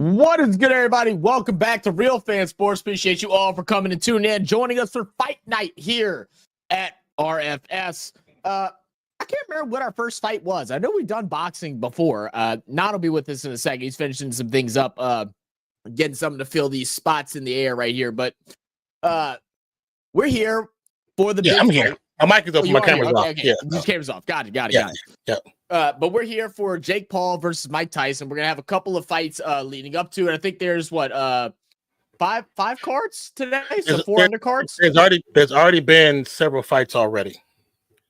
What is good, everybody? Welcome back to Real Fan Sports. Appreciate you all for coming and tuning in, joining us for Fight Night here at RFS. I can't remember what our first fight was. I know we've done boxing before. Nat will be with us in a second. He's finishing some things up, getting something to fill these spots in the air right here. But we're here for the I'm here. My mic is open. My camera's off. Okay. Yeah. This camera's off. Got it. Yeah. But we're here for Jake Paul versus Mike Tyson. We're gonna have a couple of fights leading up to it. I think there's five cards today, so four undercards. There's already been several fights already.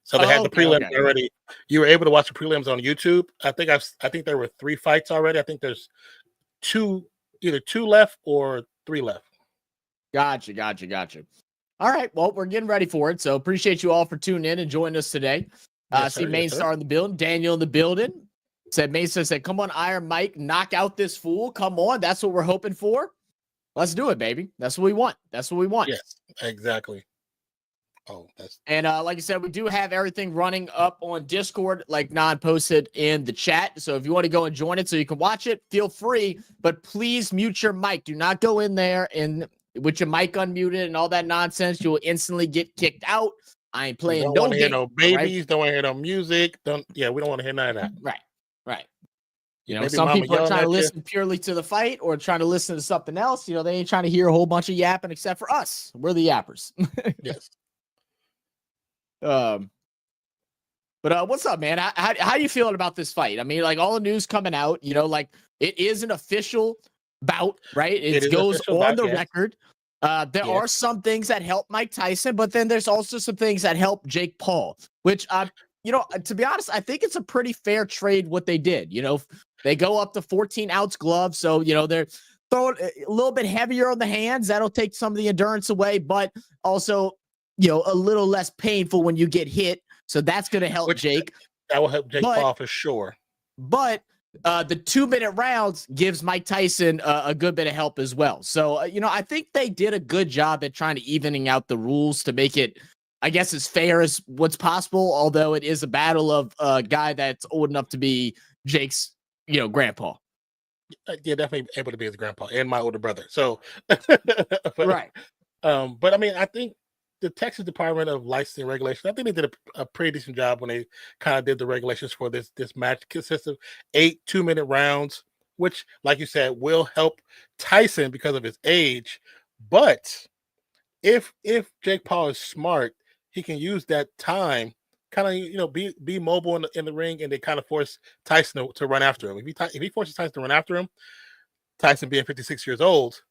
So they had the prelims already. You were able to watch the prelims on YouTube. I think there were 3 fights already. I think there's either two left or 3 left. Gotcha. All right, well, we're getting ready for it. So appreciate you all for tuning in and joining us today. See Main Star in the building, Daniel in the building. Main Star said, come on, Iron Mike, knock out this fool. Come on, that's what we're hoping for. Let's do it, baby. That's what we want. Yes, exactly. And like I said, we do have everything running up on Discord, like Non posted in the chat. So if you want to go and join it so you can watch it, feel free. But please mute your mic. Do not go in there and with your mic unmuted and all that nonsense. You will instantly get kicked out. I ain't playing no game. No babies. Right? Don't want to hear no music. We don't want to hear none of that. Right. You know, some people are trying to listen purely to the fight or trying to listen to something else. You know, they ain't trying to hear a whole bunch of yapping except for us. We're the yappers. Yes. But what's up, man? How you feeling about this fight? I mean, like all the news coming out, you know, like it is an official bout, right? It goes on the record. There are some things that help Mike Tyson, but then there's also some things that help Jake Paul, which, you know, to be honest, I think it's a pretty fair trade what they did. You know, they go up to 14-ounce gloves. So, you know, they're throwing a little bit heavier on the hands. That'll take some of the endurance away, but also, you know, a little less painful when you get hit. So that's going to help Jake. That will help Jake Paul for sure. But the 2-minute rounds gives Mike Tyson a good bit of help as well. So, you know, I think they did a good job at trying to evening out the rules to make it, I guess, as fair as what's possible, although it is a battle of a guy that's old enough to be Jake's, you know, grandpa. Yeah, definitely able to be his grandpa and my older brother. So, right. But I mean, I think the Texas Department of Licensing Regulation, I think they did a pretty decent job when they kind of did the regulations for this match. It consists of 8 2-minute rounds, which, like you said, will help Tyson because of his age. But if Jake Paul is smart, he can use that time, kind of, you know, be mobile in the ring, and they kind of force Tyson to run after him. If he forces Tyson to run after him, Tyson being 56 years old,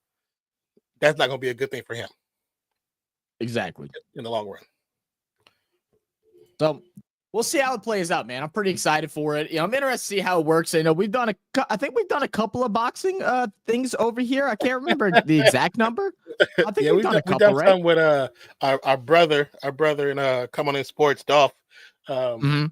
that's not going to be a good thing for him. Exactly. In the long run. So we'll see how it plays out, man. I'm pretty excited for it. You know, I'm interested to see how it works. You know, I think we've done a couple of boxing things over here. I can't remember the exact number. I think we've done a couple, right? Some with our brother in Come On In Sports, Dolph. And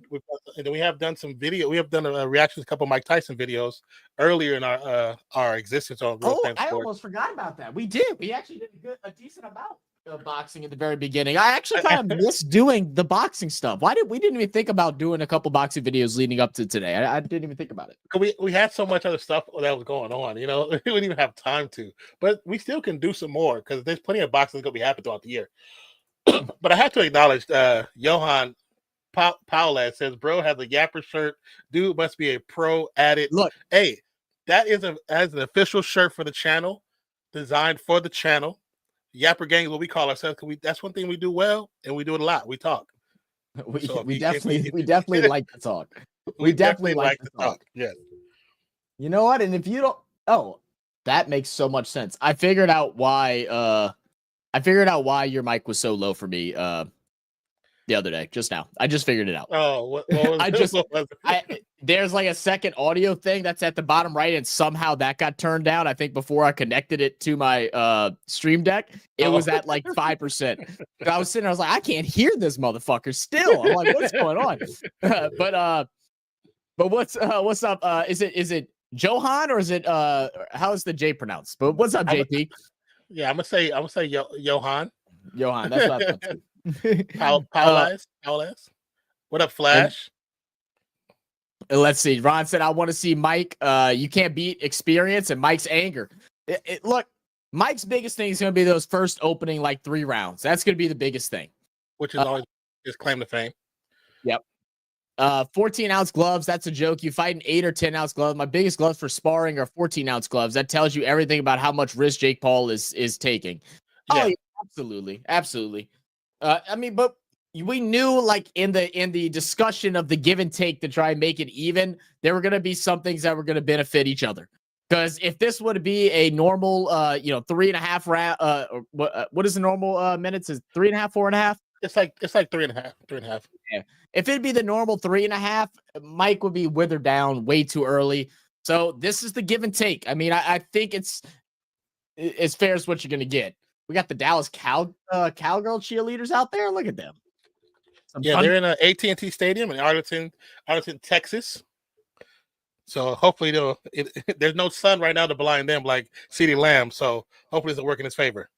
we have done some video. We have done a reaction to a couple of Mike Tyson videos earlier in our existence on Real Fan Sports. I almost forgot about that. We did. We actually did a decent amount of boxing at the very beginning. I actually kind of missed doing the boxing stuff. We didn't even think about doing a couple boxing videos leading up to today. I didn't even think about it. We had so much other stuff that was going on, you know, we didn't even have time to, but we still can do some more because there's plenty of boxing that's going to be happening throughout the year. But I have to acknowledge Johan Paulette says, bro has a Yapper shirt. Dude must be a pro at it. Look, hey, that is as an official shirt for the channel, designed for the channel. Yapper gang is what we call ourselves, because that's one thing we do well, and we do it a lot. We talk. We definitely like to talk. We definitely like to talk. Yes. You know what? And if you don't, that makes so much sense. I figured out why your mic was so low for me the other day, just now. I just figured it out. Oh, what was there's like a second audio thing that's at the bottom right, and somehow that got turned down. I think before I connected it to my Stream Deck, it was at like 5%. I was sitting there, I was like, I can't hear this motherfucker still. I'm like, what's going on? But what's up? Is it Johan, or is it how is the J pronounced? But what's up, JP? Yeah, I'm gonna say Johan. Johan, that's what I thought too. Paulette. What up, Flash? Let's see. Ron said, I want to see Mike. You can't beat experience and Mike's anger. Look, Mike's biggest thing is going to be those first opening like 3 rounds. That's going to be the biggest thing. Which is always his claim to fame. Yep. 14-ounce gloves. That's a joke. You fight an 8 or 10-ounce glove. My biggest gloves for sparring are 14-ounce gloves. That tells you everything about how much risk Jake Paul is taking. Yeah. Oh, yeah, absolutely. Absolutely. I mean, but we knew like in the discussion of the give and take to try and make it even, there were going to be some things that were going to benefit each other. Because if this would be a normal, 3.5 round, what is the normal minutes? Is 3.5, 4.5? It's like 3.5. Yeah. If it'd be the normal 3.5, Mike would be withered down way too early. So this is the give and take. I mean, I think it's as fair as what you're going to get. We got the Dallas cowgirl cheerleaders out there. Look at them. They're in AT&T Stadium in Arlington, Texas. So hopefully there's no sun right now to blind them like CeeDee Lamb. So hopefully it'll work in his favor.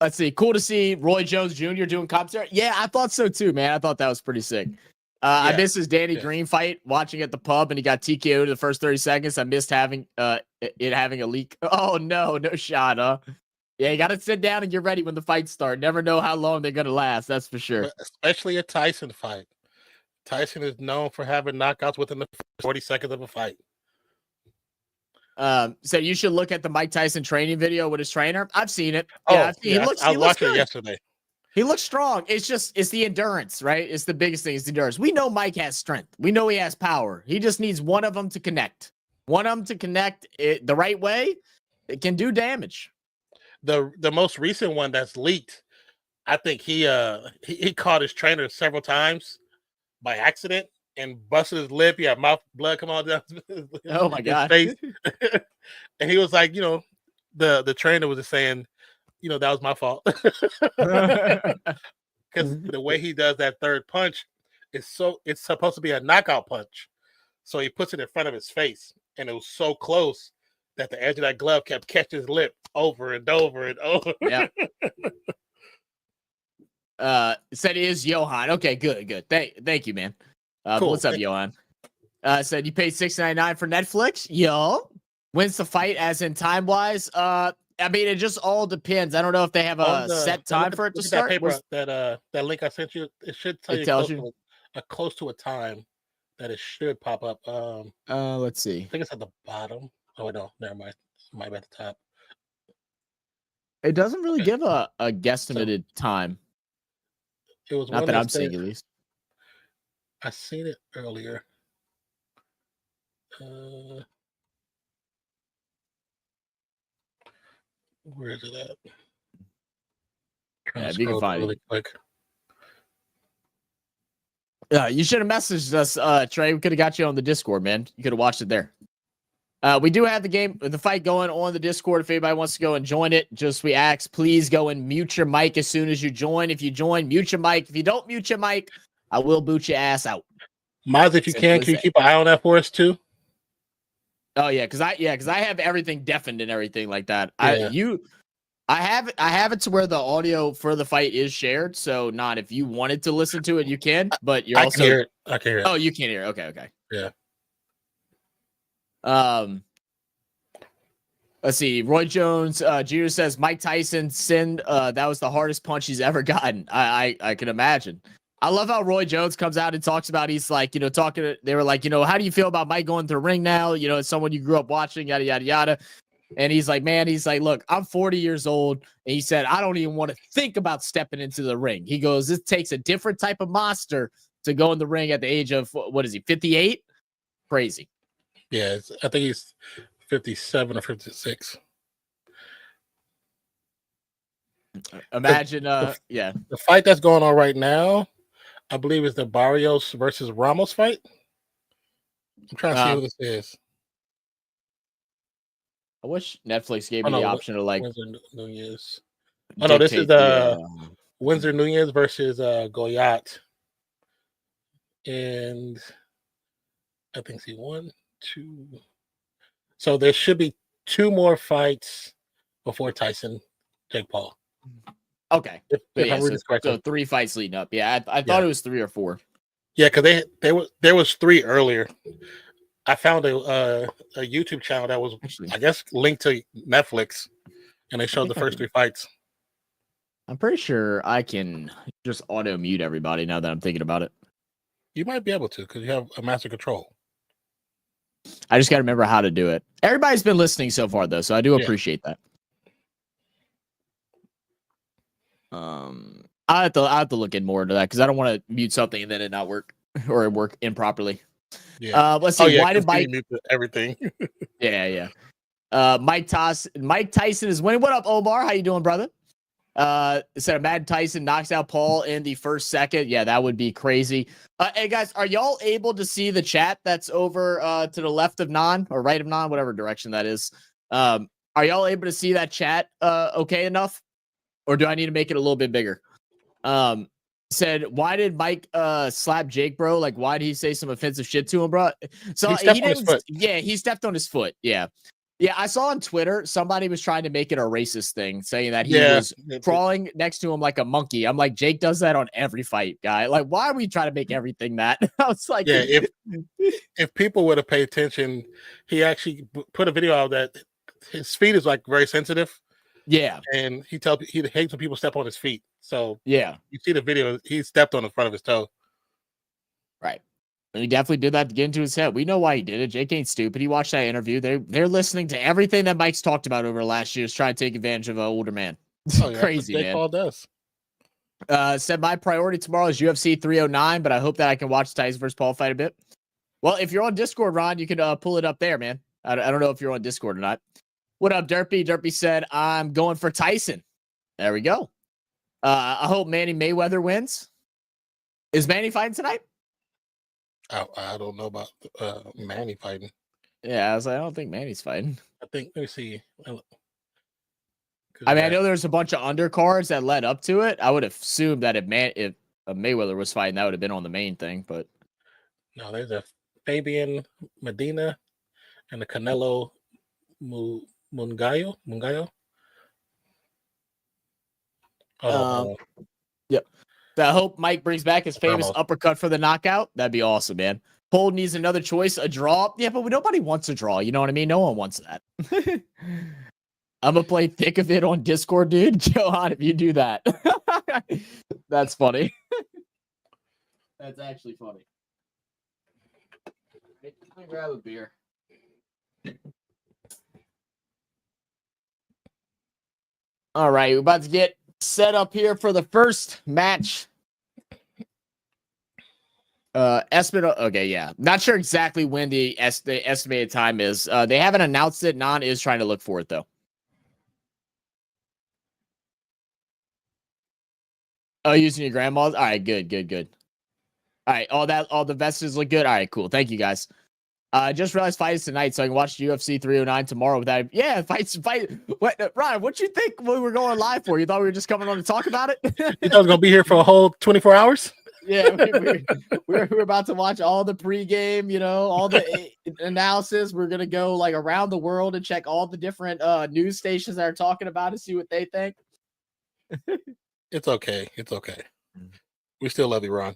Let's see. Cool to see Roy Jones Jr. doing commentary. Yeah, I thought so too, man. I thought that was pretty sick. I missed his Danny Green fight watching at the pub, and he got TKO'd the first 30 seconds. I missed having it having a leak. Oh no shot, huh? Yeah, you got to sit down and get ready when the fights start. Never know how long they're gonna last. That's for sure. Especially a Tyson fight. Tyson is known for having knockouts within the 40 seconds of a fight. So you should look at the Mike Tyson training video with his trainer. I've seen it. Yeah, I watched it yesterday. He looks strong. It's the endurance, right? It's the biggest thing. It's the endurance. We know Mike has strength. We know he has power. He just needs one of them to connect. One of them to connect it the right way. It can do damage. The most recent one that's leaked, I think he caught his trainer several times by accident and busted his lip. He had mouth blood come on down. Oh my god! Face. And he was like, the trainer was just saying, that was my fault. Because the way he does that third punch it's supposed to be a knockout punch. So he puts it in front of his face, and it was so close that the edge of that glove kept catching his lip over and over and over. Yeah. Said it is Johan. Okay, good. Thank you, man. Cool. What's up, Johan? Said you paid $6.99 for Netflix. Yo, when's the fight? As in time wise? I mean, it just all depends. I don't know if they have a set time for it to start. That link I sent you, it should tell you close to a time that it should pop up. Let's see. I think it's at the bottom. Oh no, never mind. It might be at the top. It doesn't really give a guesstimated time. It was not that I'm seeing, at least. I seen it earlier. Where is it at? Yeah, if you can find really it. Quick. You should have messaged us, Trey. We could have got you on the Discord, man. You could have watched it there. We do have the fight going on the Discord. If anybody wants to go and join it, we ask, please go and mute your mic as soon as you join. If you join, mute your mic. If you don't mute your mic, I will boot your ass out. Miles, if you can you keep an eye on that for us too? Oh yeah, because I have everything deafened and everything like that. Yeah. I have it to where the audio for the fight is shared. So not if you wanted to listen to it, you can. But you're also can hear it. I can hear it. Oh, you can hear it. Okay. Yeah. Let's see. Roy Jones Jr. says Mike Tyson that was the hardest punch he's ever gotten. I can imagine. I love how Roy Jones comes out and talks about, he's like, they were like, how do you feel about Mike going to the ring now? It's someone you grew up watching, yada, yada, yada. And he's like, look, I'm 40 years old. And he said, I don't even want to think about stepping into the ring. He goes, this takes a different type of monster to go in the ring at the age of, what is he, 58? Crazy. Yeah, I think he's 57 or 56. Imagine, the fight that's going on right now, I believe, is the Barrios versus Ramos fight. I'm trying to see who this is. I wish Netflix gave me the option to like Windsor Nunes. Oh no, this is Windsor Nunes versus Goyat, and I think see 1, 2. So there should be 2 more fights before Tyson, Jake Paul. Okay. If I'm reading this correctly. So 3 fights leading up. Yeah, I thought it was 3 or 4. Yeah, because there was 3 earlier. I found a YouTube channel that was actually, I guess, linked to Netflix, and they showed the first 3 fights. I'm pretty sure I can just auto mute everybody now that I'm thinking about it. You might be able to because you have a master control. I just got to remember how to do it. Everybody's been listening so far, though, so I do appreciate that. I have to look in more into that because I don't want to mute something and then it not work or it work improperly. Yeah. Let's see. Why did Mike mute everything? Yeah. Mike Tyson is winning. What up, Omar? How you doing, brother? Said Mad Tyson knocks out Paul in the first second. Yeah, that would be crazy. Hey guys, are y'all able to see the chat that's over to the left of Non or right of Non, whatever direction that is? Are y'all able to see that chat okay enough? Or do I need to make it a little bit bigger? Said, why did Mike slap Jake, bro? Like, why did he say some offensive shit to him, bro? So he stepped on his foot. Yeah, he stepped on his foot. Yeah. Yeah, I saw on Twitter somebody was trying to make it a racist thing, saying that he was crawling next to him like a monkey. I'm like, Jake does that on every fight, guy. Like, why are we trying to make everything that? I was like, yeah, if people would have paid attention, he actually put a video out that his feet is like very sensitive. Yeah, and he hates when people step on his feet. So yeah, you see the video, he stepped on the front of his toe. Right. And he definitely did that to get into his head. We know why he did it. Jake ain't stupid. He watched that interview. They're listening to everything that Mike's talked about over the last year, trying to take advantage of an older man. Oh, yeah, crazy, Jake man. Paul does. Said my priority tomorrow is UFC 309, but I hope that I can watch Tyson versus Paul fight a bit. Well, if you're on Discord, Ron, you can pull it up there, man. I don't know if you're on Discord or not. What up, Derpy? Derpy said, I'm going for Tyson. There we go. I hope Manny Mayweather wins. Is Manny fighting tonight? I don't know about Manny fighting. Yeah, I was like, I don't think Manny's fighting. I think, let me see. I mean, I know there's a bunch of undercards that led up to it. I would assume that if Mayweather was fighting, that would have been on the main thing, but no, there's a Fabian Medina and the Canelo Mungayo. Yep. I hope Mike brings back his famous Ramos. uppercut for the knockout. That'd be awesome, man. Paul needs another choice, a draw. Yeah, but nobody wants a draw. You know what I mean? No one wants that. I'm gonna play thick of it on Discord, dude. Go on if you do that. That's funny. That's actually funny. Let me grab a beer. All right, we're about to get set up here for the first match. Okay, yeah. Not sure exactly when the estimated time is. They haven't announced it. Non is trying to look for it though. Oh, using your grandma's? All right, good. All right, all the vestments look good. All right, cool. Thank you guys. Just realized fight is tonight, so I can watch UFC 309 tomorrow without. Yeah, fight. What, Ryan? What you think we were going live for? You thought we were just coming on to talk about it? You thought I was gonna be here for a whole 24 hours? Yeah, we're about to watch all the pregame, all the analysis. We're gonna go like around the world and check all the different news stations that are talking about it, see what they think. It's okay. We still love you, Ron.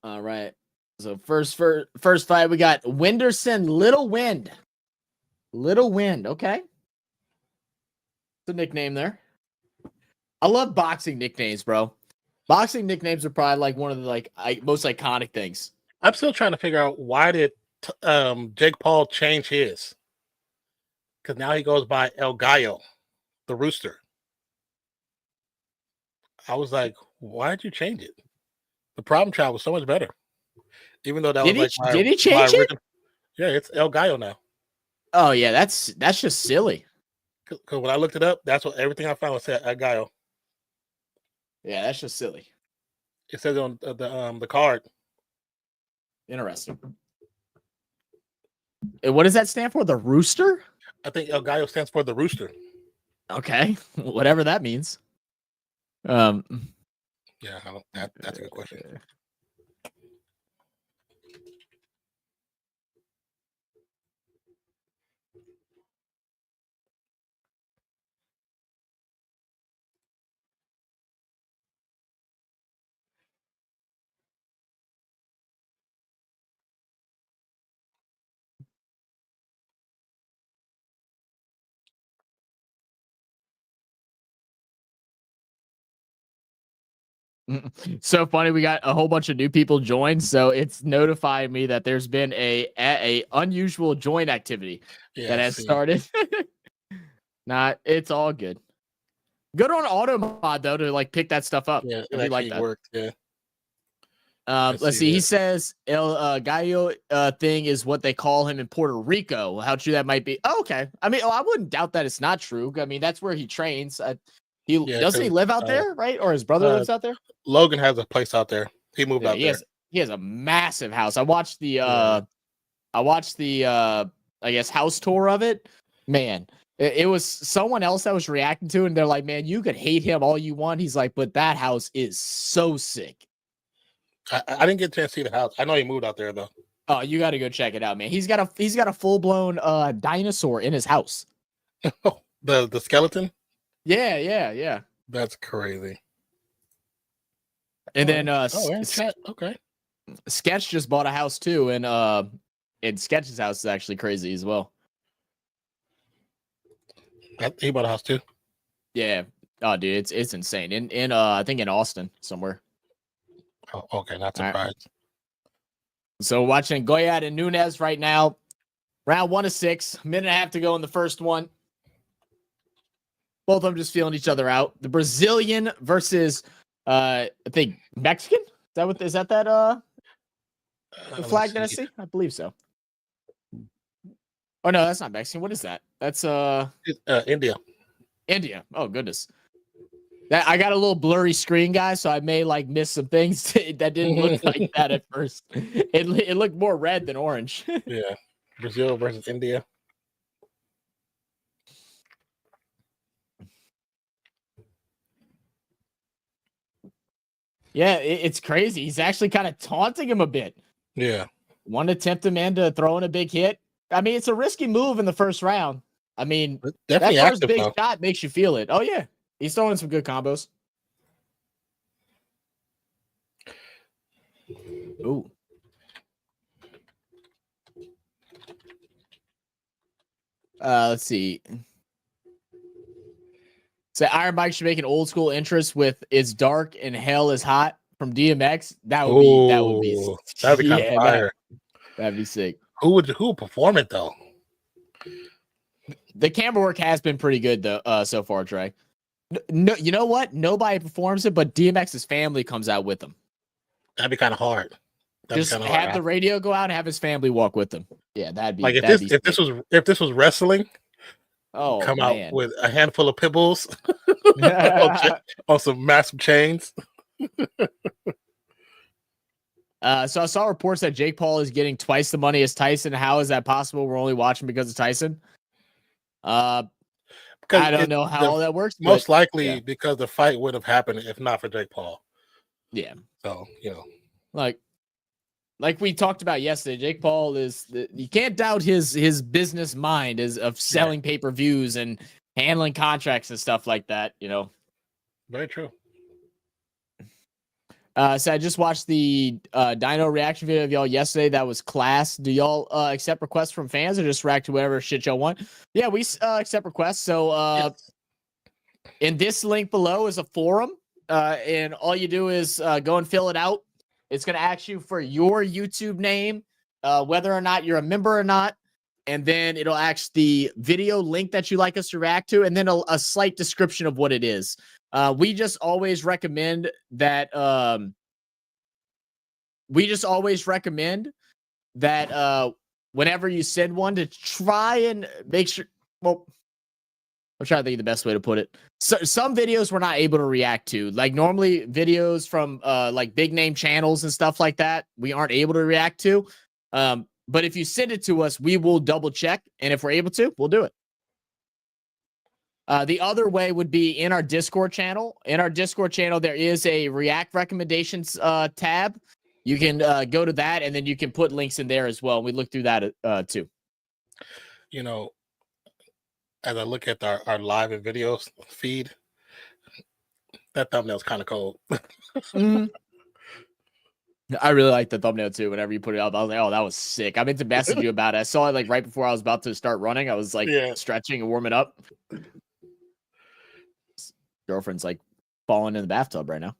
All right. So first fight, we got Winderson, Little Wind. Okay. The nickname there. I love boxing nicknames, bro. Boxing nicknames are probably like one of the most iconic things. I'm still trying to figure out why did Jake Paul change his? Because now he goes by El Gallo, the Rooster. I was like, why did you change it? The Problem Child was so much better. Even though that did he change it? Yeah, it's El Gallo now. Oh yeah, that's just silly. Because when I looked it up, that's what everything I found was said El Gallo. Yeah, that's just silly. It says on the card. Interesting. And what does that stand for? The Rooster? I think El Gallo stands for the Rooster. Okay, whatever that means. Yeah, that's a good question. So funny, we got a whole bunch of new people join, so it's notifying me that there's been a unusual join activity that has started. It's all good. Good on auto mod though to like pick that stuff up. Yeah, it actually like that. Worked. Yeah. Let's see. He says El Gallo thing is what they call him in Puerto Rico. How true that might be. Oh, okay. I mean, I wouldn't doubt that it's not true. I mean, that's where he trains. Doesn't he live out there, right? Or his brother lives out there? Logan has a place out there. He moved out there. He has a massive house. I watched the I guess house tour of it. Man, it was someone else that was reacting to it, and they're like, man, you could hate him all you want. He's like, but that house is so sick. I didn't get a chance to see the house. I know he moved out there though. Oh, you got to go check it out, man. He's got a full blown dinosaur in his house. the skeleton. Yeah. That's crazy. And then okay. Sketch just bought a house too, and Sketch's house is actually crazy as well. He bought a house too. Yeah. Oh, dude, it's insane. In I think in Austin somewhere. Oh, okay, not surprised. Right. So watching Goyat and Nunes right now. Round 1 of 6, minute and a half to go in the first one. Both of them just feeling each other out. The Brazilian versus I think Mexican. Is that the flag that I see? I believe so. Oh no, that's not Mexican. What is that? That's India. India. Oh goodness. I got a little blurry screen, guys, so I may like miss some things that didn't look like that at first. It looked more red than orange. Yeah, Brazil versus India. Yeah, it's crazy. He's actually kind of taunting him a bit. Yeah. Want to tempt him into throwing a big hit. I mean, it's a risky move in the first round. I mean, definitely that first active, big though. shot makes you feel it. Oh, yeah. He's throwing some good combos. Ooh. Let's see. So Iron Mike should make an old school interest with "It's Dark and Hell is Hot" from DMX. That'd be kind of fire. That'd be sick. Who would perform it though? The camera work has been pretty good though so far, Trey. No, you know what? Nobody performs it, but DMX's family comes out with them. That'd be kind of hard. Just have the radio go out and have his family walk with them. Yeah, that'd be like if this was wrestling. Oh, come out with a handful of pit bulls on some massive chains. So I saw reports that Jake Paul is getting twice the money as Tyson. How is that possible? We're only watching because of Tyson. I don't know how all that works. Most likely because the fight would have happened if not for Jake Paul. Yeah. So, like we talked about yesterday, Jake Paul you can't doubt his business mind of selling pay-per-views and handling contracts and stuff like that, Very true. So I just watched the Dino reaction video of y'all yesterday. That was class. Do y'all accept requests from fans or just react to whatever shit y'all want? Yeah, we accept requests. So in this link below is a forum, and all you do is go and fill it out. It's going to ask you for your YouTube name, whether or not you're a member or not, and then it'll ask the video link that you like us to react to, and then a slight description of what it is. We just always recommend that whenever you send one to try and make sure, well, I'm trying to think of the best way to put it. So some videos we're not able to react to. Like normally videos from like big name channels and stuff like that, we aren't able to react to. But if you send it to us, we will double check. And if we're able to, we'll do it. The other way would be in our Discord channel. In our Discord channel, there is a React recommendations tab. You can go to that, and then you can put links in there as well. We look through that too. As I look at our live and videos feed, that thumbnail's kind of cold. Mm-hmm. I really like the thumbnail too. Whenever you put it up, I was like, "Oh, that was sick." I meant to message you about it. I saw it like right before I was about to start running. I was like stretching and warming up. Girlfriend's like falling in the bathtub right now.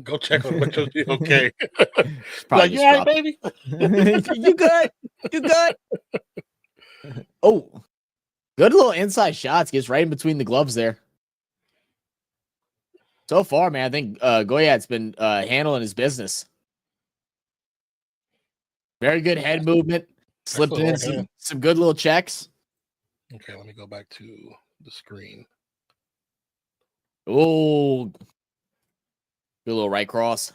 Go check on what you're okay. Like, you all right, baby? You good? You good? Oh, good little inside shots. Gets right in between the gloves there. So far, man, I think Goyat's been handling his business. Very good head movement. Slipped in some good little checks. Okay, let me go back to the screen. Oh, good little right cross.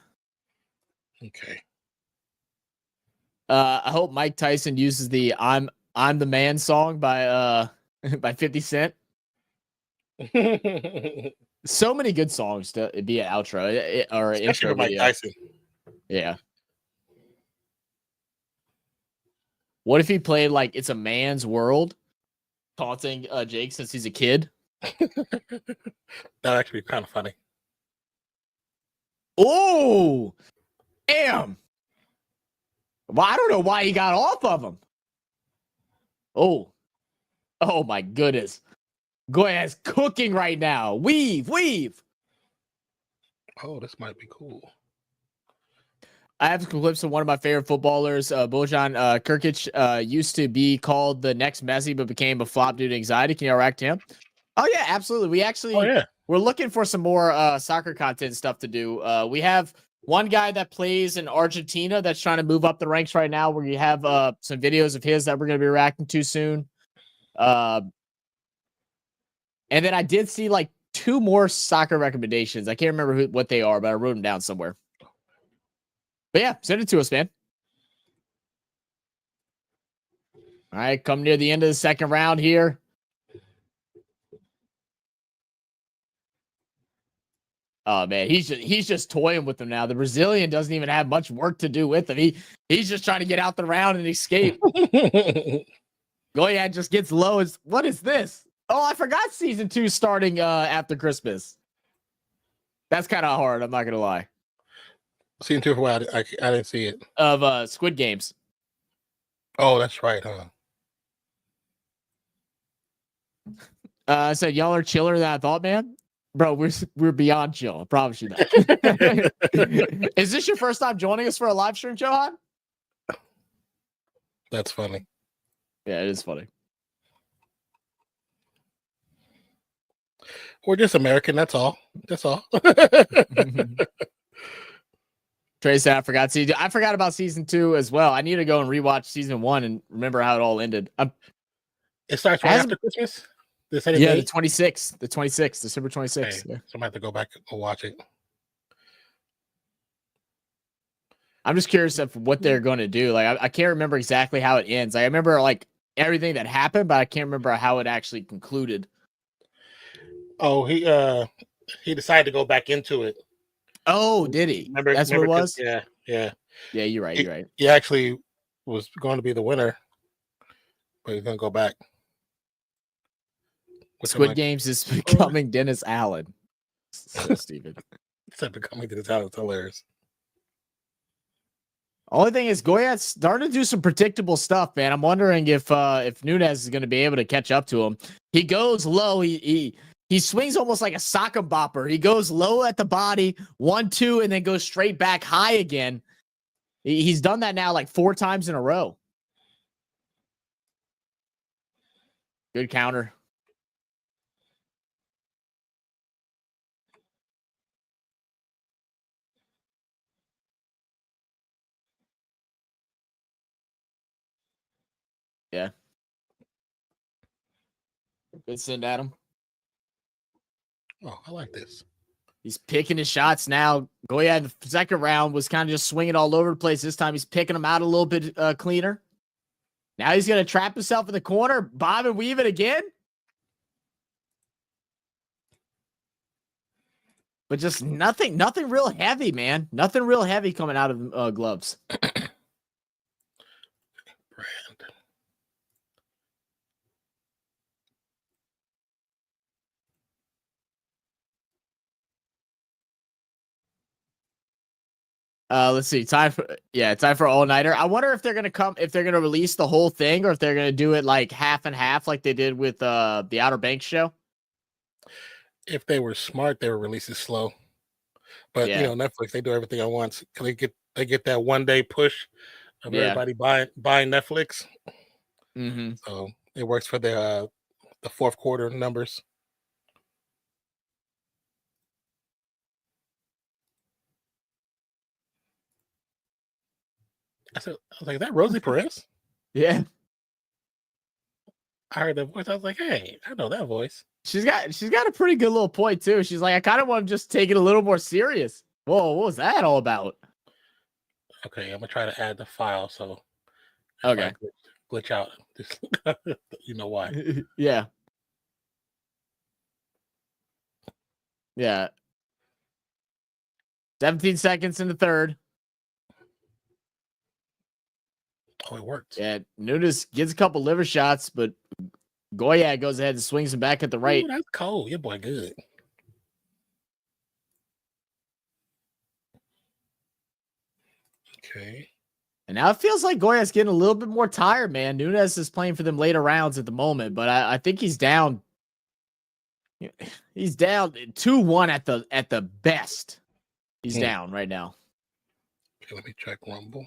Okay. I hope Mike Tyson uses the "I'm the Man" song by 50 Cent. So many good songs to be an outro or intro Mike video. Tyson. Yeah. What if he played like "It's a Man's World," taunting Jake since he's a kid? That'd actually be kind of funny. Oh, damn. Well, I don't know why he got off of him. Oh my goodness. Goyat's cooking right now. Weave. Oh, this might be cool. I have some clips of one of my favorite footballers, Bojan Krkic, used to be called the next Messi, but became a flop due to anxiety. Can you react to him? Oh, yeah, absolutely. We actually, we're looking for some more soccer content stuff to do. We have one guy that plays in Argentina that's trying to move up the ranks right now, where you have some videos of his that we're going to be reacting to soon. And then I did see like 2 more soccer recommendations. I can't remember what they are, but I wrote them down somewhere. But yeah, send it to us, man. All right, come near the end of the second round here. Oh man, he's just toying with them now. The Brazilian doesn't even have much work to do with him. He's just trying to get out the round and escape. Goyat just gets low. What is this? Oh, I forgot season 2 starting after Christmas. That's kind of hard. I'm not gonna lie. Season 2 for what? I didn't see it. Of Squid Games. Oh, that's right, huh? I said y'all are chiller than I thought, man. Bro, we're beyond chill. I promise you that. Is this your first time joining us for a live stream, Johan? That's funny. Yeah, it is funny. We're just American. That's all. That's all. Trey said, I forgot about season 2 as well. I need to go and rewatch season 1 and remember how it all ended. It starts right after Christmas? The 26th. The 26th, December 26th. Okay. Yeah. So I might have to go back and watch it. I'm just curious of what they're going to do. Like, I can't remember exactly how it ends. I remember like everything that happened, but I can't remember how it actually concluded. Oh, he decided to go back into it. Oh, did he? That's what it was? Yeah. Yeah, you're right. You're right. He actually was going to be the winner, but he's going to go back. Squid Games is becoming Dennis Allen. So stupid. It's becoming Dennis Allen. It's hilarious. Only thing is, Goyat's starting to do some predictable stuff, man. I'm wondering if Nunes is going to be able to catch up to him. He goes low. He swings almost like a sock bopper. He goes low at the body, 1-2, and then goes straight back high again. He's done that now like 4 times in a row. Good counter. Yeah. Good send at him. Oh, I like this. He's picking his shots now. Goyat in the second round was kind of just swinging all over the place. This time he's picking them out a little bit cleaner. Now he's going to trap himself in the corner, bob and weave it again. But just nothing real heavy, man. Nothing real heavy coming out of gloves. Let's see. Time for all-nighter. I wonder if they're gonna release the whole thing or if they're gonna do it like half and half like they did with the Outer Banks show. If they were smart, they would release it slow. But you know, Netflix, they do everything at once. They get that 1 day push of everybody buying Netflix. So it works for the fourth quarter numbers. I was like, is that Rosie Perez? Yeah. I heard that voice. I was like, hey, I know that voice. She's got a pretty good little point too. She's like, I kind of want to just take it a little more serious. Whoa, what was that all about? Okay, I'm gonna try to add the file so okay, glitch out. Just you know why? Yeah. 17 seconds in the third. Oh, it worked. Yeah, Nunes gets a couple liver shots, but Goyat goes ahead and swings him back at the right. Ooh, that's cold. Your boy good. Okay. And now it feels like Goyat's getting a little bit more tired, man. Nunes is playing for them later rounds at the moment, but I think he's down. He's down 2-1 at the best. He's down right now. Okay, let me check Rumble.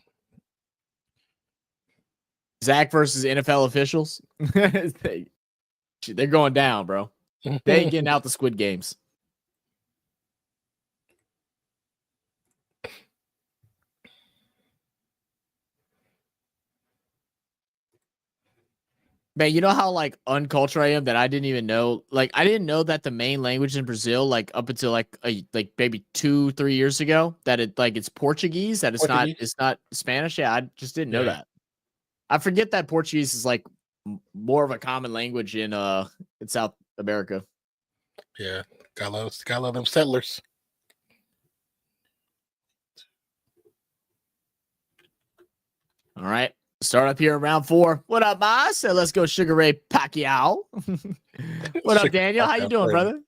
Zach versus NFL officials. They're going down, bro. They ain't getting out the Squid Games. Man, you know how like uncultured I am that I didn't even know. Like, I didn't know that the main language in Brazil, like up until like maybe 2-3 years ago, that it's Portuguese. That it's not Spanish. Yeah, I just didn't know that. I forget that Portuguese is like more of a common language in South America. Yeah, gotta love them settlers. All right. Start up here in round 4. What up, boss? So let's go Sugar Ray Pacquiao. What up, Daniel? How you doing, brother?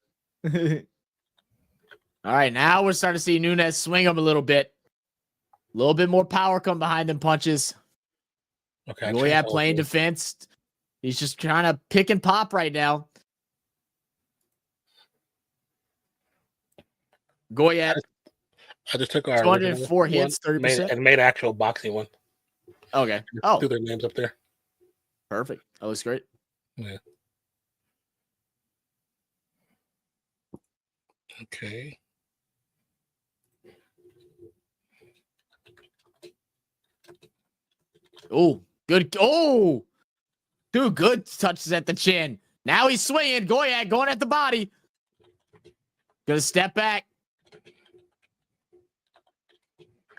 All right, now we're starting to see Nunes swing him a little bit. A little bit more power come behind them punches. Okay. Goyat playing defense. He's just trying to pick and pop right now. Goyat. I just took our 204 hits, 30%. And made an actual boxing one. Okay. Oh, threw their names up there. Perfect. That looks great. Yeah. Okay. Oh, good. Oh, 2 good touches at the chin. Now he's swinging. Goyat going at the body. Gonna step back.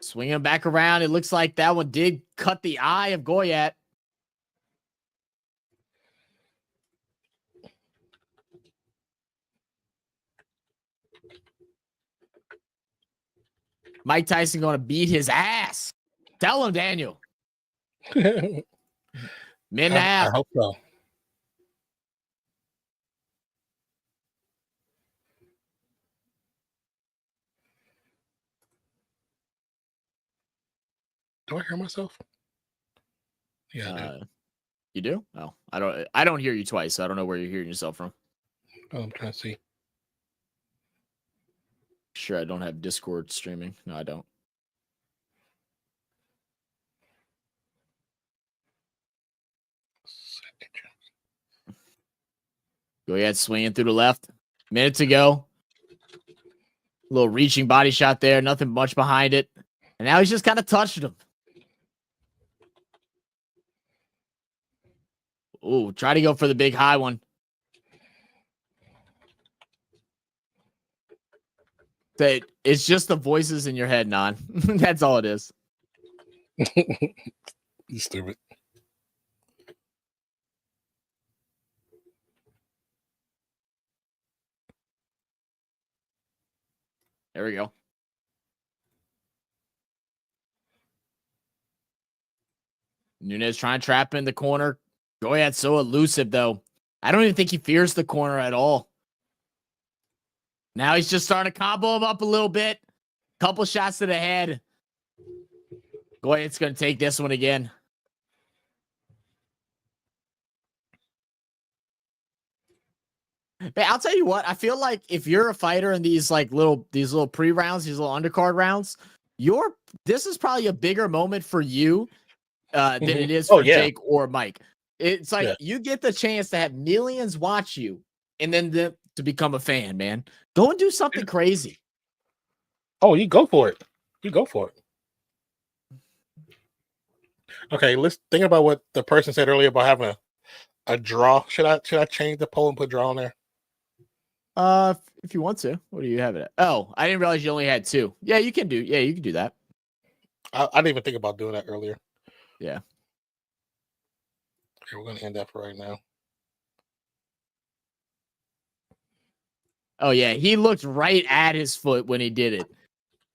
Swinging back around. It looks like that one did cut the eye of Goyat. Mike Tyson going to beat his ass. Tell him, Daniel. Minute and a half. I hope so. Do I hear myself? Yeah. You do? Oh, I don't hear you twice. So I don't know where you're hearing yourself from. Oh, I'm trying to see. Sure, I don't have Discord streaming. No, I don't. Go ahead, swinging through the left. Minute to go. A little reaching body shot there. Nothing much behind it. And now he's just kind of touched him. Ooh, try to go for the big high one. It's just the voices in your head, Non. That's all it is. You stupid. There we go. Nunes trying to trap in the corner. Goyat's so elusive, though. I don't even think he fears the corner at all. Now he's just starting to combo him up a little bit. Couple shots to the head. Goyat's going to take this one again. Man, I'll tell you what. I feel like if you're a fighter in these little pre-rounds, these little undercard rounds, this is probably a bigger moment for you than it is for Jake or Mike. It's like you get the chance to have millions watch you, and then to become a fan. Man, go and do something crazy. Oh, you go for it. You go for it. Okay, let's think about what the person said earlier about having a draw. Should I change the poll and put draw on there? If you want to. What do you have it at? Oh, I didn't realize you only had 2. Yeah, you can do. Yeah, you can do that. I didn't even think about doing that earlier. Yeah. Okay, we're gonna end that for right now. Oh yeah, he looked right at his foot when he did it.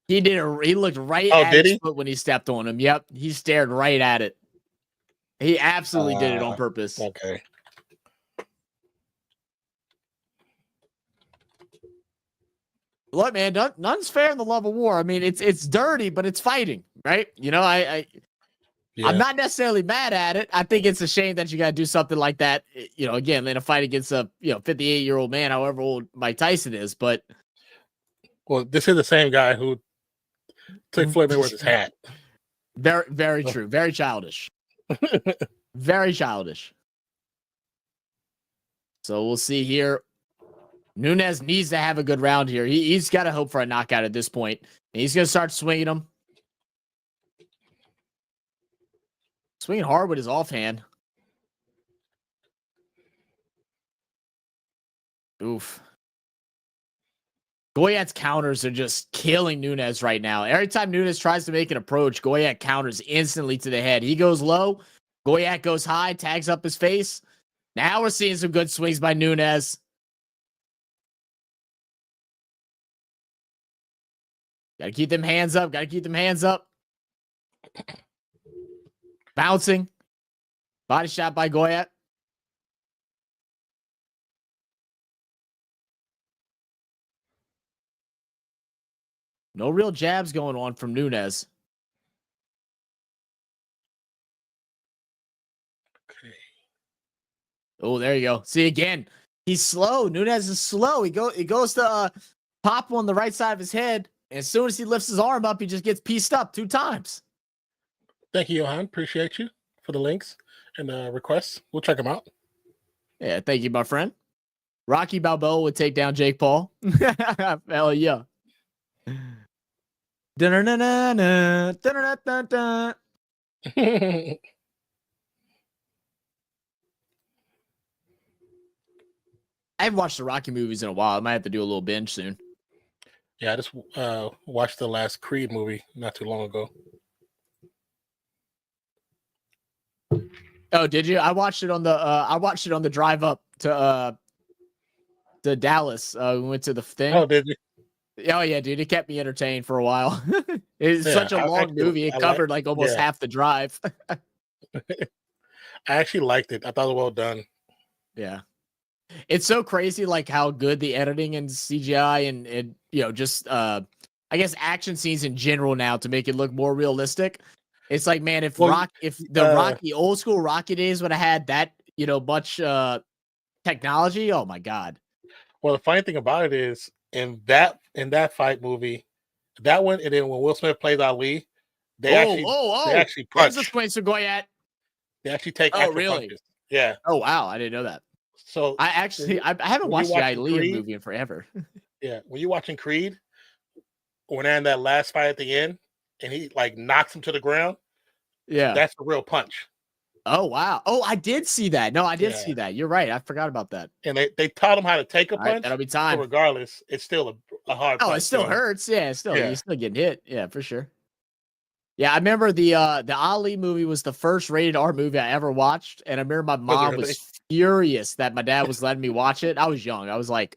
He looked right at his foot when he stepped on him. Yep, he stared right at it. He absolutely did it on purpose. Okay. Look, man, none's fair in the love of war. I mean, it's dirty, but it's fighting, right? You know, I'm not necessarily mad at it. I think it's a shame that you got to do something like that. You know, again, in a fight against a 58-year-old man, however old Mike Tyson is. But well, this is the same guy who took Floyd Mayweather's hat. Very, very true. Very childish. Very childish. So we'll see here. Nunes needs to have a good round here. He's got to hope for a knockout at this point. And he's going to start swinging him. Swinging hard with his offhand. Oof. Goyat's counters are just killing Nunes right now. Every time Nunes tries to make an approach, Goyat counters instantly to the head. He goes low. Goyat goes high, tags up his face. Now we're seeing some good swings by Nunes. Got to keep them hands up. Got to keep them hands up. Bouncing. Body shot by Goyat. No real jabs going on from Nunes. Okay. Oh, there you go. See, again, he's slow. Nunes is slow. He goes to pop on the right side of his head. And as soon as he lifts his arm up, he just gets pieced up 2 times. Thank you, Johan. Appreciate you for the links and requests. We'll check them out. Yeah, thank you, my friend. Rocky Balboa would take down Jake Paul. Hell yeah. I haven't watched the Rocky movies in a while. I might have to do a little binge soon. Yeah, I just watched the last Creed movie not too long ago. Oh, did you? I watched it on the drive up to Dallas. We went to the thing. Oh, did you? Oh yeah, dude, it kept me entertained for a while. It's such a long movie. It covered like almost half the drive. I actually liked it. I thought it was well done. Yeah. It's so crazy, like how good the editing and CGI and just I guess action scenes in general now to make it look more realistic. It's like, man, if Rocky old school Rocky days would have had that, much technology, oh my god. Well, the funny thing about it is in that fight movie, that one, and then when Will Smith plays Ali, they actually punch. There's a place for Goyat. They actually take really? punches. Yeah. Oh wow, I didn't know that. So I haven't watched the Ali movie in forever. Yeah, when you're watching Creed, when they're in that last fight at the end, and he like knocks him to the ground, yeah, that's a real punch. Oh wow! Oh, I did see that. No, I did see that. You're right. I forgot about that. And they taught him how to take a punch. Right, that'll be time. But regardless, it's still a hard. Oh, it still hurts. Yeah, you're still getting hit. Yeah, for sure. Yeah, I remember the Ali movie was the first rated R movie I ever watched, and I remember my mom was furious that my dad was letting me watch it. I was young. I was like,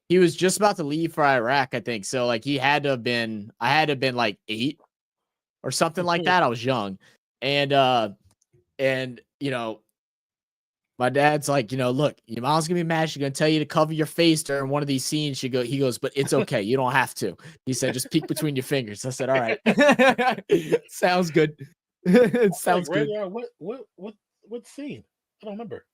he was just about to leave for Iraq, I think. So like I had to have been like 8 or something like that. I was young. And my dad's like, look, your mom's gonna be mad. She's gonna tell you to cover your face during one of these scenes. He goes, but it's okay. You don't have to. He said, just peek between your fingers. I said, all right. Sounds good. It sounds good. What scene? I don't remember.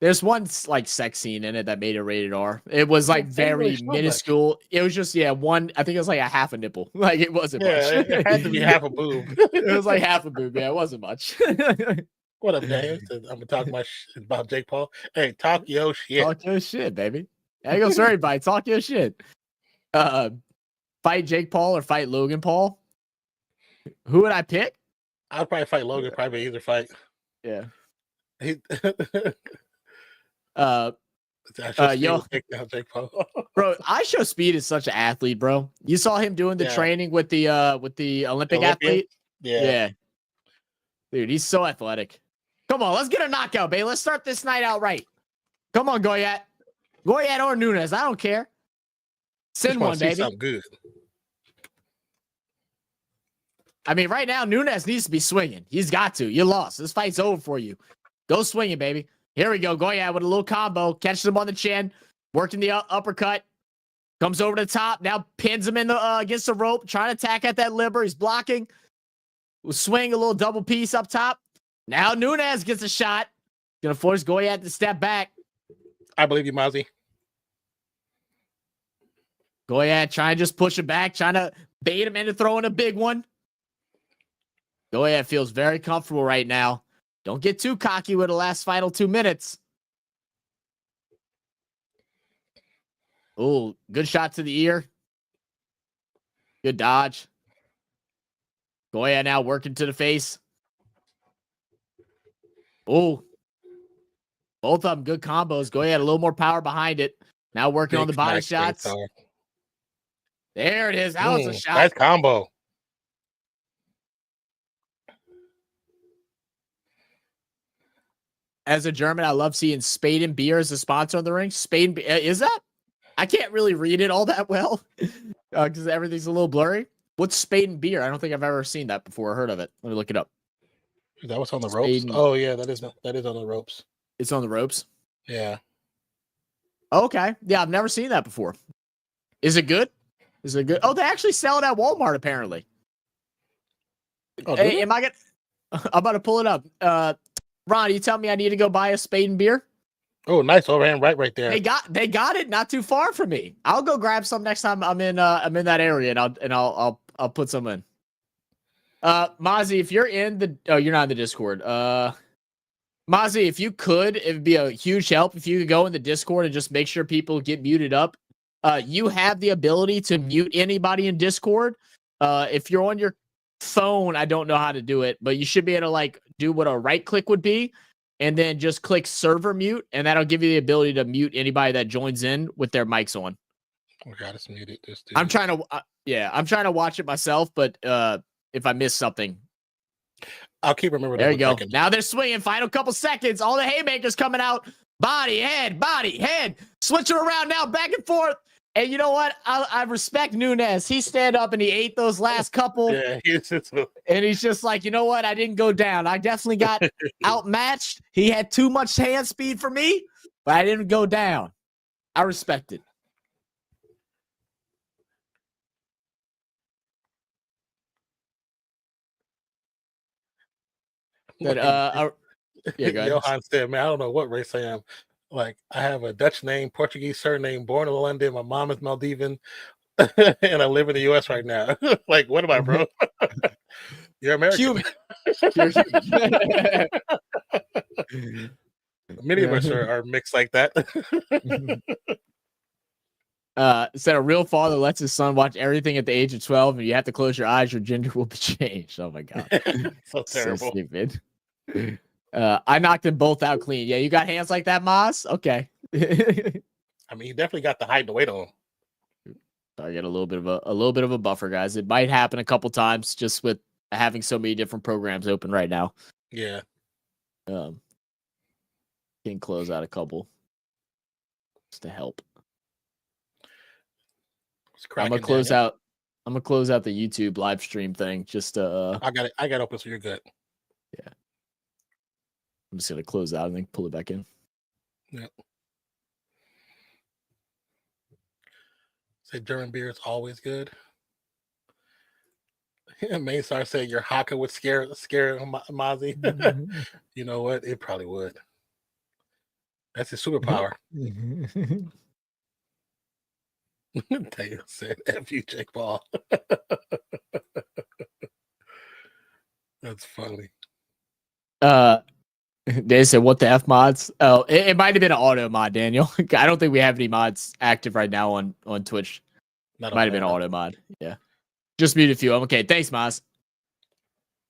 There's one like sex scene in it that made it rated R. It was like very minuscule. Much. It was just one. I think it was like a half a nipple. Like it wasn't much. It had to be half a boob. It was like half a boob. Yeah, it wasn't much. What up, Daniel? I'm gonna talk about Jake Paul. Hey, talk your shit. Talk your shit, baby. There goes for everybody. Talk your shit. Fight Jake Paul or fight Logan Paul? Who would I pick? I'd probably fight Logan. Probably either fight. Yeah. Jake Paul. Bro, I Show Speed is such an athlete, bro. You saw him doing the training with the Olympic athlete. Yeah. Dude, he's so athletic. Come on, let's get a knockout, babe. Let's start this night out right. Come on, Goyat. Goyat or Nunes, I don't care. Send one, baby. Something good. I mean, right now, Nunes needs to be swinging. He's got to. You lost. This fight's over for you. Go swinging, baby. Here we go. Goyat with a little combo. Catches him on the chin. Working the uppercut. Comes over the top. Now pins him in the against the rope. Trying to attack at that liver. He's blocking. We'll swing a little double piece up top. Now Nunes gets a shot. Gonna force Goyat to step back. I believe you, Mozzie. Goyat trying to just push him back. Trying to bait him into throwing a big one. Goyat feels very comfortable right now. Don't get too cocky with the last final 2 minutes. Oh, good shot to the ear. Good dodge. Goyat now working to the face. Oh, both of them good combos. Goyat a little more power behind it. Now working on the body shots. There it is. That was a shot. Nice combo. As a German, I love seeing Spade and Beer as a sponsor on the ring. Spade, is that? I can't really read it all that well because everything's a little blurry. What's Spade and Beer? I don't think I've ever seen that before or heard of it. Let me look it up. Is that what's on the ropes? Oh yeah, that is on the ropes. It's on the ropes? Yeah. Okay. Yeah, I've never seen that before. Is it good? Is it good? Oh, they actually sell it at Walmart, apparently. Oh, hey, I'm about to pull it up. Ron, you tell me I need to go buy a Spade and Beer? Oh, nice overhand right there. They got it not too far from me. I'll go grab some next time I'm in that area and I'll put some in. Mozzie, if you're in the you're not in the Discord. Mozzie, if you could, it'd be a huge help if you could go in the Discord and just make sure people get muted up. You have the ability to mute anybody in Discord. If you're on your phone, I don't know how to do it, but you should be able to like do what a right click would be and then just click server mute, and that'll give you the ability to mute anybody that joins in with their mics on. Oh God, it's muted. I'm trying to watch it myself, but if I miss something, I'll keep remembering. There you go. Now they're swinging. Final couple seconds. All the haymakers coming out. Body, head, switching around now, back and forth. And you know what? I respect Nunes. He stand up and he ate those last couple. Yeah, and he's just like, you know what? I didn't go down. I definitely got outmatched. He had too much hand speed for me, but I didn't go down. I respect it. But yeah, go ahead. Johan said, "Man, I don't know what race I am. Like, I have a Dutch name, Portuguese surname, born in London. My mom is Maldivian, and I live in the U.S. right now. Like, what am I, bro? You're American. Many of us are mixed like that." Said a real father lets his son watch everything at the age of 12, and you have to close your eyes, your gender will be changed. Oh my God. So terrible. So stupid. I knocked them both out clean. Yeah, you got hands like that, Maz? Okay. I mean, you definitely got the height and the weight on. I get a little bit of a buffer, guys. It might happen a couple times just with having so many different programs open right now. Yeah. Can close out a couple just to help. I'm gonna close out the YouTube live stream thing. Just I got it open, so you're good. Yeah. I'm just gonna close out and then pull it back in. Yep. Say German beer is always good. Maysar said your haka would scare Mozzie. You know what? It probably would. That's his superpower. Taylor said, "F you, Jake Paul." That's funny. They said, "What the F mods?" Oh, it might have been an auto mod, Daniel. I don't think we have any mods active right now on Twitch. Might have been an auto mod. Yeah, just muted a few. Okay, thanks, Moz.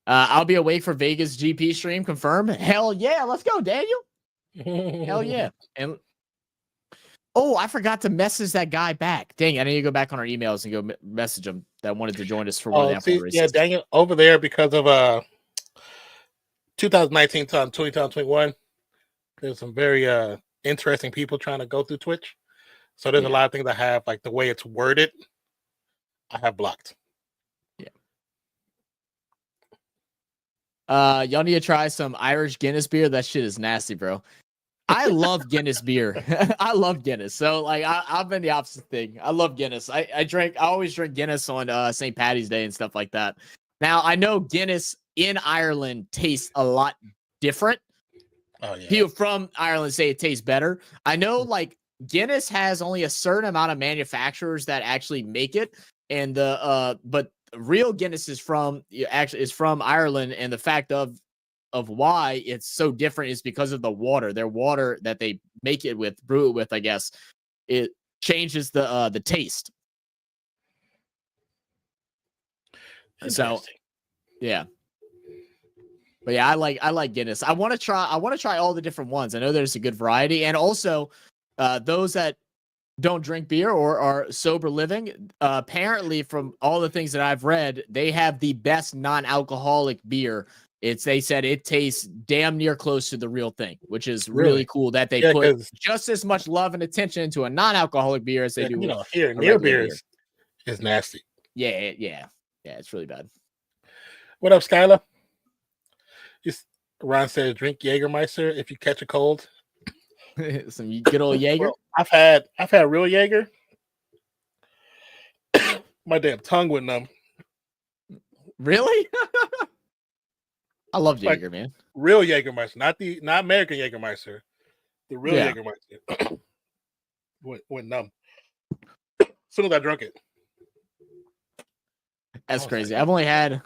I'll be awake for Vegas GP stream. Confirm. Hell yeah, let's go, Daniel. Hell yeah. And oh, I forgot to message that guy back. Dang, I need to go back on our emails and go message him that wanted to join us for one of the F1 races. Yeah, Daniel, over there because of 2019 to 2021, there's some very interesting people trying to go through Twitch. So there's a lot of things I have, like the way it's worded, I have blocked. Yeah. Y'all need to try some Irish Guinness beer. That shit is nasty, bro. I love Guinness beer. I love Guinness. So like I've been the opposite thing. I love Guinness. I always drink Guinness on St. Patty's Day and stuff like that. Now I know Guinness in Ireland tastes a lot different. Oh yeah. People from Ireland say it tastes better. I know like Guinness has only a certain amount of manufacturers that actually make it, and but real Guinness is from Ireland, and the fact of why it's so different is because of the water. Their water that they make it with, brew it with, I guess, it changes the taste. So, yeah. But yeah, I like Guinness. I want to try all the different ones. I know there's a good variety, and also those that don't drink beer or are sober living, apparently from all the things that I've read, they have the best non-alcoholic beer. They said it tastes damn near close to the real thing, which is really cool that they put just as much love and attention into a non-alcoholic beer as they do. Here near beer is nasty. Yeah, it's really bad. What up, Skylar? Ron says, drink Jägermeister if you catch a cold. Some good old Jaeger. Well, I've had real Jaeger. My damn tongue went numb. Really? I love Jaeger, man. Real Jägermeister, not American Jägermeister. The real Jägermeister went numb. As soon as I drank it. That's crazy. I've only had.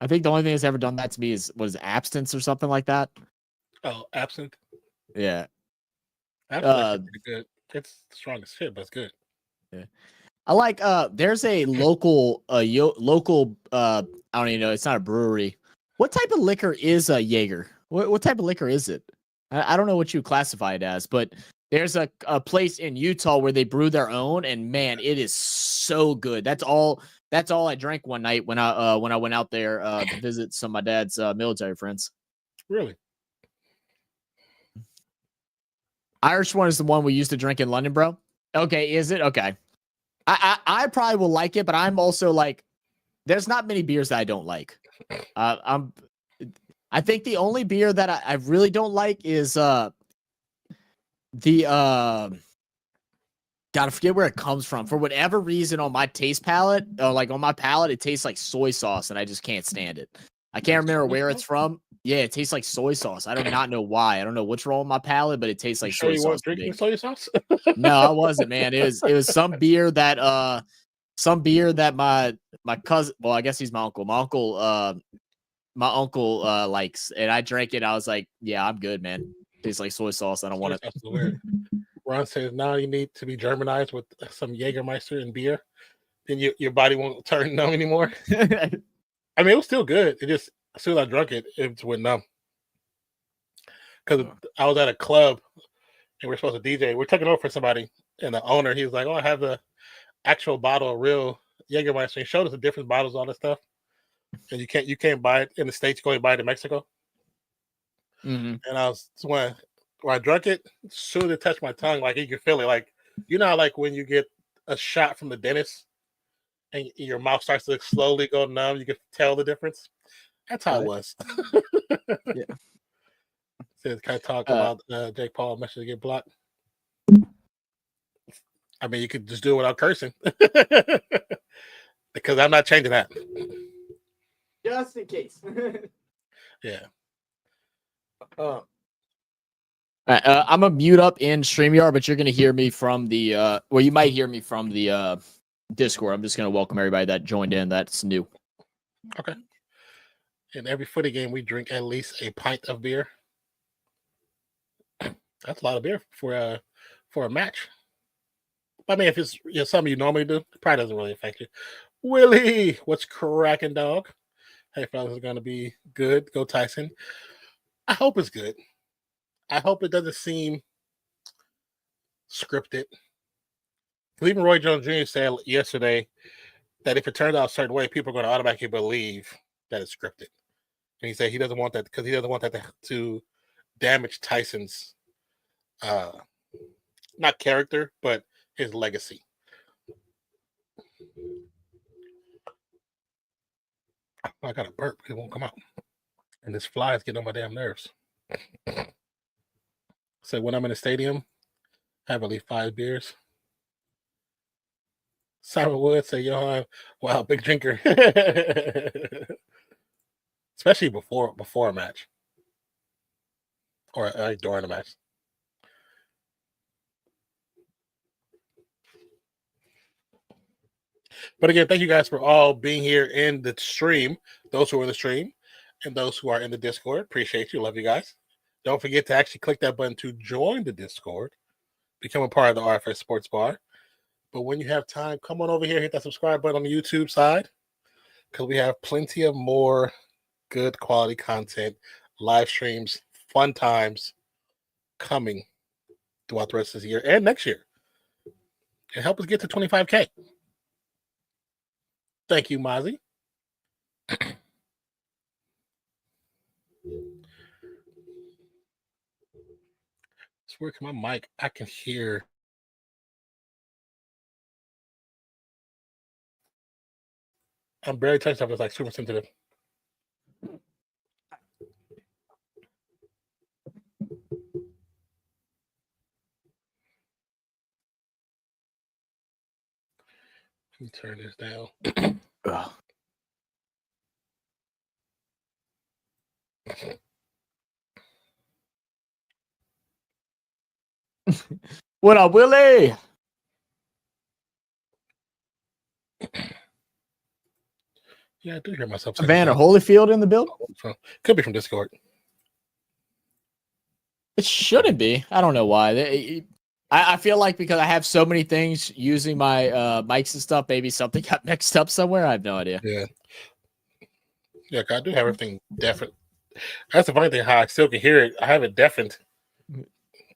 I think the only thing that's ever done that to me was absinthe or something like that. Oh, absinthe. Yeah. Absinthe is pretty good. It's strong as shit, but it's good. Yeah. I like. There's a local I don't even know. It's not a brewery. What type of liquor is a Jaeger? What type of liquor is it? I don't know what you classify it as, but there's a place in Utah where they brew their own, and man, it is so good. That's all I drank one night when I went out there to visit some of my dad's military friends. Really? Irish one is the one we used to drink in London, bro. Okay, is it? Okay. I probably will like it, but I'm also like, there's not many beers that I don't like. I think the only beer that I really don't like is God, I forget where it comes from. For whatever reason, on my taste palette, on my palate, it tastes like soy sauce, and I just can't stand it. I can't remember where it's from. Yeah, it tastes like soy sauce. I do not know why. I don't know what's wrong with my palate, but it tastes like soy sauce. You weren't drinking soy sauce? No, I wasn't, man. It was some beer that my cousin. Well, I guess he's my uncle. My uncle likes, and I drank it. I was like, yeah, I'm good, man. It tastes like soy sauce. I don't want it. Weird. Ron says now you need to be Germanized with some Jägermeister and beer. Then your body won't turn numb anymore. I mean, it was still good. It just, as soon as I drank it, it went numb. Because I was at a club and we're supposed to DJ. We're taking over for somebody, and the owner, he was like, "Oh, I have the actual bottle of real Jägermeister." He showed us the different bottles, all this stuff, and you can't buy it in the States. You can only buy it in Mexico. Mm-hmm. And I was when I drank it, as soon as it touched my tongue, like you can feel it. Like, you know, like when you get a shot from the dentist and your mouth starts to slowly go numb, you can tell the difference. That's how it was. Yeah. Says, can I talk about Jake Paul message to get blocked? I mean, you could just do it without cursing. Because I'm not changing that. Just in case. Yeah. I'm gonna mute up in StreamYard, but you're gonna hear me from the well, you might hear me from the Discord. I'm just gonna welcome everybody that joined in. That's new. Okay. In every footy game, we drink at least a pint of beer. That's a lot of beer for a match. I mean, if it's something you normally do, it probably doesn't really affect you. Willie, what's cracking, dog? Hey, fellas, it's gonna be good. Go Tyson. I hope it's good. I hope it doesn't seem scripted. Even Roy Jones Jr. said yesterday that if it turns out a certain way, people are going to automatically believe that it's scripted. And he said he doesn't want that because he doesn't want that to damage Tyson's not character, but his legacy. I got a burp. It won't come out. And this fly is getting on my damn nerves. So when I'm in the stadium, I have at least 5 beers. Simon Wood say, "Yo, wow, big drinker." Especially before a match. Or during a match. But again, thank you guys for all being here in the stream. Those who are in the stream and those who are in the Discord. Appreciate you. Love you guys. Don't forget to actually click that button to join the Discord. Become a part of the RFS Sports Bar. But when you have time, come on over here, hit that subscribe button on the YouTube side. Because we have plenty of more good quality content, live streams, fun times coming throughout the rest of this year and next year. And help us get to 25K. Thank you, Mozzie. It's working my mic. I can hear. I'm barely touching stuff. It's like super sensitive. Let me turn this down. What up, Willie? Yeah, I do hear myself. Savannah Holyfield in the building? Could be from Discord. It shouldn't be. I don't know why. I feel like because I have so many things using my mics and stuff, maybe something got mixed up somewhere. I have no idea. Yeah. Yeah, I do have everything deafened. That's the funny thing, how I still can hear it. I have it deafened.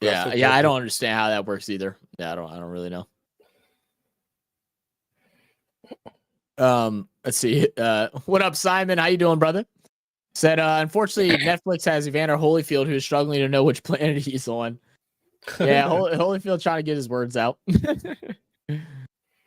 Yeah, I don't understand how that works either. Yeah, I don't really know. Let's see. What up, Simon? How you doing, brother? Said, unfortunately, Netflix has Evander Holyfield, who's struggling to know which planet he's on. Yeah, Holyfield trying to get his words out.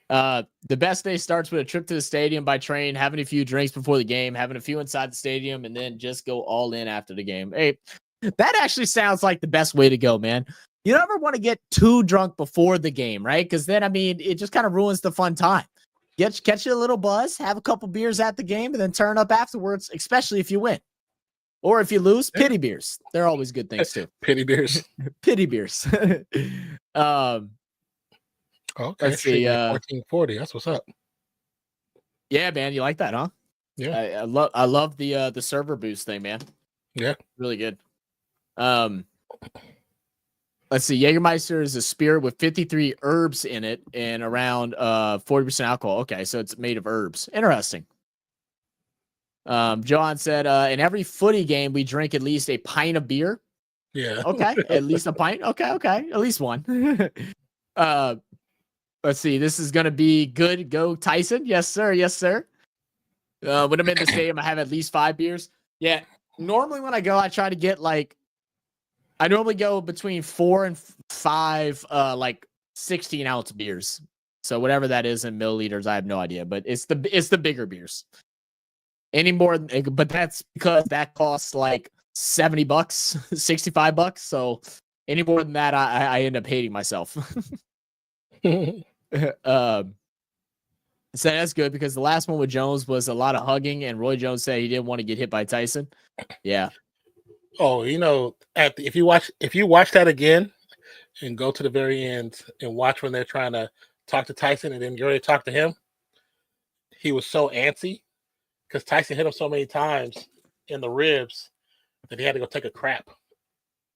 The best day starts with a trip to the stadium by train, having a few drinks before the game, having a few inside the stadium, and then just go all in after the game. Hey, that actually sounds like the best way to go, man. You never want to get too drunk before the game, right? Because then, I mean, it just kind of ruins the fun time. Catch you a little buzz, have a couple beers at the game, and then turn up afterwards, especially if you win. Or if you lose, pity beers. They're always good things, too. Pity beers. Pity beers. Okay, let's see. 1440. That's what's up. Yeah, man, you like that, huh? Yeah, I love the server boost thing, man. Yeah, really good. Let's see. Jägermeister is a spirit with 53 herbs in it and around 40% alcohol. Okay, so it's made of herbs. Interesting. Johan said, in every footy game, we drink at least a pint of beer. Yeah. Okay, at least a pint. Okay, at least one. Let's see. This is going to be good. Go Tyson. Yes, sir. Yes, sir. When I'm in the stadium, I have at least 5 beers. Yeah. Normally when I go, I try to get I normally go between 4 and 5, 16-ounce beers. So whatever that is in milliliters, I have no idea, but it's the bigger beers. Any more, but that's because that costs like $70, $65. So any more than that, I end up hating myself. So that's good because the last one with Jones was a lot of hugging, and Roy Jones said he didn't want to get hit by Tyson. Yeah. Oh, if you watch that again and go to the very end and watch when they're trying to talk to Tyson and then you're ready to talk to him, he was so antsy because Tyson hit him so many times in the ribs that he had to go take a crap.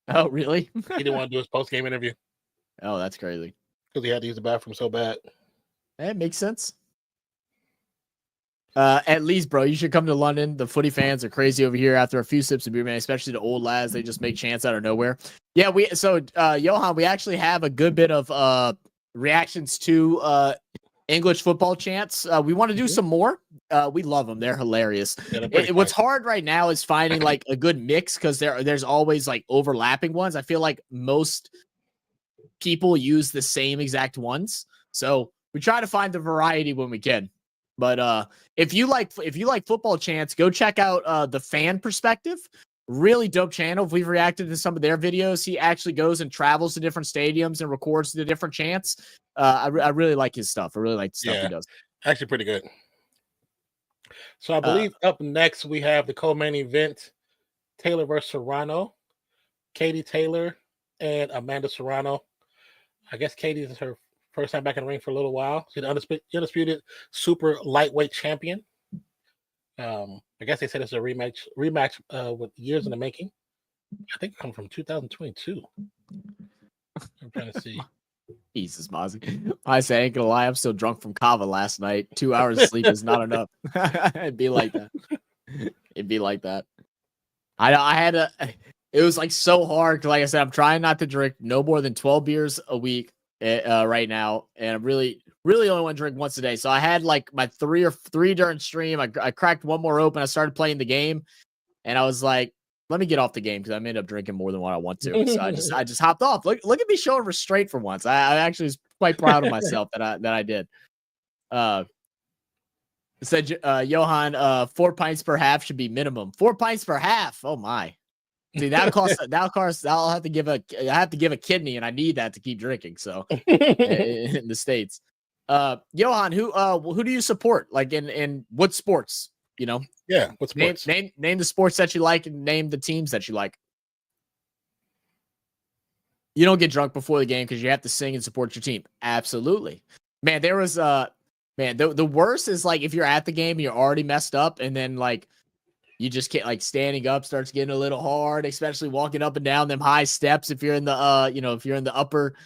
Oh, really? He didn't want to do his post-game interview. Oh, that's crazy. Because he had to use the bathroom so bad. That makes sense. At least, bro, you should come to London. The footy fans are crazy over here after a few sips of beer, man, especially the old lads. They just make chants out of nowhere. Yeah, Johan, we actually have a good bit of reactions to English football chants. We want to do some more. We love them. They're hilarious. Yeah, what's hard right now is finding like a good mix because there's always like overlapping ones. I feel like most people use the same exact ones. So we try to find the variety when we can. But if you like football chants, go check out the Fan Perspective. Really dope channel. If we've reacted to some of their videos, he actually goes and travels to different stadiums and records the different chants. I really like his stuff. I really like the stuff he does. Actually pretty good. So I believe up next we have the co-main event, Taylor versus Serrano. Katie Taylor and Amanda Serrano. I guess Katie is her first time back in the ring for a little while. She's the undisputed super lightweight champion. I guess they said it's a rematch with years in the making. I think it comes from 2022. I'm trying to see. Jesus, Mozzie. I say, I ain't gonna lie, I'm still drunk from Kava last night. 2 hours of sleep is not enough. It'd be like that. It'd be like that. It was like so hard. Like I said, I'm trying not to drink no more than 12 beers a week right now. And I'm really only want to drink once a day. So I had like my three during stream. I cracked one more open. I started playing the game and I was like, let me get off the game because I ended up drinking more than what I want to. So I just hopped off. Look at me showing restraint for once. I actually was quite proud of myself that I did. Said Johan, 4 pints per half should be minimum. 4 pints per half. Oh my. See, I'll have to give a kidney, and I need that to keep drinking. So in the States, Johan, who do you support? Like in what sports? You know, yeah, what sports? Name the sports that you like, and name the teams that you like. You don't get drunk before the game because you have to sing and support your team. Absolutely, man. There was the worst is like if you're at the game and you're already messed up, and then like. You just can't like standing up starts getting a little hard, especially walking up and down them high steps. If you're in the if you're in the upper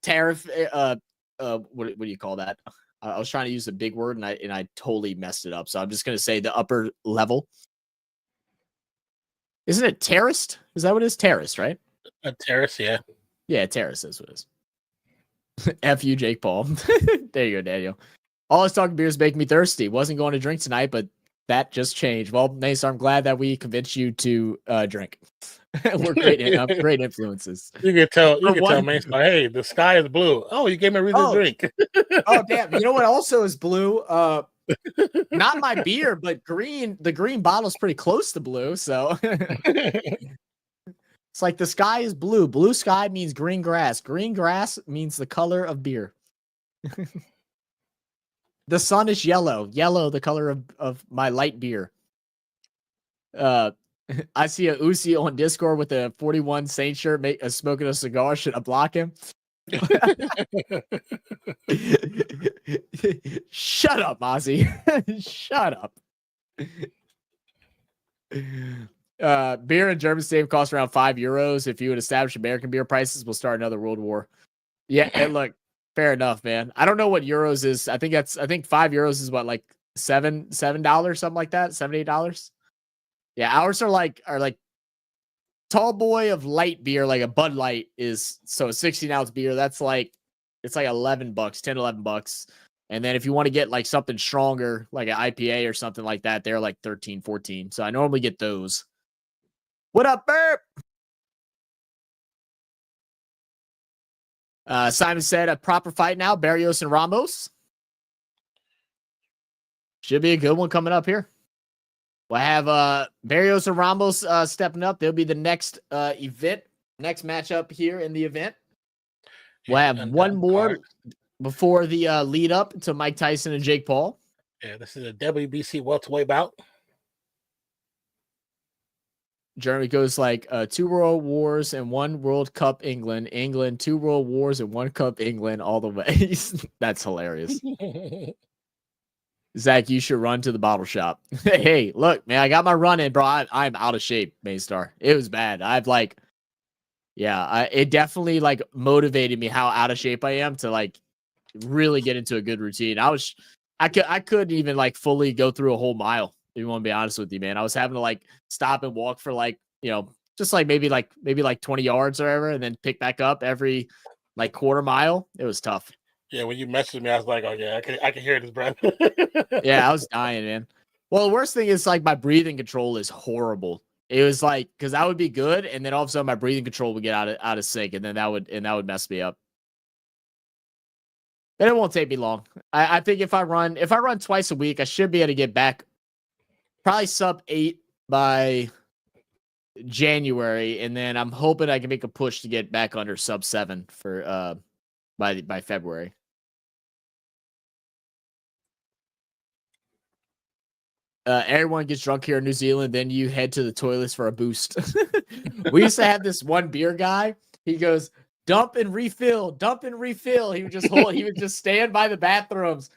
tariff, what do you call that? I was trying to use a big word and I totally messed it up. So I'm just gonna say the upper level. Isn't it terraced? Is that what it is? Terraced, right? A terrace, yeah. Yeah, terrace is what it is. F you, Jake Paul. There you go, Daniel. All this talking beers make me thirsty. Wasn't going to drink tonight, but that just changed. Well, Nace, I'm glad that we convinced you to drink. We're great influences. You can tell Mace, like, hey, the sky is blue. Oh, you gave me a reason to drink. Oh, damn. You know what also is blue? Not my beer, but green. The green bottle is pretty close to blue. So it's like the sky is blue. Blue sky means green grass. Green grass means the color of beer. The sun is yellow. Yellow, the color of my light beer. I see a Uzi on Discord with a 41 Saint shirt smoking a cigar. Should I block him? Shut up, Ozzy. Shut up. Beer in German stadium costs around €5. If you would establish American beer prices, we'll start another world war. Yeah, and look. Fair enough, man. I don't know what euros is. I think €5 is what, like $7, something like that. $7, $8. Yeah, ours are like tall boy of light beer, like a Bud Light is so a 16-ounce beer. That's like it's like $11, $10-11. And then if you want to get like something stronger, like an IPA or something like that, they're like 13, 14. So I normally get those. What up, Burp? Simon said a proper fight now, Barrios and Ramos. Should be a good one coming up here. We'll have Barrios and Ramos stepping up. They'll be the next event, next matchup here in the event. We'll have one more before the lead up to Mike Tyson and Jake Paul. Yeah, this is a WBC welterweight bout. Germany goes like 2 World Wars and 1 World Cup England. England, 2 World Wars and 1 Cup England all the way. That's hilarious. Zach, you should run to the bottle shop. Hey, look, man, I got my run in, bro. I'm out of shape, Maystar. It was bad. It definitely like motivated me how out of shape I am to like really get into a good routine. I couldn't even like fully go through a whole mile. If you want to be honest with you, man, I was having to like stop and walk for like, just like maybe like 20 yards or whatever, and then pick back up every like quarter mile. It was tough. Yeah, when you messaged me, I was like, oh yeah, I can hear his breath. Yeah, I was dying, man. Well, the worst thing is like my breathing control is horrible. It was like, because I would be good, and then all of a sudden my breathing control would get out of sync, and then that would mess me up. But it won't take me long. I think if I run twice a week, I should be able to get back probably sub 8 by January, and then I'm hoping I can make a push to get back under sub 7 for by February. Everyone gets drunk here in New Zealand, then you head to the toilets for a boost. We used to have this one beer guy. He goes, dump and refill, dump and refill. He would just stand by the bathrooms,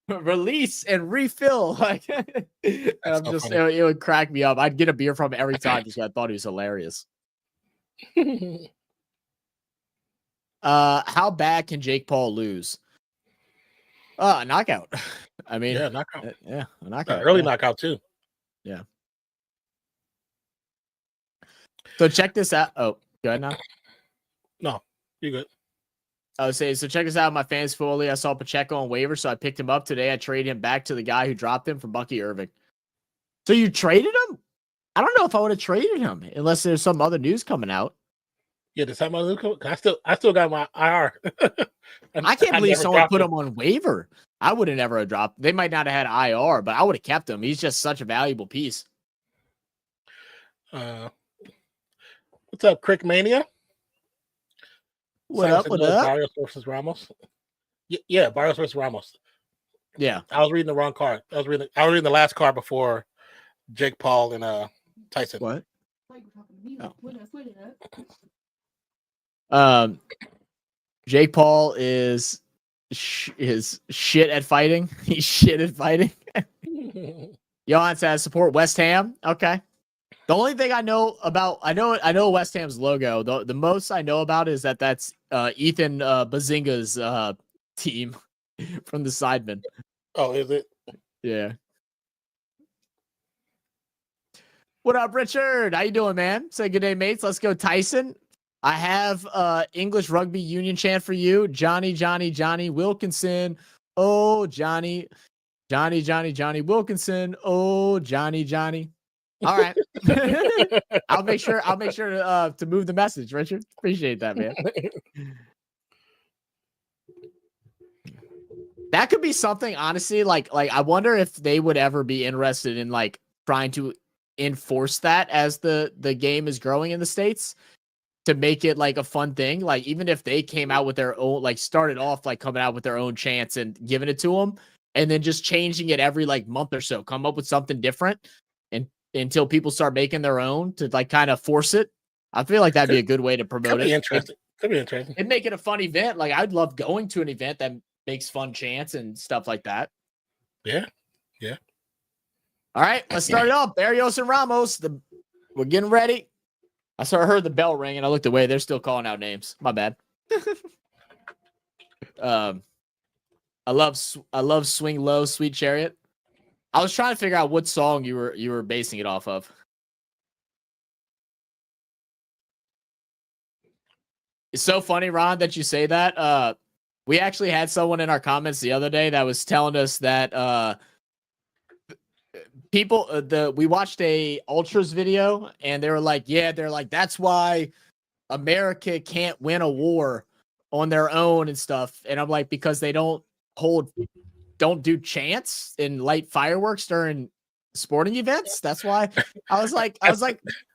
release and refill. Like, it would crack me up. I'd get a beer from him every time because I thought he was hilarious. How bad can Jake Paul lose? A knockout. I mean, yeah, knockout. Yeah, a knockout. Early knockout too. Yeah. So check this out. Oh, go ahead now. No, you're good. I would say, so check this out. My fantasy football league, I saw Pacheco on waiver, so I picked him up today. I traded him back to the guy who dropped him from Bucky Irving. So you traded him? I don't know if I would have traded him unless there's some other news coming out. Yeah, there's some other news coming. I still got my IR. I can't believe someone put him on waiver. I would have never dropped. They might not have had IR, but I would have kept him. He's just such a valuable piece. What's up, Crick Mania? What up? Barrios versus Ramos. Yeah, Barrios versus Ramos. Yeah, I was reading the wrong card. I was reading the last card before Jake Paul and Tyson. What? Oh. Jake Paul is shit at fighting. He's shit at fighting. Johan says support West Ham. Okay. The only thing I know West Ham's logo. The most I know about is that's Ethan Bazinga's team from the Sidemen. Oh, is it? Yeah. What up, Richard? How you doing, man? Say good day, mates. Let's go, Tyson. I have English rugby union chant for you. Johnny, Johnny, Johnny Wilkinson. Oh, Johnny. Johnny, Johnny, Johnny Wilkinson. Oh, Johnny, Johnny. All right. I'll make sure to move the message, Richard. Appreciate that, man. That could be something, honestly, like I wonder if they would ever be interested in like trying to enforce that as the game is growing in the States, to make it like a fun thing. Like even if they came out with their own, like started off like coming out with their own chants and giving it to them, and then just changing it every like month or so, come up with something different, and until people start making their own to like kind of force it. I feel like that'd be a good way to promote it. Could be interesting. It'd make it a fun event. Like I'd love going to an event that makes fun chants and stuff like that. Yeah. All right, let's start it off. Barrios and Ramos. We're getting ready. I heard the bell ring and I looked away. They're still calling out names. My bad. I love Swing Low, Sweet Chariot. I was trying to figure out what song you were basing it off of. It's so funny, Ron, that you say that. We actually had someone in our comments the other day that was telling us that people we watched a Ultras video and they were like, that's why America can't win a war on their own and stuff. And I'm like, because they don't do chants and light fireworks during sporting events. That's why. I was like,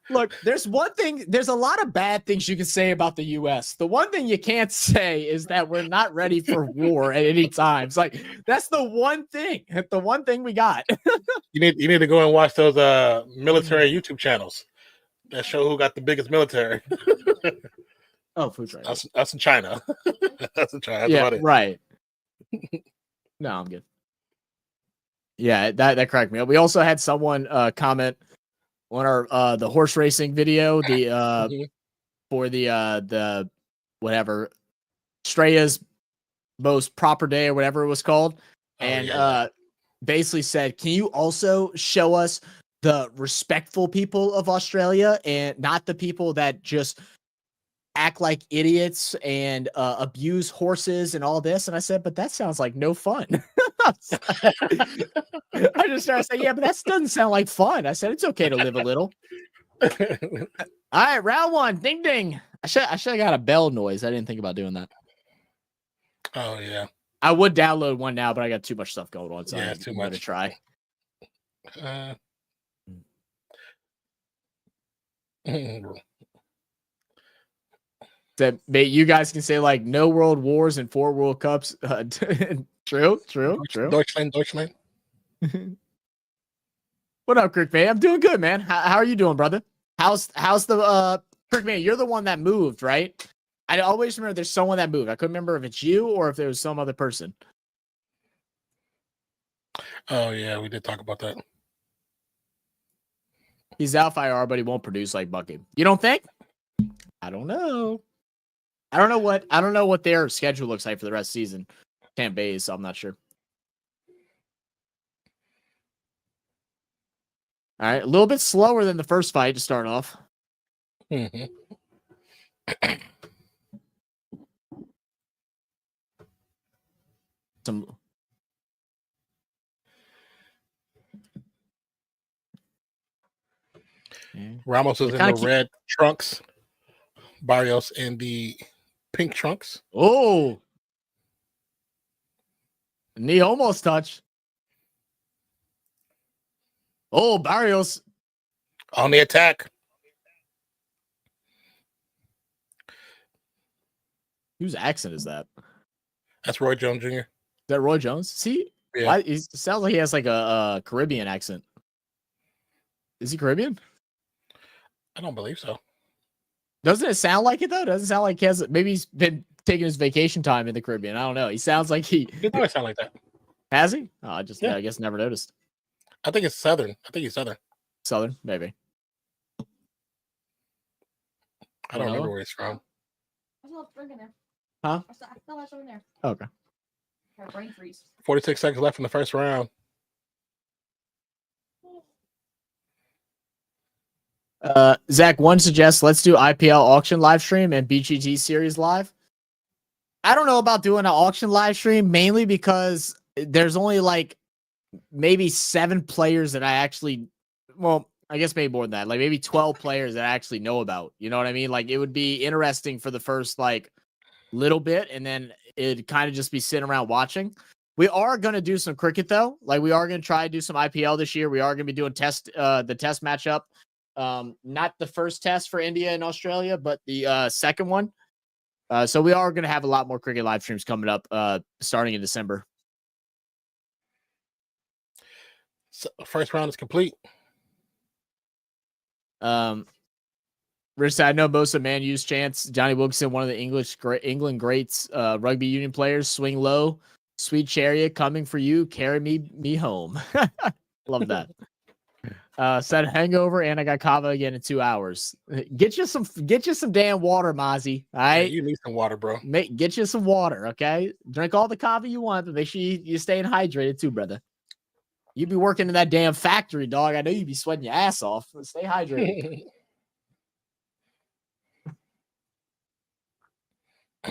look, there's a lot of bad things you can say about the US. The one thing you can't say is that we're not ready for war at any time. It's like, that's the one thing we got. You need to go and watch those military YouTube channels. that show who got the biggest military. Oh, food right. That's in China. That's in China. That's yeah, about it. Right. No, I'm good. Yeah, that cracked me up. We also had someone comment on our the horse racing video, the for the whatever Streya's most proper day or whatever it was called, and basically said, "Can you also show us the respectful people of Australia and not the people that just act like idiots and abuse horses and all this?" And I said, "But that sounds like no fun." I just started saying, "Yeah, but that doesn't sound like fun." I said, "It's okay to live a little." All right, round one. Ding ding. I should have got a bell noise. I didn't think about doing that. Oh yeah. I would download one now, but I got too much stuff going on, so yeah, too much to try. That you guys can say like no world wars and 4 World Cups. True. Deutschland. What up, Crick man? I'm doing good, man. How are you doing, brother? How's the Crick man? You're the one that moved, right? I always remember there's someone that moved. I couldn't remember if it's you or if there was some other person. Oh yeah, we did talk about that. He's out IR, but he won't produce like Bucky. You don't think? I don't know. I don't know what their schedule looks like for the rest of the season. Tampa Bay, so I'm not sure. All right, a little bit slower than the first fight to start off. Ramos is in the red trunks. Barrios in the pink trunks. Oh, knee almost touched. Oh, Barrios on the attack. Whose accent is that? That's Roy Jones Jr. Is that Roy Jones? See, yeah. He sounds like he has like a Caribbean accent. Is he Caribbean? I don't believe so. Doesn't it sound like it though? Doesn't it sound like he has? Maybe he's been taking his vacation time in the Caribbean. I don't know. He sounds like he. He always sound like that. Has he? Oh, I guess never noticed. I think it's Southern. I think he's Southern. Southern, maybe. I don't remember where he's from. Huh? Okay. 46 seconds left in the first round. Zach, one suggests let's do IPL auction live stream and BGT series live. I don't know about doing an auction live stream, mainly because there's only like maybe 7 players that I actually, well, I guess maybe more than that, like maybe 12 players that I actually know about. You know what I mean? Like it would be interesting for the first like little bit, and then it'd kind of just be sitting around watching. We are going to do some cricket though. Like we are going to try to do some IPL this year. We are going to be doing the test matchup. Not the first test for India and Australia, but the second one. So we are going to have a lot more cricket live streams coming up starting in December. So first round is complete. Rich, I know most of Man U's chants. Johnny Wilkinson, one of the England greats, rugby union players. Swing low, sweet chariot coming for you. Carry me home. Love that. Said hangover, and I got kava again in 2 hours. Get you some damn water, Mozzie. All right, yeah, you need some water, bro. Get you some water, okay? Drink all the kava you want, but make sure you staying hydrated too, brother. You be working in that damn factory, dog. I know you be sweating your ass off. Stay hydrated.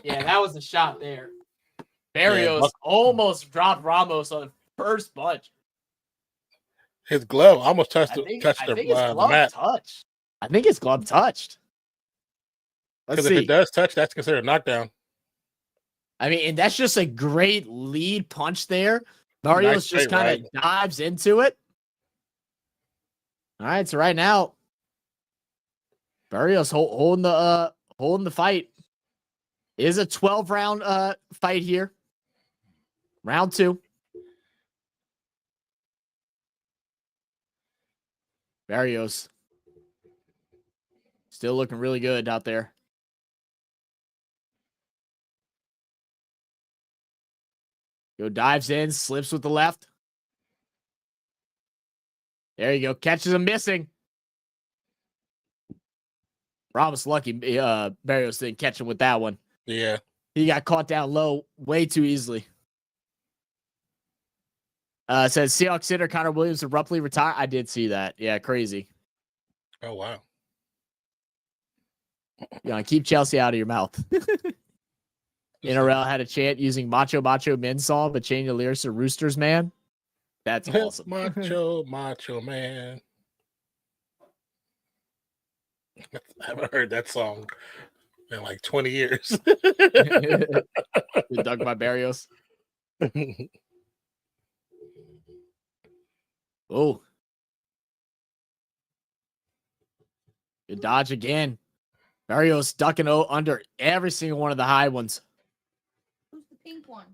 Yeah, that was the shot there. Barrios almost dropped Ramos on the first bunch. His glove almost touched the mat. I think his glove touched. Because if it does touch, that's considered a knockdown. I mean, and that's just a great lead punch there. Barrios just kind of dives into it. All right, so right now, Barrios holding the fight. It is a 12-round fight here. Round 2. Barrios Still looking really good out there. Go dives in, slips with the left. There you go. Catches him missing. Ramos lucky Barrios didn't catch him with that one. Yeah. He got caught down low way too easily. Says Seahawks hitter Connor Williams abruptly retired. I did see that. Yeah, crazy. Oh, wow. Yeah, keep Chelsea out of your mouth. NRL had a chant using Macho Men song, but changed the lyrics to Roosters Man. That's awesome. Macho Man. I haven't heard that song in like 20 years. You're dug by Barrios. Oh. Good dodge again. Barrios ducking under every single one of the high ones. Who's the pink one?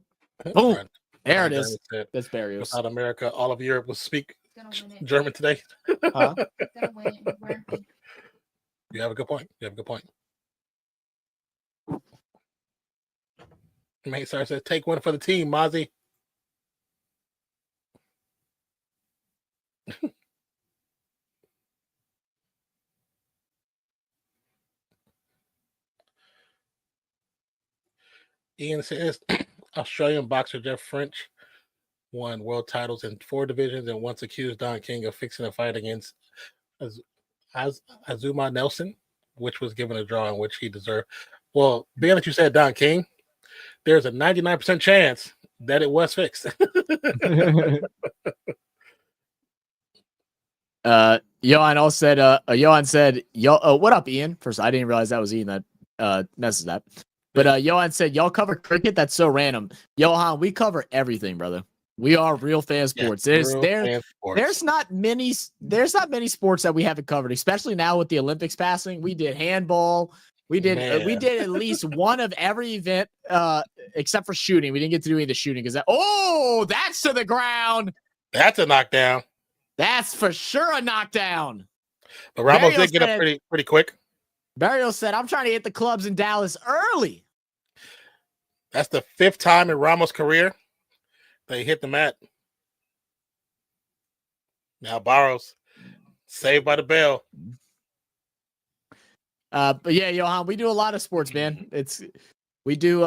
Boom. There it is. That's Barrios. Without America, all of Europe will speak German today. Huh? You have a good point. Mate, sorry, said take one for the team, Mozzie. Ian says Australian boxer Jeff French won world titles in 4 divisions and once accused Don King of fixing a fight against Azuma Nelson, which was given a draw in which he deserved. Well, being that you said Don King, there's a 99% chance that it was fixed. Johan said, what up, Ian? First, I didn't realize that was Ian that messes that. But Johan said, y'all cover cricket? That's so random. Johan, we cover everything, brother. We are real fan sports. There's not many sports that we haven't covered, especially now with the Olympics passing. We did handball. We did at least one of every event except for shooting. We didn't get to do any of the shooting because that's to the ground. That's a knockdown. That's for sure a knockdown. But Ramos did get up pretty quick. Barrios said, I'm trying to hit the clubs in Dallas early. That's the 5th time in Ramos' career they hit the mat. Now Barrios saved by the bell. But yeah, Johan, we do a lot of sports, man. We do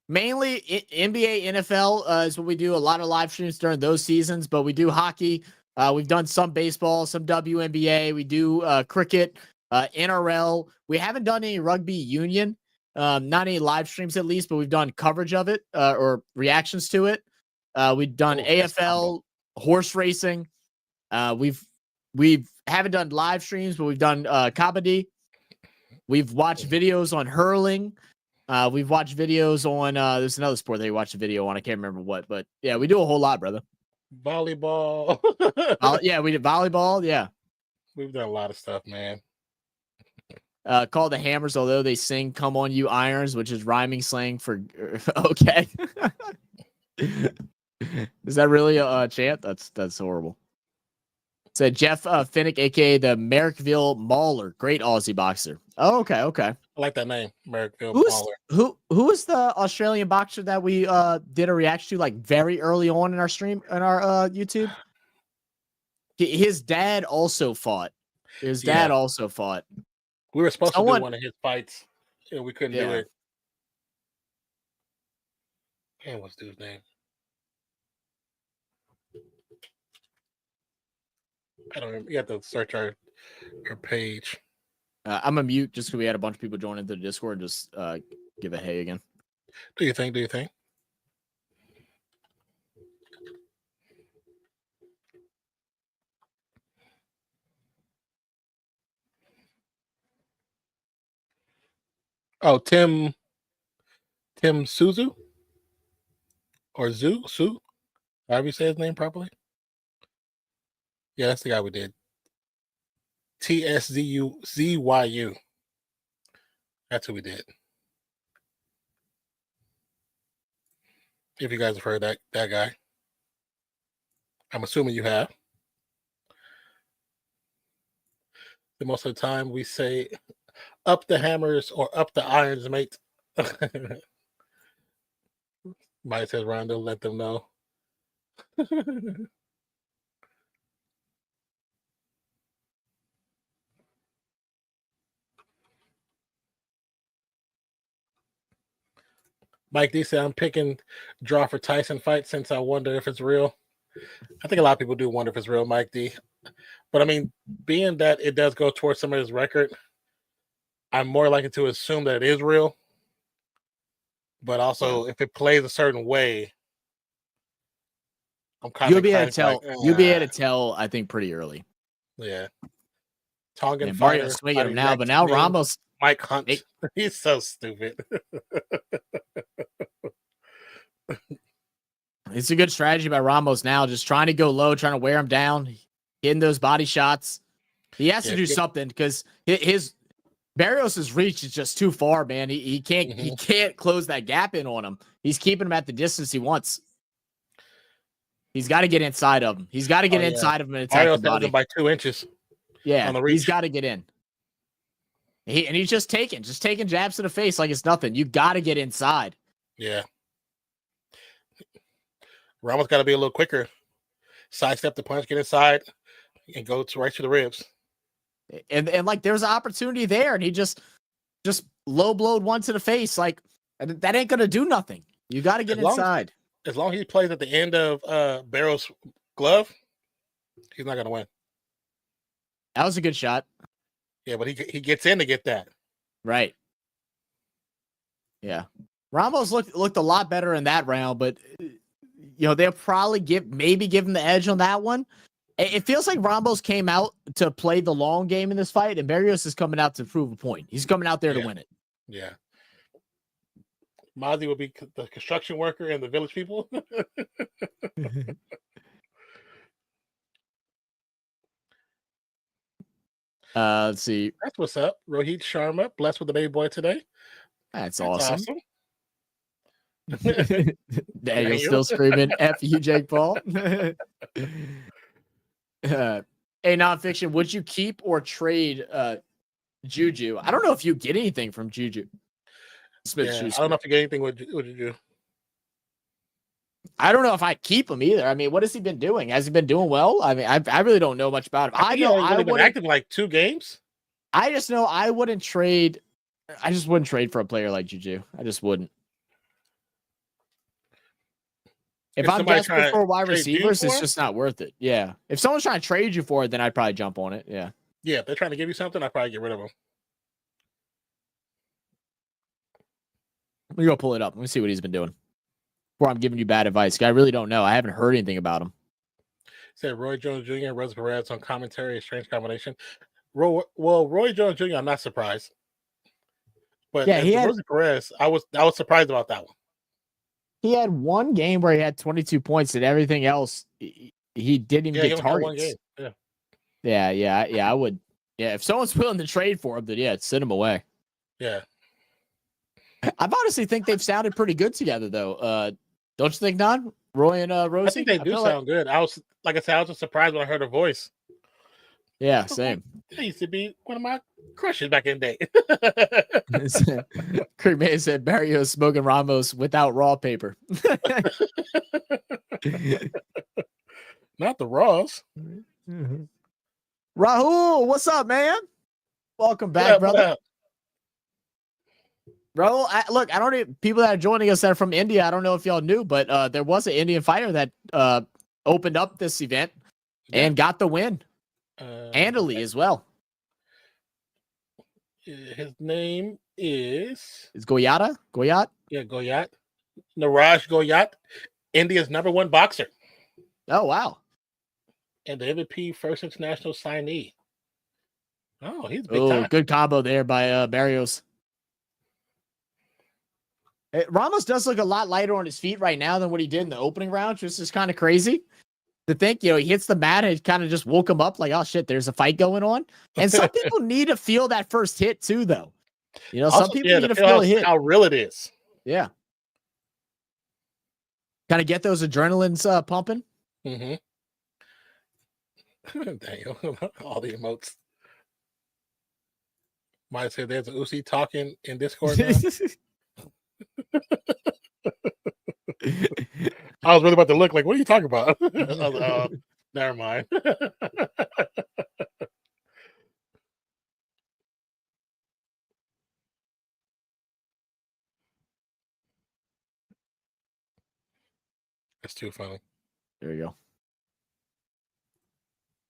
mainly NBA, NFL is what we do. A lot of live streams during those seasons, but we do hockey. We've done some baseball, some WNBA. We do cricket, NRL. We haven't done any rugby union, not any live streams at least, but we've done coverage of it or reactions to it. We've done AFL, horse racing. We've haven't done live streams, but we've done kabaddi. We've watched videos on hurling. We've watched videos on there's another sport that we watched a video on. I can't remember what, but yeah, we do a whole lot, brother. Volleyball. Yeah, we did volleyball. Yeah. We've done a lot of stuff, man. Called the Hammers, although they sing "Come on, you irons," which is rhyming slang for okay. Is that really a chant? That's horrible. Said Jeff Finnick, aka the Merrickville Mauler, great Aussie boxer. Oh, okay. I like that name, Merrickville Mauler. Who is the Australian boxer that we did a reaction to like very early on in our stream on our YouTube? His dad also fought. We were supposed to do one of his fights, and we couldn't do it. And what's dude's name? I don't remember. You have to search our page. I'm a mute just because we had a bunch of people join into the Discord. Just give a hey again. Do you think? Oh, Tim Suzu or Sue? However you say his name properly. Yeah, that's the guy we did. TSZYU. That's who we did. If you guys have heard that guy. I'm assuming you have. then most of the time we say, "Up the hammers" or "Up the irons, mate." Mike says, "Rondo, let them know." Mike D said, "I'm picking draw for Tyson fight since I wonder if it's real." I think a lot of people do wonder if it's real, Mike D. But I mean, being that it does go towards somebody's record, I'm more likely to assume that it is real. But also, if it plays a certain way, I'm kind of you'll be able to tell. You'll be able to tell. I think pretty early. Yeah. Tongan and fighter, Barrios swinging him now, but now Ramos, Mike Hunt, he's so stupid. It's a good strategy by Ramos now, just trying to go low, trying to wear him down, hitting those body shots. He has to do something because his Barrios' reach is just too far, man. He can't close that gap in on him. He's keeping him at the distance he wants. He's got to get inside of him. He's got to get inside of him and attack the body. Him by 2 inches. Yeah, he's got to get in. He's just taking jabs to the face like it's nothing. You got to get inside. Yeah. Ramos got to be a little quicker. Sidestep the punch, get inside, and go right to the ribs. And like there's an opportunity there, and he just low blowed one to the face. Like that ain't gonna do nothing. You got to get inside. As long as he plays at the end of Barrios' glove, he's not gonna win. That was a good shot. Yeah, but he gets in to get that. Right. Yeah. Ramos looked a lot better in that round, but they'll probably give him the edge on that one. It feels like Ramos came out to play the long game in this fight, and Barrios is coming out to prove a point. He's coming out there to win it. Yeah. Mozzie will be the construction worker and the village people. Let's see. That's what's up. Rohit Sharma, blessed with the baby boy today. That's awesome. Daniel's still screaming, F you, Jake Paul. Hey, Nonpfixion, would you keep or trade Juju? I don't know if you get anything from Juju. I don't know if you get anything with Juju. I don't know if I keep him either. I mean, what has he been doing? Has he been doing well? I mean, I really don't know much about him. I know I've been active like 2 games. I just know I wouldn't trade. I just wouldn't trade for a player like Juju. I just wouldn't. If I'm desperate for wide receivers, it's just not worth it. Yeah. If someone's trying to trade you for it, then I'd probably jump on it. Yeah. Yeah. If they're trying to give you something, I'd probably get rid of them. Let me go pull it up. Let me see what he's been doing before I'm giving you bad advice. I really don't know. I haven't heard anything about him. Said Roy Jones Jr. and Rosa Perez on commentary, a strange combination. Roy Jones Jr., I'm not surprised. But yeah, he had Rosa Perez. I was surprised about that one. He had one game where he had 22 points, and everything else he didn't even get targets. One game. Yeah. I would. Yeah, if someone's willing to trade for him, then send him away. Yeah. I honestly think they've sounded pretty good together, though. Don't you think, Don? Roy and Rosie? I think they do sound good. I was just surprised when I heard her voice. Yeah, same. That used to be one of my crushes back in the day. Cremay said Barrios smoking Ramos without raw paper. Not the raws. Mm-hmm. Rahul, what's up, man? Welcome back, brother. Bro, look, I don't know people that are joining us that are from India. I don't know if y'all knew, but there was an Indian fighter that opened up this event and got the win. Handily as well. His name is Goyat? Yeah, Goyat. Niraj Goyat, India's #1 boxer. Oh, wow. And the MVP first international signee. Oh, he's big time. Good combo there by Barrios. Ramos does look a lot lighter on his feet right now than what he did in the opening round, which is kind of crazy to think. He hits the mat and it kind of just woke him up like, oh shit, there's a fight going on. And some people need to feel that first hit too, though. Some people need to feel a hit. How real it is. Yeah. Kind of get those adrenalines pumping. Mm-hmm. Damn, all the emotes. Might say there's an Uzi talking in Discord now. I was really about to look like, what are you talking about? I was like, oh, never mind. It's too funny. There you go.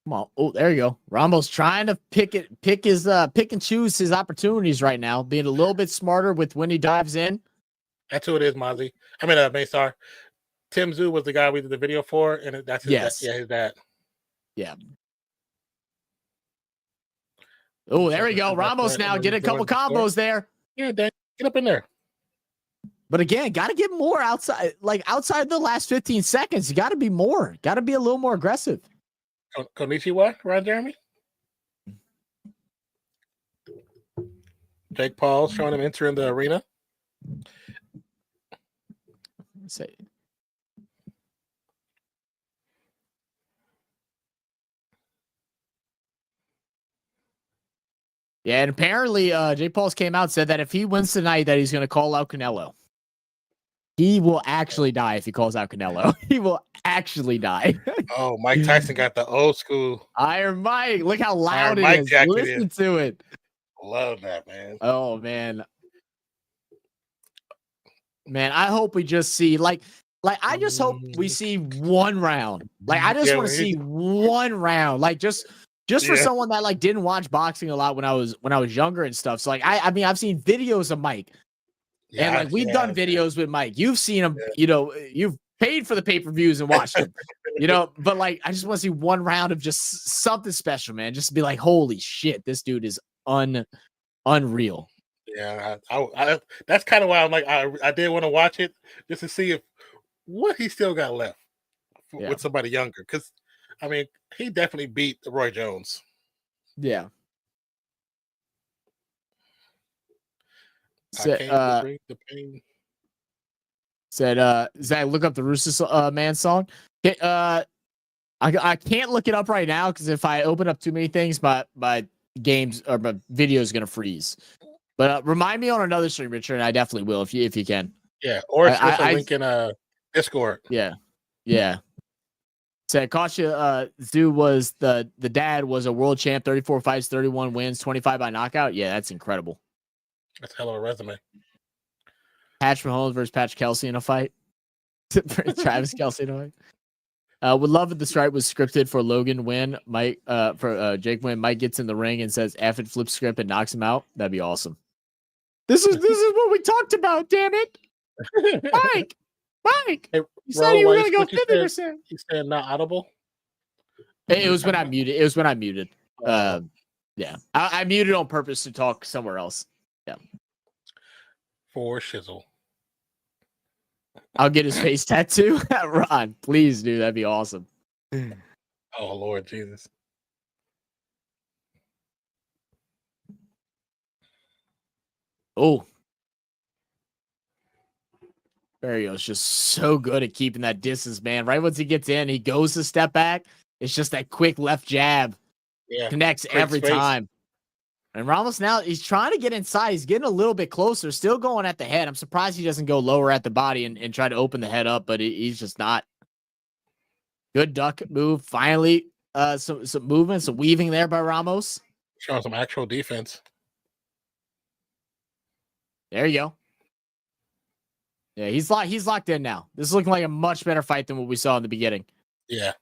Come on. Oh, there you go. Ramos trying to pick and choose his opportunities right now, being a little bit smarter with when he dives in. That's who it is, Mozzie. I mean, Maystar. Tim Zhu was the guy we did the video for, and that's his dad. Yeah, his dad. Yeah. Oh, there we go. Ramos now get a couple combos there. Yeah, Dan, get up in there. But again, got to get more outside, like outside the last 15 seconds. You got to be more. Got to be a little more aggressive. Konnichiwa, Ron Jeremy. Jake Paul showing him entering the arena. Say. Yeah, and apparently Jake Paul's came out and said that if he wins tonight, that he's going to call out Canelo. He will actually die if he calls out Canelo. He will actually die. Oh, Mike Tyson got the old school Iron Mike. Look how loud it is. Listen to it. Love that, man. Oh, man. Man, I hope we just see, like I just hope we see one round. Like, I just want to see one round. Like, just for someone that, like, didn't watch boxing a lot when I was younger and stuff. So, like, I mean, I've seen videos of Mike. Yeah, and like we've done videos with Mike. You've seen him, you know, you've paid for the pay-per-views and watched him, you know, but like I just want to see one round of just something special, man. Just to be like, holy shit, this dude is unreal. Yeah, I that's kind of why I'm like, I did want to watch it just to see if what he still got left with somebody younger. Because I mean, he definitely beat Roy Jones. Yeah. Said, Zach, look up the Rooster Man song. I can't look it up right now because if I open up too many things, my games or my video is gonna freeze. But remind me on another stream, Richard, and I definitely will if you can. Yeah, or it's a link in Discord. Yeah. Said Kasha Zhu was the dad was a world champ, 34 fights, 31 wins, 25 by knockout. Yeah, that's incredible. That's a hell of a resume. Patrick Mahomes versus Patrick Kelsey in a fight. Travis Kelsey in a fight. Would love if the stripe was scripted for Logan win. Mike for Jake win. Mike gets in the ring and says F it, flip script and knocks him out. That'd be awesome. This is what we talked about. Damn it, Mike. Hey, you said you were gonna go 50%. You said not audible. It was when I muted. Yeah, I muted on purpose to talk somewhere else. Yeah. For shizzle. I'll get his face tattoo. Ron, please, dude. That'd be awesome. Oh, Lord Jesus. Oh. Barrios just so good at keeping that distance, man. Right once he gets in, he goes to step back. It's just that quick left jab. Yeah. Connects every time. And Ramos now, he's trying to get inside. He's getting a little bit closer, still going at the head. I'm surprised he doesn't go lower at the body and try to open the head up, but he's just not. Good duck move. Finally, some movement, some weaving there by Ramos. Showing some actual defense. There you go. Yeah, he's locked in now. This is looking like a much better fight than what we saw in the beginning. Yeah.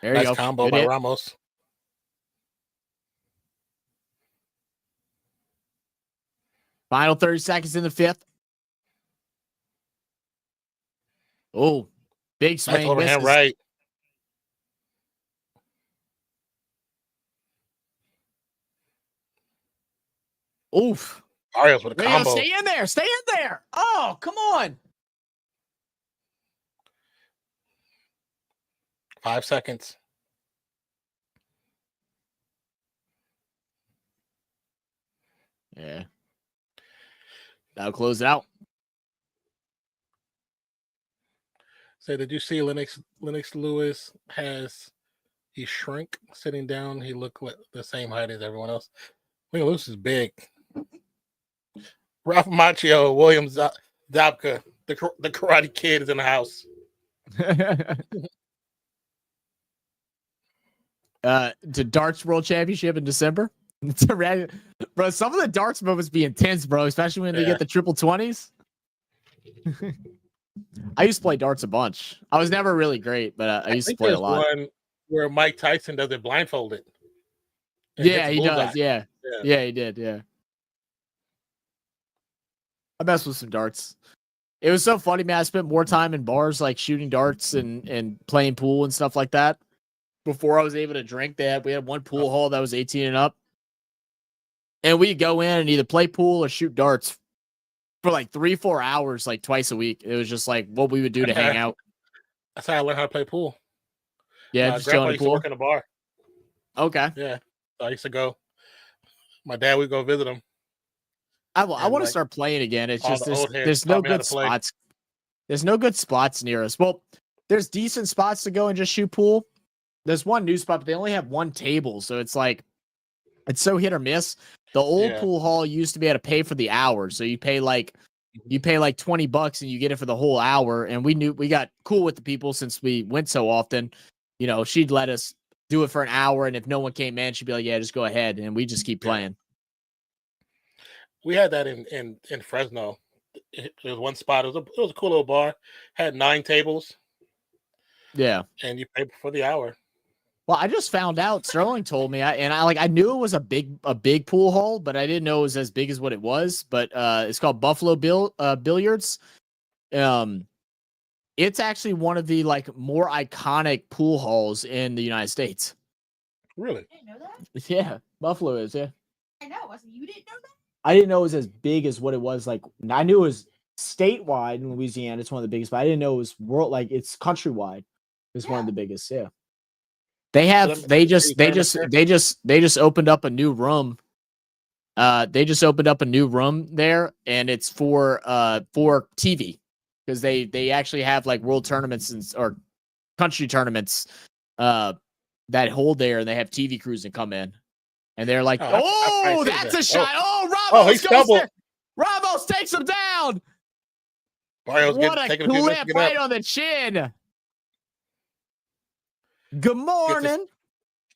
There you go. Combo by Ramos. Final 30 seconds in the fifth. Oh, big swing. Nice overhand right. Oof. Barrios with a combo. Stay in there. Stay in there. Oh, come on. 5 seconds. Yeah. Now close it out. So did you see Lennox Lewis has He shrink sitting down. He looked like the same height as everyone else. Look, Luce is big. Ralph Macchio, William Zabka, the Karate Kid is in the house. To Darts World Championship in December. Bro, some of the darts moments be intense, bro, especially when they get the triple 20s. I used to play darts a bunch. I was never really great, but I used to play a lot. One where Mike Tyson does it blindfolded. Yeah, he does. Yeah, he did. Yeah. I messed with some darts. It was so funny, man. I spent more time in bars like shooting darts and playing pool and stuff like that before I was able to drink. We had one pool hall that was 18 and up. And we'd go in and either play pool or shoot darts for like 3-4 hours, like twice a week. It was just like what we would do to hang out. That's how I learned how to play pool. Yeah, just chilling in the pool. Work in a bar. Okay. Yeah. So I used to go. My dad would go visit him. I want to start playing again. It's just there's no good spots. There's no good spots near us. Well, there's decent spots to go and just shoot pool. There's one new spot, but they only have one table, so it's like it's so hit or miss. The old pool hall used to be able to pay for the hour, so you pay like $20 and you get it for the whole hour. And we got cool with the people since we went so often. You know, she'd let us do it for an hour, and if no one came in, she'd be like, "Yeah, just go ahead," and we just keep playing. We had that in Fresno. There was one spot. It was a cool little bar. Had 9 tables. Yeah, and you paid for the hour. Well, I just found out. Sterling told me, I knew it was a big pool hall, but I didn't know it was as big as what it was. But it's called Buffalo Billiards. It's actually one of the like more iconic pool halls in the United States. Really? I didn't know that. Yeah, Buffalo is. Yeah, I know. You didn't know that. I didn't know it was as big as what it was. Like I knew it was statewide in Louisiana. It's one of the biggest, but I didn't know it was it's countrywide. It's one of the biggest. Yeah. They just opened up a new room. They just opened up a new room there, and it's for TV because they actually have like world tournaments or country tournaments that hold there, and they have TV crews that come in, and they're like, that's a shot! Ramos! He stumbled. Ramos takes him down. Barrios what a clip right on the chin. Good morning.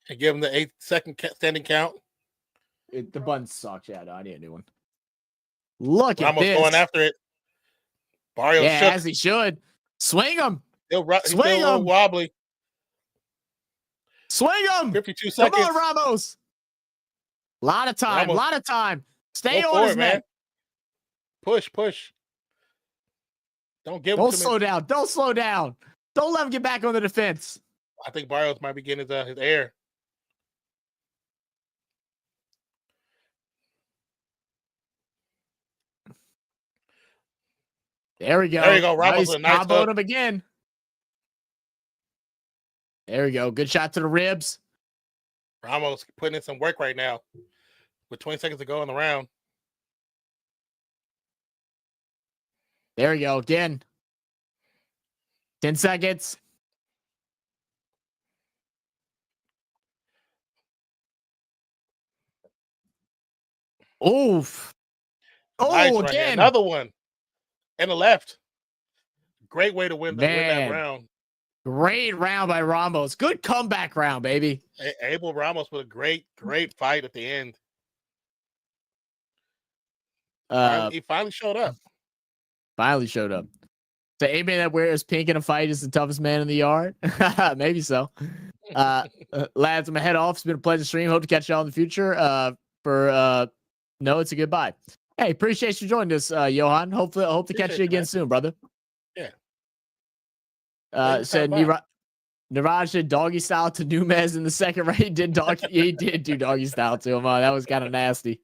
And give him the 8-second standing count. The button sucks. Yeah, no, I need a new one. Look at Ramos this. Going after it. Barrios shook. As he should. Swing him. He's still a little wobbly. Swing him. 52 seconds. Come on, Ramos. Lot of time. Stay on his neck. Push. Don't slow down. Don't slow down. Don't let him get back on the defense. I think Barrios might be getting his air. There we go. Ramos comboed him again. There we go. Good shot to the ribs. Ramos putting in some work right now with 20 seconds to go in the round. There we go. Again. 10 seconds. Oof. Nice again. Right, another one. And the left. Great way to win that round. Great round by Ramos. Good comeback round, baby. Abel Ramos with a great fight at the end. He finally showed up. So anybody that wears pink in a fight is the toughest man in the yard? Maybe so. Lads, I'm gonna head off. It's been a pleasure stream. Hope to catch y'all in the future. No, it's a goodbye. Hey, appreciate you joining us, Johan. Hope to catch you again soon, brother. Yeah. Said Niraj did doggy style to Nunes in the second round. He did do doggy style to him. That was kind of nasty.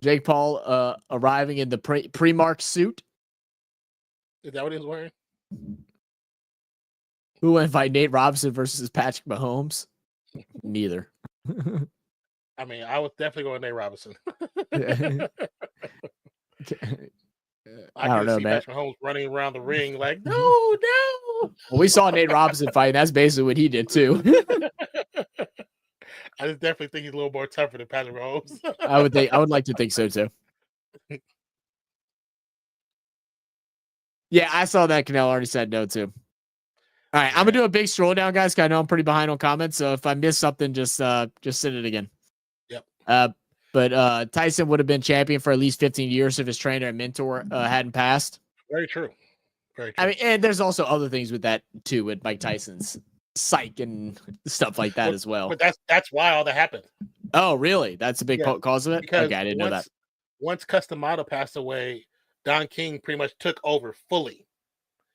Jake Paul arriving in the pre-marked suit. Is that what he was wearing? Who went fight Nate Robinson versus Patrick Mahomes? Neither. I mean, I was definitely going Nate Robinson. I don't know, see man. Patrick Mahomes running around the ring like, no. Well, we saw Nate Robinson fight. That's basically what he did too. I just definitely think he's a little more tougher than Patrick Mahomes. I would like to think so too. Yeah, I saw that. Canelo already said no too. All right, I'm gonna do a big scroll down, guys. Cause I know I'm pretty behind on comments, so if I miss something, just send it again. Yep. But Tyson would have been champion for at least 15 years if his trainer and mentor hadn't passed. Very true. Very true. I mean, and there's also other things with that too, with Mike Tyson's psych and stuff like that as well. But that's why all that happened. Oh, really? That's a big cause of it? Because okay, I didn't know that. Once Customato passed away, Don King pretty much took over fully.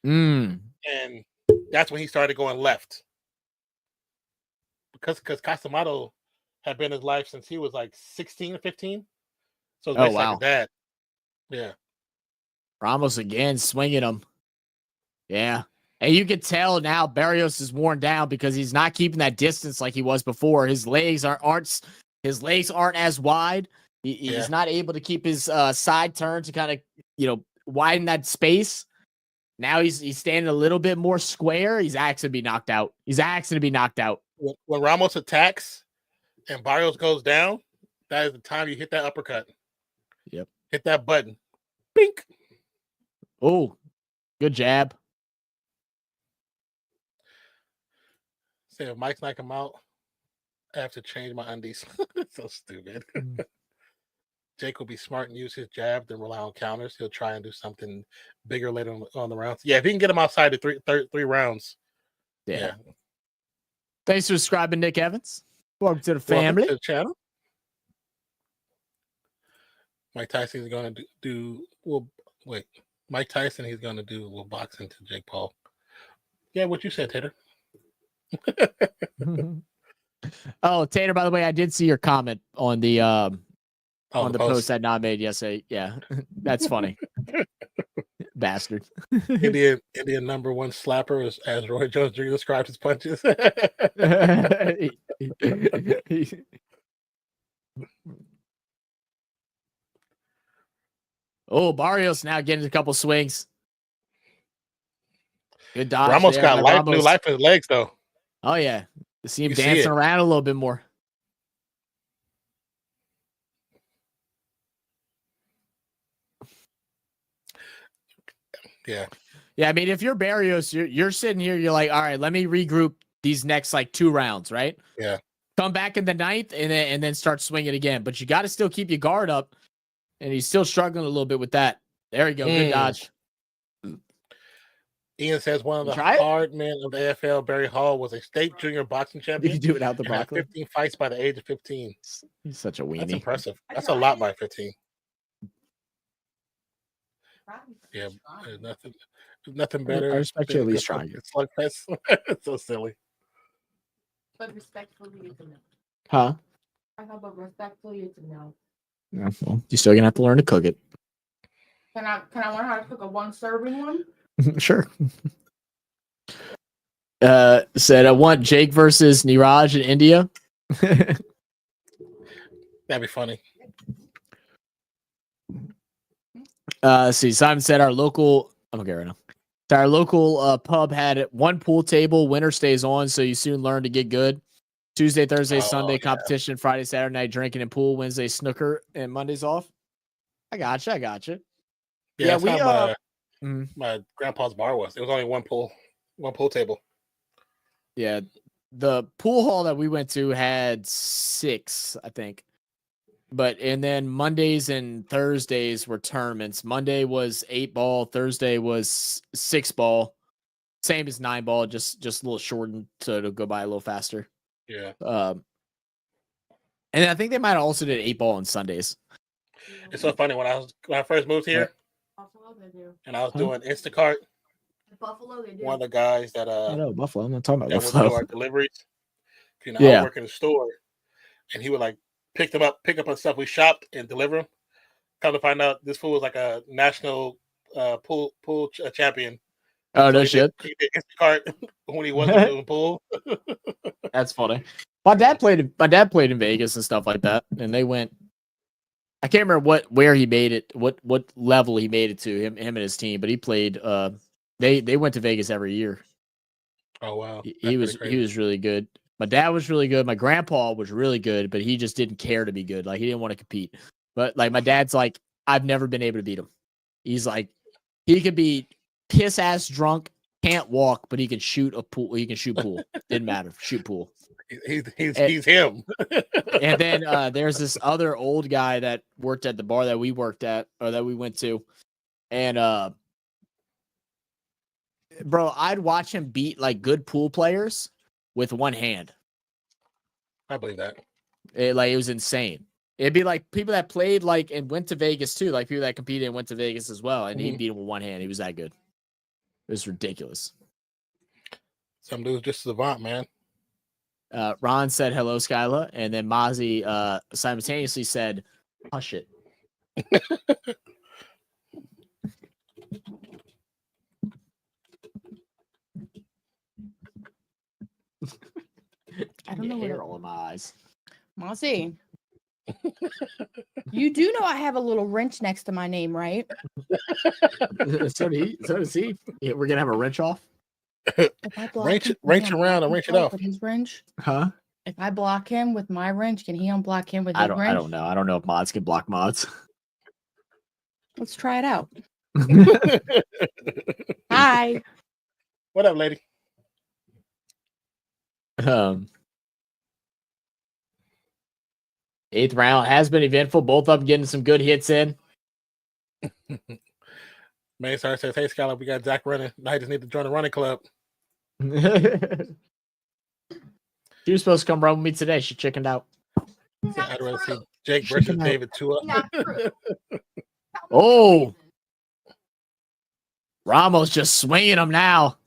And that's when he started going left. Because Customato had been in his life since he was like 16 or 15. So it's like a dad. Yeah. Ramos again swinging him. Yeah. And you can tell now Barrios is worn down because he's not keeping that distance like he was before. His legs aren't as wide. He's not able to keep his side turn to kind of, widen that space. Now he's standing a little bit more square. He's asking to be knocked out. When Ramos attacks and Barrios goes down, that is the time you hit that uppercut. Yep. Hit that button. Bink. Oh, good jab. Say if Mike's knock him out, I have to change my undies. So stupid. Jake will be smart and use his jab, then rely on counters. He'll try and do something bigger later on the rounds. Yeah, if he can get him outside the three rounds. Yeah. Thanks for subscribing, Nick Evans. Welcome to the family. Welcome to the channel. Mike Tyson is going to Mike Tyson, he's going to do boxing to Jake Paul. Yeah, what you said, Tater. Oh, Tater, by the way, I did see your comment on the on the post that Not made yesterday. Yeah, that's funny. Bastard. Indian number one slapper, as Roy Jones Jr. described his punches. Oh, Barrios now getting a couple swings. Good dodge. Ramos got new life in his legs, though. Oh, yeah. You see him dancing around a little bit more. Yeah. Yeah, I mean, if you're Barrios, you're sitting here, you're like, all right, let me regroup these next, 2 rounds, right? Yeah. Come back in the 9th and then start swinging again. But you got to still keep your guard up. And he's still struggling a little bit with that. There we go. Good dodge. Ian says one of the hard men of the AFL, Barry Hall, was a state junior boxing champion. Did you do it out the broccoli? 15 fights by the age of 15. He's such a weenie. That's impressive. That's a lot by 15. Yeah, nothing better. I respect you at least trying. It's so silly. But respectfully, it's a no. Huh? I know, but respectfully, it's a no. Yeah, well, you're still gonna have to learn to cook it. Can I learn how to cook a 1-serving one? Sure. Said I want Jake versus Niraj in India. That'd be funny. See, Simon said our local. I'm okay right now. Our local pub had one pool table. Winter stays on, so you soon learn to get good. Tuesday, Thursday, Sunday competition. Friday, Saturday night drinking and pool. Wednesday snooker and Mondays off. I gotcha. Yeah, we my grandpa's bar was. It was only one pool table. Yeah, the pool hall that we went to had 6, I think. And then Mondays and Thursdays were tournaments. Monday was 8-ball. Thursday was 6-ball. Same as 9-ball, just a little shortened so it'll go by a little faster. Yeah. And I think they might have also did 8-ball on Sundays. It's so funny when I first moved here, Buffalo, they do. and I was doing Instacart. Buffalo, they do. One of the guys that I know Buffalo. I'm not talking about that would Buffalo. do our deliveries. I work in the store, and he would pick up on stuff we shopped and deliver them. Come to find out, this fool was like a national pool champion. Oh, no shit. He did Instacart when he wasn't doing pool. That's funny. My dad played in Vegas and stuff like that, and they went I can't remember where he made it, what level he made it to, him and his team, but he played they went to Vegas every year. Oh wow. He was really good. My dad was really good. My grandpa was really good, but he just didn't care to be good. Like he didn't want to compete. But like my dad's like, I've never been able to beat him. He's like, he could be piss ass drunk, can't walk, but he can shoot a pool. He can shoot pool. Didn't matter. Shoot pool. He's him. And then there's this other old guy that worked at the bar that we worked at or that we went to. And bro, I'd watch him beat like good pool players with one hand. I believe that. It was insane. It'd be like people that played like and went to Vegas too, like people that competed and went to Vegas as well, and he beat him with one hand. He was that good. It was ridiculous. Some dude's just a savant, man. Ron said hello, Skyla, and then Mozzie simultaneously said, "Hush it." I don't know hair all in my eyes. Mozzie, you do know I have a little wrench next to my name, right? So does he. Yeah, we're gonna have a wrench off. Wrench around and wrench it off. With his wrench, huh? If I block him with my wrench, can he unblock him with his wrench? I don't know. I don't know if mods can block mods. Let's try it out. Hi. What up, lady? Eighth round has been eventful. Both of them getting some good hits in. Maystar says, "Hey, Skylar, we got Zach running. Now I just need to join the running club." She was supposed to come run with me today. She chickened out. I'd rather see Jake versus David Tua. Oh, Ramos just swinging him now.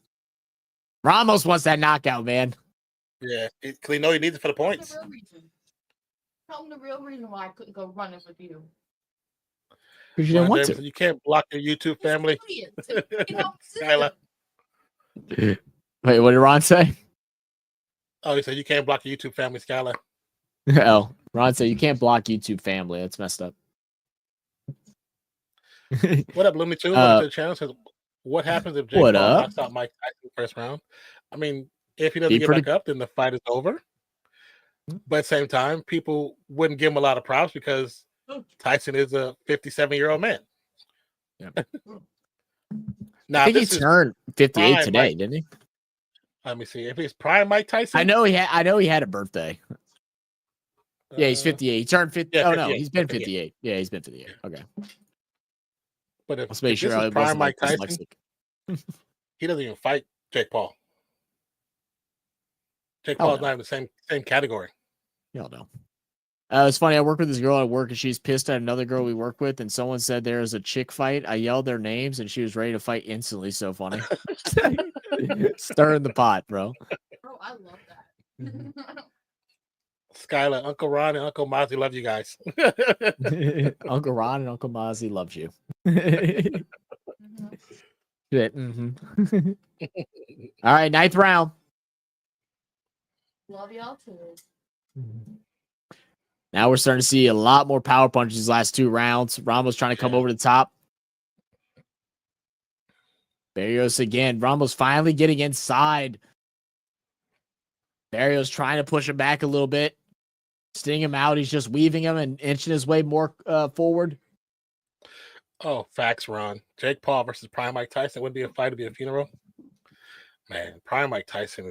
Ramos wants that knockout, man. Yeah, he know he needs it for the points. Tell him the real reason why I couldn't go running with you. Because you didn't want to. You can't block your YouTube family. Skylar. Wait, what did Ron say? Oh, he said you can't block your YouTube family, Skylar. Oh, Ron said you can't block YouTube family. That's messed up. What up, Looney Tunes? Welcome to the channel. Says, what happens if Jake Paul knocks out Mike Tyson first round? I mean, if he doesn't get back up, then the fight is over. But at the same time, people wouldn't give him a lot of props because Tyson is a 57-year-old man. Yeah. Now, I think he turned 58 today, Mike. didn't he? Let me see. If he's prime Mike Tyson, I know he had a birthday. Yeah, he's 58. He turned 50. Yeah, oh no, he's been 58. Yeah, he's been 58. Okay. But let's make sure this is prime Mike Tyson, he doesn't even fight Jake Paul. Jake Paul's not in the same category. Y'all know. It's funny. I work with this girl at work, and she's pissed at another girl we work with. And someone said there was a chick fight. I yelled their names, and she was ready to fight instantly. So funny. Stirring the pot, bro. Bro, I love that. Skylar, Uncle Ron, and Uncle Mozzie love you guys. Uncle Ron and Uncle Mozzie loves you. All right, ninth round. Love y'all too. Now we're starting to see a lot more power punches these last two rounds. Ramos trying to come over the top. Barrios again. Ramos finally getting inside. Barrios trying to push him back a little bit. Sting him out. He's just weaving him and inching his way more forward. Oh, facts, Ron. Jake Paul versus Prime Mike Tyson wouldn't be a fight, it'd be a funeral. Man, Prime Mike Tyson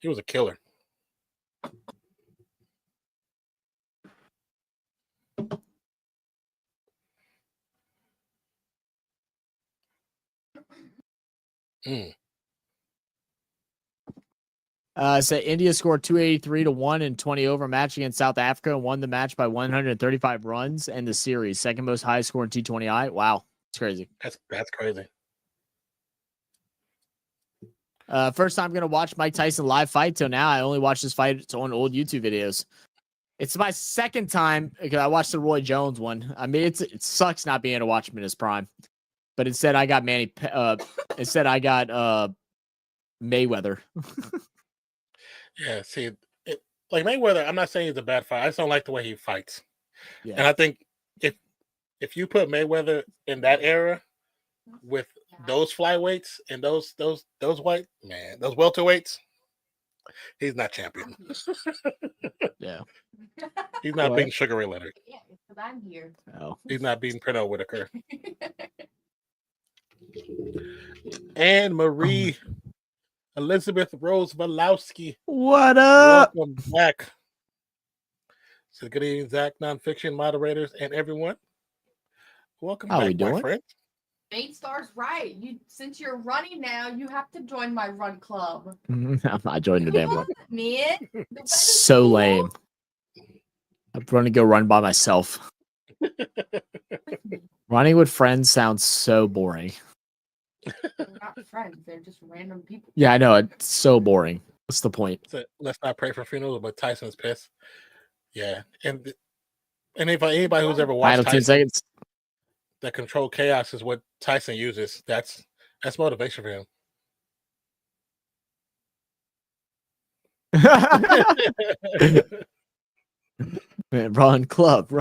he was a killer. So India scored 283-1 in 20 over match against South Africa and won the match by 135 runs and the series. Second most high score in T20I. Wow. It's crazy. That's crazy. First time I'm going to watch Mike Tyson live fight till now. I only watched this fight on old YouTube videos. It's my second time because I watched the Roy Jones one. I mean, it sucks not being able to watch him in his prime. But instead I got Mayweather. Yeah, see, like Mayweather, I'm not saying he's a bad fighter. I just don't like the way he fights. Yeah. And I think if you put Mayweather in that era with those flyweights and those welterweights, he's not champion. Yeah. He's not beating Sugar Ray Leonard. Yeah, because I'm here. Oh. He's not beating Pernell Whitaker. And Marie Elizabeth Rose Valowski. What up? Welcome back. So good evening, Zach, Nonpfixion moderators, and everyone. Welcome back, my friend. Eight stars, right? Since you're running now, you have to join my run club. I'm not joining the damn one. Man, So lame. I'm going to go run by myself. Running with friends sounds so boring. They're not friends; they're just random people. Yeah, I know. It's so boring. What's the point? So let's not pray for funerals, but Tyson's pissed. Yeah, and if anybody who's ever watched Final 10 Tyson, seconds. that controlled chaos is what Tyson uses. That's motivation for him. Man, run club.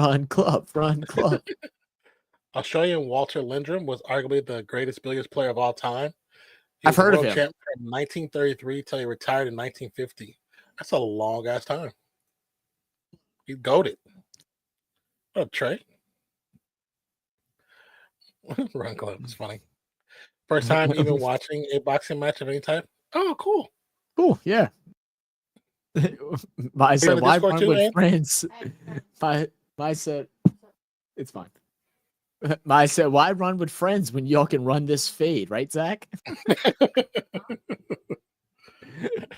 Australian Walter Lindrum was arguably the greatest billiards player of all time. I've heard of him. Champ from 1933 till he retired in 1950. That's a long ass time. He's goated. Oh, Trey. Run club. It's funny. First time even watching a boxing match of any type. Oh, cool. Cool. Yeah. I said, why run with friends? I said, it's fine. I said, why run with friends when y'all can run this fade, right, Zach?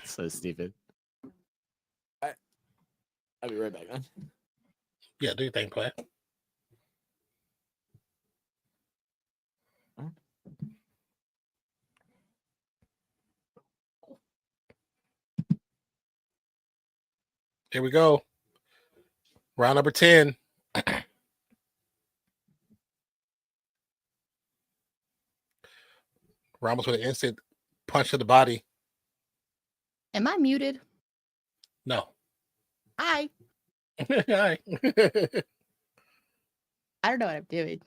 So stupid. I'll be right back, man. Yeah, do your thing, play. Here we go. Round number 10. Ramos with an instant punch to the body. Am I muted? No. Hi. Hi. I don't know what I'm doing.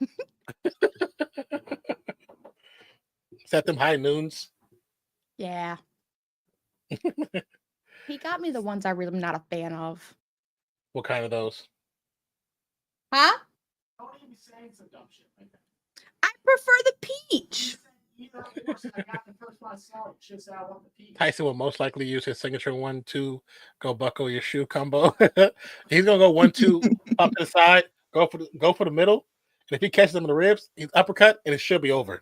Is that them high noons? Yeah. He got me the ones I really am not a fan of. What kind of those? Huh? I prefer the peach. Tyson will most likely use his signature 1-2 go buckle your shoe combo. He's gonna go 1-2 up to the side, go for the middle, and if he catches him in the ribs, he's uppercut, and it should be over.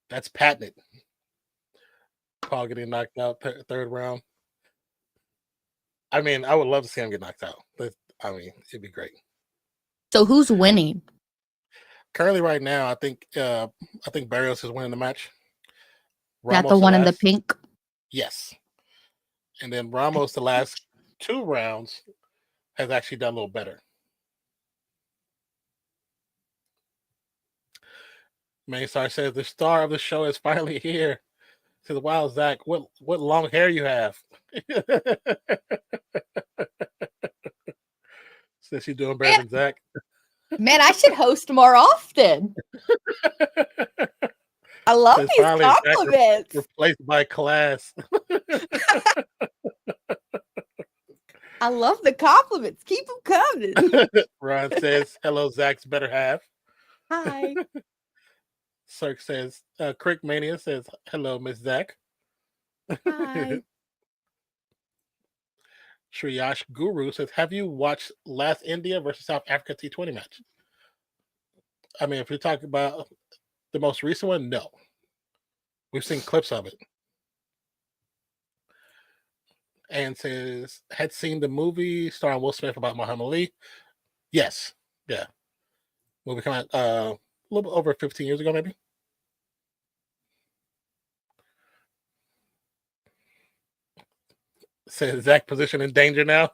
That's patented. Paul getting knocked out third round. I mean, I would love to see him get knocked out. But, I mean, it'd be great. So who's winning? Currently, right now, I think Barrios is winning the match. That the one in the pink? Yes. And then Ramos, the last 2 rounds, has actually done a little better. Maystar says the star of the show is finally here. Says, wow, Zach, what long hair you have. Says she's doing better than Zach. Man, I should host more often. I love these compliments. Replaced by class. I love the compliments. Keep them coming. Ron says, hello, Zach's better half. Hi. Cirque says, Crick Mania says, hello, Miss Zach. Hi. Shriyash Guru says, have you watched last India versus South Africa T20 match? I mean, if you're talking about the most recent one, no. We've seen clips of it. And says, had seen the movie starring Will Smith about Muhammad Ali. Yes. Yeah. Movie came out a little bit over 15 years ago, maybe. Says Zach position in danger now.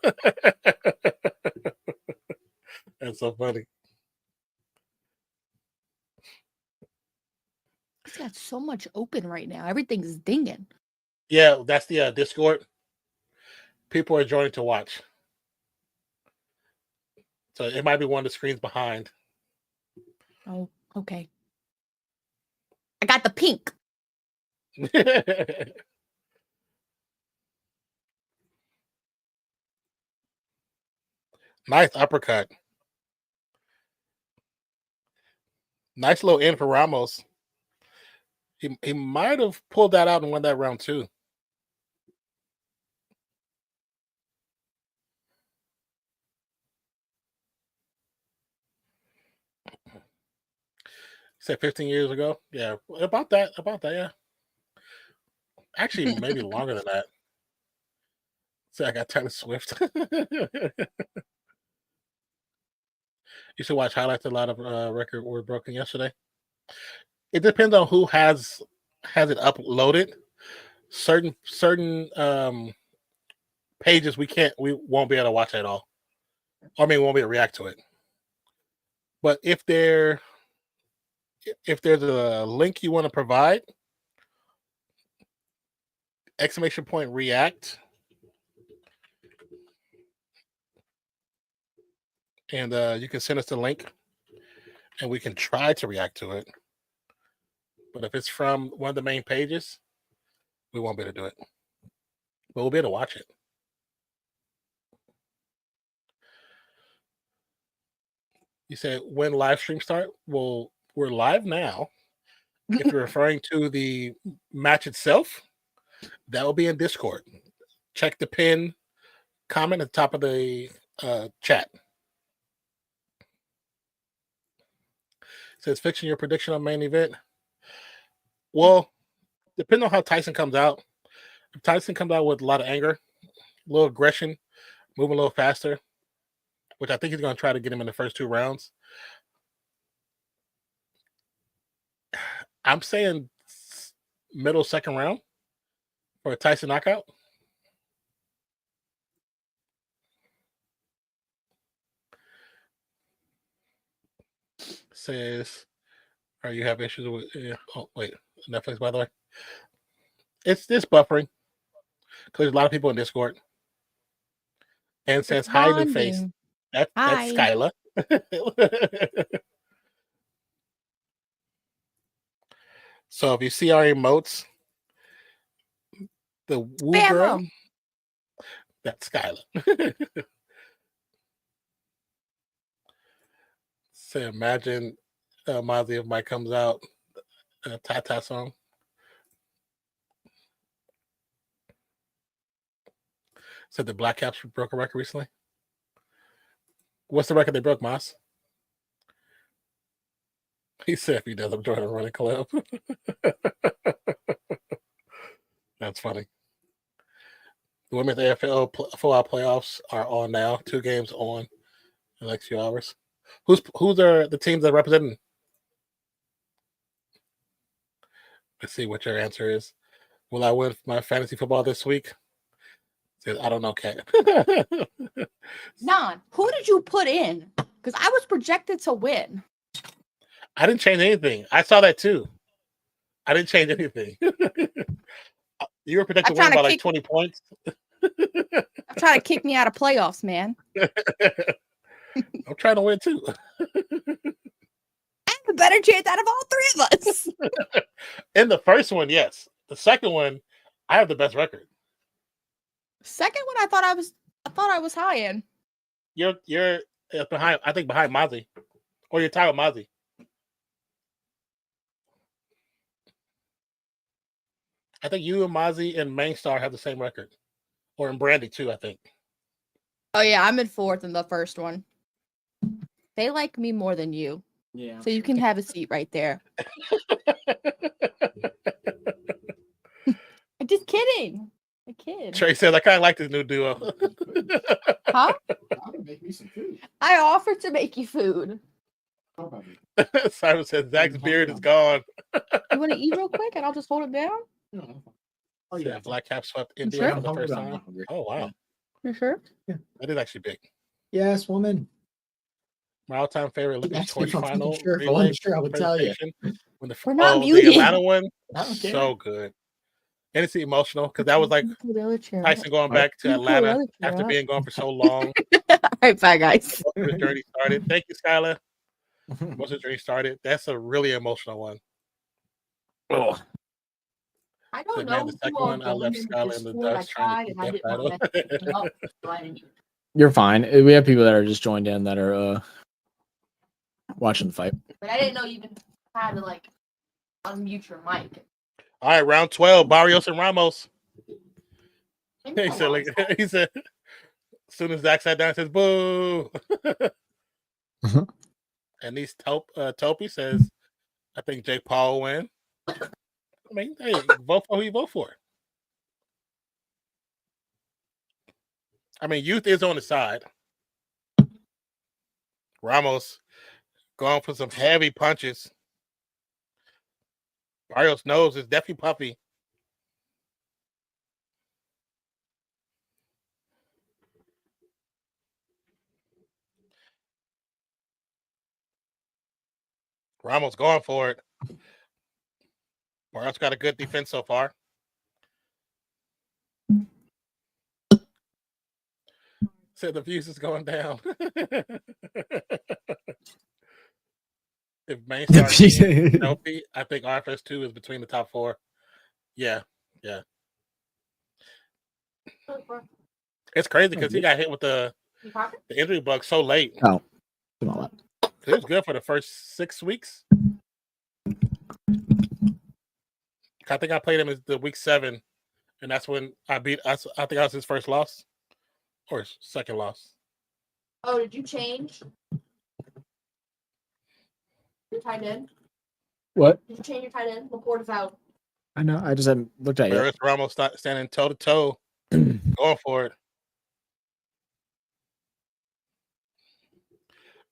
That's so funny. It's got so much open right now. Everything's dinging. Yeah, that's the Discord. People are joining to watch. So it might be one of the screens behind. Oh, okay. I got the pink. Nice uppercut. Nice little in for Ramos. He might have pulled that out and won that round too. Said 15 years ago. Yeah, about that, yeah. Actually, maybe longer than that. So I got Taylor Swift. You should watch highlights. A lot of records were broken yesterday. It depends on who has it uploaded. Certain pages we won't be able to watch at all. I mean, we won't be able to react to it. But if there's a link you want to provide, !react, and you can send us the link, and we can try to react to it. But if it's from one of the main pages, we won't be able to do it. But we'll be able to watch it. You said when live stream start? Well, we're live now. If you're referring to the match itself, that will be in Discord. Check the pin comment at the top of the chat. It says, Fiction, your prediction on main event? Well, depending on how Tyson comes out. If Tyson comes out with a lot of anger, a little aggression, moving a little faster, which I think he's going to try to get him in the first 2 rounds. I'm saying middle second round for a Tyson knockout. Says, are you have issues with? Oh wait, Netflix. By the way, it's this buffering because there's a lot of people in Discord. And says hi, new face. That's Skyla. So if you see our emotes, the woo girl, that's Skyla. So imagine Mozzie if Mike comes out, Tata song. Said the Black Caps broke a record recently. What's the record they broke, Moss? He said if he doesn't join a running club. That's funny. The women's AFL full-out playoffs are on now. 2 games on in the next few hours. Who's are the teams that are representing? Let's see what your answer is. Will I win my fantasy football this week? Says, I don't know, Kat. Non, who did you put in? Because I was projected to win. I didn't change anything. I saw that too. I didn't change anything. You were projected to win by like 20 points. I'm trying to kick me out of playoffs, man. I'm trying to win too. I have a better chance out of all 3 of us. In the first one, yes. The second one, I have the best record. Second one, I thought I was high in. You're behind. I think behind Mozzie, or you're tied with Mozzie. I think you and Mozzie and Mainstar have the same record, or in Brandy too. I think. Oh yeah, I'm in 4th in the first one. They like me more than you. Yeah. So you can have a seat right there. I'm just kidding. A kid. Trey says, I kind of like this new duo. Huh? Make me some food. I offered to make you food. Simon says, Zach's beard is gone. You want to eat real quick and I'll just hold it down? Oh, yeah. Black Cap swept India sure? for the first time. Oh, wow. You sure? Yeah. That is actually big. Yes, woman. My all-time favorite Olympic torch final. Sure, I would tell you. When We're not the muted. Atlanta one, so good. And it's emotional because that was like Tyson going back to Atlanta after being gone for so long. right, bye, guys. Most of the journey started. Thank you, Skylar. Most of the journey started. That's a really emotional one. Oh. I don't Man, know the who second all one, I left joined in the Skylar in the Discord. I dust trying tried to keep and I that didn't title. want to mess it up, so I didn't. You're fine. We have people that are just joined in that are watching the fight. But I didn't know you even had to like unmute your mic. All right, round 12, Barrios and Ramos. Maybe He I said, was. like, he said, as soon as Zach sat down, he says, boo. And these Topi says, I think Jake Paul will win. I mean, hey, vote for who you vote for. I mean, youth is on the side. Ramos going for some heavy punches. Barrios' nose is definitely puffy. Ramos going for it. Barrios got a good defense so far. Said the views is going down. If Main starts Nope, I think RFS 2 is between the top 4. Yeah. It's crazy because he got hit with the injury bug so late. Oh. It was good for the first 6 weeks. I think I played him in the week 7, and that's when I think that was his first loss or his second loss. Oh, did you change your tight end? What? Did you change your tight end? Laporte is out. I know. I just haven't looked at it. Ramos standing toe to toe, going for it.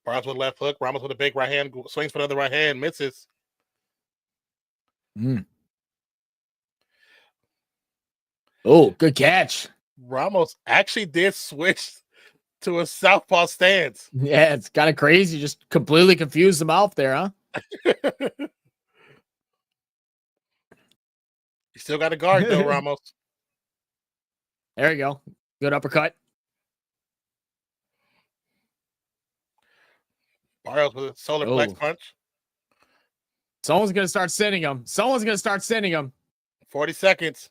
Barnes with left hook. Ramos with a big right hand. Swings for the other right hand. Misses. Oh, good catch. Ramos actually did switch to a southpaw stance. Yeah, it's kind of crazy. Just completely confused him out there, huh? You still got a guard, though, Ramos. There you go. Good uppercut. Barrios with a solar flex punch. Someone's going to start sending him. 40 seconds.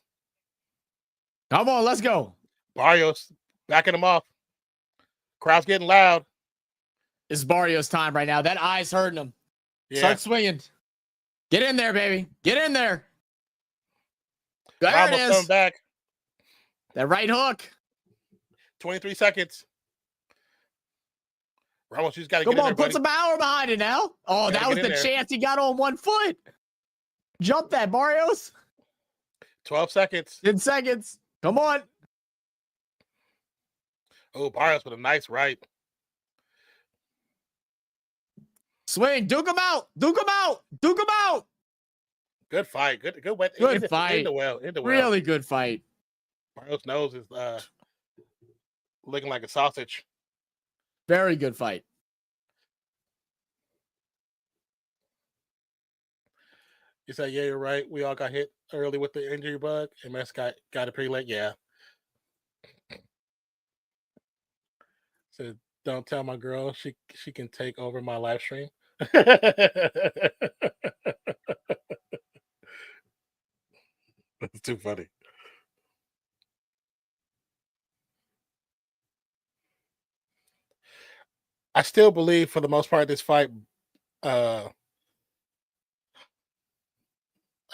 Come on, let's go. Barrios backing him off. Crowd's getting loud. It's Barrios' time right now. That eye's hurting him. Yeah. Start swinging. Get in there, baby. Get in there. There Ramos it is. coming back. That right hook. 23 seconds. Ramos, you just got to get in Come on, there, put buddy. some power behind it now. Oh, that was the chance he got on 1 foot. Jump that, Barrios. 12 seconds. 10 seconds. Come on. Oh, Barrios with a nice right. Swing. Duke him out. Duke him out. Duke him out. Good fight. Good fight. In the well. Really good fight. Barrios' nose is looking like a sausage. Very good fight. You said, yeah, you're right. We all got hit early with the injury bug. MS got it pretty late. Yeah. Said, don't tell my girl she can take over my live stream. That's too funny. I still believe, for the most part, this fight, I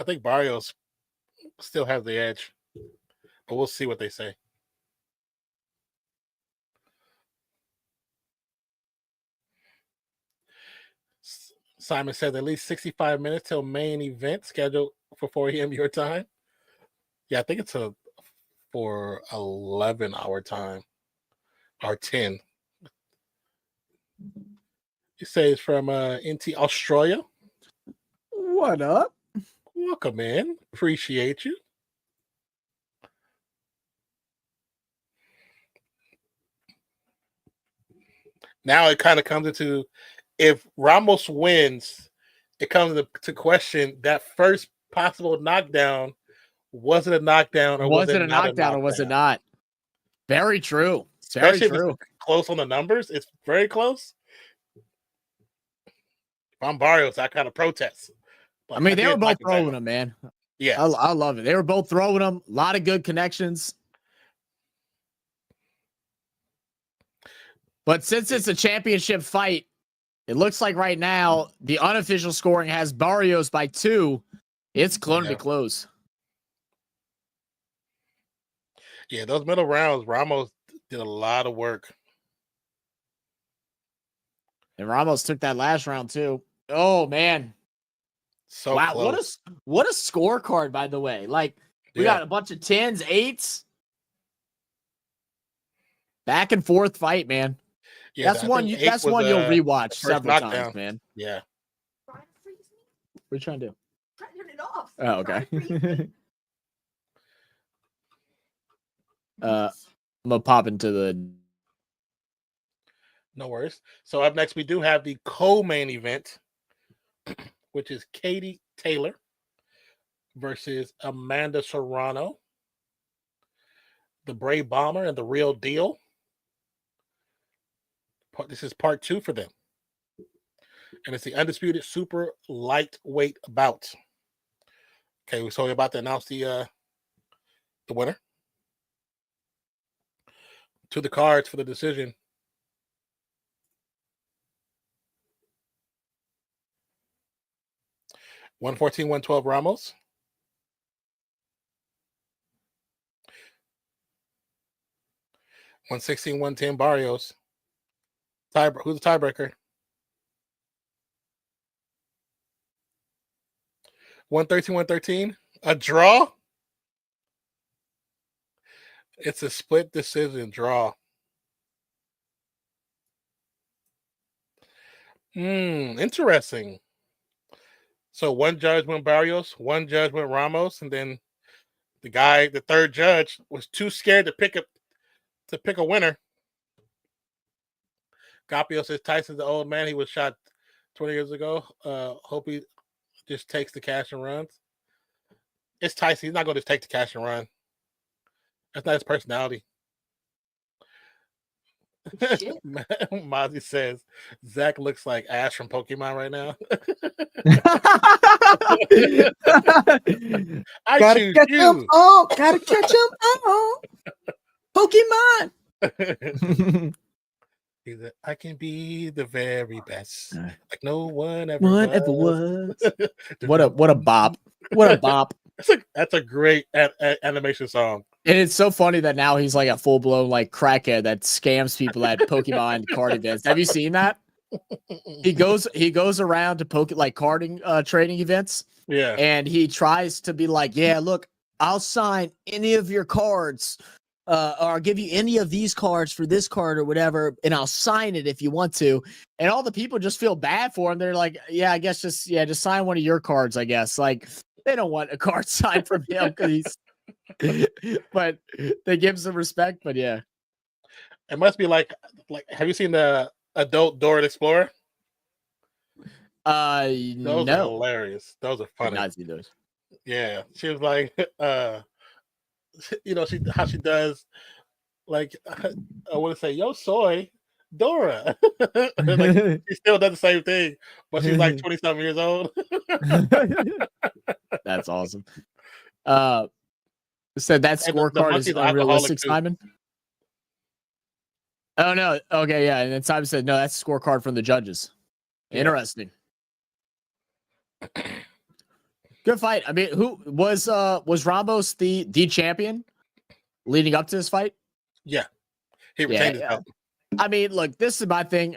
think Barrios still has the edge, but we'll see what they say. Simon says at least 65 minutes till main event scheduled for 4 a.m. your time. Yeah, I think it's for 11 our time or 10. He says from NT Australia. What up? Welcome in. Appreciate you. Now it kind of comes into, if Ramos wins, it comes to question that first possible knockdown. Was it a knockdown or was it a knockdown? Or was it not? Very true. Especially Very true. close on the numbers. It's very close. If I'm Barrios, I kind of protest. But I mean, they were both throwing them, man. Yeah, I love it. They were both throwing them. A lot of good connections. But since it's a championship fight, it looks like right now the unofficial scoring has Barrios by 2. It's going to be close. Yeah, those middle rounds, Ramos did a lot of work. And Ramos took that last round too. Oh man. So wow, close. what a scorecard, by the way. Like we got a bunch of 10s, 8s. Back and forth fight, man. Yeah, that's one you'll rewatch several times, man. Yeah. What are you trying to do? Try to turn it off. Oh, okay. I'm gonna pop into the. No worries. So up next, we do have the co-main event, which is Katie Taylor versus Amanda Serrano, the Brave Bomber and the Real Deal. This is part 2 for them, and it's the undisputed super lightweight bout. Okay, so we're about to announce the winner. To the cards for the decision. $114-112 Ramos. $116-110 Barrios. Who's the tiebreaker? 113-113. A draw? It's a split decision draw. Interesting. So one judge went Barrios, one judge went Ramos, and then the third judge, was too scared to pick a winner. Gapio says Tyson's the old man. He was shot 20 years ago. Hope he just takes the cash and runs. It's Tyson. He's not going to just take the cash and run. That's not his personality. Mozzie says Zach looks like Ash from Pokemon right now. Gotta catch him all. Gotta catch him all. Pokemon. I can be the very best, like no one ever was. What a bop! What a bop! That's a great animation song. And it's so funny that now he's like a full blown like crackhead that scams people at Pokemon card events. Have you seen that? He goes around to carding trading events. Yeah, and he tries to be like, yeah, look, I'll sign any of your cards. Or I'll give you any of these cards for this card or whatever, and I'll sign it if you want to. And all the people just feel bad for him. They're like, yeah, I guess just sign one of your cards, I guess. Like, they don't want a card signed from him because he's but they give some respect, but yeah. It must be like have you seen the adult Dora the Explorer? Those are hilarious. Those are funny. Not seen those. Yeah. She was like how she does, like, I want to say, yo soy Dora. Like, she still does the same thing, but she's like 20-something years old. That's awesome. Said that scorecard is unrealistic, Simon. Oh no, okay, yeah. And then Simon said, no, that's a scorecard from the judges. Interesting. Good fight. I mean, who was Ramos the champion leading up to this fight? Yeah, he retained his belt. I mean, look, this is my thing.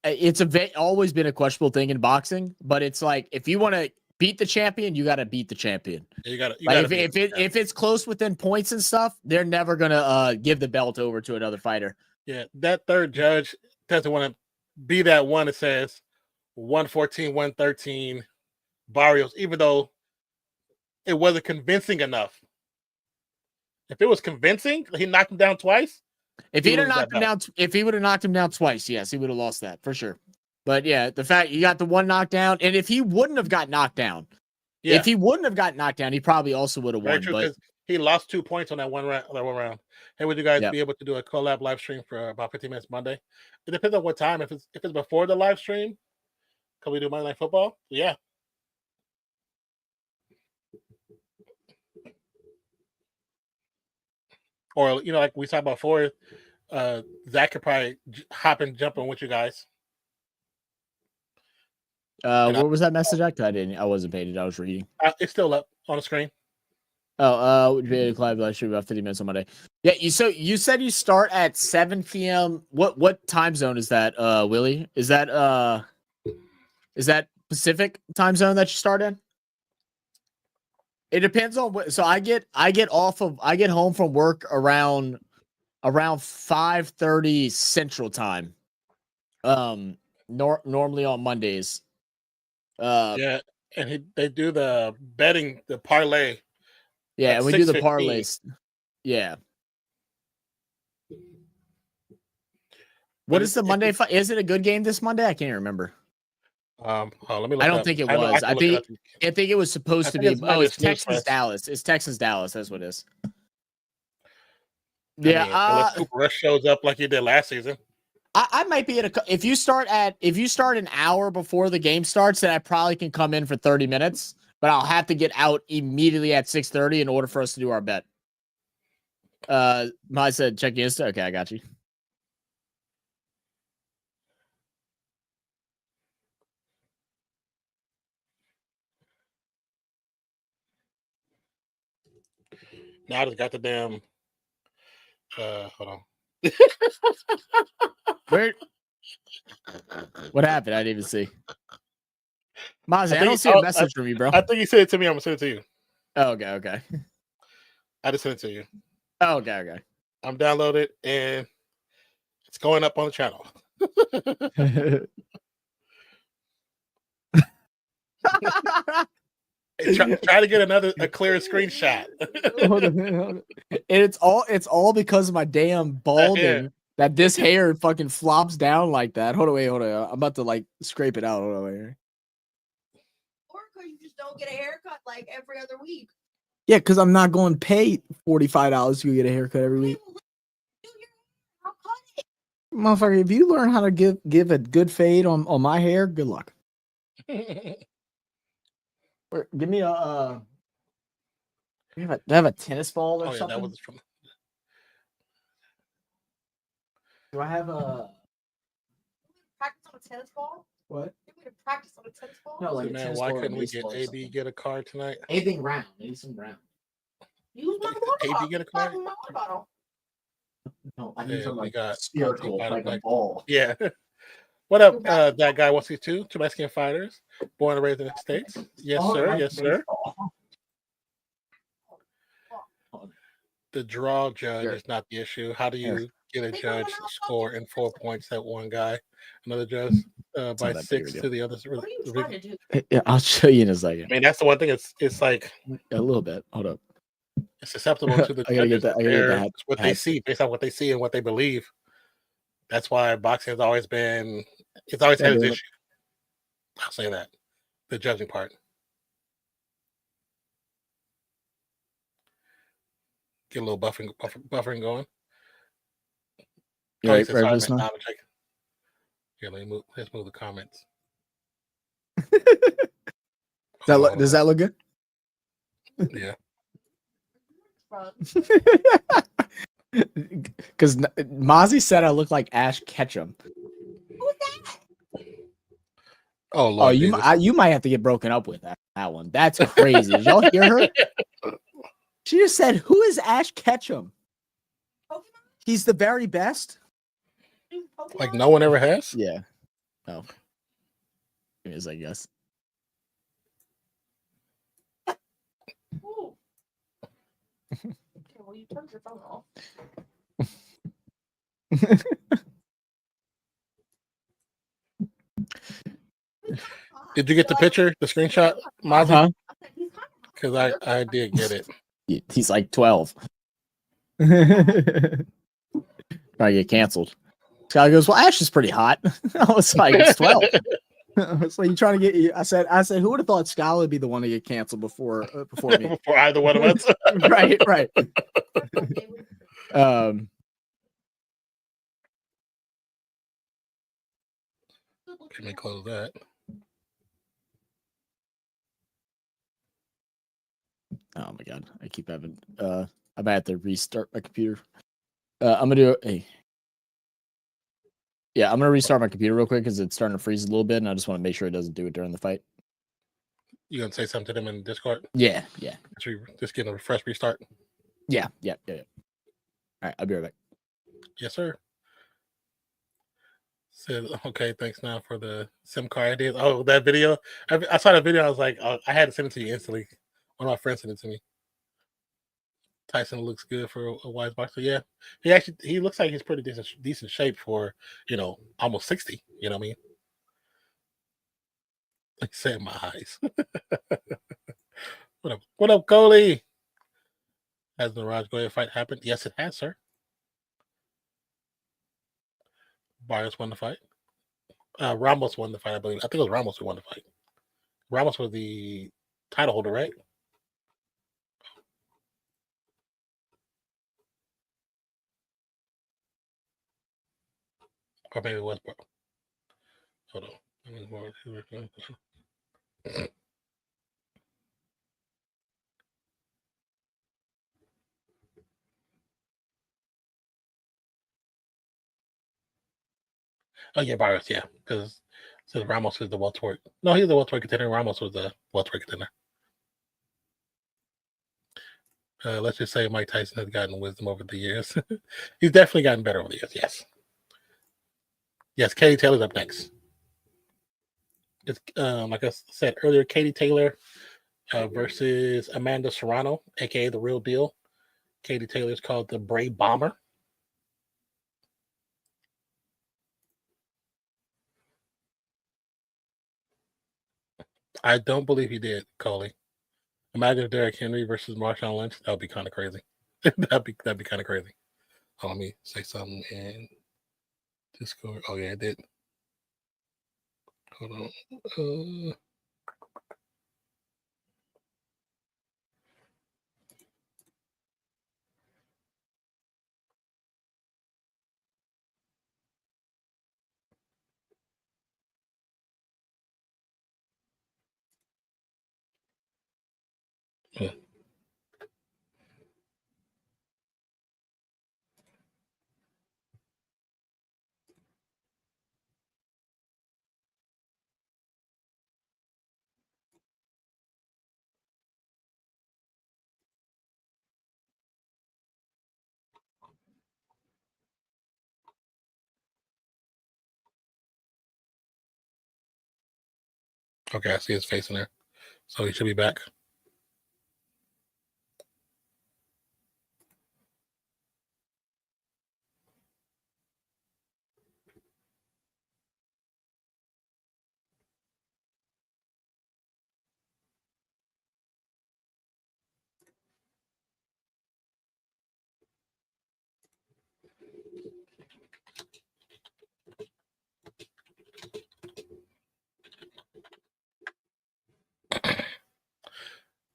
It's always been a questionable thing in boxing, but it's like if you want to beat the champion, you got to beat the champion. You got to. Like if it's close within points and stuff, they're never gonna give the belt over to another fighter. Yeah, that third judge doesn't want to be that one that says 114, 113. Barrios, even though it wasn't convincing enough. If it was convincing, he knocked him down twice. If he would have knocked him down twice, yes, he would have lost that for sure. But yeah, the fact you got the one knockdown, and if he wouldn't have got knocked down, he probably also would have won. But He lost 2 points on that one round. Hey, would you guys be able to do a collab live stream for about 15 minutes Monday? It depends on what time. If it's before the live stream, can we do Monday Night Football? Yeah. Or like we talked about before, Zach could probably hop and jump on with you guys. What was that message? I wasn't paying. I was reading. It's still up on the screen. Would be live live stream about 50 minutes on Monday. Yeah, you said you start at 7 p.m. What time zone is that, Willie? Is that Pacific time zone that you start in? It depends on what. So I get home from work around 5:30 Central Time. Normally on Mondays. Yeah, and they do the betting, the parlay. Yeah, and we do the parlays. Yeah. What is the Monday fight? Is it a good game this Monday? I can't remember. Let me look. I don't think it was. I think it was supposed to be. It's Texas Dallas. It's Texas Dallas. That's what it is. Yeah. Unless Cooper Rush shows up like he did last season. I might be if you start an hour before the game starts, then I probably can come in for 30 minutes, but I'll have to get out immediately at 6:30 in order for us to do our bet. I said check Insta. Okay, I got you. Now I just got the damn. Hold on. Where? What happened? I didn't even see. Mozzie, I don't see a message from you, bro. I think you sent it to me. I'm gonna send it to you. Oh, okay. I just sent it to you. Oh, okay. I'm downloaded and it's going up on the channel. Try to get a clear screenshot. Hold on. And it's all because of my damn balding that this hair fucking flops down like that. Hold on. I'm about to scrape it out. Hold on, wait. Or because you just don't get a haircut like every other week. Yeah, because I'm not going to pay $45 to get a haircut every week. Motherfucker, if you learn how to give a good fade on my hair, good luck. Give me a. Do you have a tennis ball or something? That was from. Do I have a practice on a tennis ball? What? You want to practice on a tennis ball? No, like man, why couldn't we get AB get a card tonight? Anything round? Maybe some round. Use my water bottle. AB get a card? My water bottle. No, I need some got spherical, like a ball. Yeah. What up, that guy 162? Two Mexican fighters, born and raised in the States. Yes, sir. Yes, sir. The draw judge is not the issue. How do you get a judge score in 4 points at one guy, another judge by 6 to the other? What are you trying to do? Yeah, I'll show you in a second. I mean, that's the one thing. It's like a little bit. Hold up. It's susceptible to the judges. I gotta get that. What they see, based on what they see and what they believe. That's why boxing has always been. It's always had its issue. I'll say that. The judging part. Get a little buffering going. Yeah, right this now? Here, let's move the comments. Does that look good? Yeah. Because Mozzie said I look like Ash Ketchum. Who's that? Oh, Lord, you might have to get broken up with that one. That's crazy. Did y'all hear her? She just said, "Who is Ash Ketchum? Pokemon? He's the very best." Like no one ever has. Yeah. Oh. It is, I guess. Ooh. Okay, well, you turned your phone off. Did you get the picture, the screenshot, Mozzie? Because I did get it. He's like 12. Probably get canceled. Scott goes, "Well, Ash is pretty hot." I was like, "It's 12." So you trying to get? I said, who would have thought Scala would be the one to get canceled before me? Before either one of us. Right. Let me close that. Oh my god, I keep having. I might have to restart my computer. I'm gonna do. Hey. Yeah, I'm gonna restart my computer real quick because it's starting to freeze a little bit, and I just want to make sure it doesn't do it during the fight. You gonna say something to them in Discord? Yeah. Just getting a fresh restart. Yeah. All right, I'll be right back. Yes, sir. Said okay. Thanks now for the SIM card ideas. Oh, that video. I saw that video. I was like, I had to send it to you instantly. One of my friends sent it to me. Tyson looks good for a wise boxer. Yeah, he looks like he's pretty decent shape for almost 60. You know what I mean? Like I said, my eyes. What up, Coley? Has the Raj Goyat fight happened? Yes, it has, sir. Barrios won the fight. Ramos won the fight, I believe. I think it was Ramos who won the fight. Ramos was the title holder, right? Or maybe it was. Hold on. Oh yeah, Barrios, yeah, because Ramos is the welterweight. No, he's the welterweight contender. Ramos was the welterweight contender. Let's just say Mike Tyson has gotten wisdom over the years. He's definitely gotten better over the years. Yes. Katie Taylor's up next. It's like I said earlier, Katie Taylor versus Amanda Serrano, aka the Real Deal. Katie Taylor is called the Brave Bomber. I don't believe he did, Coley. Imagine Derrick Henry versus Marshawn Lynch. That would be kind of crazy. that'd be kind of crazy. Oh, let me say something in Discord. Oh yeah, it did. Hold on. Yeah. Okay, I see his face in there. So he should be back.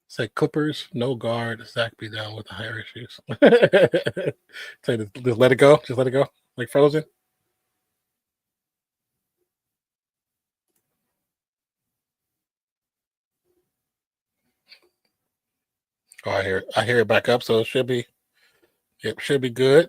Say Clippers, no guard. Zach be down with the higher issues. Say just let it go. Just let it go. Like Frozen. Oh, I hear it. I hear it back up, so it should be good.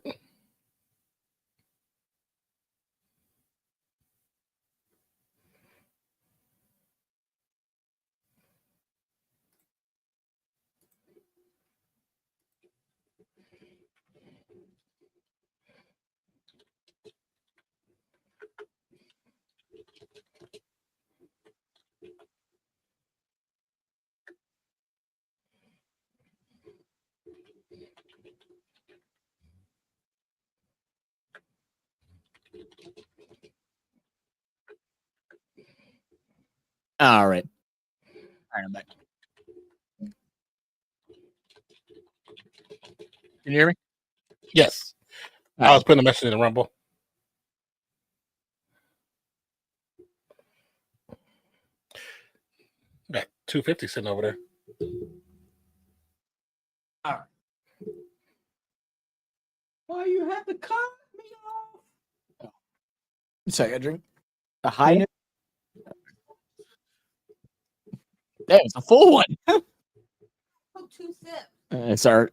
All right, I'm back. Can you hear me? Yes. I was putting a message in the Rumble. $250 sitting over there. All right. Why you have to cut me off? Second drink. A high note. That was a full one. Oh, 2 sips. Sorry.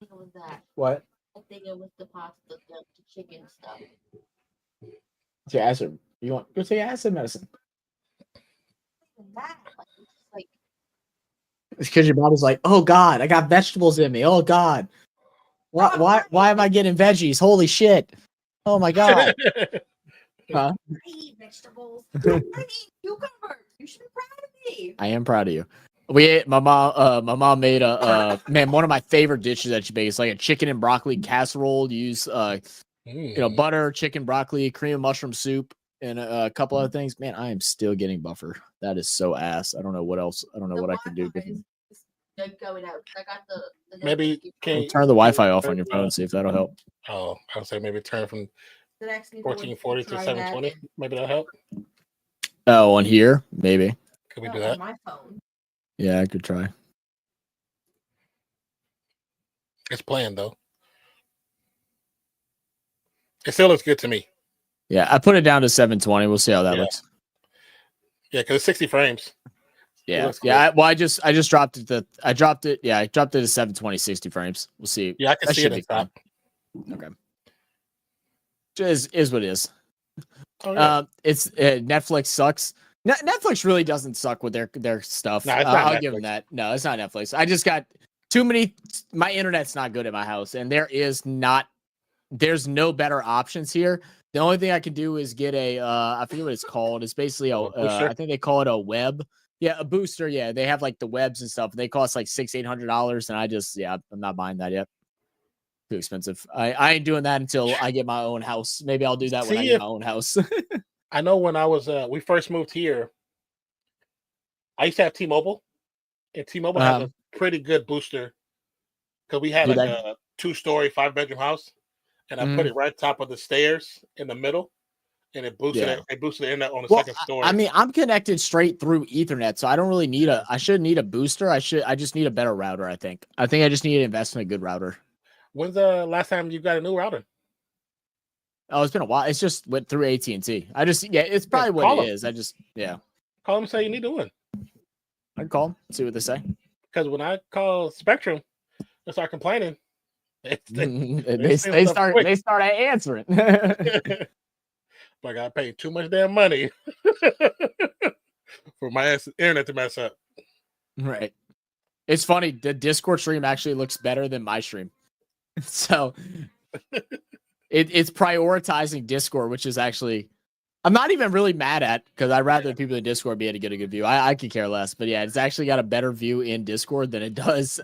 What was that? What? I think it was the pasta, the chicken stuff. Take acid. You want go take acid medicine? That, like, It's because your body's like, oh God, I got vegetables in me. Oh God. Why am I getting veggies? Holy shit. Oh my God. Huh? I eat vegetables. I eat cucumbers. You should be proud of me. I am proud of you. We ate, my mom made a man, one of my favorite dishes that she makes, like a chicken and broccoli casserole. Use butter, chicken, broccoli, cream of mushroom soup, and a couple other things. Man, I am still getting buffer. That is so ass. I don't know what else. I don't know what I can do different. Going out. I got the Maybe can Turn the Wi-Fi off on your phone. See if that'll help. Oh, I would say maybe turn from the next 1440 to 720. Maybe that'll help. Oh, on here, maybe. Could we do that? On my phone. Yeah, I could try. It's playing though. It still looks good to me. Yeah, I put it down to 720. We'll see how that looks. Yeah, because it's 60 frames. Yeah, yeah. I just dropped it to I dropped it to 720, 60 frames. We'll see. Yeah, I can see it in top. Okay. Is what it is. Oh, yeah. It's Netflix sucks. Netflix really doesn't suck with their stuff. No, it's not I'll Netflix. give them that. No, it's not Netflix. I just got too many. My internet's not good at my house, and there's no better options here. The only thing I can do is get a I forget what it's called. It's basically I think they call it a web. Yeah, a booster. Yeah, they have like the webs and stuff. They cost like $600-800, and I'm not buying that yet. Too expensive. I ain't doing that until I get my own house. Maybe I'll do that when I get my own house. I know when I was we first moved here, I used to have T-Mobile, and T-Mobile has a pretty good booster because we had like a 2-story, 5-bedroom house, and I put it right top of the stairs in the middle, and it boosted it. It boosted the internet on the second story. I mean, I'm connected straight through Ethernet, so I don't really need I shouldn't need a booster. I just need a better router. I think I just need to invest in a good router. When's the last time you got a new router? Oh, it's been a while. It's just went through AT&T. It's probably what it is. Call them and say you need one. I can call them, see what they say. Because when I call Spectrum, they start complaining. They start answering. Like I paid too much damn money for my internet to mess up. Right. It's funny. The Discord stream actually looks better than my stream. So it's prioritizing Discord, which is actually I'm not even really mad at, because I'd rather people in Discord be able to get a good view. I could care less. But yeah, it's actually got a better view in Discord than it does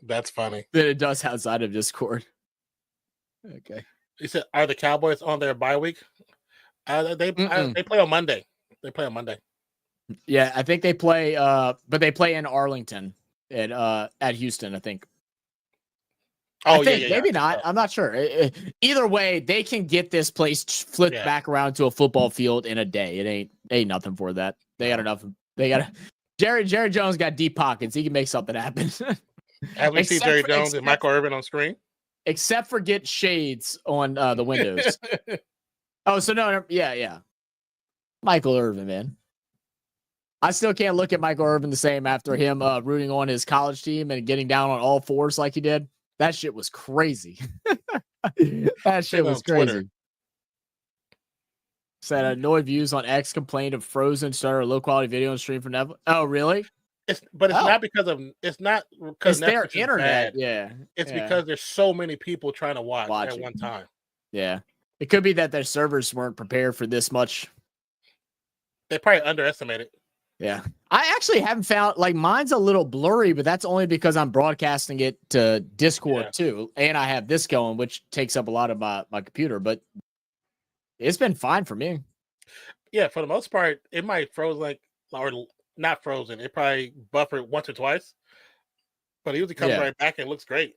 that's funny. Than it does outside of Discord. Okay. You said, are the Cowboys on their bye week? They play on Monday. They play on Monday. Yeah, I think they play but they play in Arlington at Houston, I think. Oh, Maybe not. I'm not sure. Either way, they can get this place flipped back around to a football field in a day. It ain't nothing for that. They got enough. They got Jerry Jones got deep pockets. He can make something happen. Have we seen Jerry Jones and Michael Irvin on screen? Except for get shades on the windows. Oh, so no, yeah. Michael Irvin, man. I still can't look at Michael Irvin the same after him rooting on his college team and getting down on all fours like he did. That shit was crazy. That shit was crazy. Twitter. Said annoyed views on X, complained of Frozen, started a low quality video and stream from Netflix. Oh, really? It's not because of it's their internet. Yeah, it's because there's so many people trying to watch at one time. Yeah, it could be that their servers weren't prepared for this much. They probably underestimated. Yeah, I actually haven't found mine's a little blurry, but that's only because I'm broadcasting it to Discord too, and I have this going, which takes up a lot of my computer. But it's been fine for me. Yeah, for the most part, it might froze or not frozen. It probably buffered once or twice, but it usually comes right back and looks great.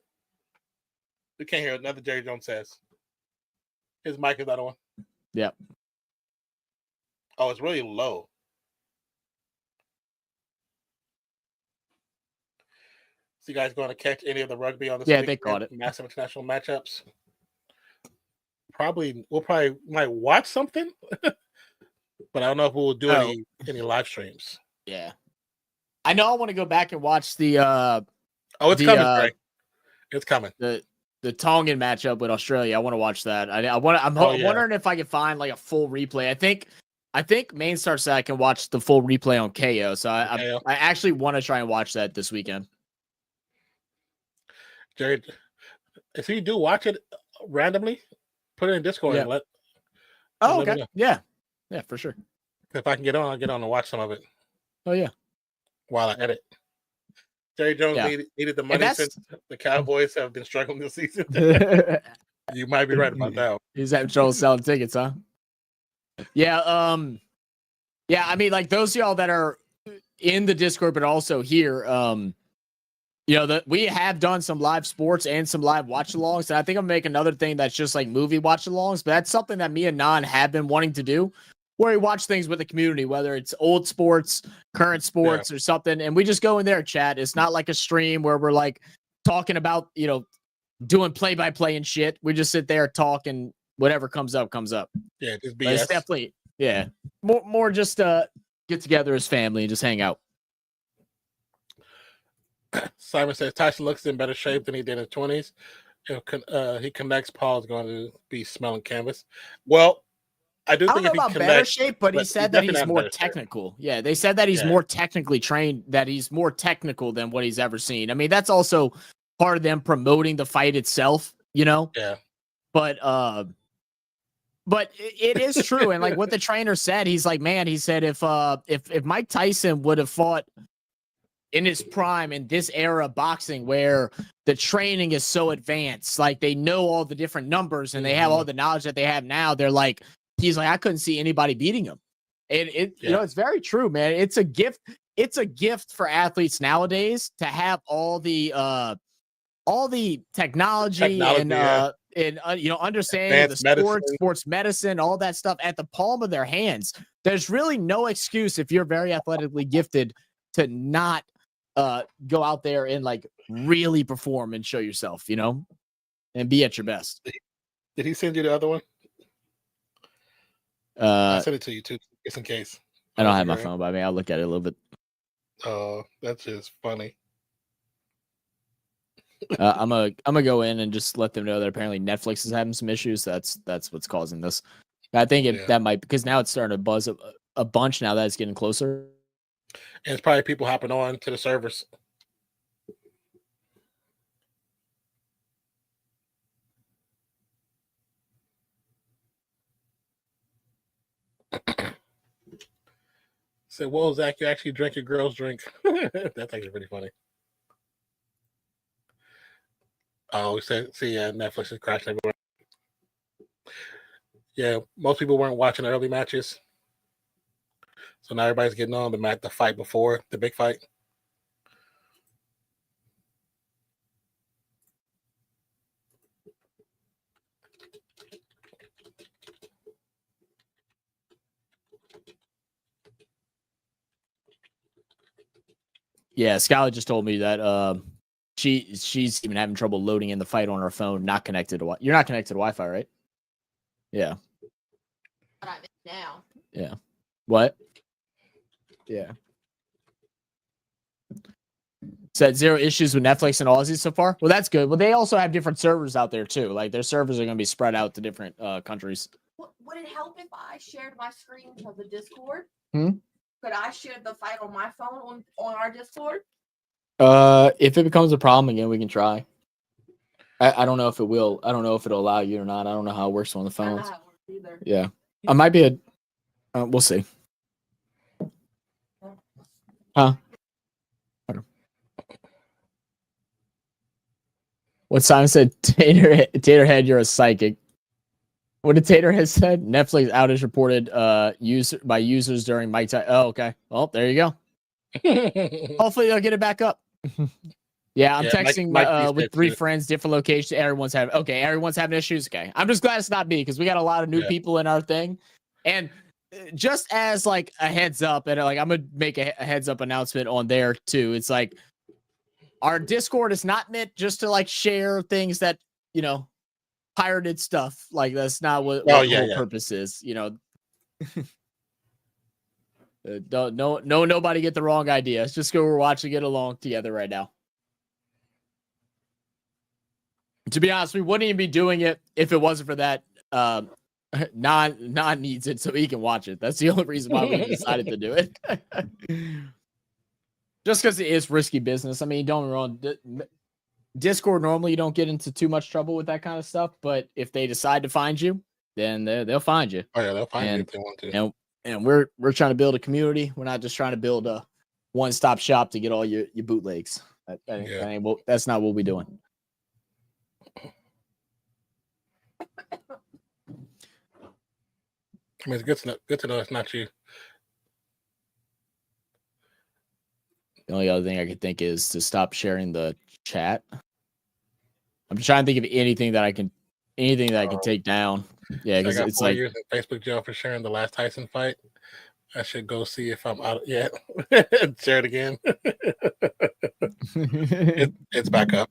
We can't hear another Jerry Jones says. His mic is not on. Yep. Oh, it's really low. So you guys going to catch any of the rugby on this Yeah, weekend? they caught it. Massive international matchups. We'll probably might watch something, but I don't know if we'll do any live streams. Yeah, I know. I want to go back and watch the. It's coming, Greg. It's coming. The Tongan matchup with Australia. I want to watch that. I'm wondering if I can find like a full replay. I think Main Star said I can watch the full replay on KO. So I actually want to try and watch that this weekend. Jared, if you do watch it randomly, put it in Discord and let. Oh, okay. Yeah, for sure. If I can get on, I'll get on and watch some of it. Oh yeah. While I edit. Jerry Jones needed the money since the Cowboys have been struggling this season. You might be right about that. He's having trouble selling tickets, huh? Yeah. Yeah. I mean, like those of y'all that are in the Discord, but also here, we have done some live sports and some live watch-alongs, and I think I'm making another thing that's just like movie watch-alongs, but that's something that me and Nan have been wanting to do, where we watch things with the community, whether it's old sports, current sports, or something, and we just go in there and chat. It's not like a stream where we're like talking about, doing play-by-play and shit. We just sit there, talk, and whatever comes up, comes up. Yeah, just BS. But it's definitely, more just get together as family and just hang out. Simon says Tyson looks in better shape than he did in his 20s. He connects. Paul's going to be smelling canvas. Well, I don't know about better shape, but he said that he's more technical. Shape. Yeah, they said that he's more technically trained, that he's more technical than what he's ever seen. I mean, that's also part of them promoting the fight itself, Yeah. But it is true, and like what the trainer said, he's like, man, he said if Mike Tyson would have fought in his prime in this era of boxing where the training is so advanced, like they know all the different numbers and they have all the knowledge that they have now, they're like, he's like, I couldn't see anybody beating him. And it's very true, man. It's a gift. It's a gift for athletes nowadays to have all the technology and understanding the sports medicine, all that stuff at the palm of their hands. There's really no excuse if you're very athletically gifted to not go out there and like really perform and show yourself, and be at your best. Did he send you the other one? I sent it to you too, just in case. I don't have my phone by me. I'll look at it a little bit. Oh, that's just funny. I'm gonna go in and just let them know that apparently Netflix is having some issues. That's what's causing this. I think that might, because now it's starting to buzz a bunch now that it's getting closer. And it's probably people hopping on to the servers. So, whoa, Zach, you actually drink your girl's drink. That's actually pretty funny. Oh, Netflix is crashing everywhere. Yeah, most people weren't watching the early matches. So now everybody's getting on the fight before the big fight. Yeah, Skylar just told me that she's even having trouble loading in the fight on her phone, not connected to You're not connected to Wi-Fi, right? Yeah. But I'm in now. Yeah. What? Yeah. Said 0 issues with Netflix and Aussie so far. Well, that's good. Well, they also have different servers out there too. Like their servers are going to be spread out to different countries. Would it help if I shared my screen to the Discord? Could I share the fight on my phone on our Discord? If it becomes a problem again, we can try. I don't know if it will. I don't know if it'll allow you or not. I don't know how it works on the phones. I don't know how it works either. Yeah, I might be we'll see. Huh? What Simon said, Taterhead, you're a psychic. What did Taterhead said? Netflix outage reported by users during Mike Tyson. Oh, okay. Well, there you go. Hopefully they'll get it back up. Yeah, I'm texting with 3 friends, different locations. Everyone's having issues. Okay. I'm just glad it's not me because we got a lot of new people in our thing. And just as like a heads up, and like I'm gonna make a heads up announcement on there too. It's like our Discord is not meant just to like share things that, you know, pirated stuff. Like that's not what the whole purpose is, you know. Nobody get the wrong idea. It's just go, we're watching it along together right now. To be honest, we wouldn't even be doing it if it wasn't for that. Non needs it so he can watch it. That's the only reason why we decided to do it. Just because it is risky business. I mean, don't wrong. Discord normally you don't get into too much trouble with that kind of stuff, but if they decide to find you, then they'll find you. Oh yeah, they'll find you if they want to. And we're trying to build a community. We're not just trying to build a one-stop shop to get all your bootlegs. That's not what we're doing. I mean, it's good to know it's not you. The only other thing I could think is to stop sharing the chat. I'm trying to think of anything that I can take down. Yeah, because it's like years in Facebook jail for sharing the last Tyson fight. I should go see if I'm out yet. Share it again. It's back up.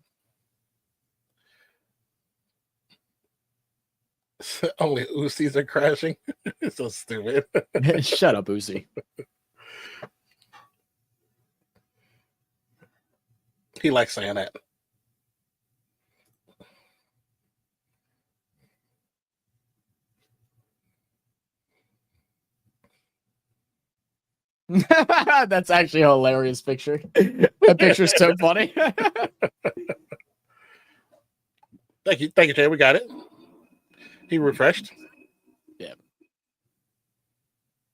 Only Usy's are crashing. It's so stupid. Shut up, Usy. He likes saying that. That's actually a hilarious picture. That picture's so funny. Thank you, Jay. We got it. He refreshed. Yeah.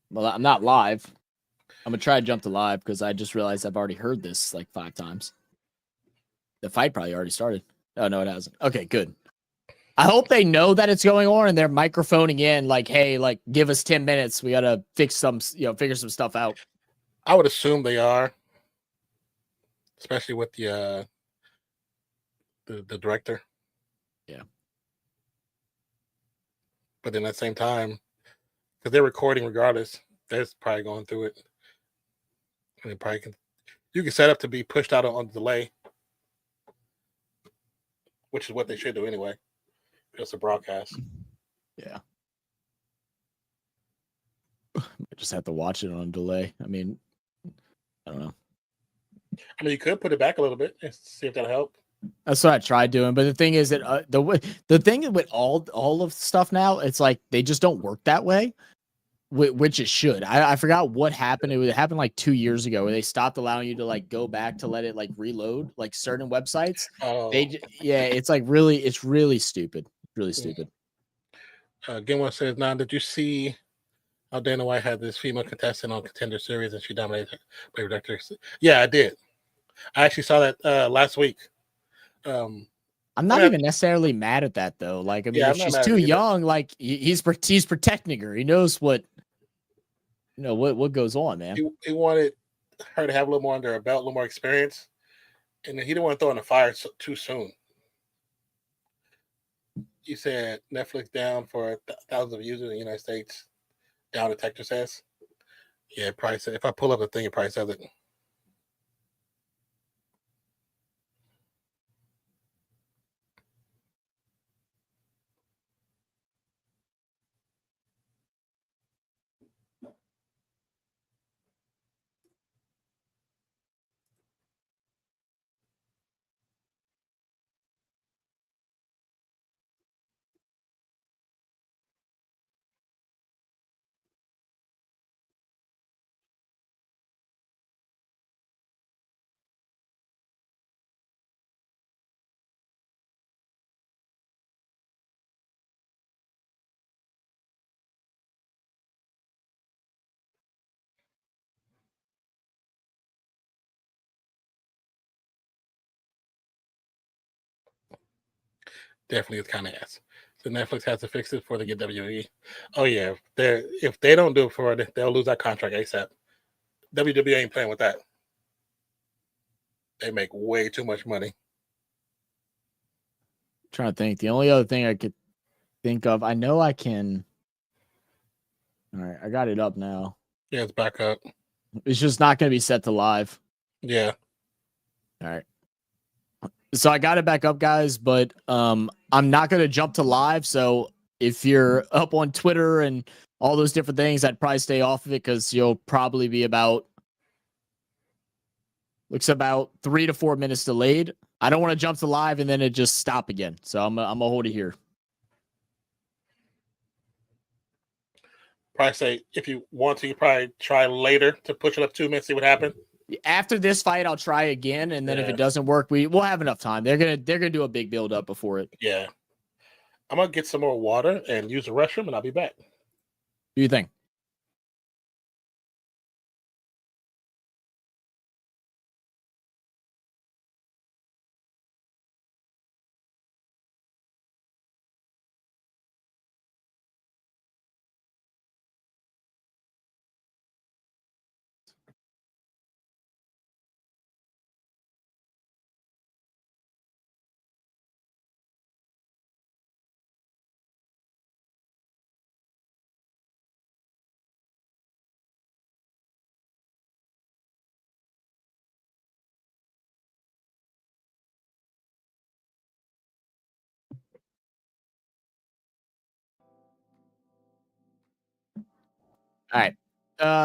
Well, I'm not live. I'm gonna try to jump to live because I just realized I've already heard this like 5 times. The fight probably already started. Oh no, it hasn't. Okay, good. I hope they know that it's going on and they're microphoning in like, hey, like give us 10 minutes. We gotta figure some stuff out. I would assume they are, especially with the director. Yeah. But then at the same time, because they're recording regardless, they're probably going through it. And they probably can. You can set up to be pushed out on delay, which is what they should do anyway. It's a broadcast. Yeah. I just have to watch it on delay. I mean, I don't know. I mean, you could put it back a little bit and see if that'll help. That's what I tried doing, but the thing is that the thing with all of stuff now, it's like they just don't work that way, which it should. I forgot what happened. It happened like 2 years ago where they stopped allowing you to like go back to let it like reload like certain websites. Oh. It's like it's really stupid. Really stupid. Game1 says, "Now, did you see how Dana White had this female contestant on Contender Series and she dominated by directors?" Yeah, I did. I actually saw that last week. I'm not even necessarily mad at that though. Like, I mean, if she's too young, like he's protecting her. He knows what goes on, man. He wanted her to have a little more under her belt, a little more experience, and he didn't want to throw in the fire too soon. You said Netflix down for thousands of users in the United States. Down, detector says. Yeah, it probably said, if I pull up the thing, it probably says it. Definitely, it's kind of ass. So Netflix has to fix it before they get WWE. Oh yeah, if they don't do it for it, they'll lose that contract ASAP. WWE ain't playing with that. They make way too much money. I'm trying to think. The only other thing I could think of, I know I can. All right, I got it up now. Yeah, it's back up. It's just not going to be set to live. Yeah. All right. So I got it back up, guys, but I'm not gonna jump to live. So if you're up on Twitter and all those different things, I'd probably stay off of it because you'll probably be about 3 to 4 minutes delayed. I don't want to jump to live and then it just stop again. So I'm gonna hold it here. Probably say if you want to, you probably try later to push it up 2 minutes, see what happens. After this fight, I'll try again, and then if it doesn't work, we'll have enough time. They're gonna do a big build up before it. Yeah, I'm gonna get some more water and use the restroom, and I'll be back. What do you think? All right.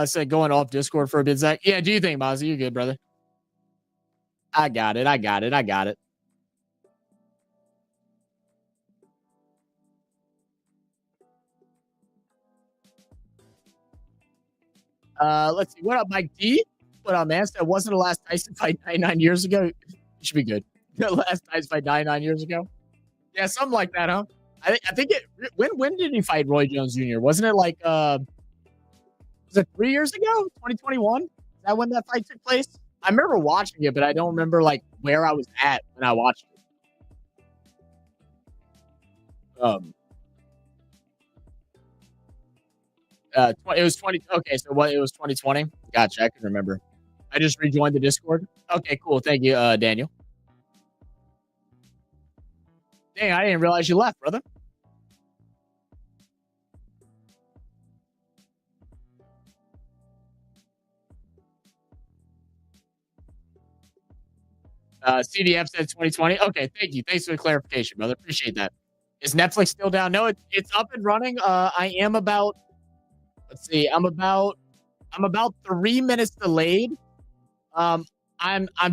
So going off Discord for a bit, Zach. Yeah, do you think, Mozzie? You good, brother? I got it. Let's see. What up, Mike D? What up, man? That wasn't the last Tyson fight 99 years ago. You should be good. The last Tyson fight 99 years ago. Yeah, something like that, huh? I think it. When did he fight Roy Jones Jr.? Wasn't it like was it 3 years ago? 2021? Is that when that fight took place? I remember watching it, but I don't remember like where I was at when I watched it. It was 20. Okay, so what? It was 2020. Gotcha. I can remember. I just rejoined the Discord. Okay, cool. Thank you, Daniel. Dang, I didn't realize you left, brother. CDF said 2020. Okay, thank you. Thanks for the clarification, brother. Appreciate that. Is Netflix still down? No, it's up and running. I am about. Let's see. I'm about 3 minutes delayed. I'm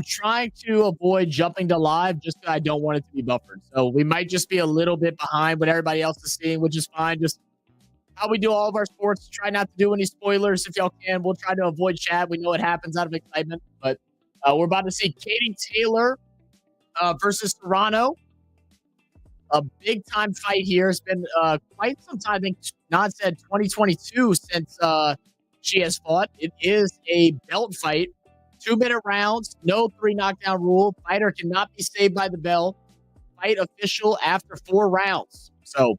trying to avoid jumping to live just because I don't want it to be buffered. So we might just be a little bit behind what everybody else is seeing, which is fine. Just how we do all of our sports. Try not to do any spoilers if y'all can. We'll try to avoid chat. We know it happens out of excitement, but we're about to see Katie Taylor versus Serrano. A big time fight here. It's been quite some time. I think Nod said 2022 since she has fought. It is a belt fight. 2-minute rounds, no 3 knockdown rule. Fighter cannot be saved by the bell. Fight official after 4 rounds. So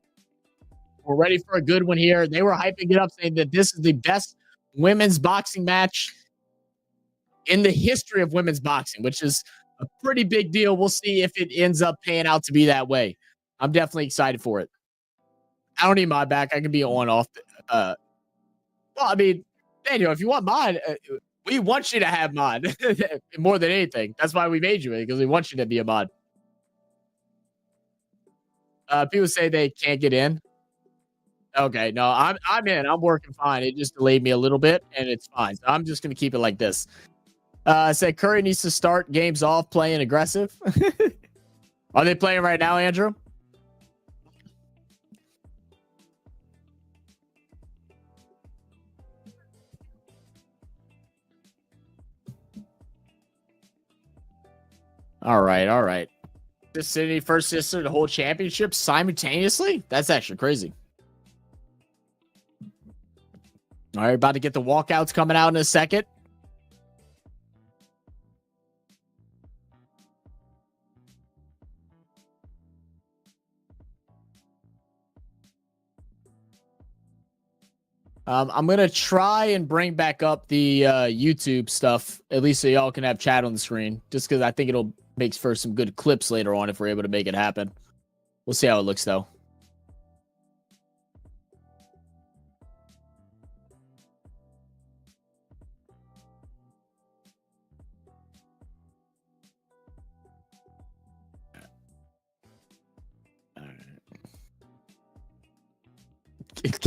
we're ready for a good one here. They were hyping it up, saying that this is the best women's boxing match in the history of women's boxing, which is a pretty big deal. We'll see if it ends up paying out to be that way. I'm definitely excited for it. I don't need mod back. I can be on off. Well, I mean, Daniel, if you want mod, we want you to have mod more than anything. That's why we made you, because we want you to be a mod. People say they can't get in. Okay, no, I'm in. I'm working fine. It just delayed me a little bit, and it's fine. So I'm just gonna keep it like this. Said Curry needs to start games off playing aggressive. Are they playing right now, Andrew? All right. This city first sister to hold championships simultaneously? That's actually crazy. All right, about to get the walkouts coming out in a second. I'm going to try and bring back up the YouTube stuff, at least so y'all can have chat on the screen, just because I think it'll make for some good clips later on if we're able to make it happen. We'll see how it looks, though.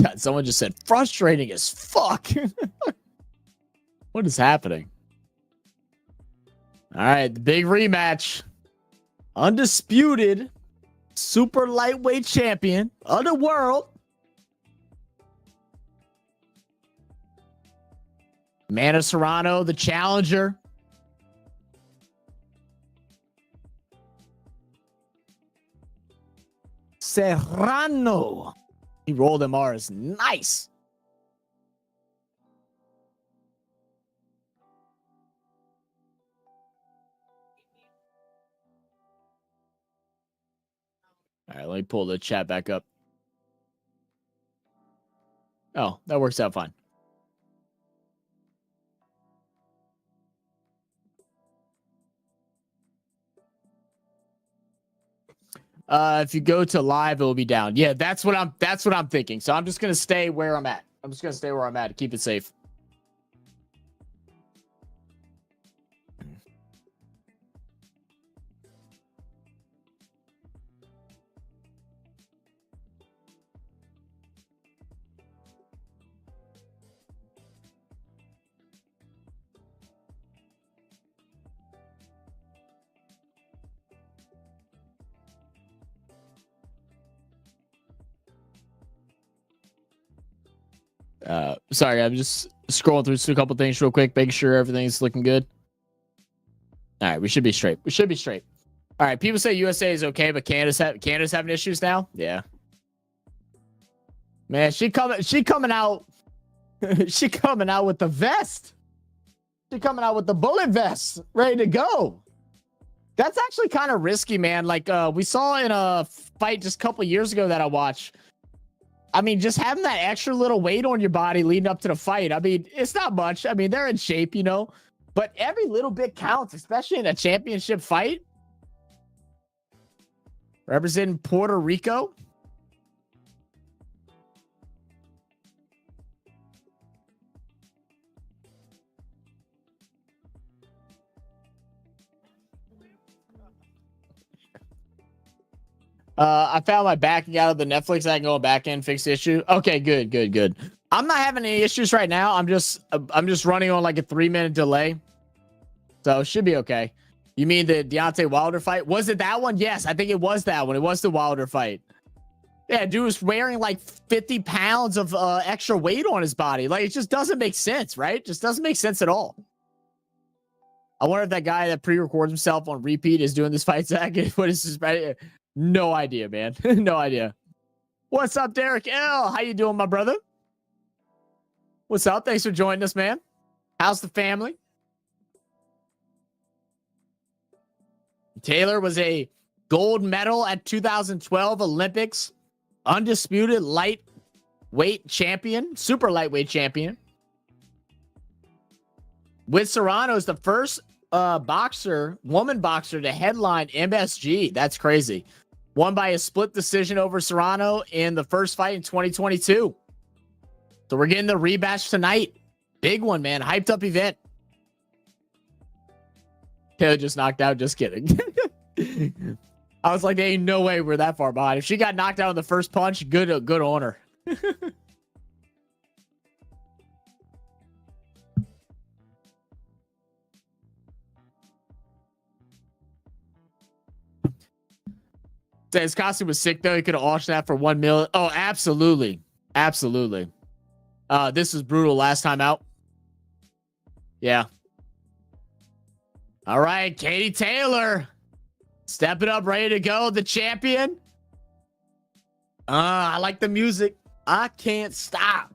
God, someone just said frustrating as fuck. What is happening? All right, the big rematch. Undisputed super lightweight champion of the world. Man of Serrano, the challenger. Serrano. He rolled them R's. Nice. All right, let me pull the chat back up. Oh, that works out fine. If you go to live, it will be down. Yeah, that's what I'm thinking. So I'm just gonna stay where I'm at. I'm just gonna stay where I'm at to keep it safe. Sorry, I'm just scrolling through a couple things real quick, making sure everything's looking good. All right, we should be straight. We should be straight. All right, people say USA is okay, but Canada's having issues now. Yeah, man, she coming out, she coming out with the vest. She coming out with the bullet vest, ready to go. That's actually kind of risky, man. Like we saw in a fight just a couple years ago that I watched. I mean, just having that extra little weight on your body leading up to the fight. I mean, it's not much. I mean, they're in shape, you know, but every little bit counts, especially in a championship fight. Representing Puerto Rico. I found my backing out of the Netflix. I can go back in, fix the issue. Okay, good. I'm not having any issues right now. I'm just running on like a 3-minute delay. So it should be okay. You mean the Deontay Wilder fight? Was it that one? Yes, I think it was that one. It was the Wilder fight. Yeah, dude was wearing like 50 pounds of extra weight on his body. Like, it just doesn't make sense, right? Just doesn't make sense at all. I wonder if that guy that pre-records himself on repeat is doing this fight, Zach. What is this? No idea, man. No idea. What's up, Derek L? How you doing, my brother? What's up? Thanks for joining us, man. How's the family? Taylor was a gold medal at 2012 Olympics. Undisputed lightweight champion. Super lightweight champion. With Serrano is the first woman boxer to headline MSG. That's crazy. Won by a split decision over Serrano in the first fight in 2022. So we're getting the rematch tonight. Big one, man. Hyped up event. Taylor just knocked out. Just kidding. I was like, there ain't no way we're that far behind. If she got knocked out in the first punch, good on her. His costume was sick, though. He could have auctioned that for $1 million. Oh, absolutely. Absolutely. This was brutal last time out. Yeah. All right, Katie Taylor. Step it up, ready to go. The champion. I like the music. I can't stop.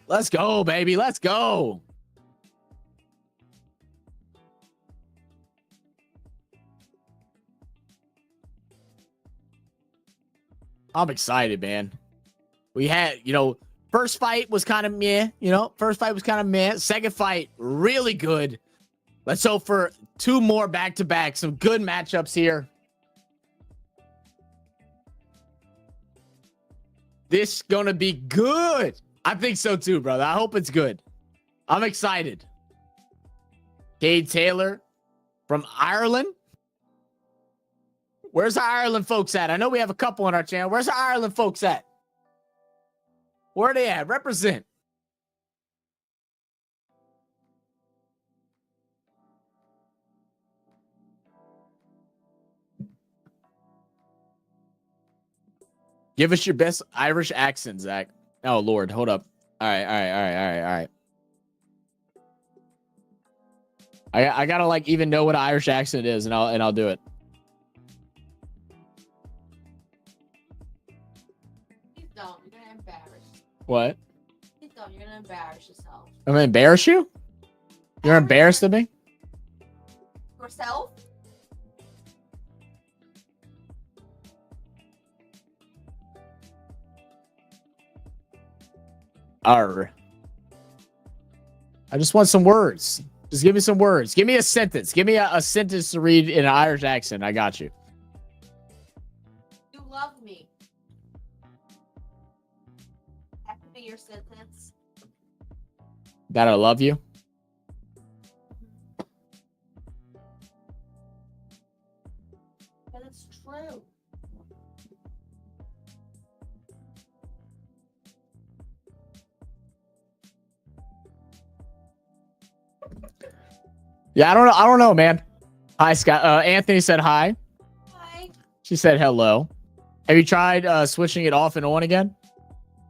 Let's go, baby. Let's go. I'm excited, man. We had, first fight was kind of meh, Second fight, really good. Let's hope for 2 more back-to-back. Some good matchups here. This gonna be good. I think so too, brother. I hope it's good. I'm excited. Cade Taylor from Ireland. Where's the Ireland folks at? I know we have a couple on our channel. Where's the Ireland folks at? Where are they at? Represent. Give us your best Irish accent, Zach. Oh, Lord. Hold up. All right. I gotta like even know what an Irish accent is, and I'll do it. Please don't. You're gonna embarrass. What? Please don't. You're gonna embarrass yourself. I'm gonna embarrass you? You're embarrassed of me? Yourself? Arr. I just want some words. Just give me some words. Give me a sentence. Give me a sentence to read in an Irish accent. I got you. You love me. That could be your sentence. That I love you. But it's true. Yeah, I don't know, man. Hi, Scott. Anthony said hi. Hi. She said hello. Have you tried switching it off and on again?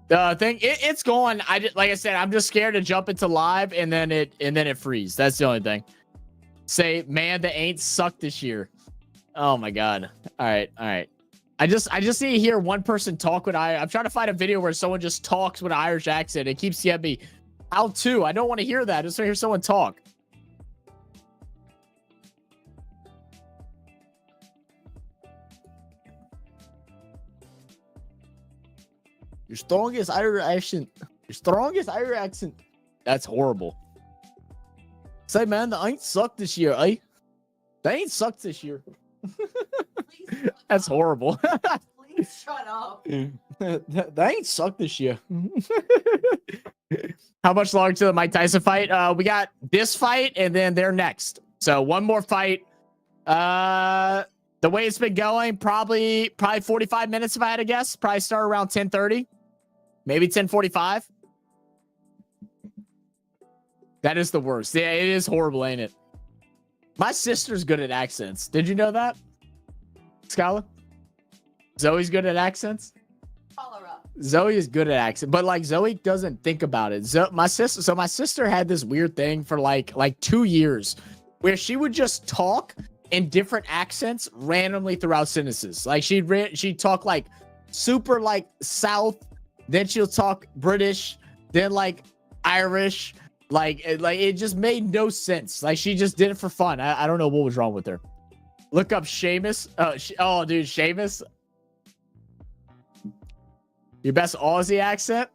The thing, it's going. Like I said, I'm just scared to jump into live and then it freeze. That's the only thing. Say, man, the ain't sucked this year. Oh my god. All right. I just need to hear one person talk with I'm trying to find a video where someone just talks with an Irish accent. It keeps getting me. How to? I don't want to hear that. I just want to hear someone talk. Your strongest Irish accent. Your strongest Irish accent. That's horrible. Say, man, the ain't sucked this year, eh? They ain't sucked this year. That's horrible. Please shut up. They ain't sucked this year. How much longer to the Mike Tyson fight? We got this fight, and then they're next. So one more fight. The way it's been going, probably 45 minutes if I had to guess. Probably start around 10:30. Maybe 10:45. That is the worst. Yeah, it is horrible, ain't it? My sister's good at accents. Did you know that, Skylar? Zoe's good at accents. Call her up. Zoe is good at accent, but like Zoe doesn't think about it. My sister had this weird thing for like 2 years where she would just talk in different accents randomly throughout sentences. Like she'd talk like super like South, then she'll talk British, then like Irish, like it just made no sense. Like she just did it for fun. I don't know what was wrong with her. Look up Seamus. Oh, dude, Seamus. Your best Aussie accent?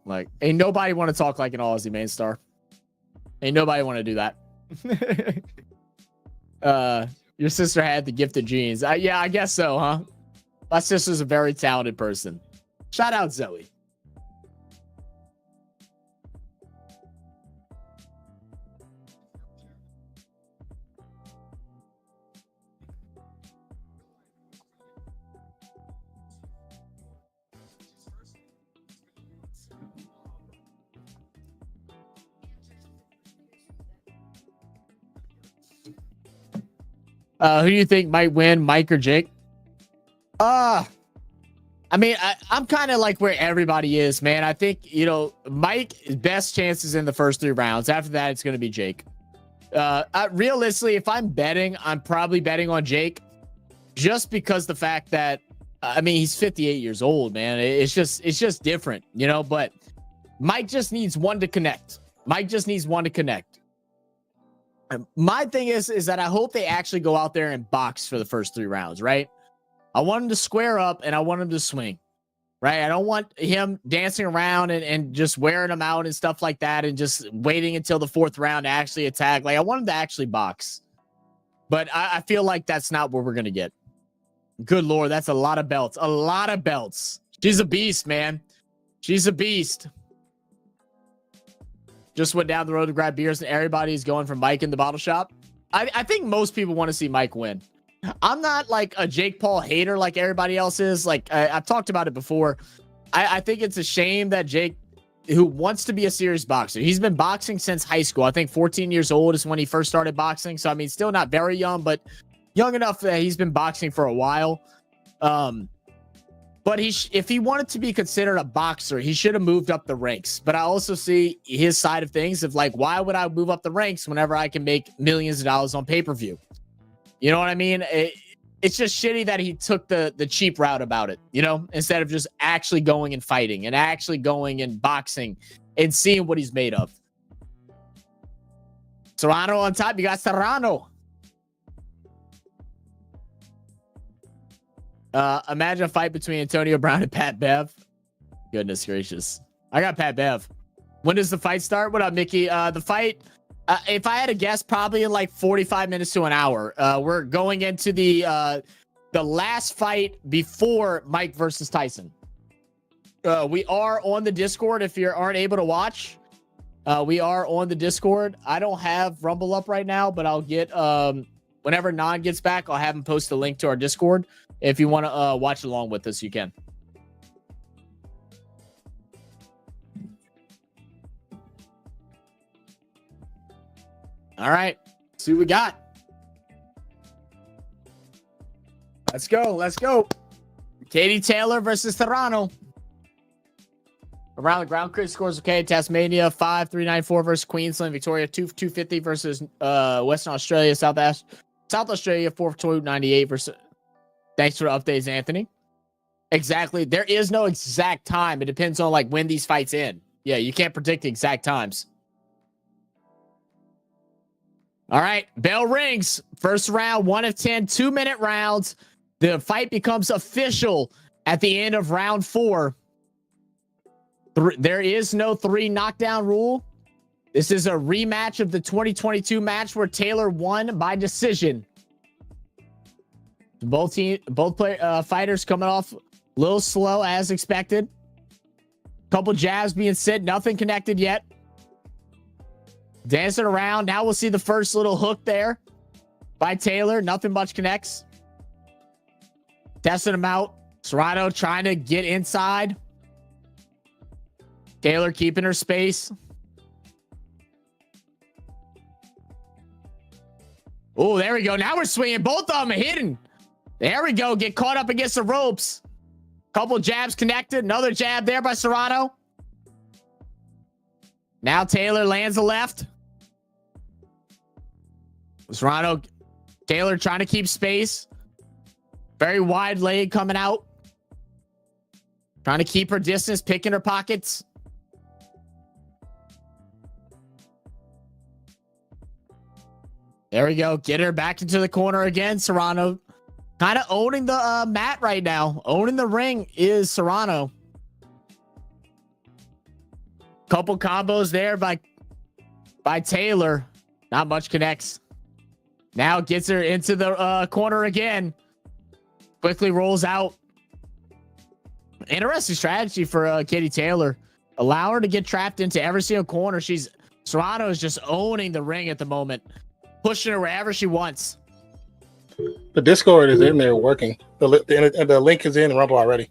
Like, ain't nobody want to talk like an Aussie main star. Ain't nobody want to do that. Your sister had the gift of genes. Yeah, I guess so, huh? My sister's a very talented person. Shout out Zoe. Who do you think might win, Mike or Jake? I mean, I'm kind of like where everybody is, man. I think, Mike, best chances in the first 3 rounds. After that, it's going to be Jake. Realistically, if I'm betting, I'm probably betting on Jake just because the fact that, I mean, he's 58 years old, man. It's just different, but Mike just needs one to connect. My thing is that I hope they actually go out there and box for the first 3 rounds, right? I want him to square up and I want him to swing, right? I don't want him dancing around and just wearing him out and stuff like that and just waiting until the 4th round to actually attack. Like, I want him to actually box. But I feel like that's not what we're going to get. Good Lord, that's a lot of belts. A lot of belts. She's a beast, man. She's a beast. just went down the road to grab beers, and everybody's going for Mike in the bottle shop. I think most people want to see Mike win. I'm not like a Jake Paul hater like everybody else is. Like I've talked about it before. I think it's a shame that Jake, who wants to be a serious boxer, he's been boxing since high school. I think 14 years old is when he first started boxing. So, I mean, still not very young, but young enough that he's been boxing for a while. But if he wanted to be considered a boxer, he should have moved up the ranks. But I also see his side of things of like, why would I move up the ranks whenever I can make millions of dollars on pay-per-view? You know what I mean? It's just shitty that he took the cheap route about it, you know, instead of just actually going and fighting and actually going and boxing and seeing what he's made of. Serrano on top. You got Serrano. Imagine a fight between Antonio Brown and Pat Bev. Goodness gracious. I got Pat Bev. When does the fight start? What up, Mickey? The fight, if I had to guess, probably in like 45 minutes to an hour. We're going into the last fight before Mike versus Tyson. We are on the Discord. If you aren't able to watch, we are on the Discord. I don't have Rumble up right now, but I'll get whenever Non gets back, I'll have him post a link to our Discord. If you want to watch along with us, you can. All right. See what we got. Let's go. Let's go. Katie Taylor versus Serrano. Around the ground, Chris scores okay. Tasmania 5-394 versus Queensland. Victoria 250 versus Western Australia. South Australia 4-298 versus. Thanks for the updates, Anthony. Exactly. There is no exact time. It depends on like when these fights end. Yeah, you can't predict the exact times. All right, bell rings. First round, 1 of 10, 2-minute rounds. The fight becomes official at the end of round 4. There is no 3 knockdown rule. This is a rematch of the 2022 match where Taylor won by decision. Both fighters coming off a little slow as expected. Couple jabs being sent, nothing connected yet. Dancing around. Now we'll see the first little hook there by Taylor. Nothing much connects. Testing him out. Serrano trying to get inside. Taylor keeping her space. Oh, there we go. Now we're swinging. Both of them are hidden. There we go. Get caught up against the ropes. Couple jabs connected. Another jab there by Serrano. Now Taylor lands a left. Serrano, Taylor trying to keep space. Very wide leg coming out. Trying to keep her distance, picking her pockets. There we go. Get her back into the corner again. Serrano kind of owning the mat right now. Owning the ring is Serrano. Couple combos there by Taylor. Not much connects. Now gets her into the corner again. Quickly rolls out. Interesting strategy for Katie Taylor. Allow her to get trapped into every single corner. Serrano is just owning the ring at the moment. Pushing her wherever she wants. The Discord is in there working. The link is in the Rumble already.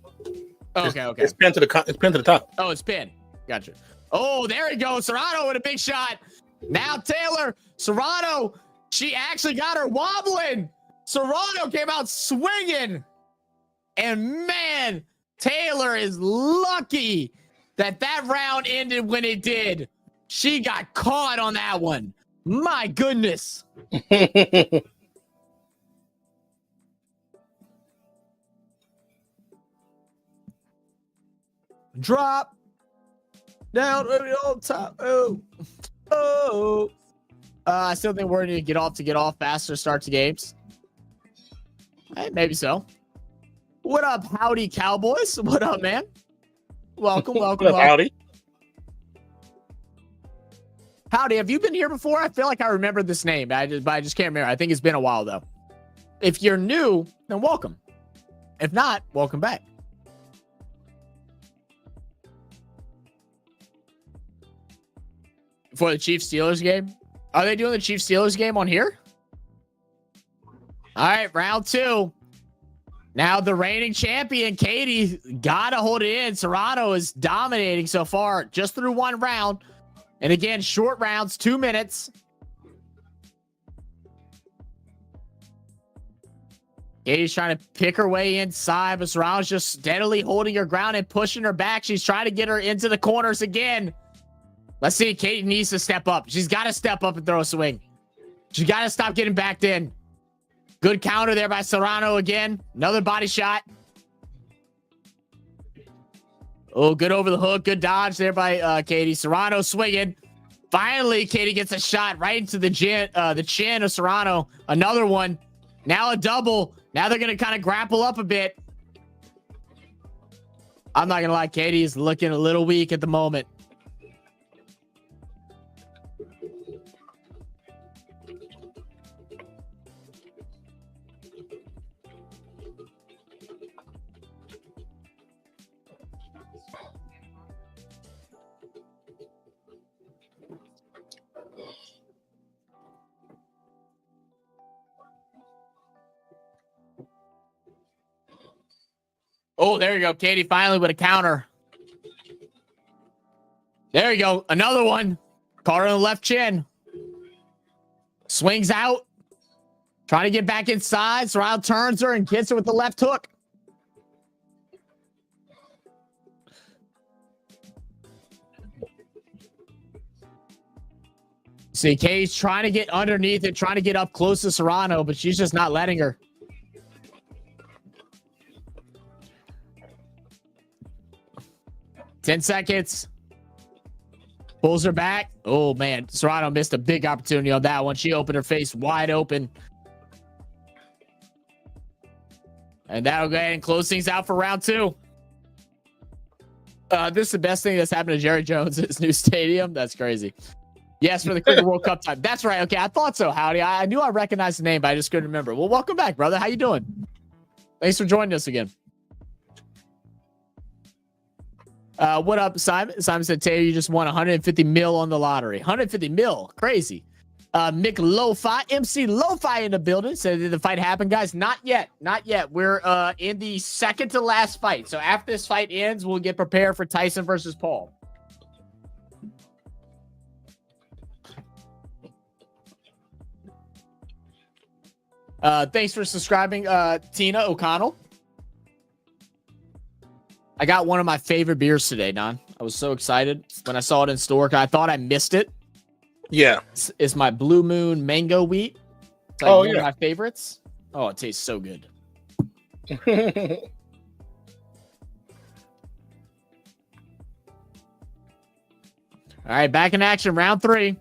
Okay. It's pinned to the top. Oh, it's pinned. Gotcha. Oh, there he goes. Serrano with a big shot. Now Taylor. Serrano. She actually got her wobbling. Serrano came out swinging. And man, Taylor is lucky that round ended when it did. She got caught on that one. My goodness. Drop down on top. Oh. I still think we're going to get off faster start to games. Hey, maybe so. What up, howdy Cowboys? What up, man? Welcome. What up, howdy? Howdy, have you been here before? I feel like I remember this name, but I just can't remember. I think it's been a while though. If you're new, then welcome. If not, welcome back. For the Chiefs-Steelers game? Are they doing the Chiefs-Steelers game on here? All right, round 2. Now the reigning champion, Katie, gotta hold it in. Serrano is dominating so far just through 1 round. And again, short rounds, 2 minutes. Katie's trying to pick her way inside, but Serrano's just steadily holding her ground and pushing her back. She's trying to get her into the corners again. Let's see. Katie needs to step up. She's got to step up and throw a swing. She's got to stop getting backed in. Good counter there by Serrano again. Another body shot. Oh, good over the hook. Good dodge there by Katie. Serrano swinging. Finally, Katie gets a shot right into the chin of Serrano. Another one. Now a double. Now they're going to kind of grapple up a bit. I'm not going to lie. Katie is looking a little weak at the moment. Oh, there you go. Katie finally with a counter. There you go. Another one. Caught her on the left chin. Swings out. Trying to get back inside. Serrano turns her and gets her with the left hook. See, Katie's trying to get underneath it, trying to get up close to Serrano, but she's just not letting her. Ten seconds. Pulls her back. Oh, man. Serrano missed a big opportunity on that one. She opened her face wide open. And that'll go ahead and close things out for round 2. This is the best thing that's happened to Jerry Jones at his new stadium. That's crazy. Yes, for the Cricket World Cup time. That's right. Okay, I thought so, Howdy. I knew I recognized the name, but I just couldn't remember. Well, welcome back, brother. How you doing? Thanks for joining us again. What up, Simon? Simon said, Taylor, you just won 150 mil on the lottery. 150 mil. Crazy. Mick Lo-Fi, MC Lo-Fi in the building. Said, did the fight happen, guys? Not yet. Not yet. We're in the second to last fight. So after this fight ends, we'll get prepared for Tyson versus Paul. Thanks for subscribing, Tina O'Connell. I got one of my favorite beers today, Don. I was so excited when I saw it in store. I thought I missed it. Yeah. It's my Blue Moon Mango Wheat. It's like one of my favorites. Oh, it tastes so good. All right, back in action, round 3.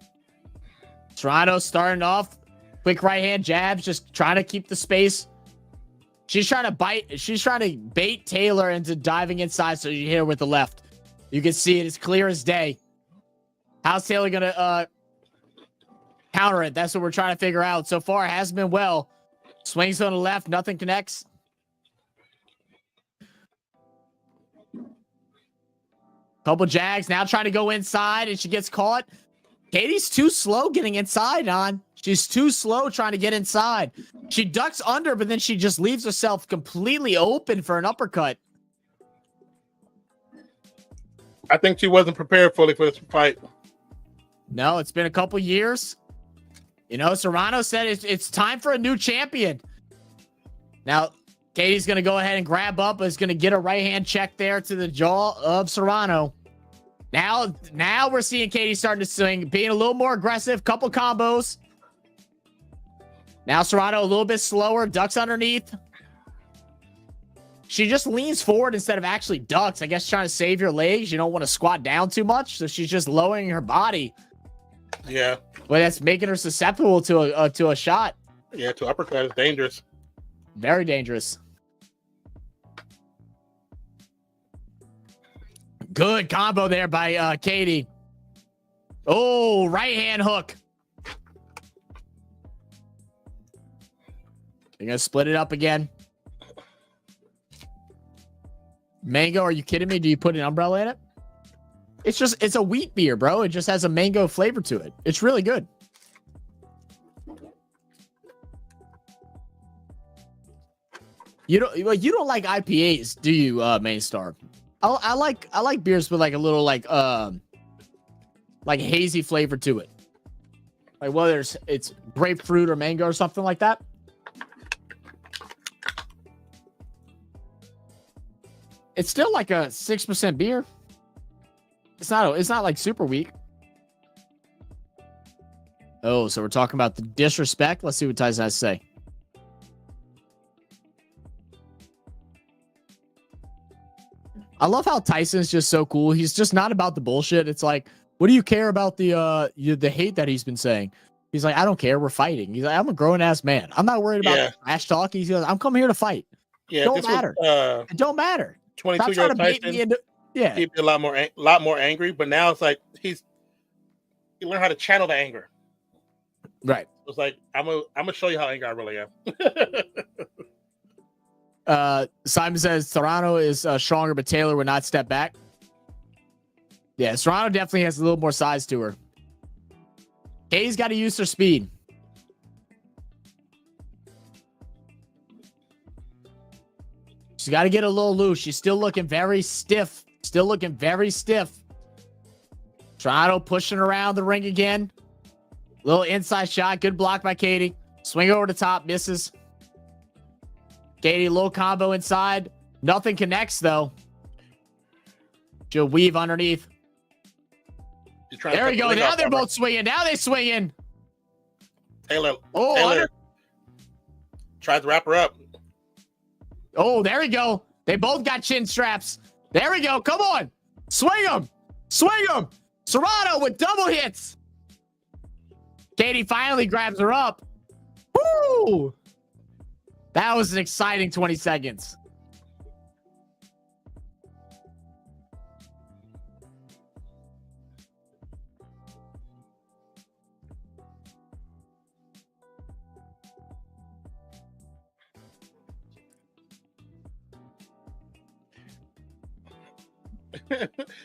Serrano starting off. Quick right hand jabs, just trying to keep the space. She's trying to bait Taylor into diving inside so you hit her with the left. You can see it. It's clear as day. How's Taylor going to counter it? That's what we're trying to figure out. So far, it hasn't been well. Swings on the left. Nothing connects. Couple jags. Now trying to go inside, and she gets caught. Katie's too slow getting inside, on. She's too slow trying to get inside. She ducks under, but then she just leaves herself completely open for an uppercut. I think she wasn't prepared fully for this fight. No, it's been a couple years. You know, Serrano said it's time for a new champion. Now, Katie's going to go ahead and grab up, but is going to get a right hand check there to the jaw of Serrano. Now we're seeing Katie starting to swing, being a little more aggressive. Couple combos. Now Serrano a little bit slower, ducks underneath. She just leans forward instead of actually ducks. I guess trying to save your legs. You don't want to squat down too much, so she's just lowering her body. Yeah. But that's making her susceptible to a shot. Yeah, to uppercut is dangerous. Very dangerous. Good combo there by Katie. Oh, right hand hook. You're going to split it up again. Mango, are you kidding me? Do you put an umbrella in it? It's a wheat beer, bro. It just has a mango flavor to it. It's really good. You don't like IPAs, do you, Mainstar? I like beers with like a little like hazy flavor to it. Like whether it's grapefruit or mango or something like that. It's still like a 6% beer. It's not like super weak. Oh, so we're talking about the disrespect. Let's see what Tyson has to say. I love how Tyson's just so cool. He's just not about the bullshit. It's like, what do you care about the hate that he's been saying? He's like, I don't care. We're fighting. He's like, I'm a grown ass man. I'm not worried about trash talk. He's like, I'm coming here to fight. Yeah, don't matter. It don't matter. 22-year-old Tyson. Yeah, He'd be a lot more angry. But now it's like he learned how to channel the anger. Right. It's like I'm gonna show you how angry I really am. Simon says Serrano is stronger, but Taylor would not step back. Yeah, Serrano definitely has a little more size to her. Kay's got to use her speed. She's got to get a little loose. She's still looking very stiff. Serrano pushing around the ring again. Little inside shot. Good block by Katie. Swing over the top. Misses. Katie, little combo inside. Nothing connects, though. She'll weave underneath. There we go. Now they're both swinging. Now they're swinging. Taylor. Taylor. Tried to wrap her up. Oh, there we go. They both got chin straps. There we go. Come on. Swing them. Serrano with double hits. Katie finally grabs her up. Woo! That was an exciting 20 seconds.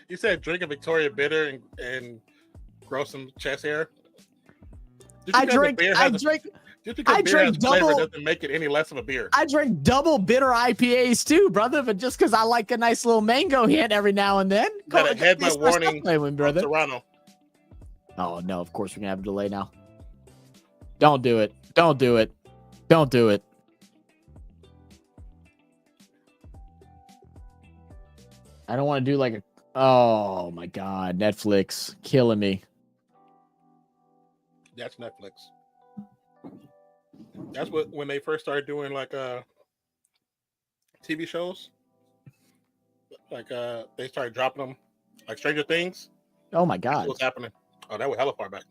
You said drink a Victoria bitter and grow some chest hair. I drink double doesn't make it any less of a beer. I drink double bitter IPAs too, brother. But just because I like a nice little mango hit every now and then. Got a head my warning, brother. Serrano. Oh no! Of course we're gonna have a delay now. Don't do it. Don't do it. Don't do it. I don't want to do like a. Oh my god! Netflix killing me. That's Netflix. That's when they first started doing like TV shows. Like they started dropping them, like Stranger Things. Oh my god! What's happening? Oh, that was hella far back.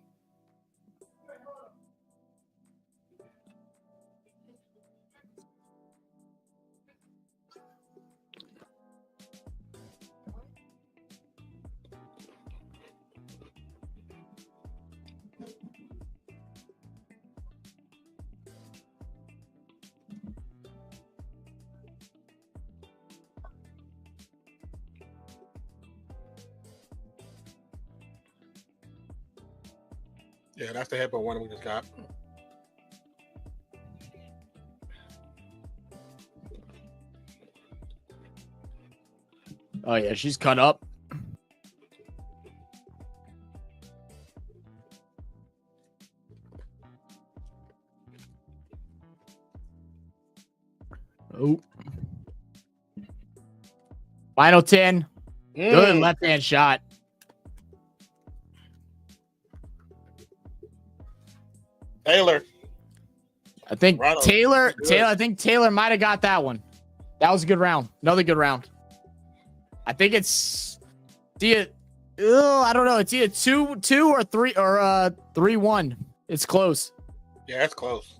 Yeah, that's the headbutt one we just got. Oh yeah, she's cut up. Oh. Final 10. Good left hand shot. Taylor. I think Taylor, I think Taylor might have got that one. That was a good round. Another good round. I think it's I don't know. It's either 2-2 or 3-1. It's close. Yeah, it's close.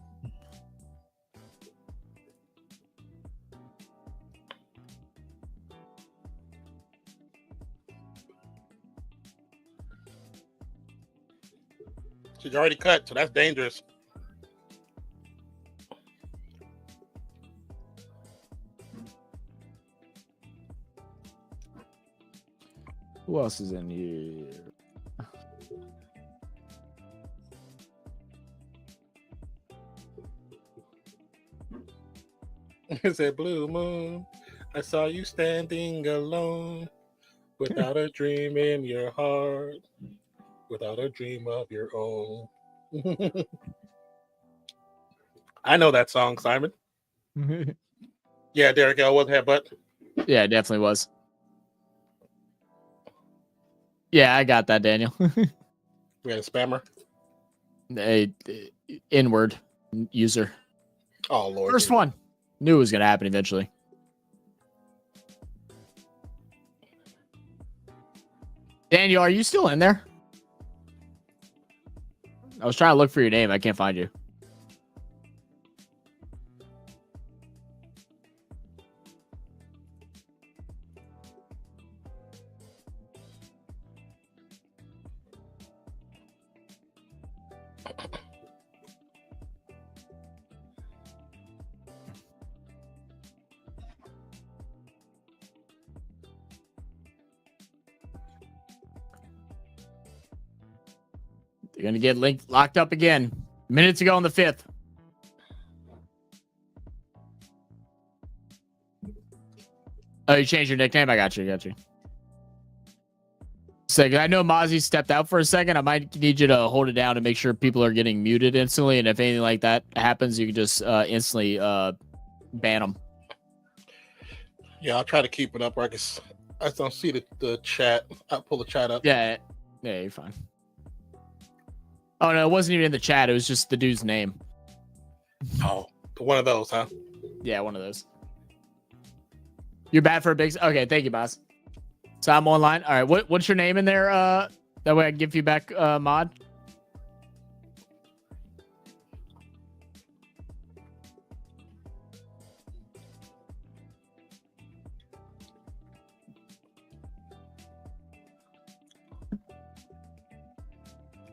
She's already cut, so that's dangerous. Who else is in here? It said, "Blue moon, I saw you standing alone, without a dream in your heart, without a dream of your own." I know that song, Simon. Yeah, Derek L was headbutt. Yeah, it definitely was. Yeah, I got that, Daniel. We had a spammer. A inward user. Oh Lord. First one. Knew it was gonna happen eventually. Daniel, are you still in there? I was trying to look for your name. I can't find you. You're going to get locked up again. Minutes ago in the 5th. Oh, you changed your nickname? I got you. So, I know Mozzie stepped out for a second. I might need you to hold it down to make sure people are getting muted instantly. And if anything like that happens, you can just instantly ban them. Yeah, I'll try to keep it up. I just don't see the chat. I'll pull the chat up. Yeah, you're fine. Oh, no, it wasn't even in the chat. It was just the dude's name. Oh, one of those, huh? Yeah, one of those. You're bad for a big... Okay, thank you, boss. So I'm online. All right, what's your name in there? That way I can give you back mod.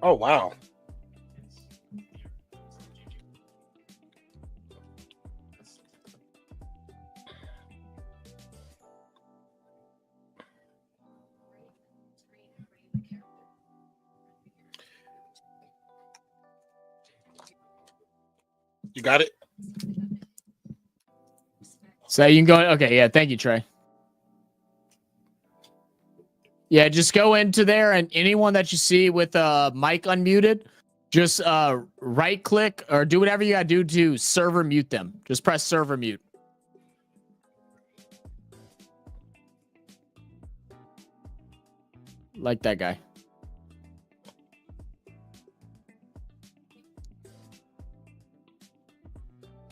Oh, wow. You got it? So you can go... Okay, yeah, thank you, Trey. Yeah, just go into there, and anyone that you see with a mic unmuted, just right click or do whatever you gotta do to server mute them. Just press server mute. Like that guy.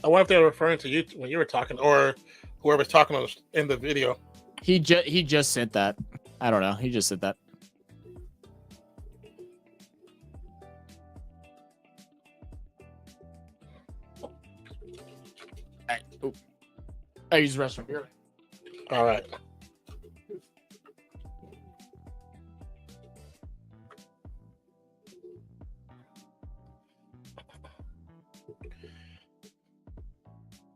I wonder if they're referring to you when you were talking, or whoever's talking in the video. He just sent that. I don't know. He just sent that. I use the restroom here. All right.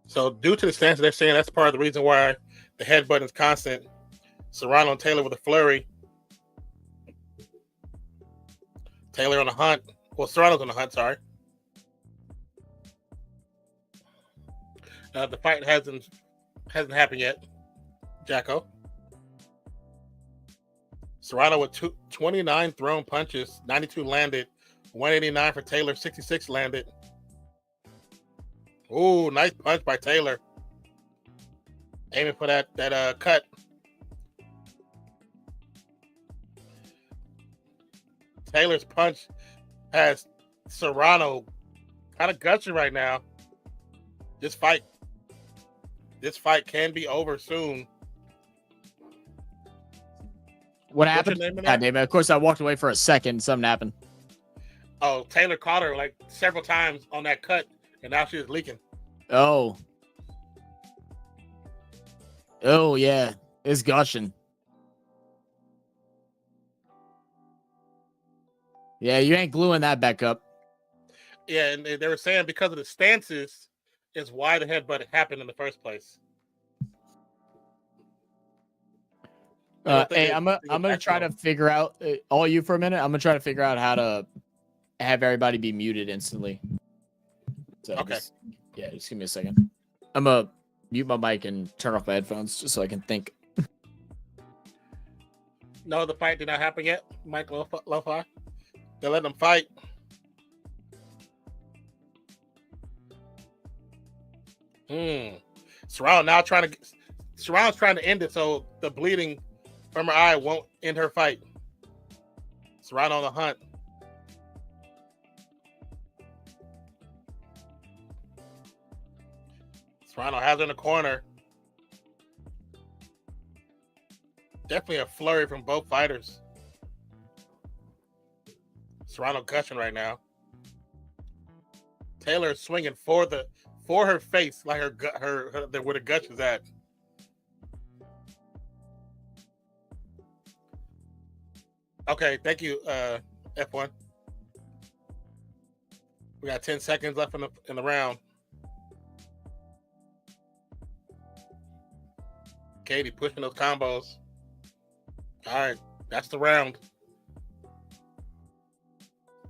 So due to the stance, they're saying that's part of the reason why the headbutt is constant. Serrano and Taylor with a flurry. Taylor on the hunt. Well, Serrano's on the hunt, sorry. The fight hasn't happened yet. Jacko. Serrano with 29 thrown punches, 92 landed, 189 for Taylor, 66 landed. Ooh, nice punch by Taylor. Aiming for that cut. Taylor's punch has Serrano kind of gushing right now. This fight can be over soon. What happened? God damn it. Of course, I walked away for a second. Something happened. Oh, Taylor caught her like several times on that cut, and now she's leaking. Oh. Oh, yeah. It's gushing. Yeah, you ain't gluing that back up. Yeah, and they were saying because of the stances is why the headbutt happened in the first place. Hey, I'm gonna try to figure out all you for a minute. I'm gonna try to figure out how to have everybody be muted instantly. So Okay. just give me a second. I'm gonna mute my mic and turn off my headphones just so I can think. No, the fight did not happen yet. Mike Lo-Fi. They're letting them fight. Serrano now Serrano's trying to end it so the bleeding from her eye won't end her fight. Serrano on the hunt. Serrano has her in the corner. Definitely a flurry from both fighters. Serrano gushing right now. Taylor swinging for her face, like her where the gush is at. Okay, thank you, F1. We got 10 seconds left in the round. Katie pushing those combos. All right, that's the round.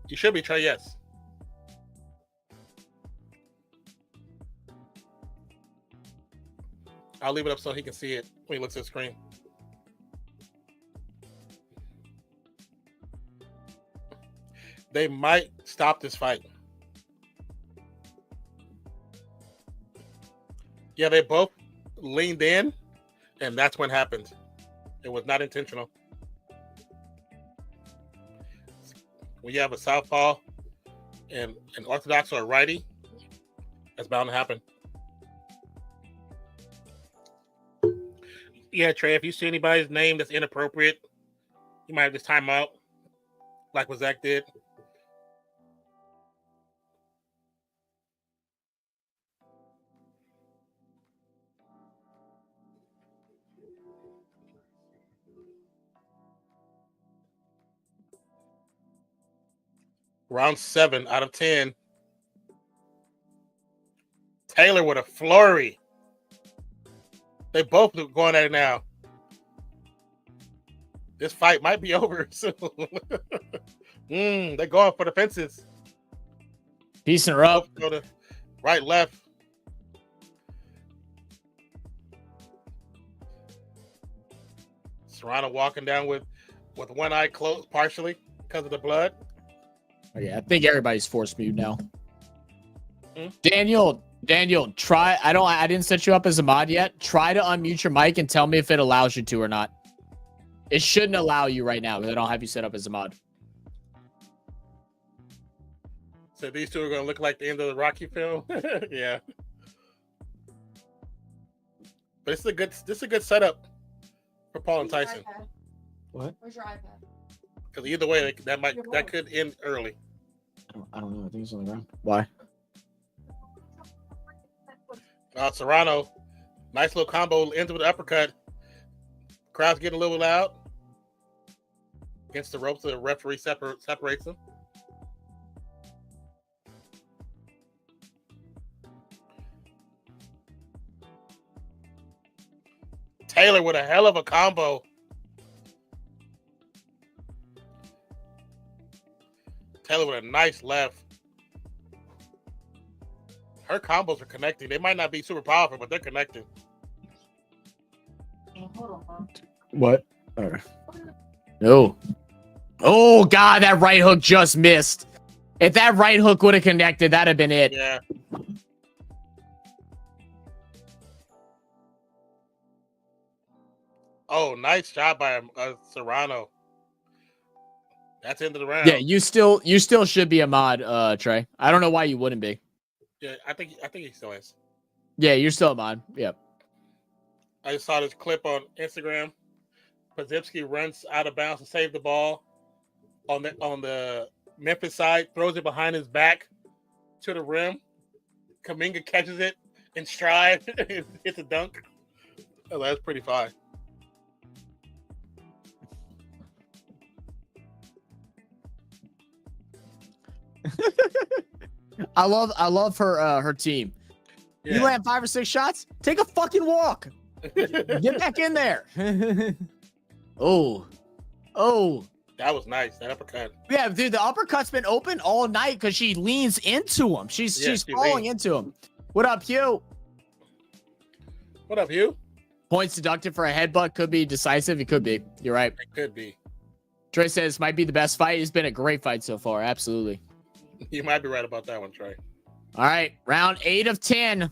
You should be Trey, yes. I'll leave it up so he can see it when he looks at the screen. They might stop this fight. Yeah, they both leaned in, and that's when it happened. It was not intentional. When you have a southpaw and an orthodox or a righty, that's bound to happen. Yeah, Trey, if you see anybody's name that's inappropriate, you might have this time out, like what Zach did. Round 7 out of 10. Taylor with a flurry. They both going at it now. This fight might be over soon. They're going for the fences. Piecing her up. Go to right, left. Serrano walking down with one eye closed partially because of the blood. Okay, I think everybody's force mute now. Daniel, try. I didn't set you up as a mod yet. Try to unmute your mic and tell me if it allows you to or not. It shouldn't allow you right now because I don't have you set up as a mod. So these two are going to look like the end of the Rocky film. Yeah. But this is a good setup for Paul and Tyson. What? Where's your iPad? Because either way, that could end early. I don't know. I think it's on the ground. Why? Serrano, nice little combo, ends with an uppercut. Crowd's getting a little loud. Against the ropes, the referee separates them. Taylor with a hell of a combo. Taylor with a nice left. Her combos are connecting. They might not be super powerful, but they're connecting. What? No. Oh, God, that right hook just missed. If that right hook would have connected, that'd have been it. Yeah. Oh, nice job by Serrano. That's the end of the round. Yeah, you still should be a mod, Trey. I don't know why you wouldn't be. Yeah, I think he still is. Yeah, you're still a mod. Yep. I just saw this clip on Instagram. Pozipski runs out of bounds to save the ball on the Memphis side, throws it behind his back to the rim. Kuminga catches it in stride and hits a dunk. Oh, that's pretty fine. I love her team. Yeah. You land 5 or 6 shots, take a fucking walk. Get back in there. Oh. Oh. That was nice. That uppercut. Yeah, dude, the uppercut's been open all night because she leans into him. She's falling into him. What up, Hugh? What up, Hugh? Points deducted for a headbutt could be decisive. It could be. You're right. It could be. Trey says might be the best fight. It's been a great fight so far. Absolutely. You might be right about that one, Trey. All right, round 8 of 10.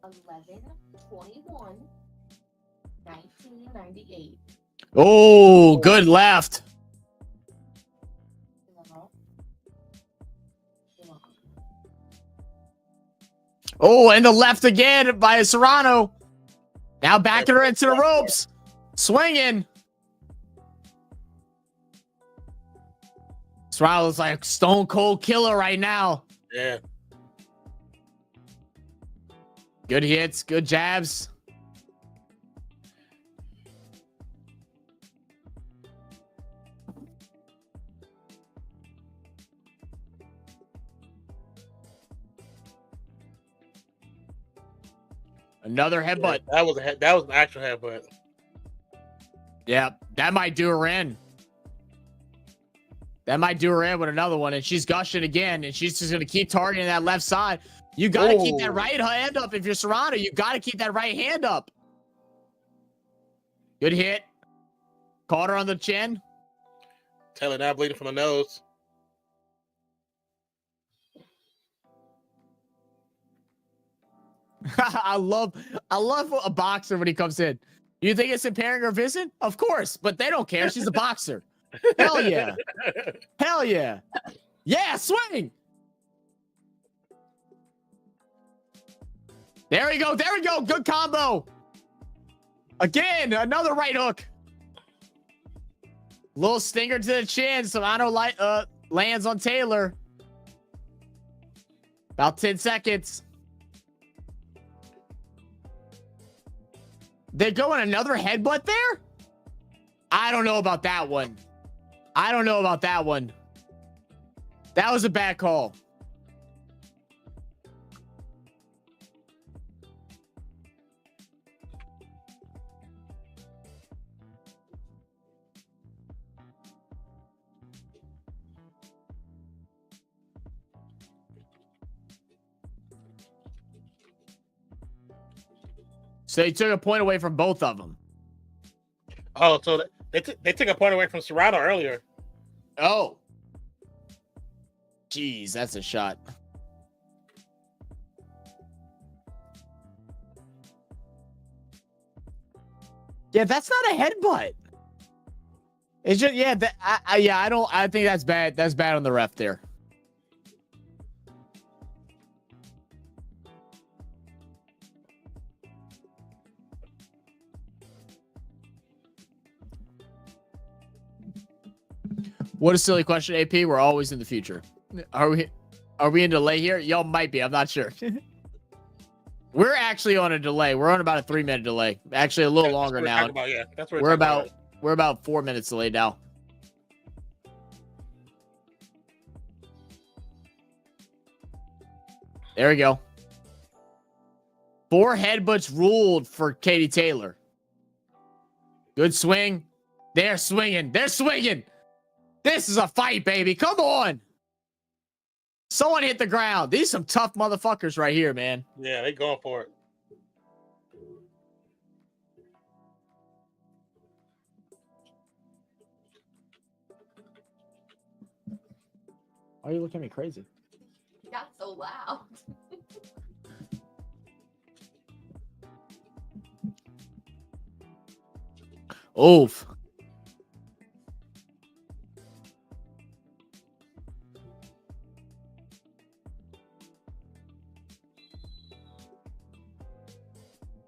11, 21, 1998. Oh, good left. Oh, and the left again by Serrano. Now backing her into the ropes. Swinging. Serrano's like stone cold killer right now. Yeah. Good hits, good jabs. Another headbutt. Yeah, that was an actual headbutt. Yeah, that might do her in. That might do her in with another one, and she's gushing again, and she's just going to keep targeting that left side. You got to keep that right hand up if you're Serrano. You got to keep that right hand up. Good hit. Caught her on the chin. Taylor now bleeding from the nose. I love a boxer when he comes in. You think it's impairing her vision? Of course, but they don't care. She's a boxer. Hell yeah. Hell yeah. Yeah, swing. There we go. There we go. Good combo. Again, another right hook. Little stinger to the chin. Serrano lands on Taylor. About 10 seconds. They're going another headbutt there? I don't know about that one. I don't know about that one. That was a bad call. So he took a point away from both of them. Oh, so they took a point away from Serrano earlier. Oh. Jeez, that's a shot. Yeah, that's not a headbutt. It's just I think that's bad. That's bad on the ref there. What a silly question, AP. We're always in the future. Are we in delay here? Y'all might be. I'm not sure. We're actually on a delay. We're on about a 3-minute delay. Actually, a little longer now. That's what we're about 4 minutes delayed now. There we go. 4 headbutts ruled for Katie Taylor. Good swing. They're swinging. They're swinging. This is a fight, baby. Come on. Someone hit the ground. These some tough motherfuckers right here, man. Yeah, they going for it. Why are you looking at me crazy? You got so loud. Oof.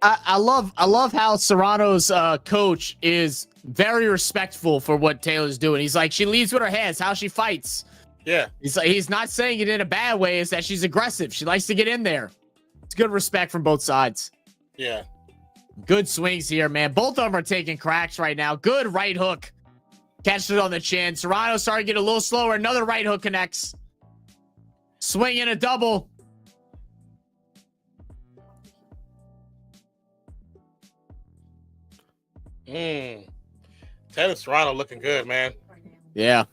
I love how Serrano's coach is very respectful for what Taylor's doing. He's like, she leads with her hands, how she fights. Yeah. He's not saying it in a bad way. It's that she's aggressive. She likes to get in there. It's good respect from both sides. Yeah. Good swings here, man. Both of them are taking cracks right now. Good right hook. Catches it on the chin. Serrano starting to get a little slower. Another right hook connects. Swing in a double. Taylor Serrano looking good, man. Yeah.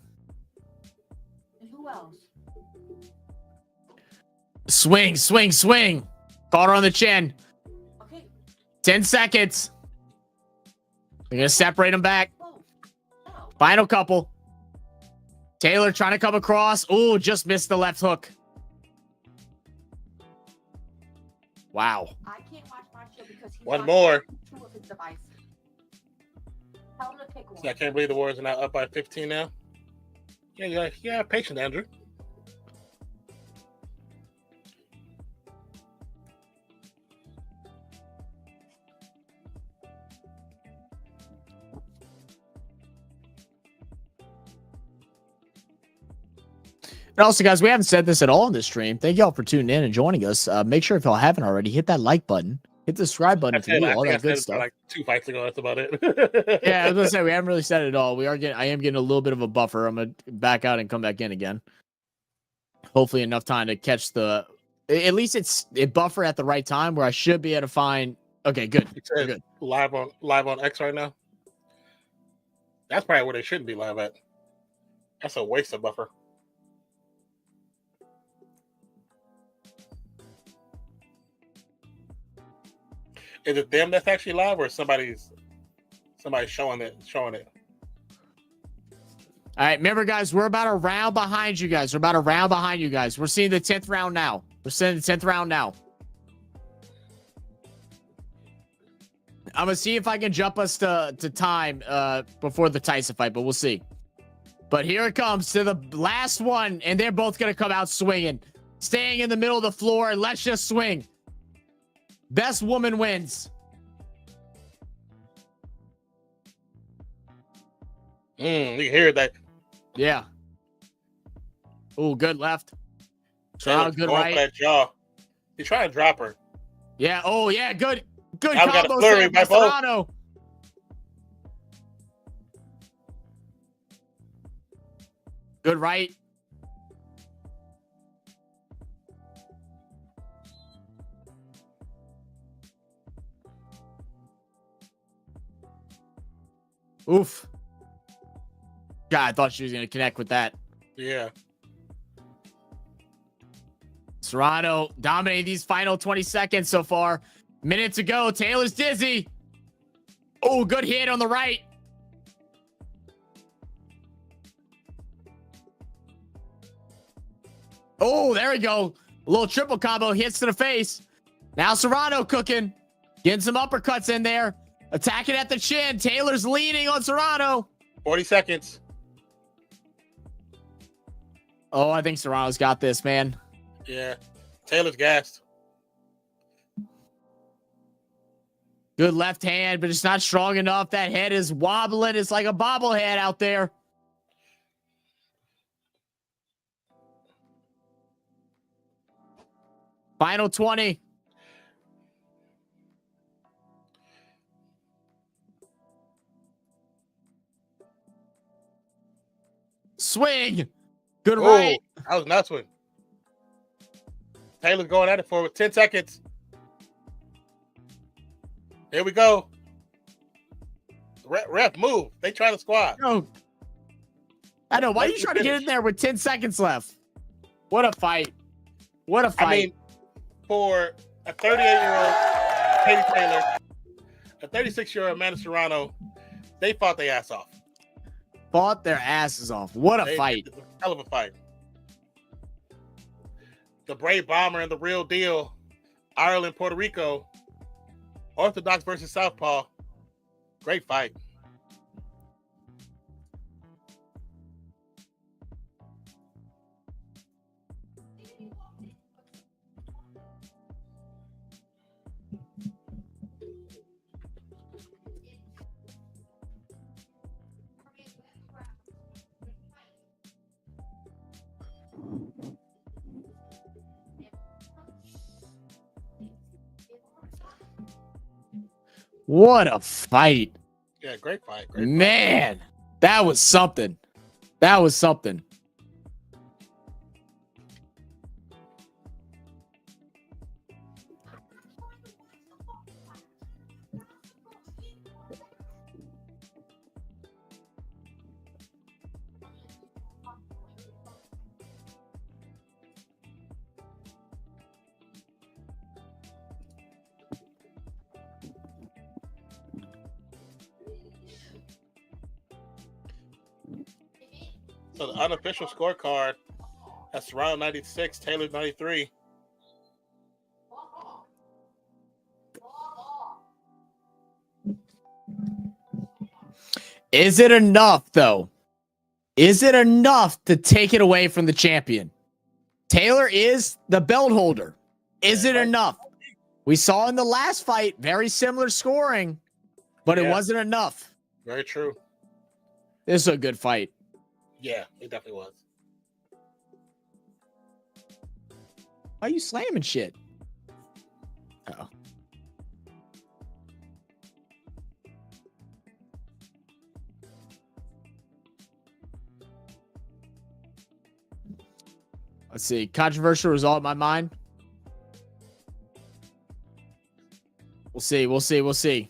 And who else? Swing, swing, swing. Caught her on the chin. Okay. 10 seconds. We're going to separate them back. Whoa. No. Final couple. Taylor trying to come across. Ooh, just missed the left hook. Wow. I can't watch my show because he's One on more. two of his devices. Tell him to pick one. See, I can't believe the Warriors are now up by 15 now. Yeah, patient, Andrew. And also, guys, we haven't said this at all in this stream. Thank y'all for tuning in and joining us. Make sure if y'all haven't already, hit that like button, hit the subscribe button if you do all that good stuff. Like 2 fights ago, that's about it. Yeah, I was gonna say we haven't really said it at all. I am getting a little bit of a buffer. I'm gonna back out and come back in again. Hopefully, enough time to catch the. At least it buffer at the right time where I should be able to find. Okay, good. We're good. Live on X right now. That's probably where they shouldn't be live at. That's a waste of buffer. Is it them that's actually live, or somebody's showing it? All right, remember, guys, we're about a round behind you guys. We're seeing the 10th round now. I'm gonna see if I can jump us to time before the Tyson fight, but we'll see. But here it comes to the last one, and they're both gonna come out swinging, staying in the middle of the floor. And let's just swing. Best woman wins. You can hear that. Yeah. Oh, good left. Good right. That jaw. He's trying to drop her. Yeah. Oh, yeah. Good Now we got a combo flurry set by by both. Serrano. Good right. Oof. God, I thought she was going to connect with that. Yeah. Serrano dominating these final 20 seconds so far. Minute to go. Taylor's dizzy. Oh, good hit on the right. Oh, there we go. A little triple combo hits to the face. Now Serrano cooking. Getting some uppercuts in there. Attacking at the chin. Taylor's leaning on Serrano. 40 seconds. Oh, I think Serrano's got this, man. Yeah. Taylor's gassed. Good left hand, but it's not strong enough. That head is wobbling. It's like a bobblehead out there. Final 20. Swing. Good right. That was nuts one. Taylor's going at it for 10 seconds. Here we go. Ref, move. They trying to squat. Oh, I know. Why are you trying to get in there with 10 seconds left? What a fight. What a fight. I mean, for a 38-year-old Katie Taylor, a 36-year-old Amanda Serrano, they fought their ass off. Fought their asses off. What a fight. It's a hell of a fight. The Brave Bomber and the Real Deal, Ireland, Puerto Rico, Orthodox versus Southpaw. Great fight. What a fight. Yeah, great fight. Man, that was something. That was something. So the unofficial scorecard, that's Serrano 96, Taylor 93. Is it enough, though? Is it enough to take it away from the champion? Taylor is the belt holder. Is it enough? We saw in the last fight, very similar scoring, but it wasn't enough. Very true. This is a good fight. Yeah, it definitely was. Why are you slamming shit? Uh-oh. Let's see. Controversial result in my mind. We'll see. We'll see. We'll see.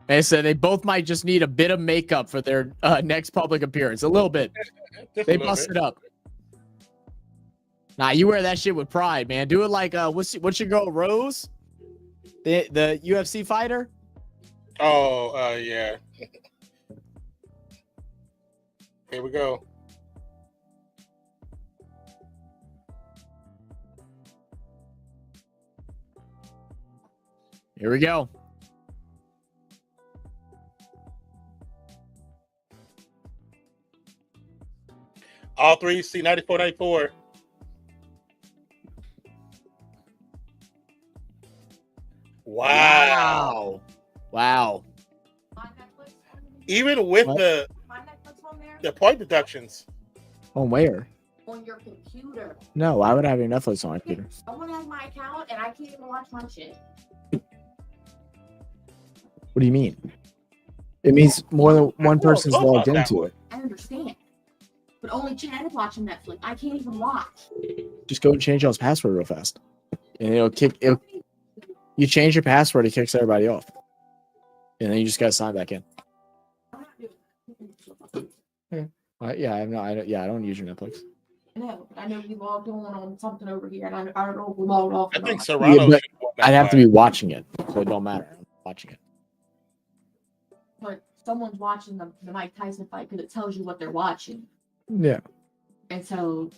They said they both might just need a bit of makeup for their next public appearance. A little bit. They busted up. Nah, you wear that shit with pride, man. Do it like what's your girl Rose? The UFC fighter? Oh, yeah. Here we go. Here we go. All three see 94, 94. Wow. Wow. Even with the point deductions. On where? On your computer. No, why would I have your Netflix on my computer? Someone has my account and I can't even watch my shit. What do you mean? It means more than one person's logged into it. I understand. But only Chad is watching Netflix. I can't even watch. Just go and change y'all's password real fast. And you change your password, it kicks everybody off. And then you just gotta sign back in. Yeah, I don't use your Netflix. No, but I know we logged on something over here, and I don't know if we logged off. I think Serrano. Yeah, I'd have to be watching it, so it don't matter. I'm watching it. But someone's watching the Mike Tyson fight because it tells you what they're watching. Yeah. And so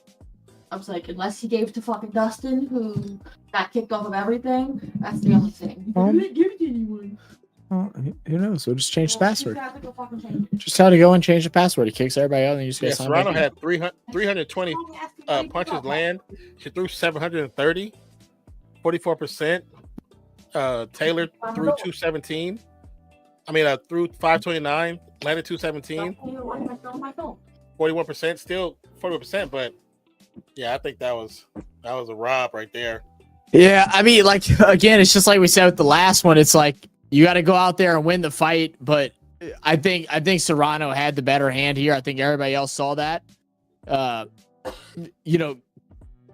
I was like, unless he gave it to fucking Dustin, who got kicked off of everything, that's the only thing. He didn't give it to anyone. Well, who knows? We'll just change the password. Have to go fucking change it. Just tell to go and change the password. It kicks everybody out, and you just get Serrano had 320 punches land. She threw 730, 44%. Taylor threw 217. I mean, threw 529, landed 217. 41%, still 40%, but yeah, I think that was a rob right there. Yeah, I mean, like, again, it's just like we said with the last one. It's like you got to go out there and win the fight, but I think Serrano had the better hand here. I think everybody else saw that.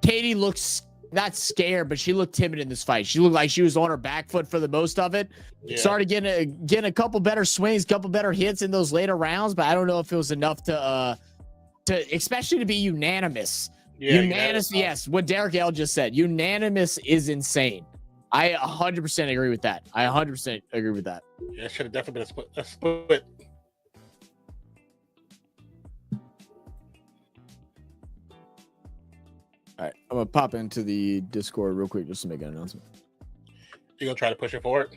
Katie looks not scared, but she looked timid in this fight. She looked like she was on her back foot for the most of it. Yeah. Started getting a couple better swings, couple better hits in those later rounds, but I don't know if it was enough to especially to be unanimous. Yeah, unanimous, yes. What Derek L just said, unanimous is insane. I 100% agree with that. I 100% agree with that. Yeah, it should have definitely been a split. All right, I'm gonna pop into the Discord real quick just to make an announcement. You gonna try to push it forward?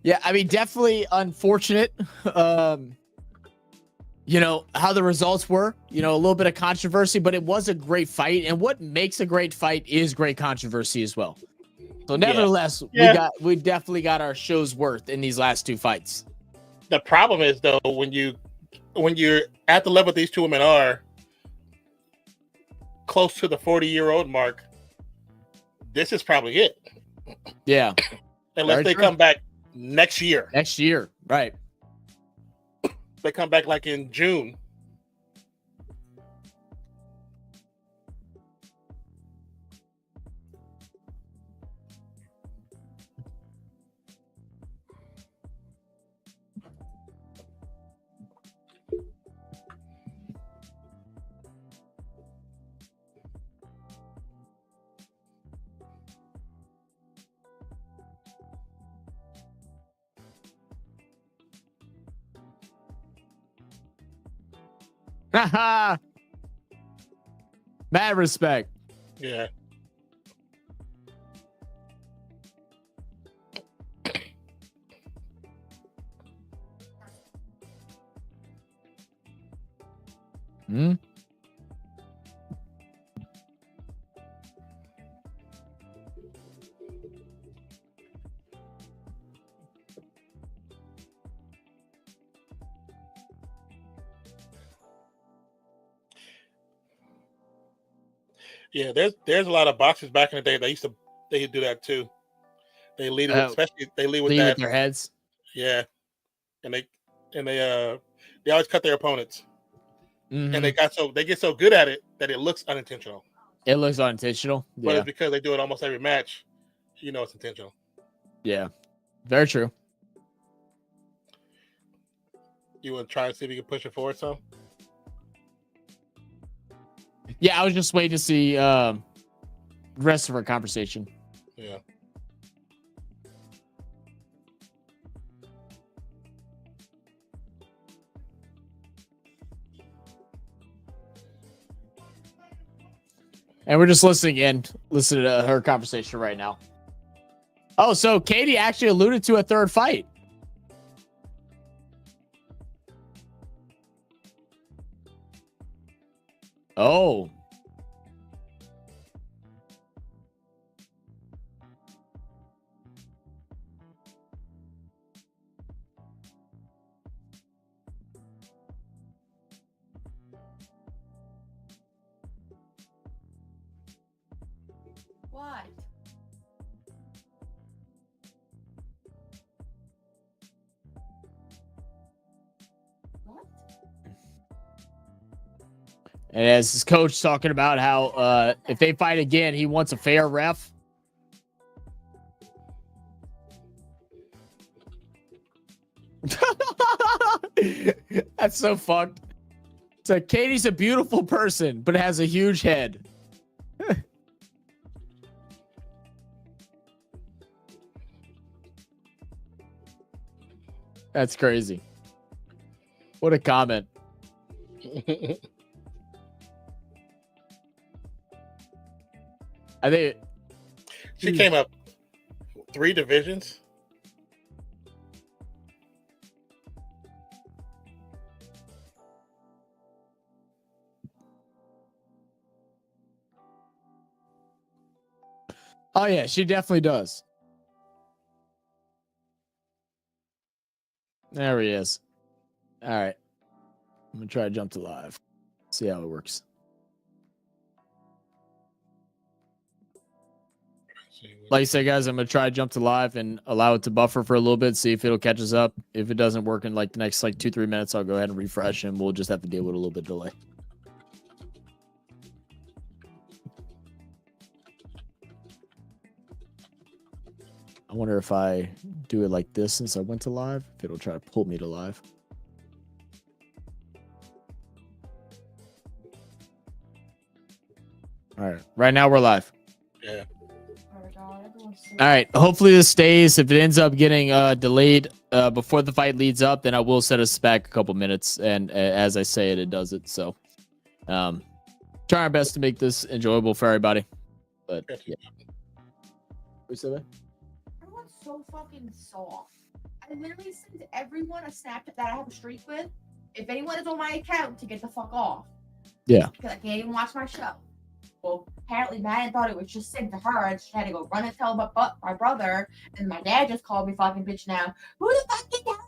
Yeah, I mean, definitely unfortunate. You know, how the results were, you know, a little bit of controversy, but it was a great fight. And what makes a great fight is great controvery as well. So nevertheless, we definitely got our show's worth in these last two fights. The problem is though, when you're at the level these two women are, close to the 40-year-old mark, this is probably it. Yeah. Unless they come back next year. Next year, right. They come back like in June. Haha. Mad respect. Yeah. Hmm. Yeah, there's a lot of boxers back in the day. They do that too. They lead with, especially they lead with their heads. Yeah, and they always cut their opponents, and they get so good at it that it looks unintentional. It looks unintentional, but it's because they do it almost every match. You know, it's intentional. Yeah, very true. You want to try and see if you can push it forward some? Yeah, I was just waiting to see the rest of our conversation. Yeah. And we're just listening to her conversation right now. Oh, so Katie actually alluded to a third fight. Oh. What? And as his coach talking about how if they fight again, he wants a fair ref. That's so fucked. So Katie's a beautiful person, but has a huge head. That's crazy. What a comment. I think she came up 3 divisions. Oh yeah, she definitely does. There he is. All right. I'm going to try to jump to live. See how it works. Like I said, guys, I'm going to try to jump to live and allow it to buffer for a little bit, see if it'll catch us up. If it doesn't work in like the next 2-3 minutes, I'll go ahead and refresh and we'll just have to deal with a little bit of delay. I wonder if I do it like this since I went to live, if it'll try to pull me to live. All right. Right now we're live. Yeah. All right. Hopefully this stays. If it ends up getting delayed before the fight leads up, then I will set us back a couple minutes. And as I say it, it does it. So try our best to make this enjoyable for everybody. But yeah. What's that? Everyone's so fucking soft. I literally send everyone a Snapchat that I have a streak with. If anyone is on my account, to get the fuck off. Yeah. Because I can't even watch my show. Well, apparently Madden thought it was just sent to her, and she had to go run and tell my brother. And my dad just called me fucking bitch now. Who the fuck did that?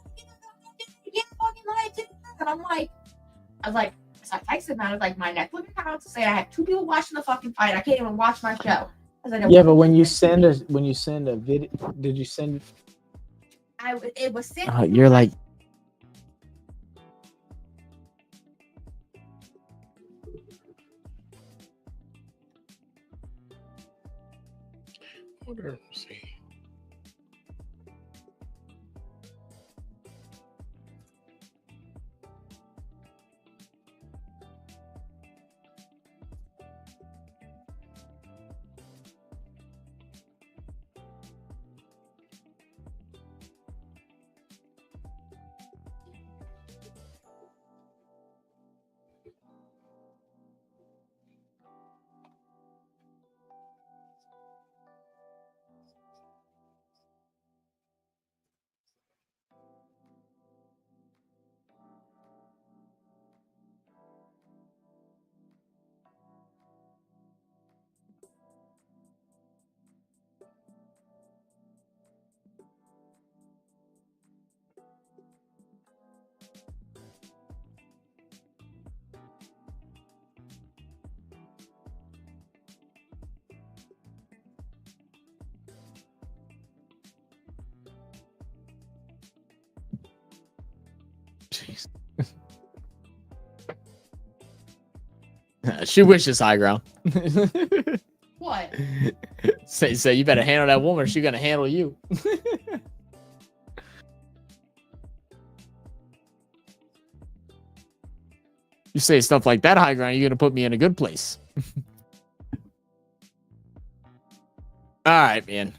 Get fucking live. And I'm like, so I texted him. I was like, my Netflix account to say I have 2 people watching the fucking fight. I can't even watch my show. Yeah, but when you send a video, did you send? It was sent. You're like. Let's see. Jeez. She wishes high ground. What? Say you better handle that woman or she gonna handle you. You say stuff like that, high ground, you're gonna put me in a good place. All right, man.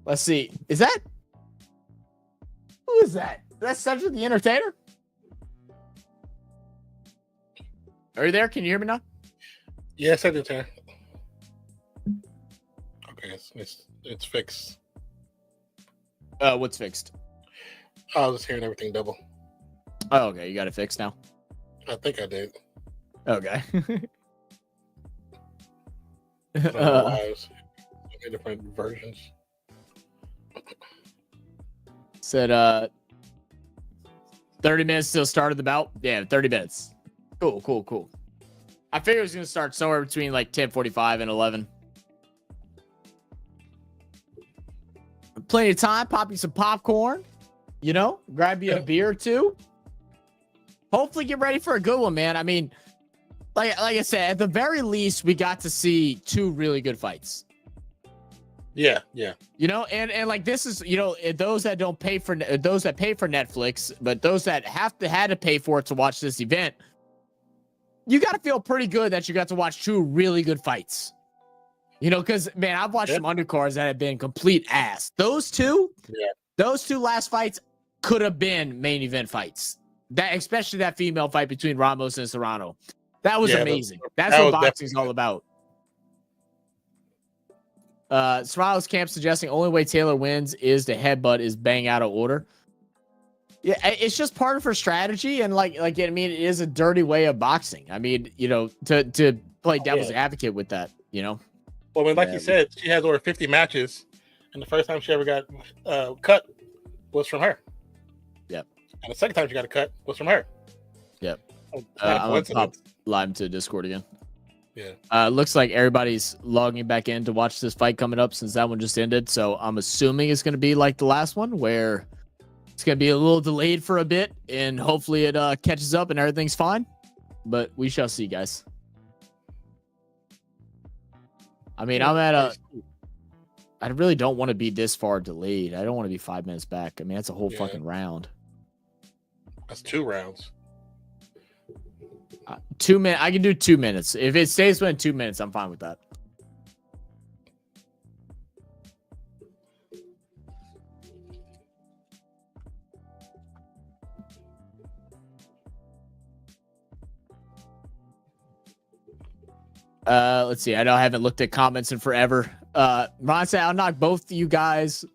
Let's see. Is that who is that? Is that Cedric the Entertainer? Are you there? Can you hear me now? Yes, I did, sir. Okay, it's fixed. What's fixed? I was just hearing everything double. Oh, okay. You got it fixed now. I think I did. Okay. I don't know why it was different versions. Said 30 minutes till start of the bout. Yeah, 30 minutes. Cool. I figured it was gonna start somewhere between like 10:45 and 11. Plenty of time. Pop you some popcorn. You know, grab you a beer or two. Hopefully, get ready for a good one, man. I mean, like I said, at the very least, we got to see 2 really good fights. Yeah. You know, and like this is, you know, those that don't pay for those that pay for Netflix, but those that had to pay for it to watch this event, you got to feel pretty good that you got to watch 2 really good fights. You know, because man, I've watched some undercards that have been complete ass. Those two last fights could have been main event fights. That especially that female fight between Ramos and Serrano. That was amazing. That's what boxing's all about. Serrano's camp suggesting only way Taylor wins is to headbutt is bang out of order. Yeah, it's just part of her strategy, and like I mean, it is a dirty way of boxing. I mean, you know, to play devil's advocate with that, you know. Well, I mean, like you said, she has over 50 matches, and the first time she ever got cut was from her. Yep. And the second time she got a cut was from her. Yep. I'm gonna pop live to Discord again. Yeah. Looks like everybody's logging back in to watch this fight coming up since that one just ended. So I'm assuming it's going to be like the last one where it's going to be a little delayed for a bit and hopefully it catches up and everything's fine. But we shall see, guys. I mean, I really don't want to be this far delayed. I don't want to be 5 minutes back. I mean, that's a whole fucking round. That's 2 rounds. 2 minutes. I can do 2 minutes. If it stays within 2 minutes, I'm fine with that. Let's see. I know I haven't looked at comments in forever. Ron said, I'll knock both guys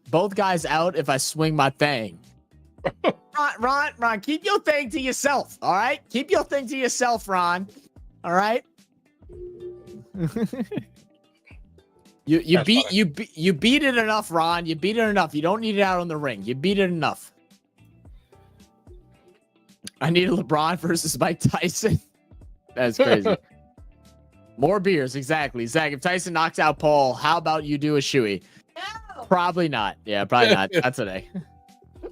out if I swing my thing. Ron, keep your thing to yourself. All right, keep your thing to yourself, Ron. All right. You beat it enough, Ron. You beat it enough. You don't need it out on the ring. You beat it enough. I need a LeBron versus Mike Tyson. That's crazy. More beers, exactly. Zach, if Tyson knocks out Paul, how about you do a shoey? No. Probably not. Yeah, probably not. Not today.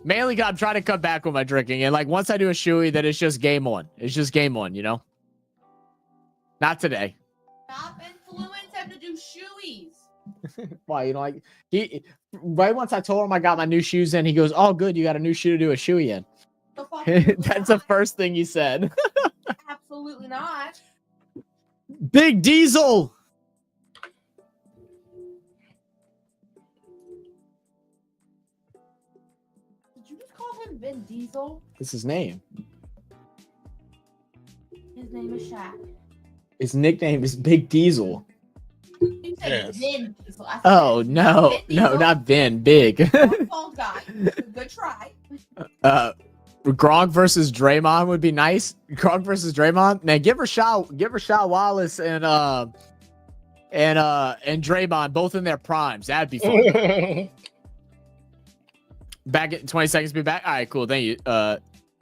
Mainly, I'm trying to cut back on my drinking, and like once I do a shoey, then it's just game on. It's just game on, you know. Not today. Stop influencing him to do shoeys. Why, you know, like right once I told him I got my new shoes in, he goes, "Oh, good, you got a new shoe to do a shoey in." That's the first thing he said. Absolutely not. Big Diesel. Did you just call him Vin Diesel? That's his name. His name is Shaq. His nickname is Big Diesel. You said Yes. Vin Diesel. I said Oh no, Vin no, Diesel. not Vin. Big. Phone guy. Good try. Gronk versus Draymond would be nice. Gronk versus Draymond. Man, give Rashad Wallace and Draymond both in their primes. That'd be fun. Back in 20 seconds, be back. All right, cool. Thank you,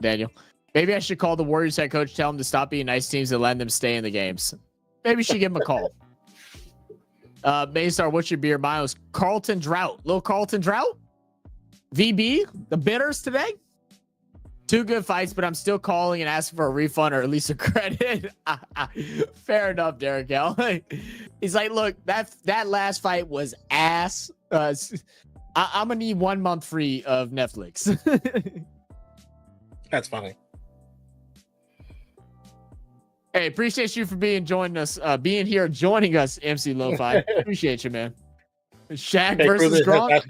Daniel. Maybe I should call the Warriors head coach, tell him to stop being nice teams and let them stay in the games. Maybe you should give him a call. Maystar, what's your beer? Mine was Carlton Drought. Little Carlton Drought. VB, the bitters today. Two good fights, but I'm still calling and asking for a refund or at least a credit. Fair enough, Derek L. He's like, look, that last fight was ass. I'm gonna need 1 month free of Netflix. That's funny. Hey, appreciate you for being joining us, joining us, MC Lo-Fi. Appreciate you, man. Shaq versus Gronk.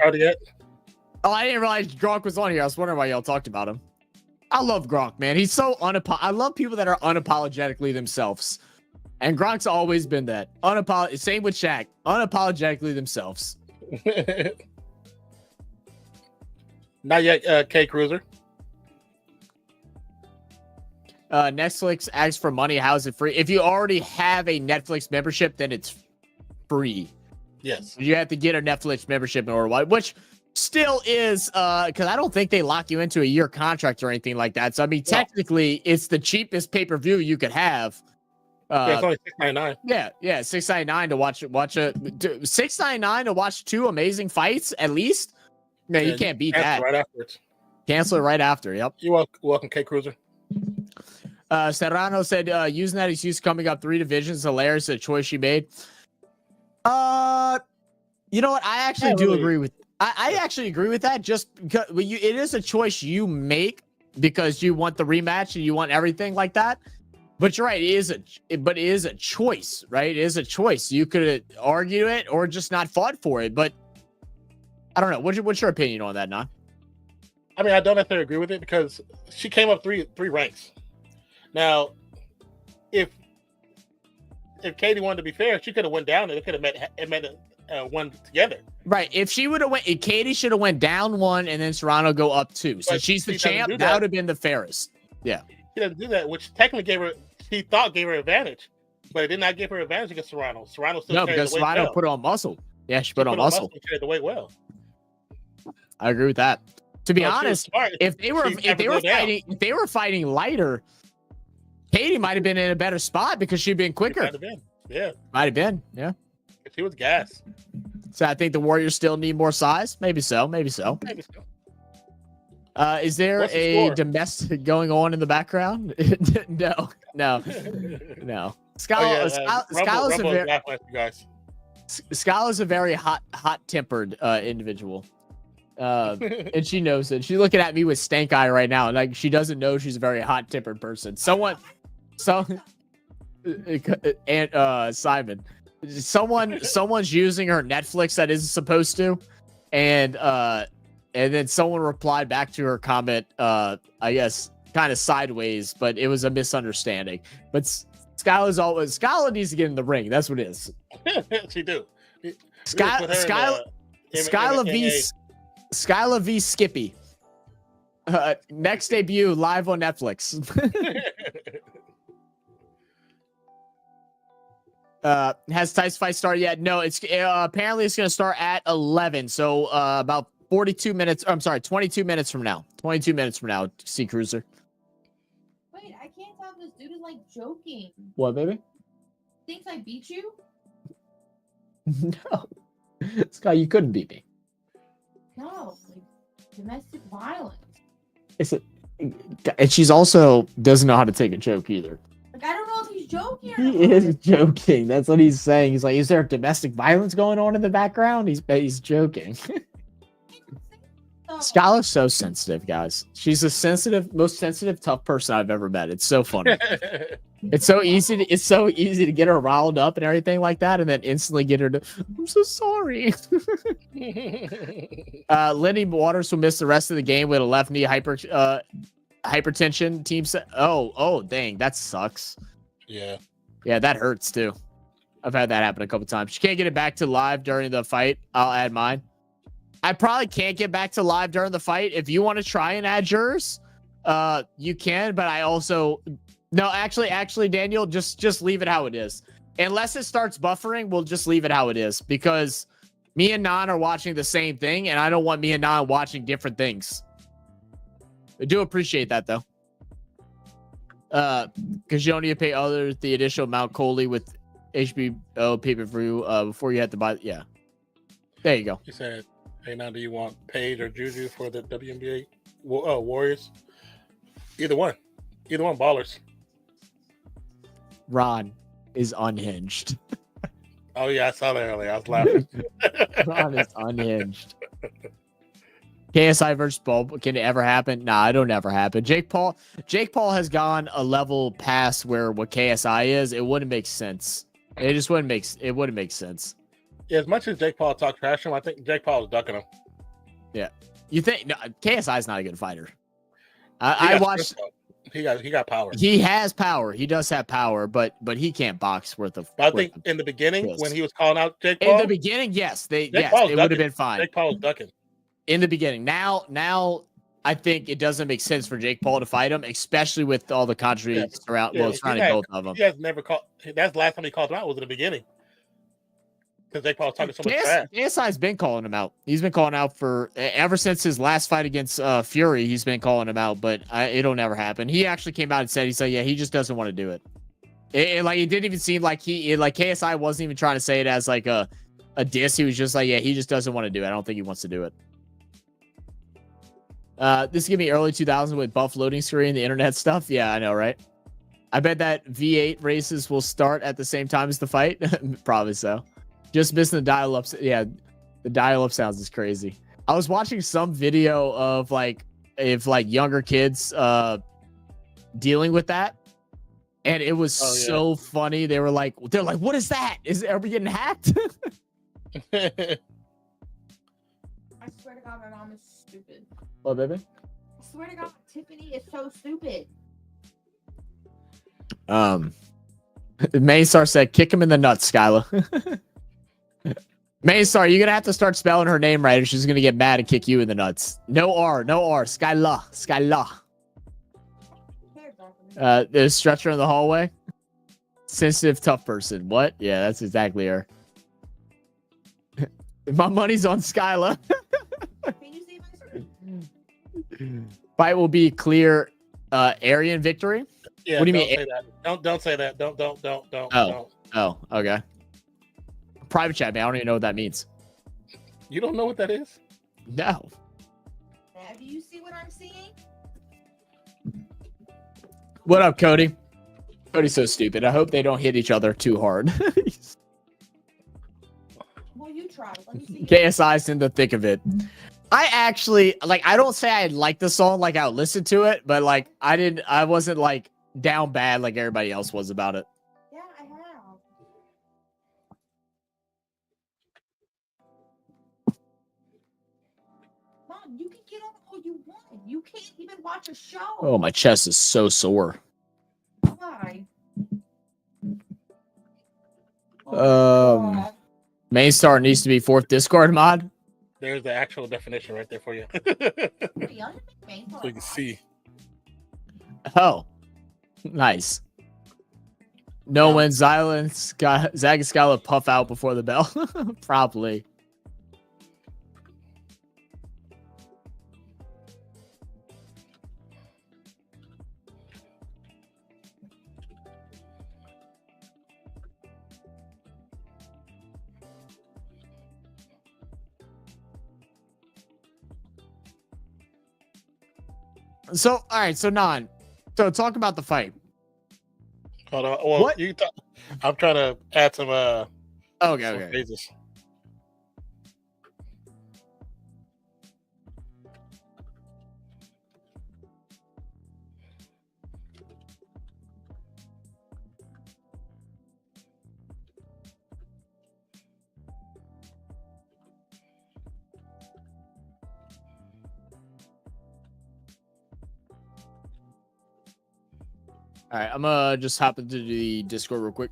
Oh, I didn't realize Gronk was on here. I was wondering why y'all talked about him. I love Gronk, man. He's so I love people that are unapologetically themselves. And Gronk's always been that. Same with Shaq. Unapologetically themselves. Not yet, K Cruiser. Netflix asks for money. How is it free? If you already have a Netflix membership, then it's free. Yes. You have to get a Netflix membership in order, which still is, because I don't think they lock you into a year contract or anything like that. So, I mean, technically, it's the cheapest pay-per-view you could have. Yeah, it's only $6.99. Yeah, $6.99 to watch $6.99 to watch two amazing fights at least. Man, you can't beat that. Right afterwards. Cancel it right after. Yep. You're welcome, K Cruiser. Serrano said, using that excuse coming up 3 divisions, hilarious, a choice she made. You know what? I actually do agree with. I actually agree with that. Just because it is a choice you make because you want the rematch and you want everything like that. But you're right. It is a choice, right? It is a choice. You could argue it or just not fought for it. But I don't know. What's your opinion on that, Non? I mean, I don't necessarily agree with it because she came up three ranks. Now, if Katie wanted to be fair, she could have went down and it could have met one together. Right. If she would have Katie should have went down 1 and then Serrano go up 2. So she's the champ. That would have been the fairest. Yeah. She doesn't do that, which technically gave her advantage, but it did not give her advantage against Serrano. Serrano still because Serrano put on muscle. Yeah, she put on muscle. Carried the weight well. I agree with that. To be honest, if they were fighting lighter, Katie might have been in a better spot because she'd been quicker. Might have been. Yeah. Might have been. Yeah. She was gas. So I think the Warriors still need more size. Maybe so. Is there a domestic going on in the background? No. Scala's a very hot-tempered individual. And she knows it. She's looking at me with stank eye right now. Like she doesn't know she's a very hot-tempered person. Simon. Someone's using her Netflix that isn't supposed to, and then someone replied back to her comment, I guess kind of sideways, but it was a misunderstanding. But Skyla needs to get in the ring. That's what it is. She do. Skyla v Skippy. Next debut live on Netflix. Has Tyson fight started yet? No, it's apparently it's going to start at 11. So about 42 minutes. I'm sorry, 22 minutes from now. 22 minutes from now, Sea Cruiser. Wait, I can't tell if this dude is like joking. What, baby? Thinks I beat you? No. Sky, you couldn't beat me. No, like domestic violence. And she's also doesn't know how to take a joke either. Like, I don't know if he's joking or He is joking. That's what he's saying. He's like, is there domestic violence going on in the background? He's joking. Skylar's so sensitive, guys. She's the most sensitive, tough person I've ever met. It's so funny. It's so easy to get her riled up and everything like that, and then instantly get her to, I'm so sorry. Lindy Waters will miss the rest of the game with a left knee hypertension. Team set. Oh, dang, that sucks. Yeah, that hurts too. I've had that happen a couple times. She can't get it back to live during the fight. I'll add mine. I probably can't get back to live during the fight. If you want to try and add yours, you can. But I also no, actually, Daniel, just leave it how it is. Unless it starts buffering, we'll just leave it how it is because me and Nan are watching the same thing, and I don't want me and Nan watching different things. I do appreciate that though, because you don't need to pay others the additional amount Coley with HBO pay-per-view before you have to buy. Yeah, there you go. He said, "Hey, now do you want Paige or Juju for the WNBA Warriors? Either one, ballers." Ron is unhinged. Oh yeah, I saw that earlier. I was laughing. Ron is unhinged. KSI versus Bulb, can it ever happen? Nah, it'll never happen. Jake Paul has gone a level past where what KSI is. It wouldn't make sense. It just wouldn't make sense. Yeah, as much as Jake Paul talked trash to him, I think Jake Paul was ducking him. Yeah, you think no, KSI is not a good fighter? I watched. He got power. He has power. He does have power, but he can't box worth of. But I think in the beginning when he was calling out Jake Paul, in the beginning, yes, it would have been fine. Jake Paul was ducking. In the beginning, now I think it doesn't make sense for Jake Paul to fight him, especially with all the controversy surrounding both of them. He has never called. That's the last time he called him out was in the beginning. Because Jake Paul was talking so much trash. KSI's been calling him out. He's been calling out for ever since his last fight against Fury. He's been calling him out, but it'll never happen. He actually came out and said, he just doesn't want to do it. It didn't even seem like KSI wasn't even trying to say it as like a diss. He was just like, he just doesn't want to do it. I don't think he wants to do it. This is gonna be early 2000s with buff loading screen, the internet stuff. Yeah, I know, right? I bet that V8 races will start at the same time as the fight. Probably so. Just missing the dial-up. Yeah, the dial-up sounds is crazy. I was watching some video of younger kids dealing with that, and it was so funny. They're like, what is that? Are we getting hacked? I swear to God, my mom is stupid. What, baby? I swear to God, Tiffany is so stupid. Maystar said, kick him in the nuts, Skyla. Maystar, you're going to have to start spelling her name right or she's going to get mad and kick you in the nuts. No R. Skyla. There's Stretcher in the hallway. Sensitive, tough person. What? Yeah, that's exactly her. My money's on Skyla. Can you see my Fight will be clear Aryan victory. Yeah, what do you mean? Say that. Don't say that. Don't. Oh, okay. Private chat, man. I don't even know what that means. You don't know what that is? No. Do you see what I'm seeing? What up, Cody? Cody's so stupid. I hope they don't hit each other too hard. Well, you try. Let me see. KSI's in the thick of it. I actually I don't say I like the song, like I would listen to it, but I wasn't down bad like everybody else was about it. Yeah, I have. Mom, you can get on all you want. You can't even watch a show. Oh, my chest is so sore. Why? Main star needs to be 4th Discord mod. There's the actual definition right there for you. So you can see. Oh, nice. No when silence got Zagascala puff out before the bell. Probably. So, all right. So, So, talk about the fight. Hold on. Well, What? you talk. I'm trying to add some. Okay. Phases. All right. I'm gonna just hop into the Discord real quick.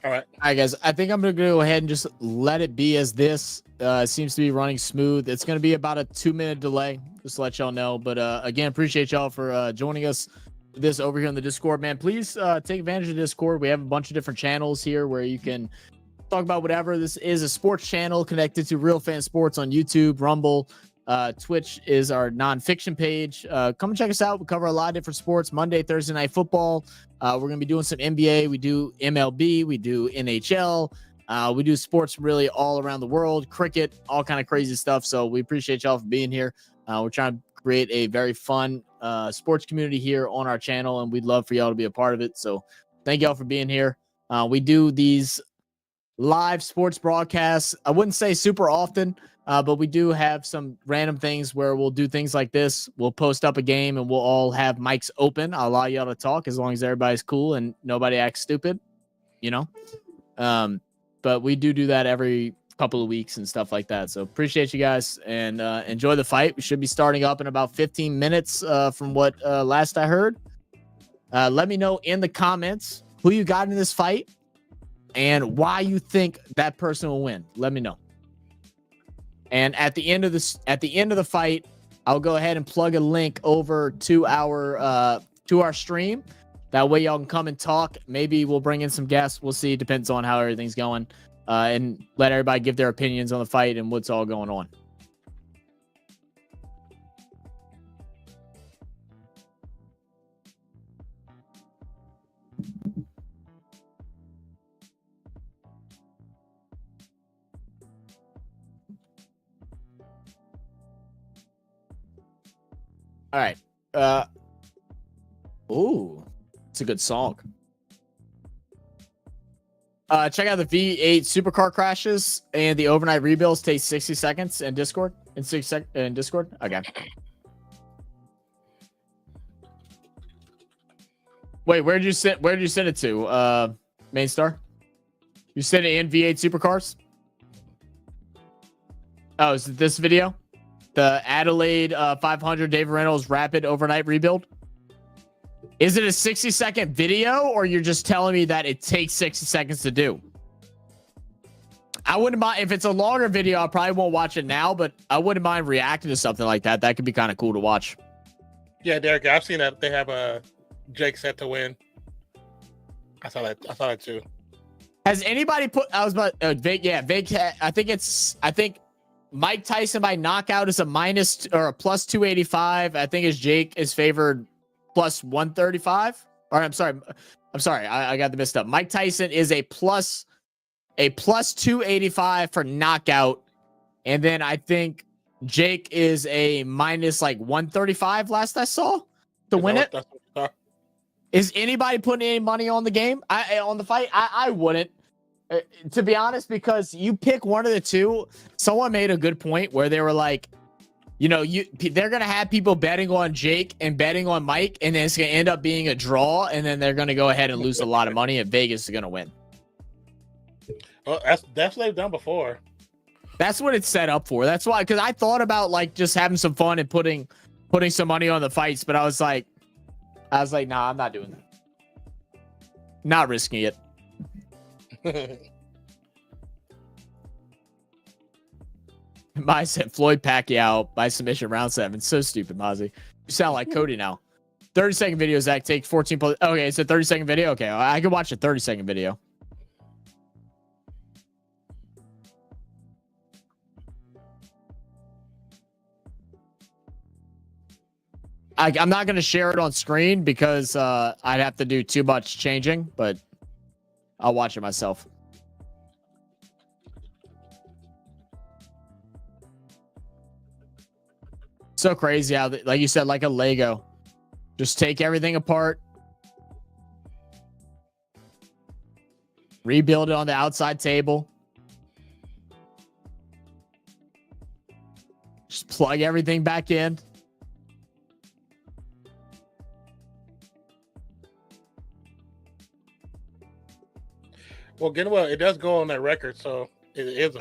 All right. All right, guys. I think I'm gonna go ahead and just let it be as this. Seems to be running smooth. It's gonna be about a 2-minute delay, just to let y'all know. But again, appreciate y'all for joining us for this over here on the Discord, man. Please take advantage of Discord. We have a bunch of different channels here where you can talk about whatever. This is a sports channel connected to Real Fan Sports on YouTube, Rumble. Twitch is our Nonpfixion page. Come and check us out. We cover a lot of different sports. Monday, Thursday night football. We're gonna be doing some NBA. We do MLB. We do NHL. We do sports really all around the world. Cricket, all kind of crazy stuff. So we appreciate y'all for being here. We're trying to create a very fun sports community here on our channel, and we'd love for y'all to be a part of it. So thank y'all for being here. We do these live sports broadcasts. I wouldn't say super often. But we do have some random things where we'll do things like this. We'll post up a game and we'll all have mics open. I'll allow y'all to talk as long as everybody's cool and nobody acts stupid, you know? But we do that every couple of weeks and stuff like that. So appreciate you guys and enjoy the fight. We should be starting up in about 15 minutes from what last I heard. Let me know in the comments who you got in this fight and why you think that person will win. Let me know. And at the end of the fight, I'll go ahead and plug a link over to our stream. That way y'all can come and talk. Maybe we'll bring in some guests. We'll see. Depends on how everything's going. And let everybody give their opinions on the fight and what's all going on. All right. Ooh, it's a good song. Check out the V8 supercar crashes and the overnight rebuilds take 60 seconds in Discord. In Discord. Okay. Wait, where'd you send it to? Main Star? You sent it in V8 supercars? Oh, is it this video? The Adelaide 500 David Reynolds rapid overnight rebuild. Is it a 60-second video or you're just telling me that it takes 60 seconds to do? I wouldn't mind if it's a longer video. I probably won't watch it now, but I wouldn't mind reacting to something like that. That could be kind of cool to watch. Yeah, Derek, I've seen that they have a Jake set to win. I saw that too. Has anybody put? I was about Vic. Yeah, Vic. I think Mike Tyson by knockout is a minus or a plus 285. I think Jake is favored plus 135. Or I'm sorry. I got the messed up. Mike Tyson is a plus 285 for knockout, and then I think Jake is a minus like 135. Last I saw to win it. Is anybody putting any money on the game? On the fight? I wouldn't. To be honest, because you pick one of the two. Someone made a good point where they were like, you know, they're gonna have people betting on Jake and betting on Mike, and then it's gonna end up being a draw, and then they're gonna go ahead and lose a lot of money, and Vegas is gonna win. Well, that's what they've done before. That's what it's set up for. That's why, because I thought about like just having some fun and putting some money on the fights, but I was like, nah, I'm not doing that. Not risking it. Mozzie said Floyd Pacquiao by submission round 7. So stupid, Mozzie. You sound like Cody now. 30-second video, Zach. Take 14 plus. Okay, it's a 30-second video. Okay, I can watch a 30-second video. I'm not going to share it on screen because I'd have to do too much changing, but I'll watch it myself. So crazy how, like you said, like a Lego. Just take everything apart. Rebuild it on the outside table. Just plug everything back in. Well, it does go on that record, so it is.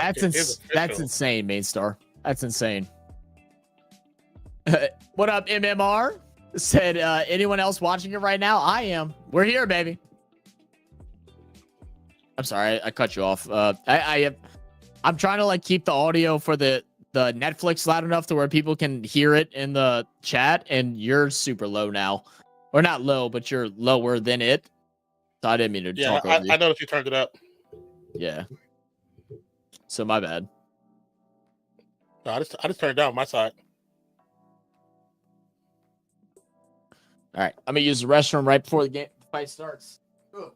That's insane, Main Star. That's insane. What up, MMR? Said anyone else watching it right now? I am. We're here, baby. I'm sorry, I cut you off. I'm trying to like keep the audio for the Netflix loud enough to where people can hear it in the chat, and you're super low now, or not low, but you're lower than it. So I didn't mean to talk over you. I noticed you turned it up. Yeah. So my bad. No, I just turned it down on my side. All right, I'm gonna use the restroom right before the fight starts. Ugh.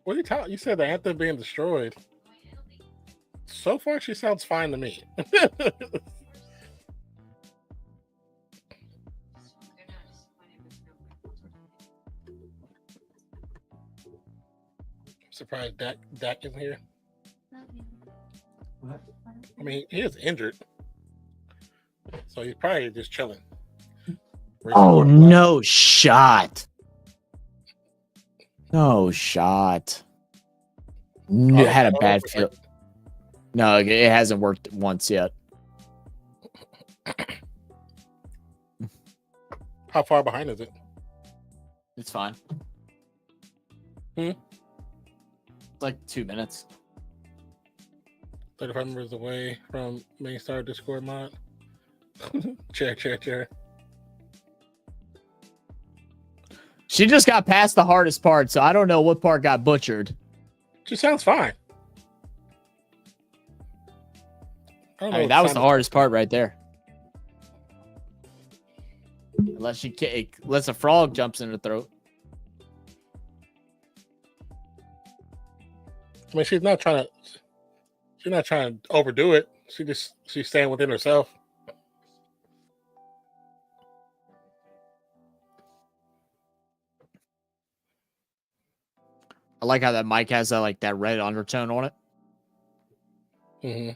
What are you talking? You said the anthem being destroyed. So far, she sounds fine to me. I'm surprised Dak isn't here. What? I mean, he is injured, so he's probably just chilling. Oh, no shot. No shot. No, had a bad feel. No, it hasn't worked once yet. How far behind is it? It's fine. It's like 2 minutes. 35 members away from main star Discord mod. Chair. She just got past the hardest part, so I don't know what part got butchered. She sounds fine. I mean, that was the hardest part right there. Unless a frog jumps in her throat. I mean, she's not trying to overdo it. She's staying within herself. I like how that mic has that red undertone on it. Mm-hmm.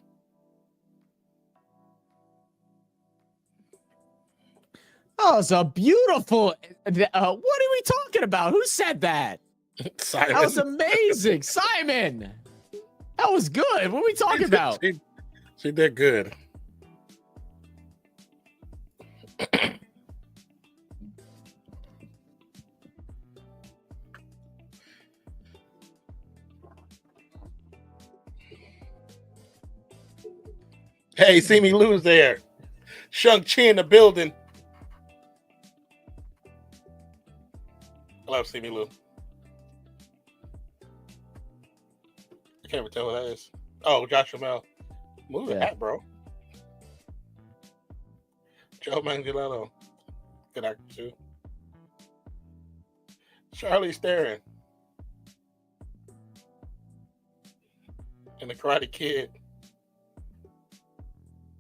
Oh, it's a beautiful. What are we talking about? Who said that? Simon. That was amazing, Simon. That was good. What are we talking about? She did good. Hey, see me lose there. Shang-Chi in the building. Hello, see me Lou. I can't even tell who that is. Oh, Josh Ramel. Move the hat, bro. Joe Manganiello. Good actor, too. Charlie Theron. And the Karate Kid.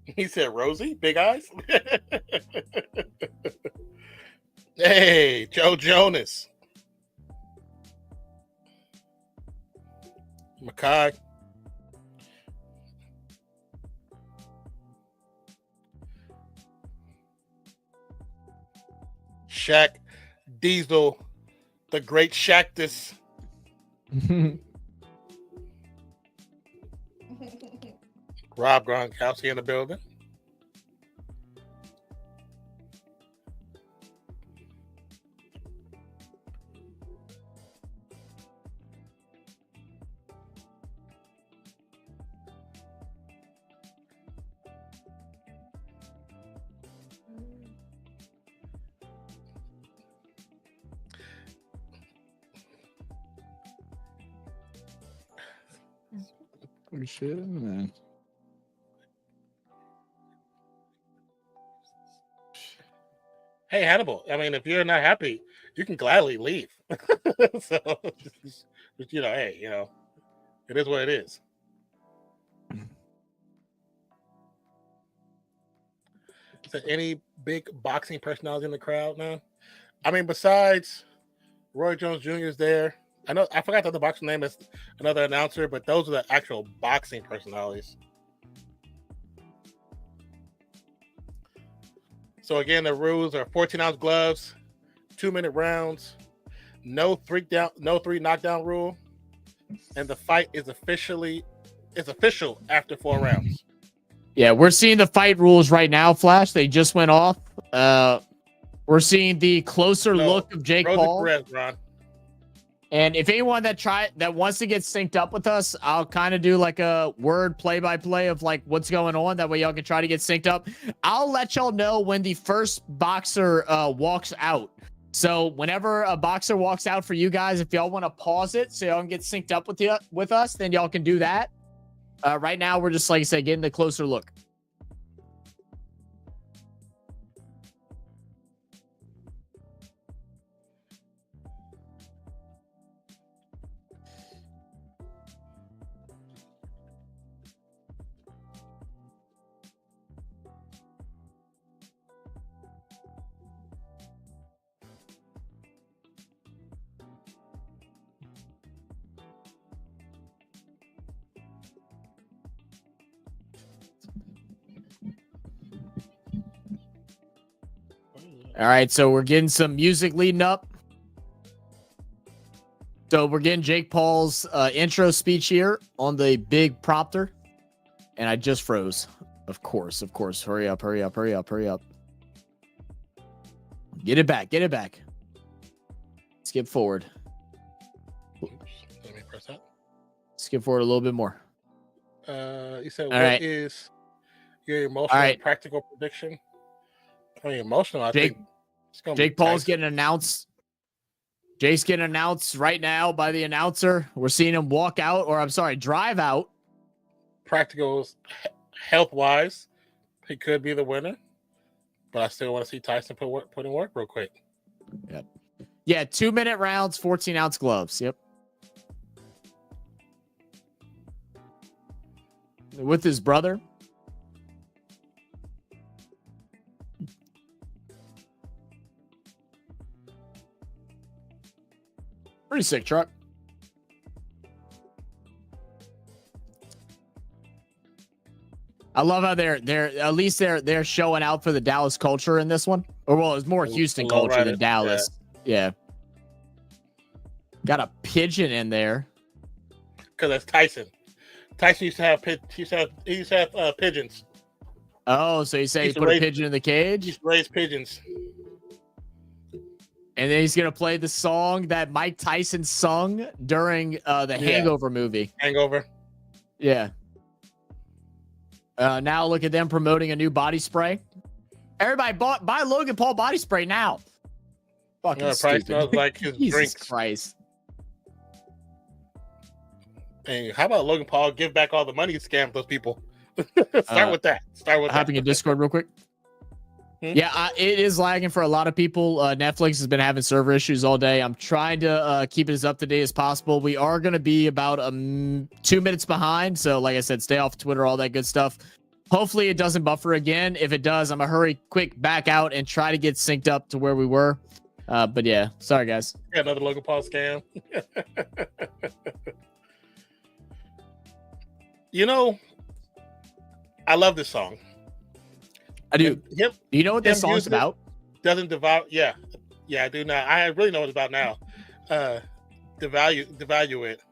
He said, Rosie, big eyes. Hey, Joe Jonas. Makai. Shaq, Diesel, the great Shaqtus. Rob Gronkowski in the building. Oh, shit, man. Hey, Hannibal. I mean, if you're not happy, you can gladly leave. So, you know, hey, you know, it is what it is. Is there any big boxing personality in the crowd now? I mean, besides Roy Jones Jr. is there. I know I forgot the other boxing name is another announcer, but those are the actual boxing personalities. So again, the rules are 14-ounce gloves, 2-minute rounds, no three knockdown rule, and the fight is official after 4 rounds. Yeah, we're seeing the fight rules right now, Flash. They just went off. We're seeing the closer look of Jake Paul. Perez, Ron. And if anyone that wants to get synced up with us, I'll kind of do like a word play-by-play of like what's going on. That way y'all can try to get synced up. I'll let y'all know when the first boxer walks out. So whenever a boxer walks out for you guys, if y'all want to pause it so y'all can get synced up with us, then y'all can do that. Right now, we're just, like I said, getting the closer look. All right, so we're getting some music leading up. So we're getting Jake Paul's intro speech here on the big prompter. And I just froze. Of course. Hurry up. Get it back. Skip forward. Oops, let me press that. Skip forward a little bit more. You said All right. is your emotional and practical prediction? I mean, emotional. I think Jake Paul's getting announced. Jake's getting announced right now by the announcer. We're seeing him drive out. Practical, health-wise, he could be the winner. But I still want to see Tyson put in work real quick. Yep. Yeah, 2-minute rounds, 14-ounce gloves. Yep. With his brother. Pretty sick truck. I love how they're showing out for the Dallas culture in this one. Or well, it's more Houston culture than Dallas. Yeah. Got a pigeon in there. Because that's Tyson. Tyson used to have pigeons. Oh, so you say he put a pigeon in the cage? He used to raise pigeons. And then he's going to play the song that Mike Tyson sung during the Hangover movie. Hangover. Yeah. Now look at them promoting a new body spray. Everybody buy Logan Paul body spray now. Fucking price smells like his Jesus drinks. Christ. And how about Logan Paul give back all the money he scammed those people? Start with that. Hopping in Discord real quick. Yeah, it is lagging for a lot of people. Netflix has been having server issues all day. I'm trying to keep it as up to date as possible. We are going to be about 2 minutes behind. So like I said, stay off Twitter, all that good stuff. Hopefully it doesn't buffer again. If it does, I'm going to hurry quick back out and try to get synced up to where we were. But yeah, sorry guys. Yeah, another Logan Paul scam. You know, I love this song. I do. Do you know what this song's about? Doesn't devour. Yeah, Yeah, I do now. I really know what it's about now. Devalue it.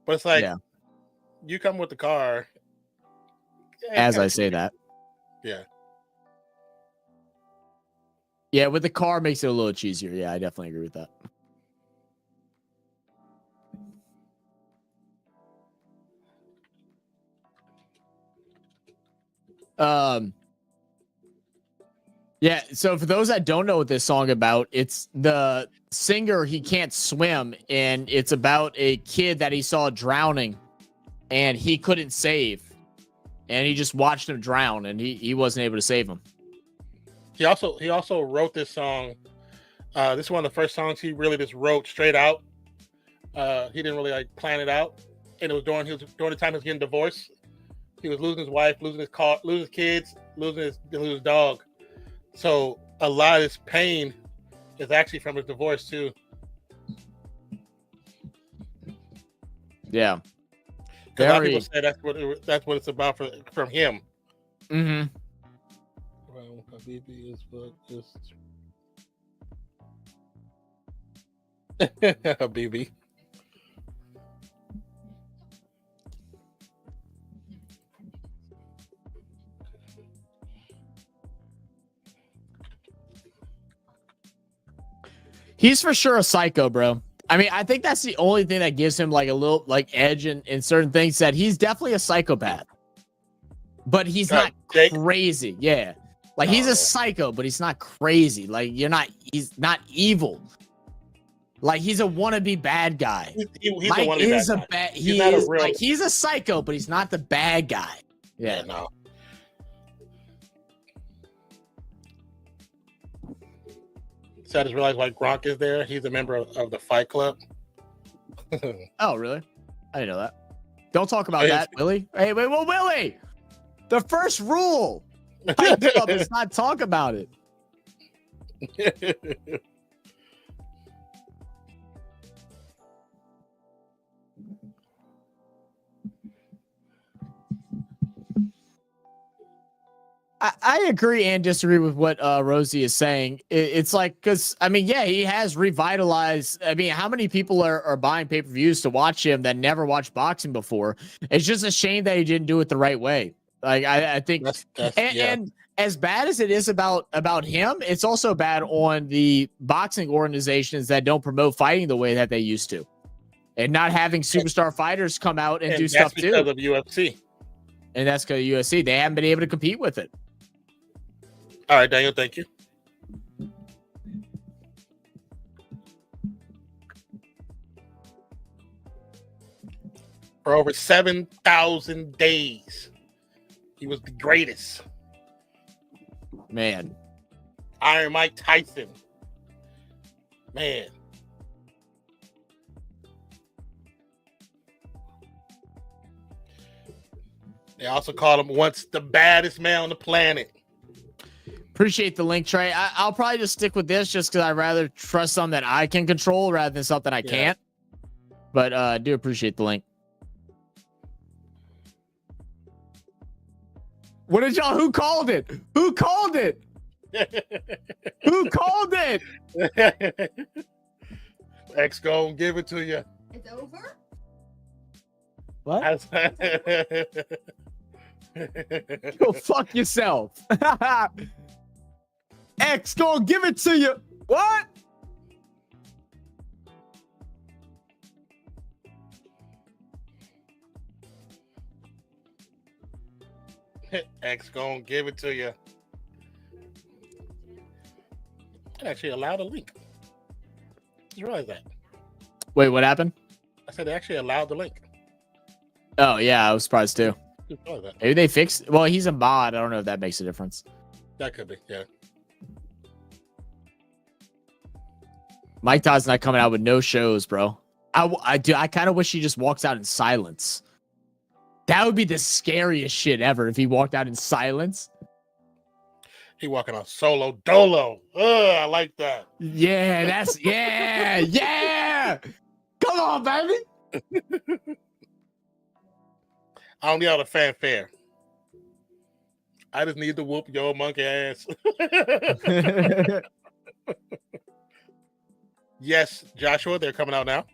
But it's like you come with the car. As I say that. Yeah. Yeah, with the car makes it a little cheesier. Yeah, I definitely agree with that. Yeah, so for those that don't know what this song about, it's the singer, he can't swim, and it's about a kid that he saw drowning and he couldn't save. And he just watched him drown and he wasn't able to save him. He also wrote this song. This is one of the first songs he really just wrote straight out. He didn't really like plan it out. And it was during the time he was getting divorced. He was losing his wife, losing his car, losing his kids, losing his dog. So a lot of his pain is actually from his divorce too. Yeah. A lot of people say that's what it's about from him. Mm-hmm. Well, Habibi is Habibi. He's for sure a psycho, bro. I mean, I think that's the only thing that gives him like a little like edge in certain things, that he's definitely a psychopath. But he's not crazy. Yeah. Like he's a psycho, but he's not crazy. Like he's not evil. Like he's a wannabe bad guy. Mike is a bad. He's a psycho, but he's not the bad guy. Yeah, no. So I just realized why Gronk is there. He's a member of the Fight Club. Oh, really? I didn't know that. Don't talk about that, Willie. Hey, wait, well, Willie. The first rule Fight Club is not talk about it. I agree and disagree with what Rosie is saying. It's like, because, I mean, yeah, he has revitalized. I mean, how many people are buying pay-per-views to watch him that never watched boxing before? It's just a shame that he didn't do it the right way. Like, I think, and as bad as it is about him, it's also bad on the boxing organizations that don't promote fighting the way that they used to, and not having superstar fighters come out and do stuff too. Because of UFC. And that's because of UFC. They haven't been able to compete with it. All right, Daniel, thank you. For over 7,000 days, he was the greatest. Man. Iron Mike Tyson. Man. They also called him once the baddest man on the planet. Appreciate the link, Trey. I'll probably just stick with this just because I'd rather trust something that I can control rather than something I can't. But I do appreciate the link. What did y'all? Who called it? Who called it? Who called it? X gonna give it to you. It's over? What? Go fuck yourself. X gonna give it to you. What? X gonna give it to you. I actually allowed a link. Just realized that. Wait, what happened? I said they actually allowed the link. Oh yeah, I was surprised too. Maybe they fixed. Well, he's a mod. I don't know if that makes a difference. That could be, yeah. Mike Todd's not coming out with no shows, bro. I kind of wish he just walks out in silence. That would be the scariest shit ever if he walked out in silence. He walking on solo dolo. I like that. Yeah, that's yeah. Come on, baby. I don't need all the fanfare. I just need to whoop your monkey ass. Yes, Joshua, they're coming out now.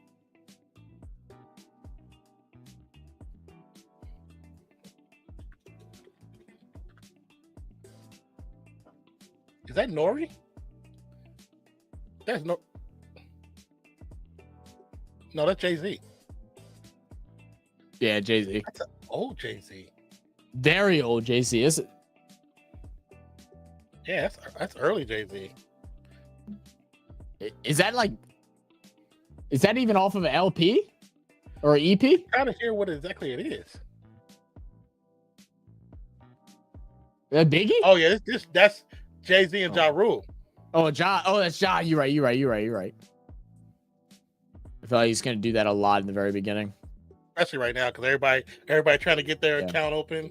Is that Nori? That's no. No, that's Jay-Z. Yeah, Jay-Z. That's an old Jay-Z. Very old Jay-Z, is it? Yeah, that's early Jay-Z. Is that like? Is that even off of an LP or an EP? I'm trying to hear what exactly it is. Biggie? Oh yeah, that's Jay-Z and Ja Rule. Oh, Ja. Oh, that's Ja. You're right. I feel like he's gonna do that a lot in the very beginning, especially right now because everybody trying to get their account open.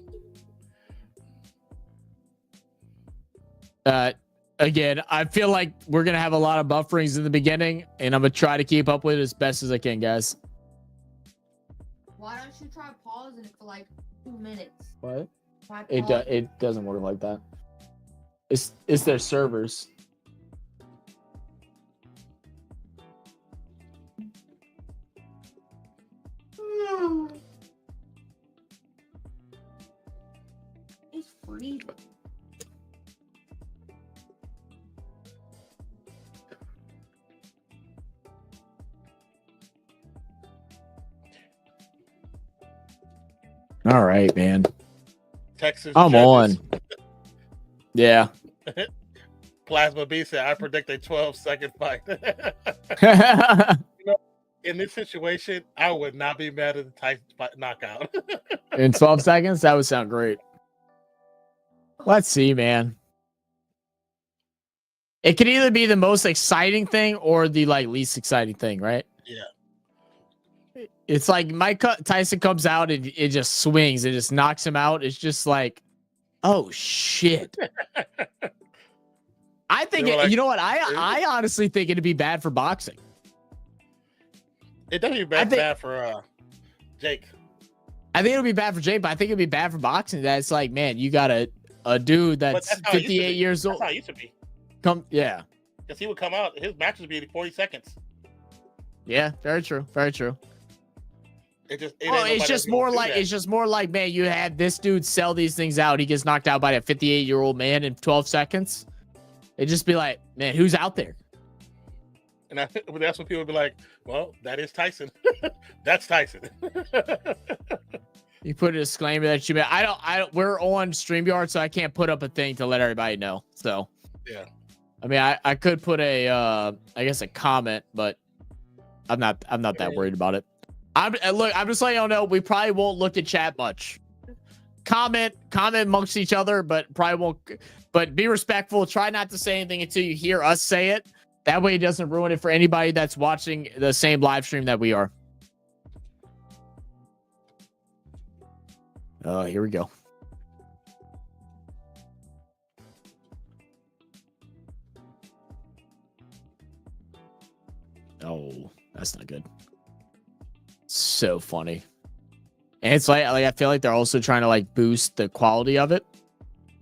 Again, I feel like we're gonna have a lot of bufferings in the beginning, and I'm gonna try to keep up with it as best as I can, guys. Why don't you try pausing it for like 2 minutes? What? It doesn't work like that. It's their servers. It's free. All right, man. Texas. I'm on. Yeah. Plasma B said, I predict a 12-second fight. In this situation, I would not be mad at the Tyson knockout. In 12 seconds? That would sound great. Let's see, man. It could either be the most exciting thing or the least exciting thing, right? Yeah. It's like Mike Tyson comes out and it just swings. It just knocks him out. It's just like, oh, shit. I think, you know what? I honestly think it'd be bad for boxing. It doesn't be bad for Jake. I think it'll be bad for Jake, but I think it'd be bad for boxing. That it's like, man, you got a dude that's 58 years old. That's how it used to be. Yeah. Because he would come out, his matches would be 40 seconds. Yeah, very true. Very true. It's just more like, man, you had this dude sell these things out. He gets knocked out by a 58-year-old man in 12 seconds. It'd just be like, man, who's out there? And I think that's when people would be like, well, that is Tyson. That's Tyson. You put a disclaimer that you I don't we're on StreamYard, so I can't put up a thing to let everybody know. So yeah. I mean, I could put a I guess a comment, but I'm not that worried about it. I'm just letting y'all know we probably won't look at chat much. Comment amongst each other, but probably won't. But be respectful. Try not to say anything until you hear us say it. That way it doesn't ruin it for anybody that's watching the same live stream that we are. Oh, here we go. Oh, that's not good. So funny. And it's like I feel like they're also trying to boost the quality of it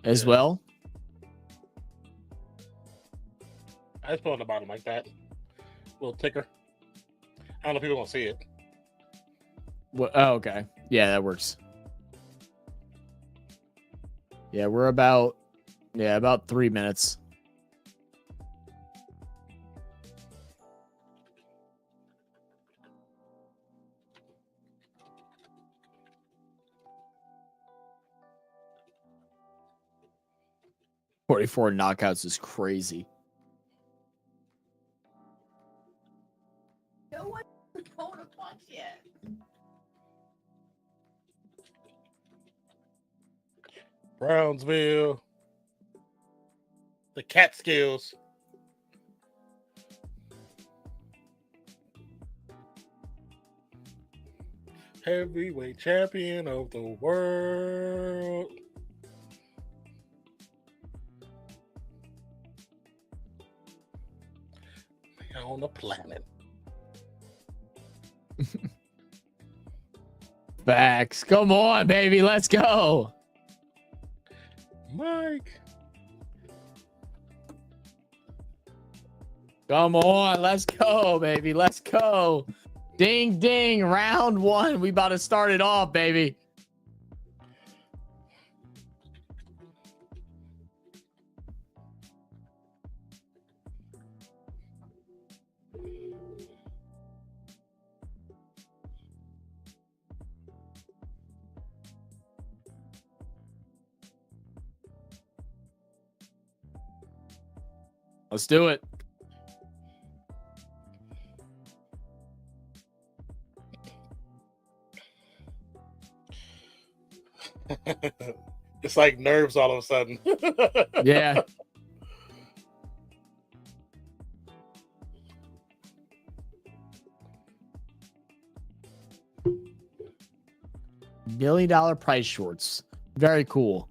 as well. I just put it on the bottom like that. Little ticker. I don't know if people gonna see it. Well, oh, okay. Yeah, that works. Yeah, we're about 3 minutes. "44 knockouts is crazy." No one's going to punch yet. Brownsville. The Catskills. Heavyweight champion of the world. On the planet. Facts. Come on, baby. Let's go. Mike. Come on, let's go, baby. Let's go. Ding, ding. Round one. We about to start it off, baby. Let's do it. It's like nerves all of a sudden. Yeah. $1 million price shorts. Very cool.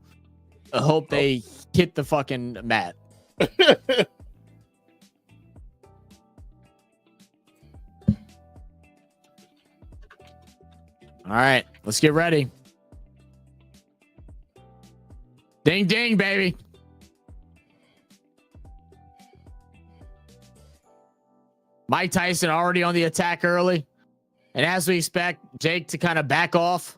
I hope they hit the fucking mat. All right, let's get ready. Ding, ding, baby. Mike Tyson already on the attack early. And as we expect, Jake to kind of back off.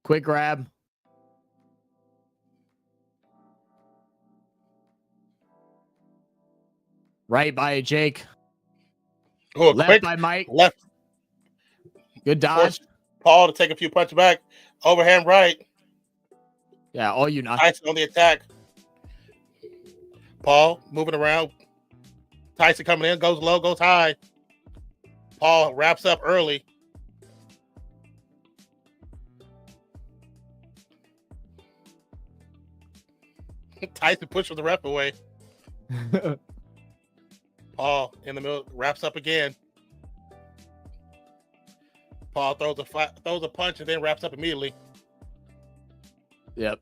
Quick grab. Right by Jake. Oh, left quick by Mike. Left. Good dodge. Forced Paul to take a few punches back. Overhand right. Yeah, all you know. Tyson on the attack. Paul moving around. Tyson coming in, goes low, goes high. Paul wraps up early. Tyson pushes the ref away. Paul in the middle wraps up again. Paul throws a punch and then wraps up immediately. Yep.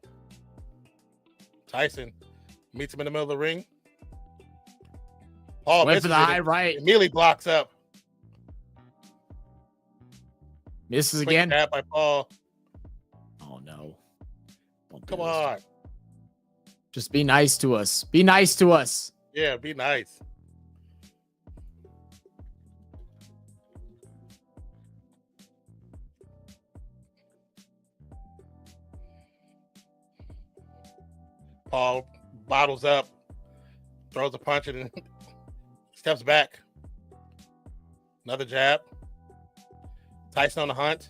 Tyson meets him in the middle of the ring. Paul Went for the high it, right. Immediately blocks up. Misses Quick again. jab by Paul. Oh no. Don't do Come this. on. Just be nice to us. Be nice to us. Yeah, be nice. Paul bottles up, throws a punch, and steps back. Another jab. Tyson on the hunt.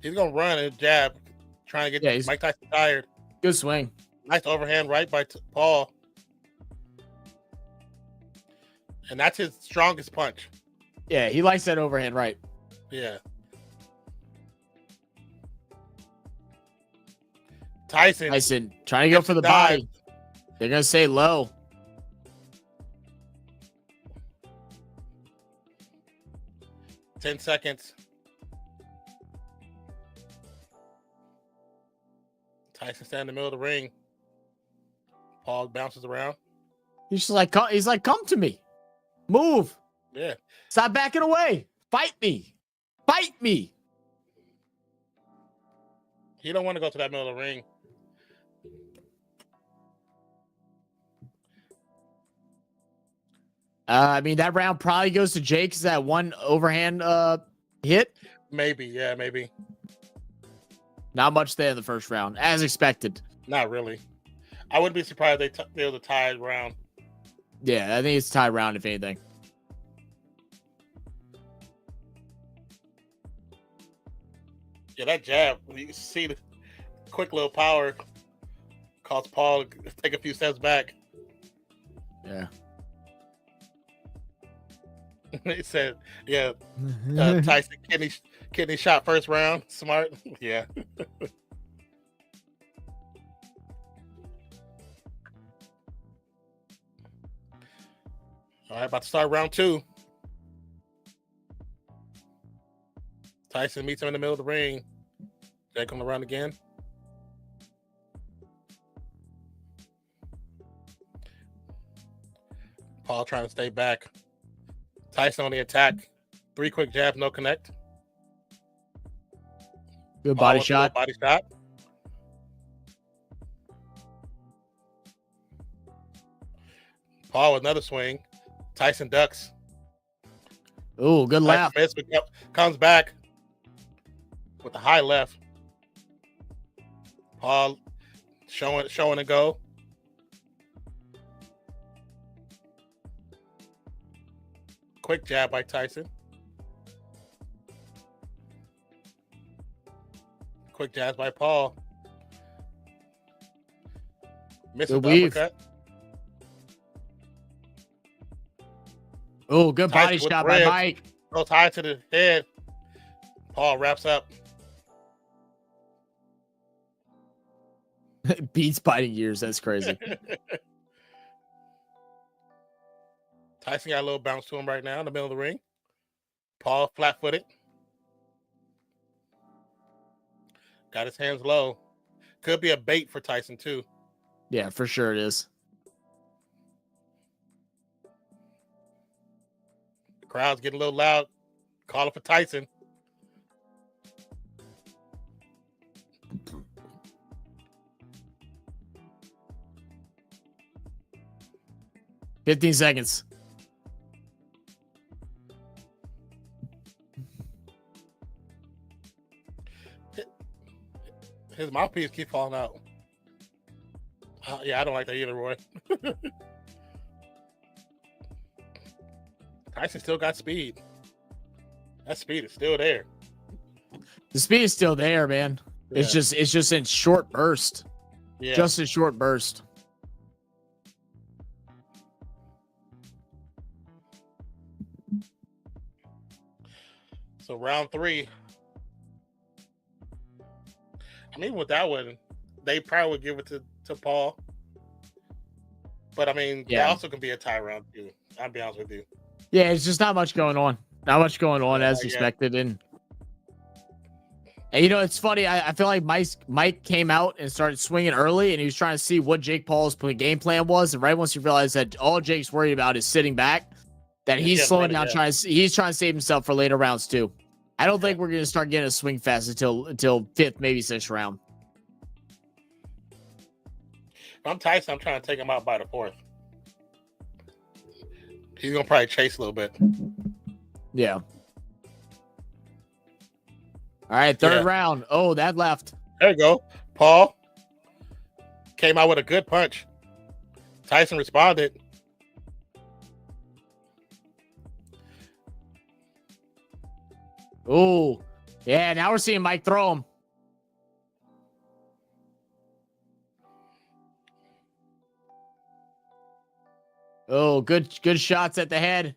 He's going to run and jab, trying to get Mike Tyson tired. Good swing. Nice overhand right by Paul. And that's his strongest punch. Yeah, he likes that overhand right. Yeah. Tyson trying to go for the body. They're going to say low. Ten seconds. Tyson standing in the middle of the ring. Paul bounces around. He's like, come to me. Move. Yeah. Stop backing away. Fight me. Fight me. He don't want to go to that middle of the ring. I mean, that round probably goes to Jake. Is that one overhand hit? Maybe, yeah, maybe. Not much there in the first round, as expected. Not really. I wouldn't be surprised if they able to tie it round. Yeah, I think it's tie round, if anything. Yeah, that jab, you see the quick little power caused Paul to take a few steps back. Yeah. He said, yeah, Tyson kidney shot first round. Smart. Yeah. All right, about to start round two. Tyson meets him in the middle of the ring. Jake on the run again. Paul trying to stay back. Tyson on the attack. 3 quick jabs, no connect. Good body shot. Body shot. Paul with another swing. Tyson ducks. Oh, good left. Tyson missed, comes back with the high left. Paul showing a go. Quick jab by Tyson. Quick jabs by Paul. Misses the uppercut. Oh, good body shot by Mike. Goes high to the head. Paul wraps up. Beats biting ears. That's crazy. Tyson got a little bounce to him right now in the middle of the ring. Paul flat-footed. Got his hands low. Could be a bait for Tyson, too. Yeah, for sure it is. The crowd's getting a little loud. Calling for Tyson. $15 seconds. His mouthpiece keeps falling out. Yeah, I don't like that either, Roy. Tyson still got speed. That speed is still there. The speed is still there, man. Yeah. It's just in short burst. Yeah. Just a short burst. So round 3. I mean, with that one, they probably would give it to Paul. But I mean, yeah, it also can be a tie round too. I'll be honest with you. Yeah, it's just not much going on. Not much going on as expected. And you know, it's funny. I feel like Mike came out and started swinging early, and he was trying to see what Jake Paul's game plan was. And right once you realize that all Jake's worried about is sitting back, that he's slowing down, he's trying to save himself for later rounds too. I don't think we're going to start getting a swing fest until 5th, maybe 6th round. If I'm Tyson, I'm trying to take him out by the 4th. He's going to probably chase a little bit. Yeah. All right, 3rd round. Oh, that left. There you go. Paul came out with a good punch. Tyson responded. Oh, yeah. Now we're seeing Mike throw him. Oh, good shots at the head.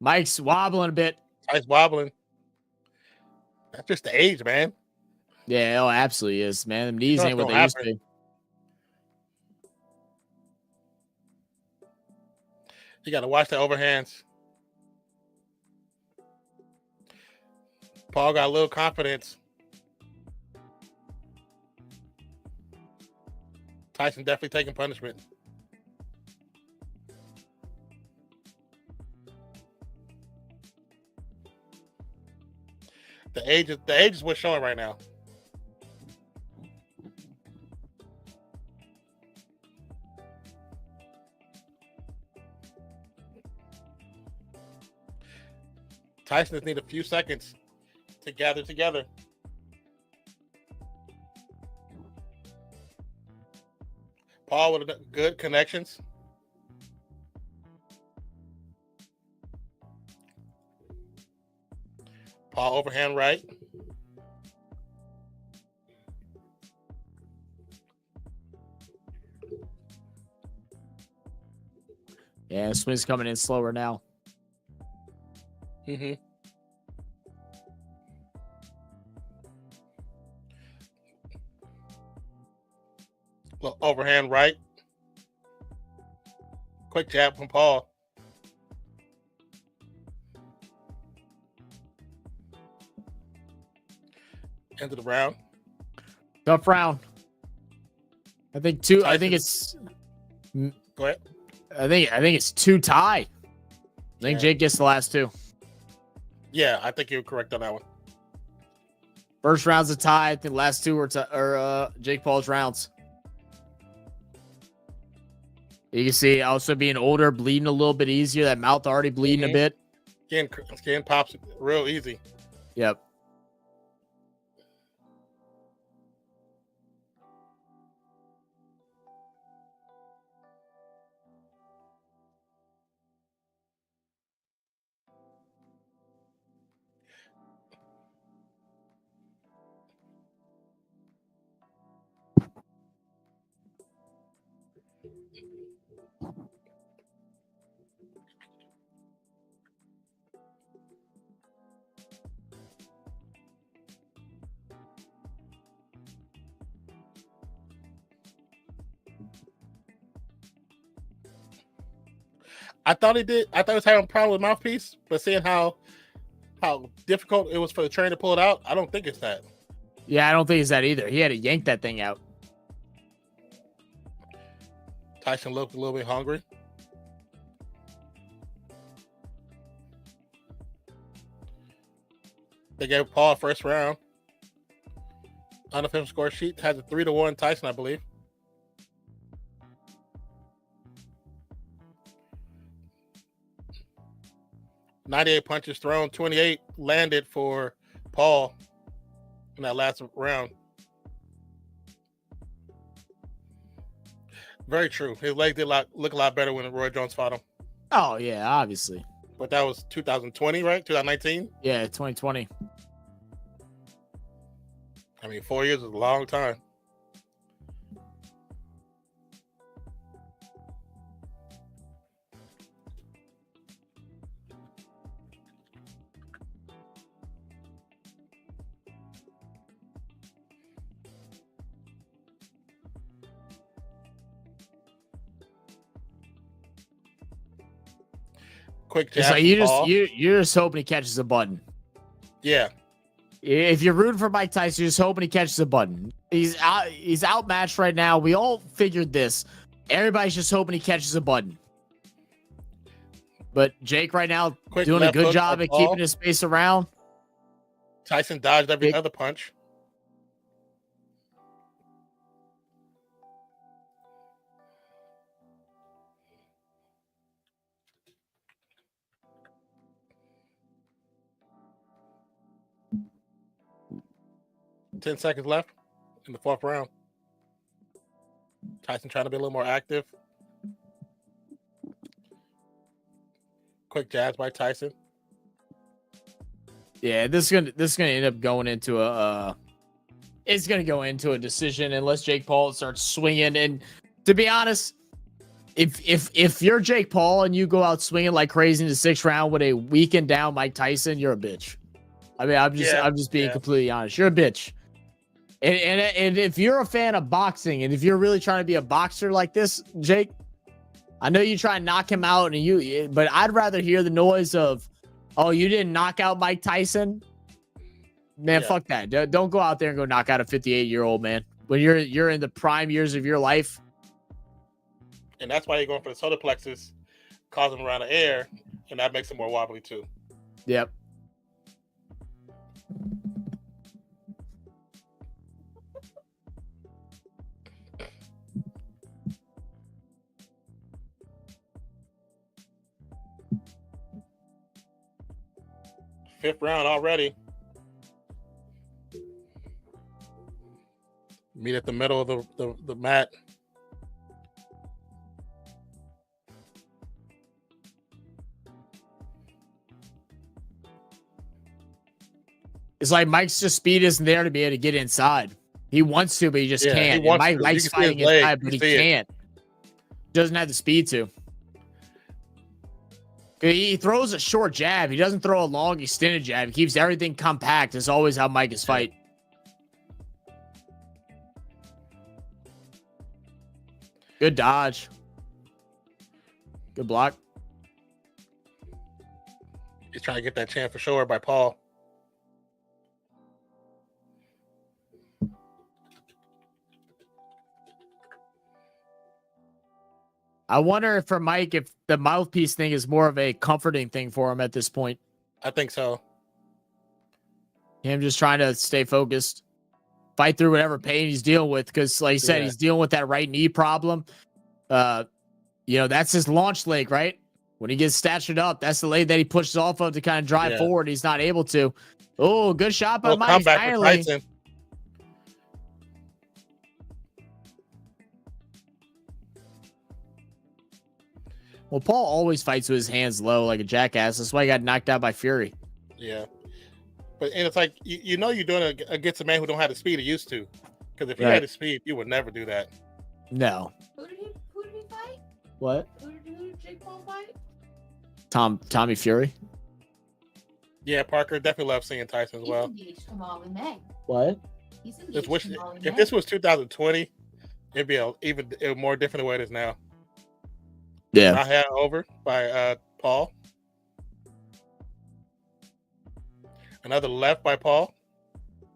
Mike's wobbling a bit. Mike's wobbling. That's just the age, man. Yeah, oh, absolutely is, man. The knees ain't what they used to be. You got to watch the overhands. Paul got a little confidence. Tyson definitely taking punishment. The age is what's showing right now. Tyson just need a few seconds to gather together. Paul with good connections. Paul overhand right. Yeah, Smith's coming in slower now. Mm-hmm. Well, overhand right. Quick jab from Paul. End of the round. Tough round. I think two. I think it's. Go ahead. I think it's 2 tie. I think Jake gets the last 2. Yeah, I think you're correct on that one. First round's a tie. I think last two are Jake Paul's rounds. You can see also being older, bleeding a little bit easier. That mouth already bleeding a bit. Skin pops real easy. Yep. I thought he did. I thought he was having a problem with mouthpiece, but seeing how difficult it was for the trainer to pull it out, I don't think it's that. Yeah, I don't think it's that either. He had to yank that thing out. Tyson looked a little bit hungry. They gave Paul first round. Unofficial score sheet has a 3-1 Tyson, I believe. .98 punches thrown, 28 landed for Paul in that last round. Very true. His leg did look a lot better when Roy Jones fought him. Oh, yeah, obviously. But that was 2020, right? 2019? Yeah, 2020. I mean, 4 years is a long time. Quick jab. It's like you're just hoping he catches a button. Yeah. If you're rooting for Mike Tyson, you're just hoping he catches a button. He's outmatched right now. We all figured this. Everybody's just hoping he catches a button. But Jake right now doing a good job at keeping his space around. Tyson dodged every other punch. Ten seconds left in the fourth round. Tyson trying to be a little more active. Quick jabs by Tyson. Yeah, this is gonna end up going into it's gonna go into a decision unless Jake Paul starts swinging. And to be honest, if you're Jake Paul and you go out swinging like crazy in the sixth round with a weakened down Mike Tyson, you're a bitch. I mean, I'm just being completely honest. You're a bitch. And if you're a fan of boxing and if you're really trying to be a boxer like this, Jake, I know you try and knock him out, but I'd rather hear the noise of, oh, you didn't knock out Mike Tyson. Man, fuck that. Don't go out there and go knock out a 58-year-old man when you're in the prime years of your life. And that's why you're going for the solar plexus, cause him around the air, and that makes him more wobbly too. Yep. Fifth round already. Meet at the middle of the mat. It's like Mike's just speed isn't there to be able to get inside. He wants to, but he just can't. And Mike likes fighting inside, but he can't. Doesn't have the speed to. He throws a short jab. He doesn't throw a long, extended jab. He keeps everything compact. It's always how Mike is fight. Good dodge. Good block. He's trying to get that chin for sure by Paul. I wonder for Mike if the mouthpiece thing is more of a comforting thing for him at this point. I think so. Him just trying to stay focused, fight through whatever pain he's dealing with. Because, like I said, he's dealing with that right knee problem. You know, that's his launch leg, right? When he gets statured up, that's the leg that he pushes off of to kind of drive forward. He's not able to. Oh, good shot by Mike. Finally. Well, Paul always fights with his hands low like a jackass. That's why he got knocked out by Fury. Yeah. But and it's like, you know you're doing it against a man who don't have the speed he used to. Because if he had the speed, you would never do that. No. Who did he fight? What? Who did Jake Paul fight? Tommy Fury. Yeah, Parker definitely loves seeing Tyson as well. What? If this was 2020, it'd be even more different the way it is now. Yeah. I had over by Paul. Another left by Paul.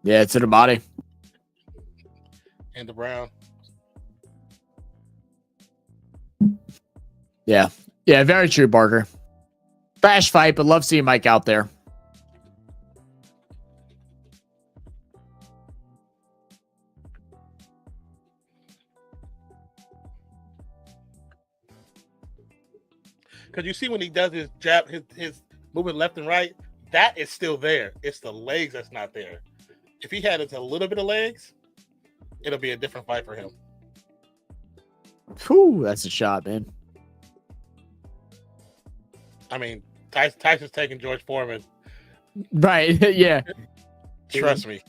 Yeah, it's in the body. And the Brown. Yeah. Yeah, very true, Barker. Trash fight, but love seeing Mike out there. Because you see when he does his jab, his movement left and right, that is still there. It's the legs that's not there. If he had a little bit of legs, it'll be a different fight for him. Whew, that's a shot, man. I mean, Tyson's taking George Foreman. Right, yeah. Trust me.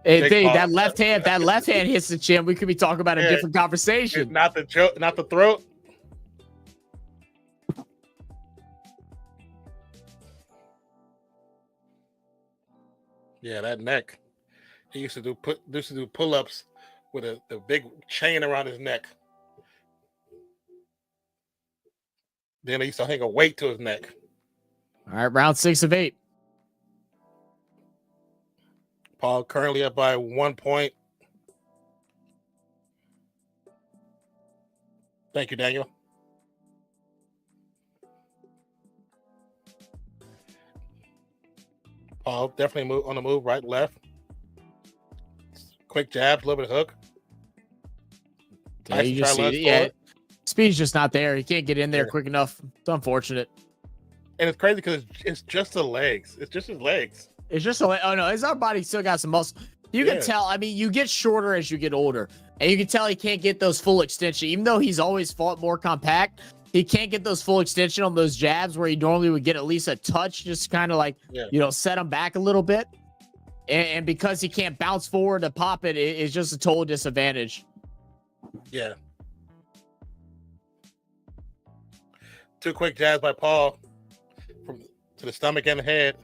Hey, that left hand hits the chin. We could be talking about a different conversation. It's not the throat. Yeah, that neck. He used to do pull-ups with the big chain around his neck. Then he used to hang a weight to his neck. All right, round 6 of 8. Paul currently up by 1 point. Thank you, Daniel. Paul definitely on the move, right, left. Quick jabs, a little bit of hook. Yeah, you just see it. Yeah, speed's just not there. He can't get in there quick enough. It's unfortunate. And it's crazy because it's just the legs. It's just his legs. It's just oh no, his upper body still got some muscle. You can tell. I mean, you get shorter as you get older, and you can tell he can't get those full extension. Even though he's always fought more compact, he can't get those full extension on those jabs where he normally would get at least a touch, just kind of like set him back a little bit. And because he can't bounce forward to pop it, it's just a total disadvantage. Yeah. 2 quick jabs by Paul to the stomach and the head.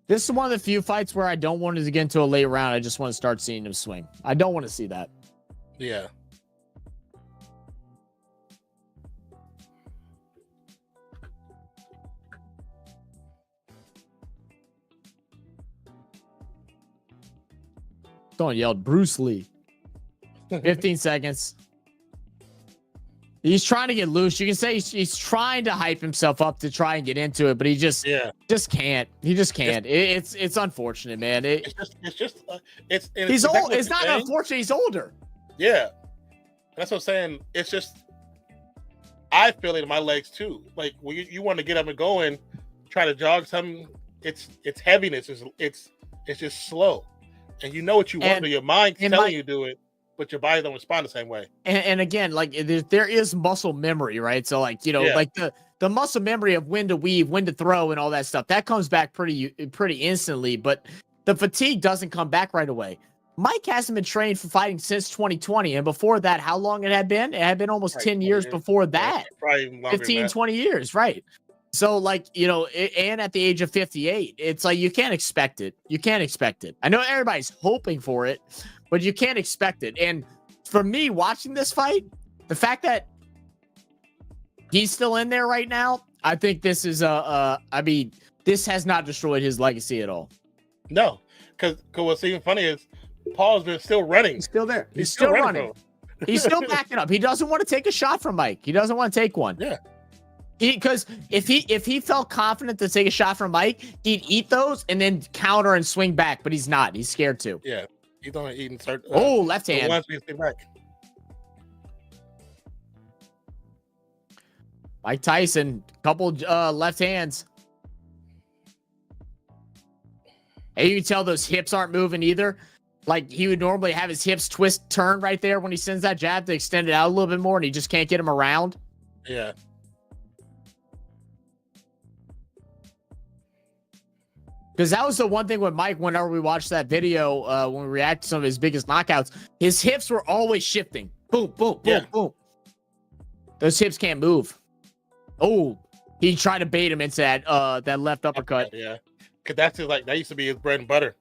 This is one of the few fights where I don't want to get into a late round. I just want to start seeing him swing. I don't want to see that. Yeah. Someone yelled Bruce Lee. 15 seconds. He's trying to get loose. You can say he's trying to hype himself up to try and get into it, but he just can't. He just can't. It's unfortunate, man. He's old. It's not unfortunate. He's older. Yeah, that's what I'm saying. It's just I feel it in my legs too. Like when you want to get up and go and try to jog something, it's heaviness. It's just slow, and you know what you want. Your mind's telling you to do it, but your body don't respond the same way. And again, like there is muscle memory, right? So like, like the muscle memory of when to weave, when to throw and all that stuff, that comes back pretty instantly, but the fatigue doesn't come back right away. Mike hasn't been trained for fighting since 2020. And before that, how long it had been? It had been almost 10 years before that. Probably 15, 20 years, right? So like, and at the age of 58, it's like, you can't expect it. You can't expect it. I know everybody's hoping for it, but you can't expect it. And for me, watching this fight, the fact that he's still in there right now, I think this is this has not destroyed his legacy at all. No, because what's even funny is Paul's been still running. He's still there. He's still running. He's still backing up. He doesn't want to take a shot from Mike. He doesn't want to take one. Yeah. Because if he felt confident to take a shot from Mike, he'd eat those and then counter and swing back. But he's not. He's scared to. Yeah. He's only eating certain. Left hand. Once we sit back. Mike Tyson, couple left hands. And you can tell those hips aren't moving either. Like he would normally have his hips turn right there when he sends that jab to extend it out a little bit more, and he just can't get him around. Yeah. Because that was the one thing with Mike, whenever we watched that video, when we react to some of his biggest knockouts, his hips were always shifting. Boom, boom, boom, boom. Those hips can't move. Oh, he tried to bait him into that left uppercut. Yeah. Because that's his, that used to be his bread and butter.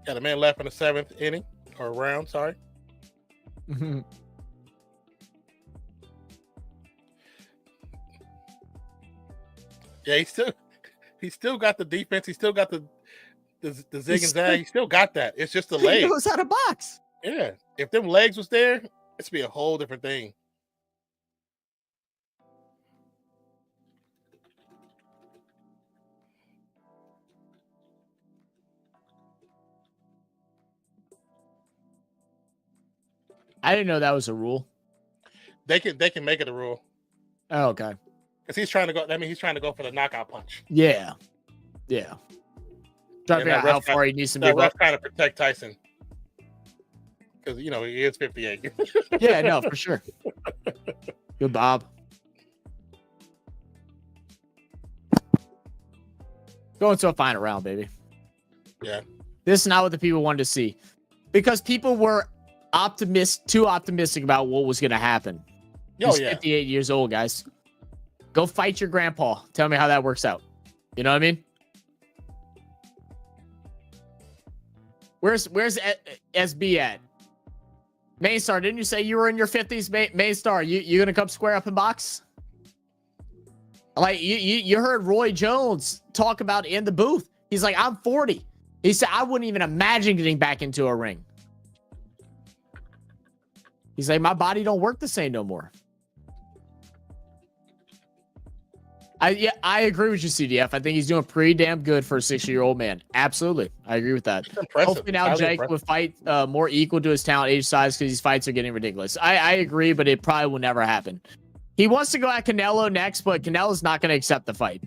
Got a man left in the 7th inning or round, sorry. Mm-hmm. Yeah, he still got the defense. He still got the zig and zag. He still got that. It's just the legs. He knows how to box. Yeah. If them legs was there, it'd be a whole different thing. I didn't know that was a rule. They can make it a rule. Oh, okay. Because he's trying to go. I mean, he's trying to go for the knockout punch. Yeah. Yeah. Trying to figure out how far he needs to be. That's trying to protect Tyson. Because, he is 58. Yeah, no, for sure. Good Bob. Going to a final round, baby. Yeah. This is not what the people wanted to see. Because people were too optimistic about what was going to happen. He's 58 years old, guys. Go fight your grandpa. Tell me how that works out. You know what I mean? Where's SB at? Main Star, didn't you say you were in your 50s? Main Star, you gonna come square up and box? Like you heard Roy Jones talk about in the booth. He's like, I'm 40. He said, I wouldn't even imagine getting back into a ring. He's like, my body don't work the same no more. I agree with you, CDF. I think he's doing pretty damn good for a 60-year-old man. Absolutely. I agree with that. Hopefully now Jake will fight more equal to his talent, age, size, because these fights are getting ridiculous. I agree, but it probably will never happen. He wants to go at Canelo next, but Canelo's not going to accept the fight.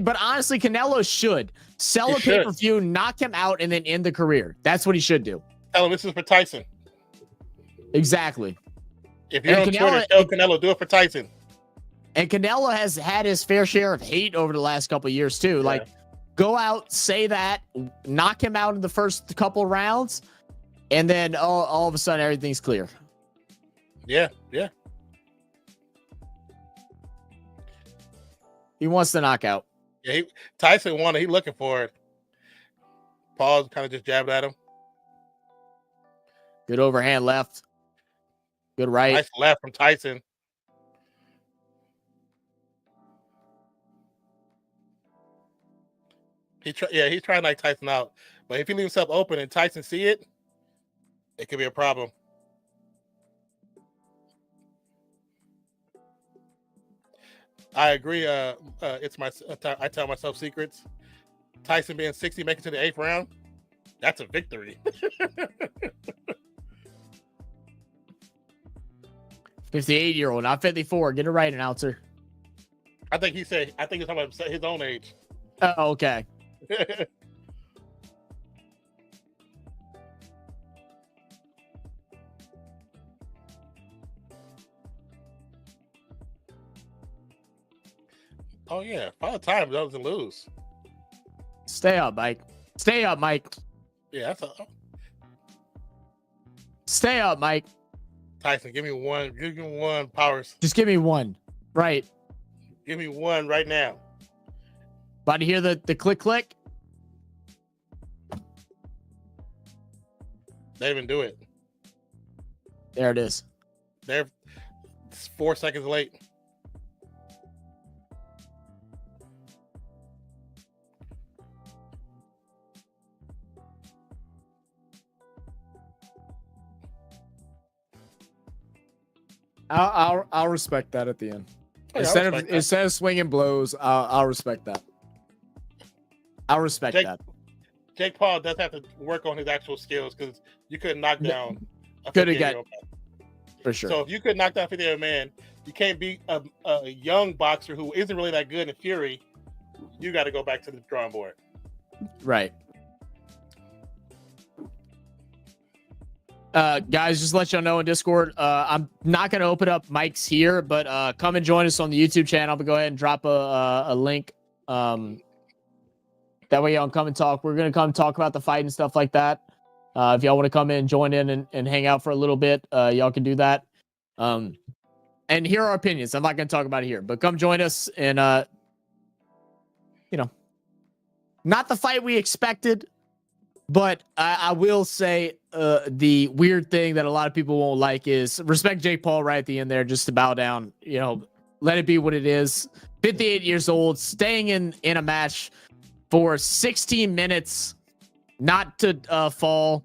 But honestly, Canelo should sell a pay-per-view, knock him out, and then end the career. That's what he should do. Tell him this is for Tyson. Exactly. If you're on Twitter, tell Canelo, do it for Tyson. And Canelo has had his fair share of hate over the last couple of years too. Yeah. Like, go out, say that, knock him out in the first couple of rounds, and then all of a sudden everything's clear. Yeah, yeah. He wants the knockout. Yeah, Tyson wanted. He looking for it. Paul kind of just jabbed at him. Good overhand left. Good right. Nice left from Tyson. He's trying to knock Tyson out. But if he leaves himself open and Tyson see it, it could be a problem. I agree. I tell myself secrets. Tyson being 60, making it to the 8th round, that's a victory. 58-year-old, not 54. Get it right, announcer. I think he's talking about his own age. Oh, okay. Oh yeah, Father Time doesn't lose. Stay up, Mike. Stay up, Mike. Yeah, Stay up, Mike. Tyson, give me one. Give me one, Powers. Just give me one. Right. Give me one right now. About to hear the click click. They didn't even do it. There it is. They're 4 seconds late. I'll respect that at the end. Yeah, Instead of swinging blows, I'll respect that. I'll respect that. Jake Paul does have to work on his actual skills because you couldn't knock down a Could have 50-year-old got for sure. So if you could knock down a 50-year-old man, you can't beat a young boxer who isn't really that good in Fury. You got to go back to the drawing board. Right. Guys, just let y'all know in Discord, I'm not going to open up mics here, but come and join us on the YouTube channel. But go ahead and drop a link. That way y'all can come and talk. We're going to come talk about the fight and stuff like that. If y'all want to come in, join in and hang out for a little bit, y'all can do that. And here are our opinions. I'm not going to talk about it here, but come join us. And, not the fight we expected, but I will say the weird thing that a lot of people won't like is respect Jake Paul right at the end there, just to bow down, let it be what it is. 58 years old, staying in a match for 16 minutes, not to fall.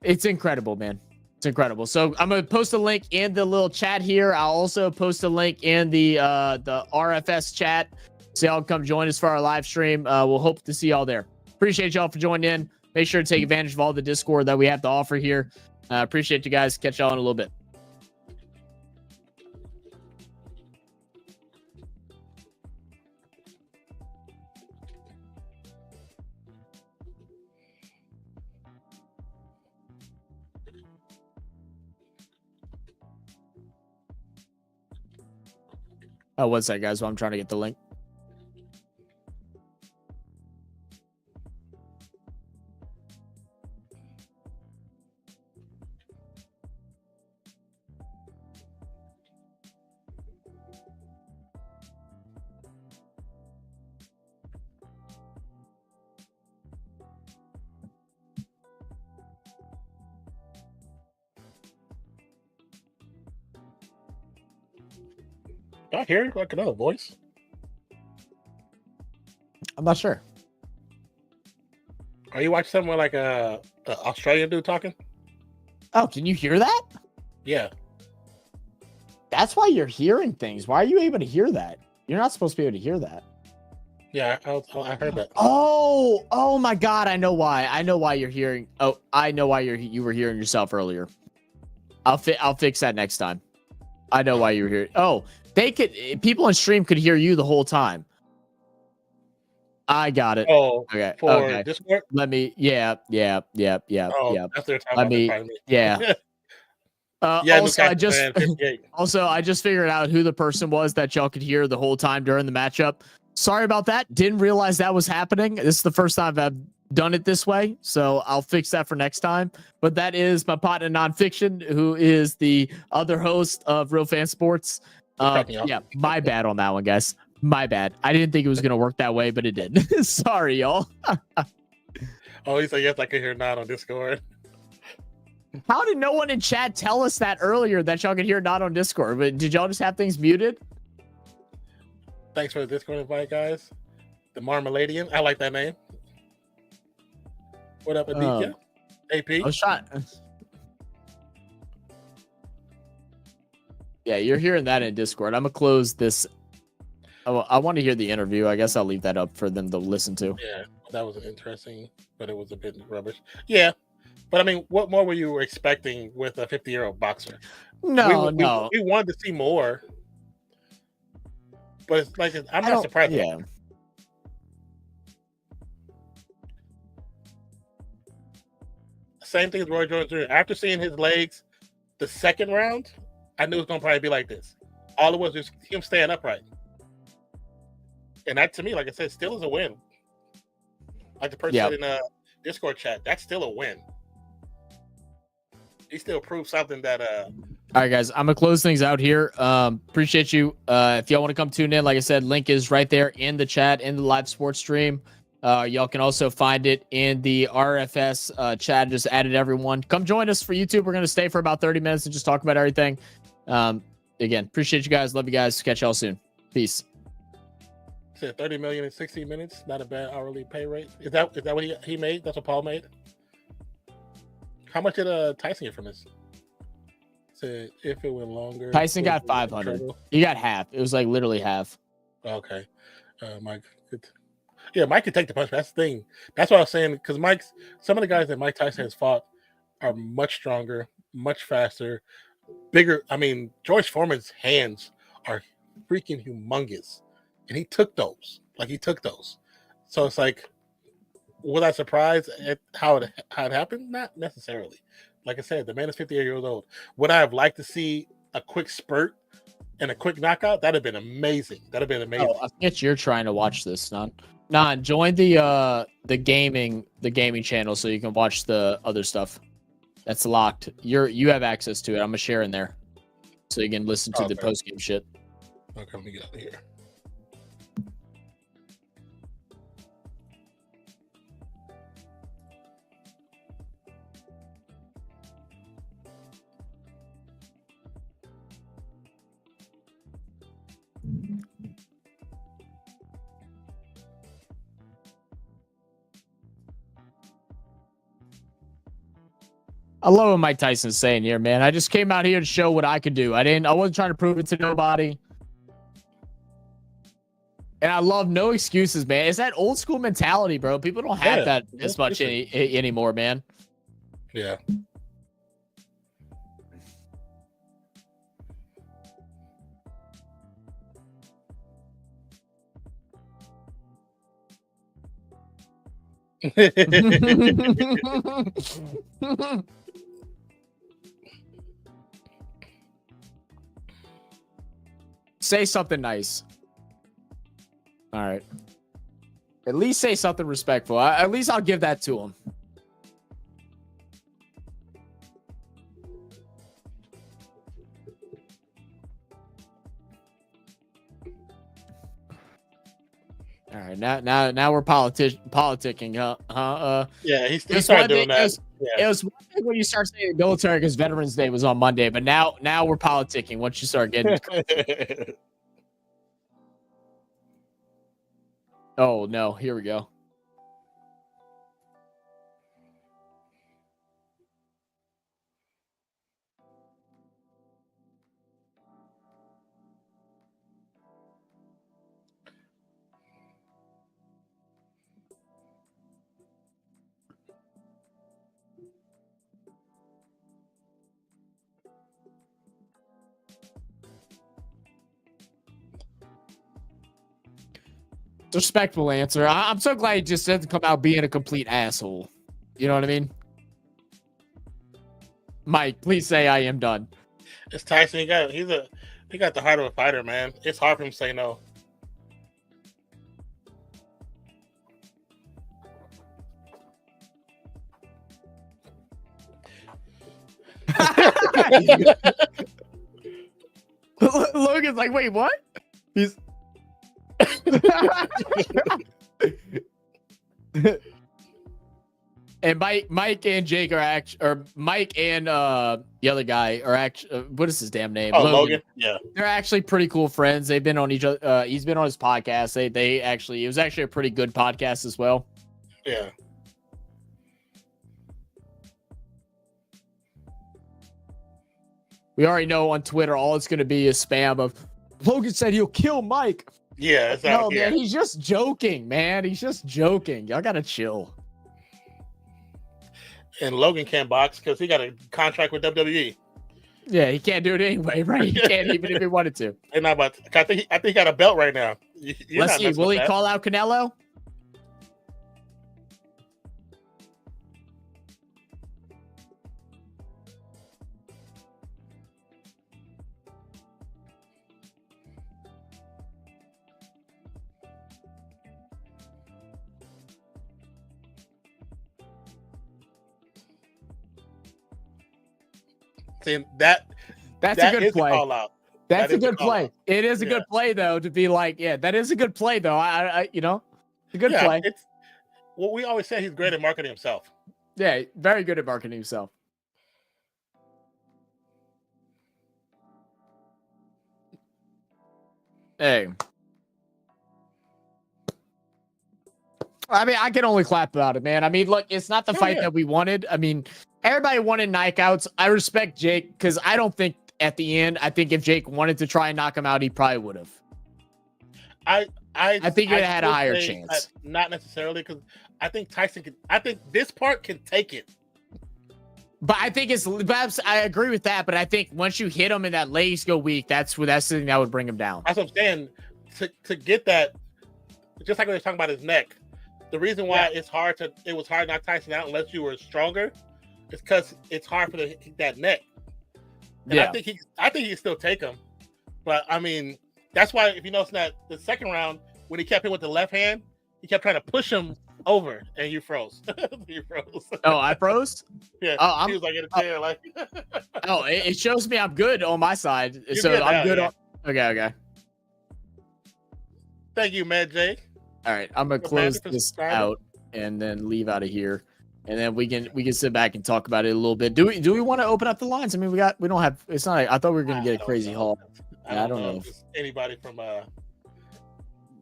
It's incredible, man. It's incredible. So I'm going to post a link in the little chat here. I'll also post a link in the RFS chat. So y'all come join us for our live stream. We'll hope to see y'all there. Appreciate y'all for joining in. Make sure to take advantage of all the Discord that we have to offer here. Appreciate you guys. Catch y'all in a little bit. Oh, what's that, guys? While I'm trying to get the link. I hear like another voice. I'm not sure. Are you watching something like a Australian dude talking? Oh, can you hear that? Yeah. That's why you're hearing things. Why are you able to hear that? You're not supposed to be able to hear that. Yeah, I heard that. Oh my God! I know why. I know why you're hearing. Oh, I know why you were hearing yourself earlier. I'll fix that next time. I know why you were here. Oh, people on stream could hear you the whole time. I got it. Oh, okay. For okay. Discord? yeah. Oh, that's their time. Yeah. Yeah. Also, I just figured out who the person was that y'all could hear the whole time during the matchup. Sorry about that. Didn't realize that was happening. This is the first time I've done it this way, so I'll fix that for next time. But that is my partner Nonpfixion, who is the other host of Real Fan Sports. Yeah, my bad on that one, guys. My bad. I didn't think it was gonna work that way, but it did. Sorry, y'all. Oh, he said yes. I could hear Not on Discord. How did no one in chat tell us that earlier that y'all could hear Not on Discord? But did y'all just have things muted? Thanks for the Discord invite, guys. The Marmaladian. I like that name. What up, Aditya? AP? I was trying. Yeah, you're hearing that in Discord. I'm going to close this. I want to hear the interview. I guess I'll leave that up for them to listen to. Yeah, that was interesting, but it was a bit rubbish. Yeah, but I mean, what more were you expecting with a 50-year-old boxer? No. We wanted to see more. But it's like, I'm not surprised. Yeah. Same thing as Roy Jones Jr. After seeing his legs the second round, I knew it was going to probably be like this. All it was just him staying upright. And that, to me, like I said, still is a win. Like the person said in the Discord chat, that's still a win. He still proved something that... All right, guys, I'm going to close things out here. Appreciate you. If y'all want to come tune in, like I said, link is right there in the chat, in the live sports stream. Y'all can also find it in the RFS chat. Just added everyone. Come join us for YouTube. We're gonna stay for about 30 minutes and just talk about everything. Again, appreciate you guys. Love you guys. Catch y'all soon. Peace. Said 30 million in 60 minutes. Not a bad hourly pay rate. Is that what he made? That's what Paul made. How much did Tyson get from this? Said if it went longer. Tyson got 500. He got half. It was like literally half. Okay. Mike could take the punch. That's the thing. That's what I was saying. Because some of the guys that Mike Tyson has fought are much stronger, much faster, bigger. I mean, George Foreman's hands are freaking humongous. And he took those. So it's like, was I surprised at how it happened? Not necessarily. Like I said, the man is 58 years old. Would I have liked to see a quick spurt and a quick knockout? That'd have been amazing. Oh, I guess you're trying to watch this, Non, join the gaming channel so you can watch the other stuff. That's locked. You have access to it. I'm gonna share in there, so you can listen to the post game shit. Okay, let me get out of here. I love what Mike Tyson's saying here, man. I just came out here to show what I could do. I wasn't trying to prove it to nobody. And I love no excuses, man. It's that old school mentality, bro. People don't have that as much anymore, man. Yeah. Say something nice. All right. At least say something respectful. At least I'll give that to him. All right, now we're politicking, huh? Yeah, he started doing that. It was one thing when you start saying military because Veterans Day was on Monday, but now we're politicking once you start getting. Oh no! Here we go. Respectful answer. I'm so glad he just didn't come out being a complete asshole. You know what I mean? Mike, please say I am done. It's Tyson. He got the heart of a fighter, man. It's hard for him to say no. Logan's like, wait, what? He's and Mike and Jake are or Mike and the other guy are actually what is his damn name? Oh, Logan. Yeah, they're actually pretty cool friends. They've been on each other. He's been on his podcast. It was actually a pretty good podcast as well. Yeah. We already know on Twitter all it's going to be is spam of Logan said he'll kill Mike. Yeah, it's no, man, he's just joking, man. He's just joking. Y'all gotta chill. And Logan can't box because he got a contract with WWE. Yeah, he can't do it anyway, right? He can't even if he wanted to. They're not about. I think he got a belt right now. Let's see. Will he call out Canelo? That's a good play. That's a good play. It is a good play though to be like, yeah, that is a good play though. I it's a good play. Well, we always say he's great at marketing himself. Yeah, very good at marketing himself. Hey. I mean, I can only clap about it, man. I mean, look, it's not the fight that we wanted. I mean, everybody wanted knockouts. I respect Jake because I don't think at the end, I think if Jake wanted to try and knock him out, he probably would have. I think it had a higher chance. Not necessarily, because I think Tyson can. I think this part can take it. But I think I agree with that. But I think once you hit him and that legs go weak, that's something that would bring him down. That's what I'm saying. To get that, just like we were talking about his neck. The reason why it was hard to knock Tyson out unless you were stronger, is because it's hard for that neck. And I think he can still take him. But I mean, that's why if you notice that the second round when he kept him with the left hand, he kept trying to push him over, and you froze. You froze. Oh, I froze? Yeah. He was like in a chair, like. Oh, it shows me I'm good on my side. I'm good. Okay. Thank you, Mad Jake. All right, I'm gonna close this out and then leave out of here, and then we can sit back and talk about it a little bit. Do we want to open up the lines? I mean, we don't have. It's not. I thought we were gonna get a crazy haul. I don't know. If anybody from the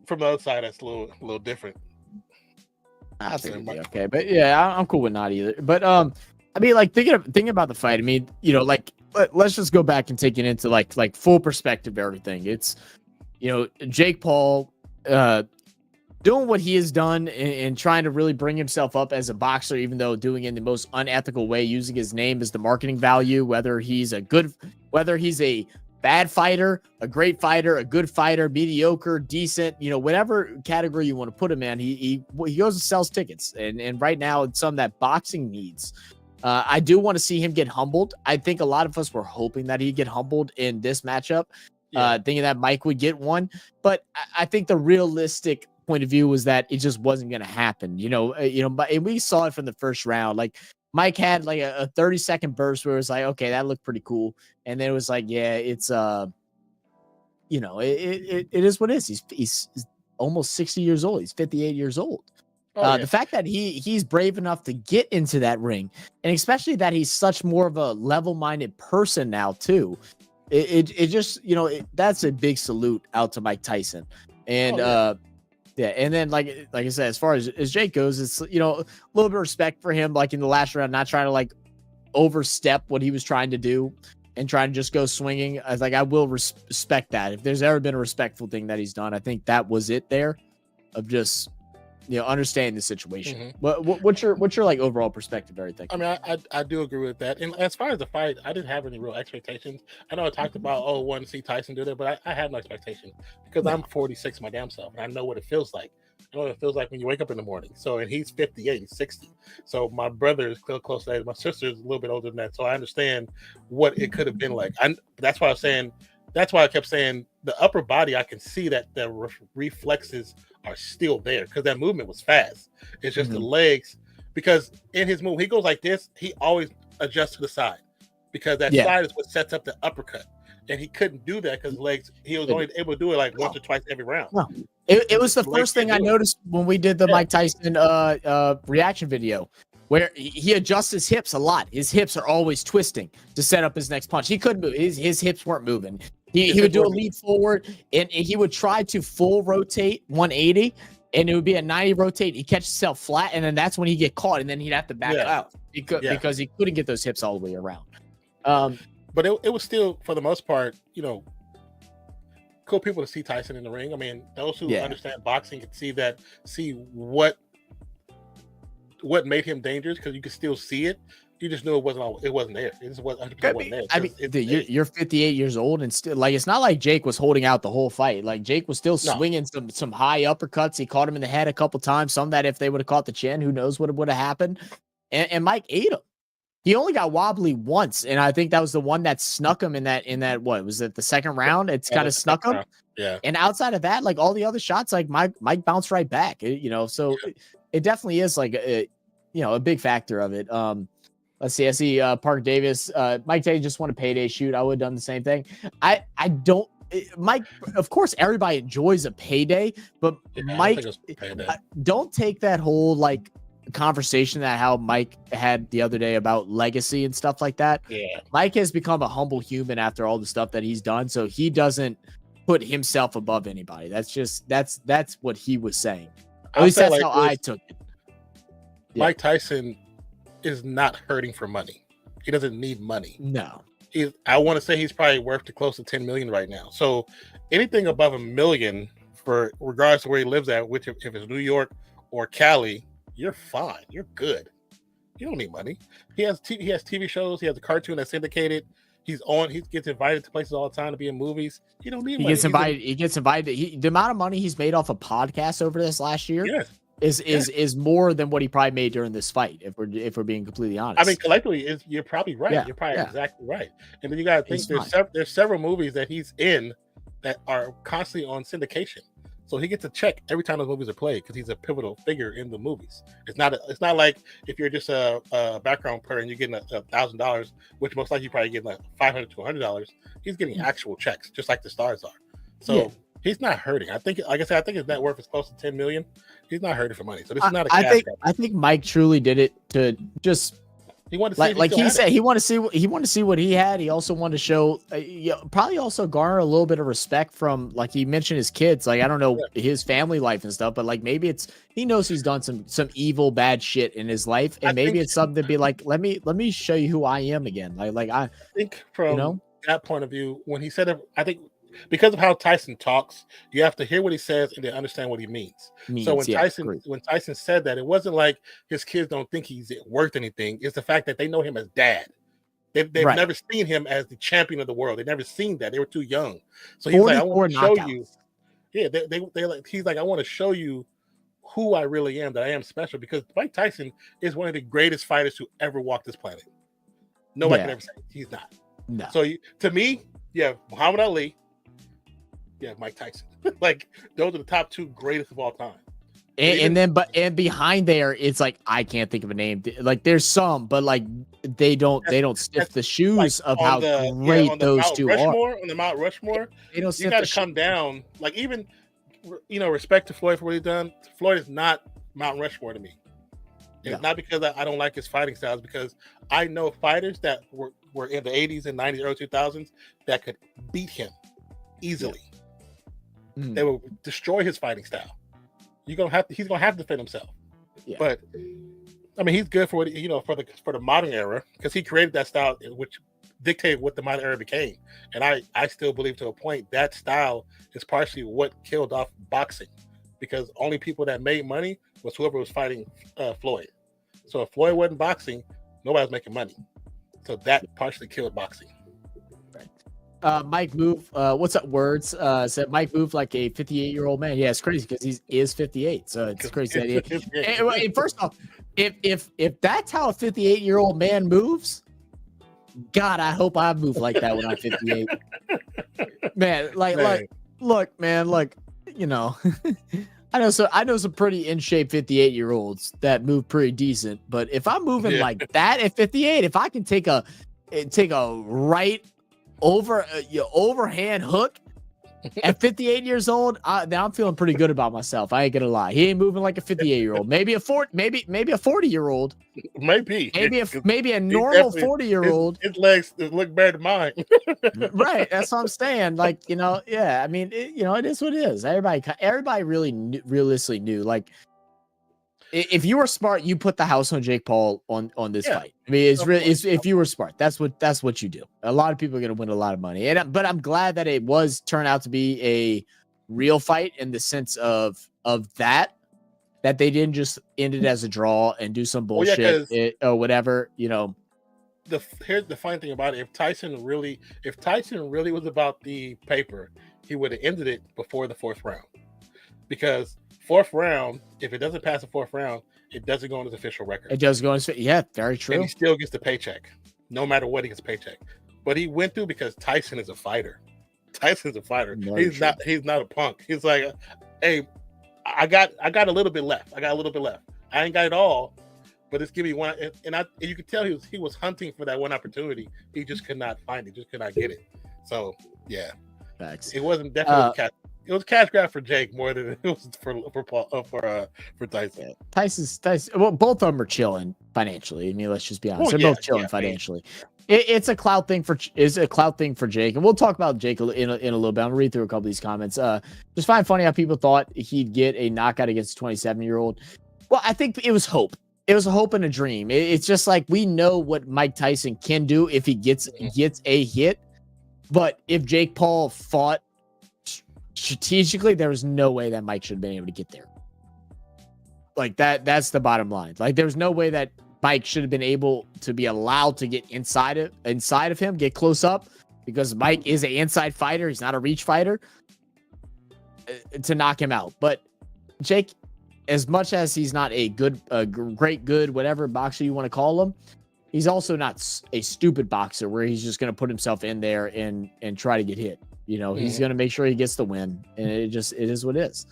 other side that's a little different. I think it'd be okay, but yeah, I'm cool with not either. But I mean, like thinking about the fight. I mean, like let's just go back and take it into like full perspective of everything. It's Jake Paul. Doing what he has done and trying to really bring himself up as a boxer, even though doing it in the most unethical way, using his name as the marketing value, whether he's a bad fighter, a great fighter, a good fighter, mediocre, decent, whatever category you want to put him in, he goes and sells tickets. And right now it's something that boxing needs. I do want to see him get humbled. I think a lot of us were hoping that he'd get humbled in this matchup, thinking that Mike would get one. But I think the realistic point of view was that it just wasn't going to happen, but and we saw it from the first round. Like Mike had like a 30-second burst where it was like, okay, that looked pretty cool. And then it was like, yeah, it's, it is what it is. He's almost 60 years old. He's 58 years old. The fact that he's brave enough to get into that ring, and especially that he's such more of a level-minded person now too. It just, that's a big salute out to Mike Tyson. And, yeah, and then like I said, as far as Jake goes, it's a little bit of respect for him, like in the last round, not trying to like overstep what he was trying to do and trying to just go swinging. I was like, I will respect that. If there's ever been a respectful thing that he's done, I think that was it there, of just understanding the situation. What's your like overall perspective of everything? I mean, I do agree with that. And as far as the fight, I didn't have any real expectations. I know I talked about wanting to see Tyson do that, but I had no expectation because I'm 46 my damn self, and I know what it feels like. I know what it feels like when you wake up in the morning. So, and he's 58, he's 60. So my brother is still close to that. My sister is a little bit older than that. So I understand what it could have been like. That's why I kept saying the upper body, I can see that the reflexes are still there because that movement was fast. It's just the legs, because in his move, he goes like this, he always adjusts to the side because that side is what sets up the uppercut. And he couldn't do that because legs, he was only able to do it like once or twice every round. No. It was the first thing I noticed when we did the Mike Tyson reaction video, where he adjusts his hips a lot. His hips are always twisting to set up his next punch. He couldn't move. His hips weren't moving. He would do a lead forward, and he would try to full rotate 180, and it would be a 90 rotate. He'd catch himself flat, and then that's when he'd get caught, and then he'd have to back out because he couldn't get those hips all the way around. But it was still, for the most part, cool people to see Tyson in the ring. I mean, those who understand boxing can see what made him dangerous, because you could still see it. You just knew it wasn't there. It just wasn't there. I mean, you're 58 years old, and still, like, it's not like Jake was holding out the whole fight. Like, Jake was still swinging some high uppercuts. He caught him in the head a couple times. Some that if they would have caught the chin, who knows what would have happened. And Mike ate him. He only got wobbly once, and I think that was the one that snuck him in that what was it, the second round? It's kind of snuck him. Yeah. And outside of that, like all the other shots, like Mike bounced right back. So it definitely is like a big factor of it. Let's see. I see Park Davis. Mike Tay just won a payday shoot. I would have done the same thing. I don't Mike, of course, everybody enjoys a payday, but Mike, don't take that whole like conversation that how Mike had the other day about legacy and stuff like that. Yeah, Mike has become a humble human after all the stuff that he's done, so he doesn't put himself above anybody. That's what he was saying. At least that's how I took it. Mike Tyson is not hurting for money. He doesn't need money. No. I want to say he's probably worth close to 10 million right now. So anything above $1 million, for regardless of where he lives at, which if it's New York or Cali, you're fine. You're good. You don't need money. He has TV shows. He has a cartoon that's syndicated. He gets invited to places all the time to be in movies. You don't need money. He gets invited. The amount of money he's made off a podcast over this last year. Yes. Is more than what he probably made during this fight, if we're being completely honest. I mean, collectively, you're probably right. Yeah, you're probably exactly right. And then you got to think there's several movies that he's in that are constantly on syndication, so he gets a check every time those movies are played because he's a pivotal figure in the movies. It's not like if you're just a background player and you're getting $1,000, which most likely you're probably getting like $500 to $100. He's getting actual checks, just like the stars are. So. Yeah. He's not hurting. I think, like I said, I think his net worth is close to 10 million. He's not hurting for money. So this is not a cash grab. I think Mike truly did it to just he wanted to see like he said he wanted to see what he had. He also wanted to show probably also garner a little bit of respect from, like he mentioned, his kids. Like I don't know his family life and stuff, but like maybe he knows he's done some evil bad shit in his life, and maybe it's something to be like, let me show you who I am again. Like I think from that point of view, when he said it, I think. Because of how Tyson talks, you have to hear what he says and then understand what he means. So when Tyson said that, it wasn't like his kids don't think he's worth anything. It's the fact that they know him as dad. They've never seen him as the champion of the world. They've never seen that. They were too young. So he's like, I want to show you. Yeah, he's like, I want to show you who I really am, that I am special, because Mike Tyson is one of the greatest fighters to ever walk this planet. Nobody can ever say he's not. No. So to me, Muhammad Ali. Yeah, Mike Tyson. Like those are the top two greatest of all time. And behind there, it's like I can't think of a name. Like there's some, but like they don't sniff the shoes of how great those two are. On the Mount Rushmore, they don't. You got to come down. Like even respect to Floyd for what he's done. Floyd is not Mount Rushmore to me. It's not because I don't like his fighting styles, because I know fighters that were in the 80s and 90s, early 2000s that could beat him easily. They will destroy his fighting style. He's gonna have to defend himself. Yeah. But I mean, he's good for what for the modern era, because he created that style, which dictated what the modern era became. And I still believe to a point that style is partially what killed off boxing, because only people that made money was whoever was fighting Floyd. So if Floyd wasn't boxing, nobody was making money. So that partially killed boxing. Mike move. What's up? Words said Mike moved like a 58-year-old man. Yeah, it's crazy because he is 58. So it's crazy. And first off, if that's how a 58-year-old man moves, God, I hope I move like that when I'm 58. Man, look, man, like I know some pretty in shape 58-year-olds that move pretty decent. But if I'm moving like that at 58, if I can take a right overhand hook at 58 years old, now I'm feeling pretty good about myself. I ain't gonna lie. He ain't moving like a 58-year-old. Maybe a 40-year-old. Maybe a normal 40-year-old. His legs look better than mine. Right. That's what I'm saying. Like, yeah. I mean, it is what it is. Everybody really realistically knew. Like, if you were smart, you put the house on Jake Paul on this fight. I mean, if you were smart, that's what you do. A lot of people are going to win a lot of money, but I'm glad that it turned out to be a real fight in the sense of that they didn't just end it as a draw and do some bullshit or whatever. Here's the funny thing about it: if Tyson really was about the paper, he would have ended it before the fourth round, because. Fourth round, if it doesn't pass the fourth round, it doesn't go on his official record. It does go on his, very true. And he still gets the paycheck, no matter what. He gets a paycheck. But he went through because Tyson is a fighter. Tyson's a fighder. He's not a punk. He's like, hey, I got a little bit left. I ain't got it all, but it's give me one. And you could tell he was hunting for that one opportunity. He just could not find it. Just could not get it. So yeah, Facts. It wasn't definitely cash. It was cash grab for Jake more than it was for Tyson. Yeah. Tyson. Well, both of them are chilling financially. I mean, let's just be honest. They're both chilling financially. It's a clout thing for Jake, and we'll talk about Jake in a little bit. I'm gonna read through a couple of these comments. Just find funny how people thought he'd get a knockout against a 27-year-old. Well, I think it was hope. It was a hope and a dream. It's just like we know what Mike Tyson can do if he gets a hit, but if Jake Paul fought strategically, there was no way that Mike should have been able to get there. Like that's the bottom line. Like there's no way that Mike should have been able to be allowed to get inside of him, get close up, because Mike is an inside fighter. He's not a reach fighter, to knock him out. But Jake, as much as he's not a great, whatever boxer you want to call him, he's also not a stupid boxer where he's just going to put himself in there and try to get hit. You know, he's going to make sure he gets the win, and it is what it is.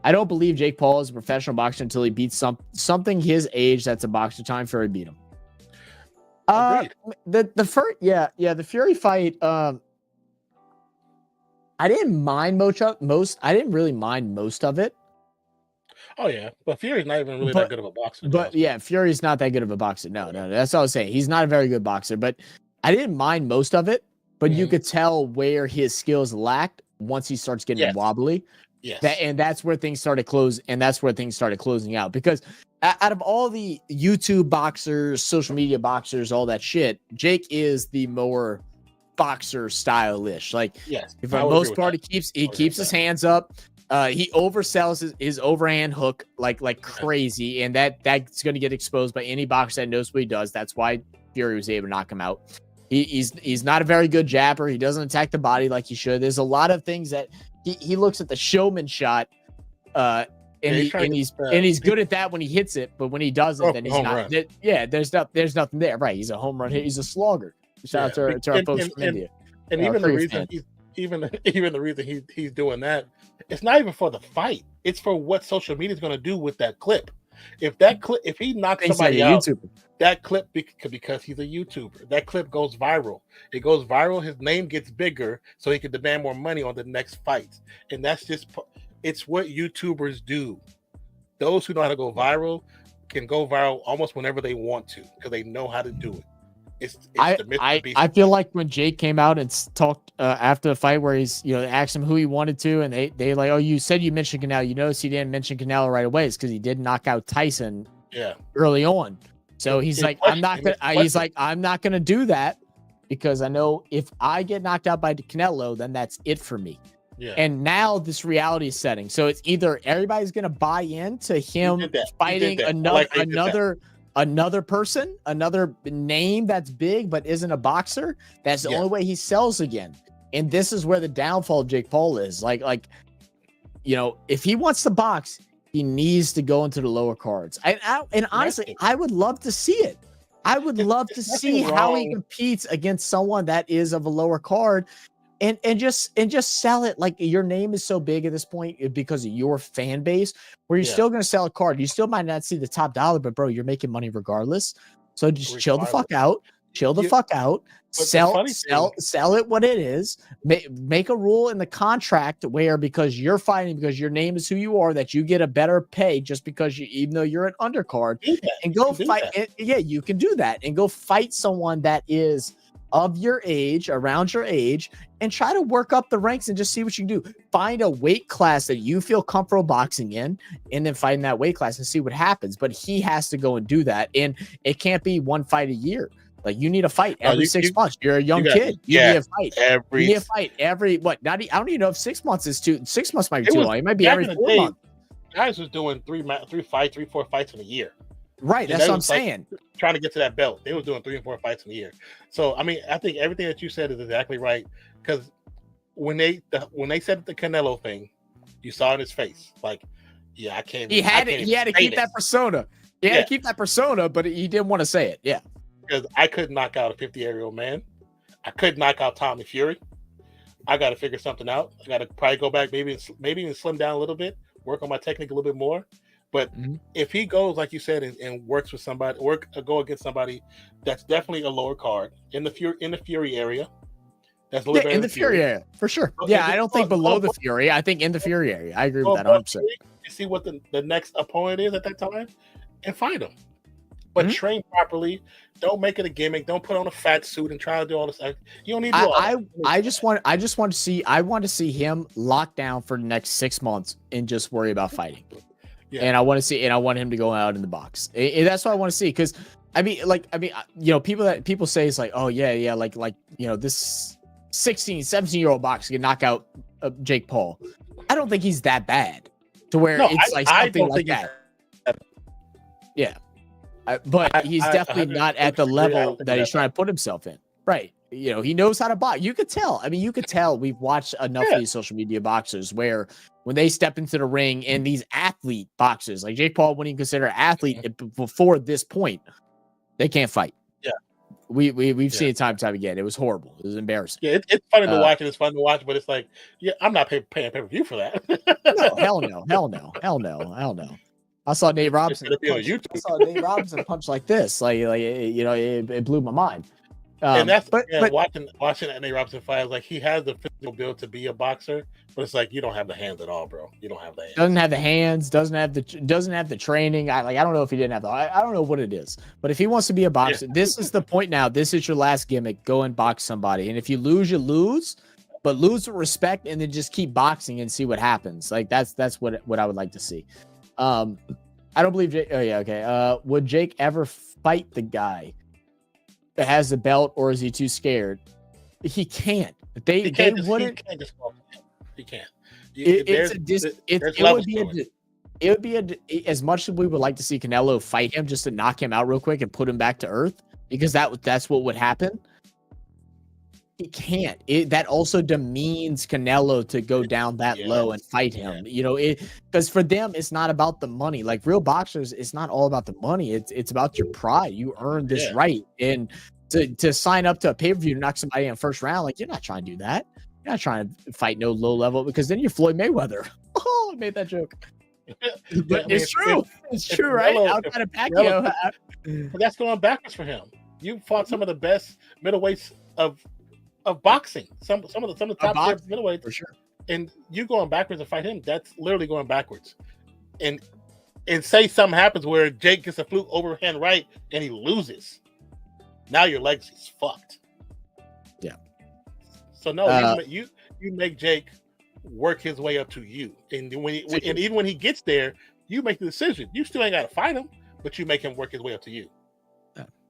I don't believe Jake Paul is a professional boxer until he beats something his age that's a boxer. Time Fury beat him. The Fury fight. I didn't mind I didn't really mind most of it. Oh yeah, but Fury's not even really that good of a boxer. But yeah, Fury's not that good of a boxer. No, that's all I was saying. He's not a very good boxer, but I didn't mind most of it. But you could tell where his skills lacked once he starts getting wobbly. Yes. That's where things started closing out, because out of all the YouTube boxers, social media boxers, all that shit, Jake is the more boxer stylish. Like, for the most part, he keeps his hands up. He oversells his overhand hook like crazy, and that's going to get exposed by any boxer that knows what he does. That's why Fury was able to knock him out. He's not a very good jabber. He doesn't attack the body like he should. There's a lot of things that he looks at the showman shot, and he's good at that when he hits it, but when he doesn't, then he's not. There's nothing there. Right? He's a home run hit. He's a slogger. Shout out to our folks from India. And even the reason he's doing that, it's not even for the fight. It's for what social media is going to do with that clip. If he knocks somebody out, YouTuber. That clip, because he's a YouTuber, that clip goes viral. It goes viral. His name gets bigger, so he can demand more money on the next fights. And that's it's what YouTubers do. Those who know how to go viral can go viral almost whenever they want to, because they know how to do it. I feel like when Jake came out and talked after the fight, where he's asked him who he wanted to, and they like, oh, you said you mentioned Canelo. You notice he didn't mention Canelo right away. It's because he did knock out Tyson early on. So he's like, I'm not gonna do that, because I know if I get knocked out by Canelo, then that's it for me. Yeah. And now this reality is setting. So it's either everybody's gonna buy into him fighting another person, another name that's big but isn't a boxer. That's the only way he sells again. And this is where the downfall of Jake Paul is. Like if he wants to box, he needs to go into the lower cards. And honestly, I would love to see it. I would love to see how he competes against someone that is of a lower card, and just sell it. Like, your name is so big at this point because of your fan base, where you're still going to sell a card. You still might not see the top dollar, but bro, you're making money regardless. So just chill the fuck out. Sell it what it is. Make a rule in the contract where, because you're fighting, because your name is who you are, that you get a better pay just because even though you're an undercard, and go fight. You can do that and go fight someone that is of your age, around your age, and try to work up the ranks and just see what you can do. Find a weight class that you feel comfortable boxing in, and then fight in that weight class and see what happens. But he has to go and do that, and it can't be one fight a year. Like, you need a fight every 6 months. You're a young kid. You need a fight. You need a fight every what? I don't even know if 6 months is too. 6 months might be too long. It might be every 4 months. Guys was doing 3, 4 fights in a year. Right, that's what I'm saying. Trying to get to that belt, they was doing 3 and 4 fights in a year. So I mean, I think everything that you said is exactly right. Because when they said the Canelo thing, you saw in his face, like, I can't. He had to keep that persona. He had to keep that persona, but he didn't want to say it. Yeah. Because I couldn't knock out a 50-year-old man. I couldn't knock out Tommy Fury. I got to figure something out. I got to probably go back, maybe even slim down a little bit, work on my technique a little bit more. But if he goes, like you said, and works with somebody, go against somebody that's definitely a lower card in the Fury area, That's a little better in the Fury area for sure. Yeah, I don't think below the Fury. I think in the Fury area. I agree with that 100%. You see what the next opponent is at that time, and fight him. But train properly. Don't make it a gimmick. Don't put on a fat suit and try to do all this. You don't need to do all that. I just want to see. I want to see him locked down for the next 6 months and just worry about fighting. Yeah. And I want to see. And I want him to go out in the box. That's what I want to see. Because people say it's like, oh yeah, like this 16, 17-year-old boxer can knock out Jake Paul. I don't think he's that bad to where it's like something like that. Yeah. But he's definitely not at the level that he's trying to put himself in. Right. He knows how to box. You could tell. I mean, you could tell we've watched enough of these social media boxers where when they step into the ring and these athlete boxers, like Jake Paul, when you consider an athlete before this point, they can't fight. Yeah. We've seen it time and time again. It was horrible. It was embarrassing. Yeah, it's funny to watch and it's fun to watch, but it's like, I'm not paying pay-per-view for that. No, hell no. I saw Nate Robinson punch like this. It blew my mind. And that's watching that Nate Robinson fight. I was like, he has the physical build to be a boxer, but it's like you don't have the hands at all, bro. You don't have the hands. Doesn't have the hands. Doesn't have the training. I don't know if he didn't have the. I don't know what it is. But if he wants to be a boxer, this is the point now. This is your last gimmick. Go and box somebody. And if you lose, you lose. But lose with respect, and then just keep boxing and see what happens. Like that's what I would like to see. I don't believe Jake. Oh yeah, okay. Would Jake ever fight the guy that has the belt, or is he too scared? He can't. They wouldn't. He can't. It would be as much as we would like to see Canelo fight him just to knock him out real quick and put him back to earth, because that's what would happen. He can't. That also demeans Canelo to go down that low and fight him. Because for them, it's not about the money. Like real boxers, it's not all about the money. It's about your pride. You earned this right, and to sign up to a pay-per-view to knock somebody in the first round, like you're not trying to do that. You're not trying to fight no low level, because then you're Floyd Mayweather. Oh, I made that joke. But it's true. It's true, right? Outside of Pacquiao, but that's going backwards for him. You fought some of the best middleweights of boxing, some of the top middleweights for sure, and you going backwards to fight him, that's literally going backwards. And say something happens where Jake gets a fluke overhand right and he loses, now your legacy's fucked. Yeah. So no, you make Jake work his way up to you, and even when he gets there, you make the decision. You still ain't got to fight him, but you make him work his way up to you.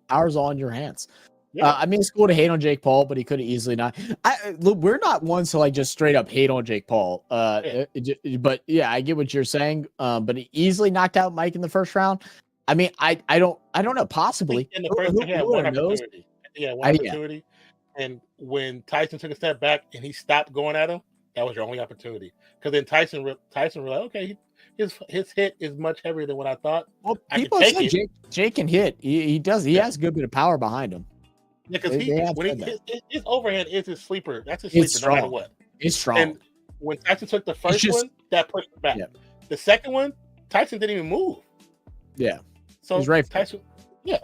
Power's all in your hands. Yeah. It's cool to hate on Jake Paul, but he could have easily not. Look, we're not ones to just straight up hate on Jake Paul. But yeah, I get what you're saying. But he easily knocked out Mike in the first round. I don't know. Possibly in the first round, he had one opportunity. Yeah, one opportunity. And when Tyson took a step back and he stopped going at him, that was your only opportunity. Because then Tyson realized, okay, his hit is much heavier than what I thought. Well, people say Jake can hit. He does. He has a good bit of power behind him. Yeah, because his overhand is his sleeper. That's his sleeper, no matter what. It's strong. And when Tyson took the first one, that pushed him back. Yeah. The second one, Tyson didn't even move. Yeah. So he's right. Tyson, yeah.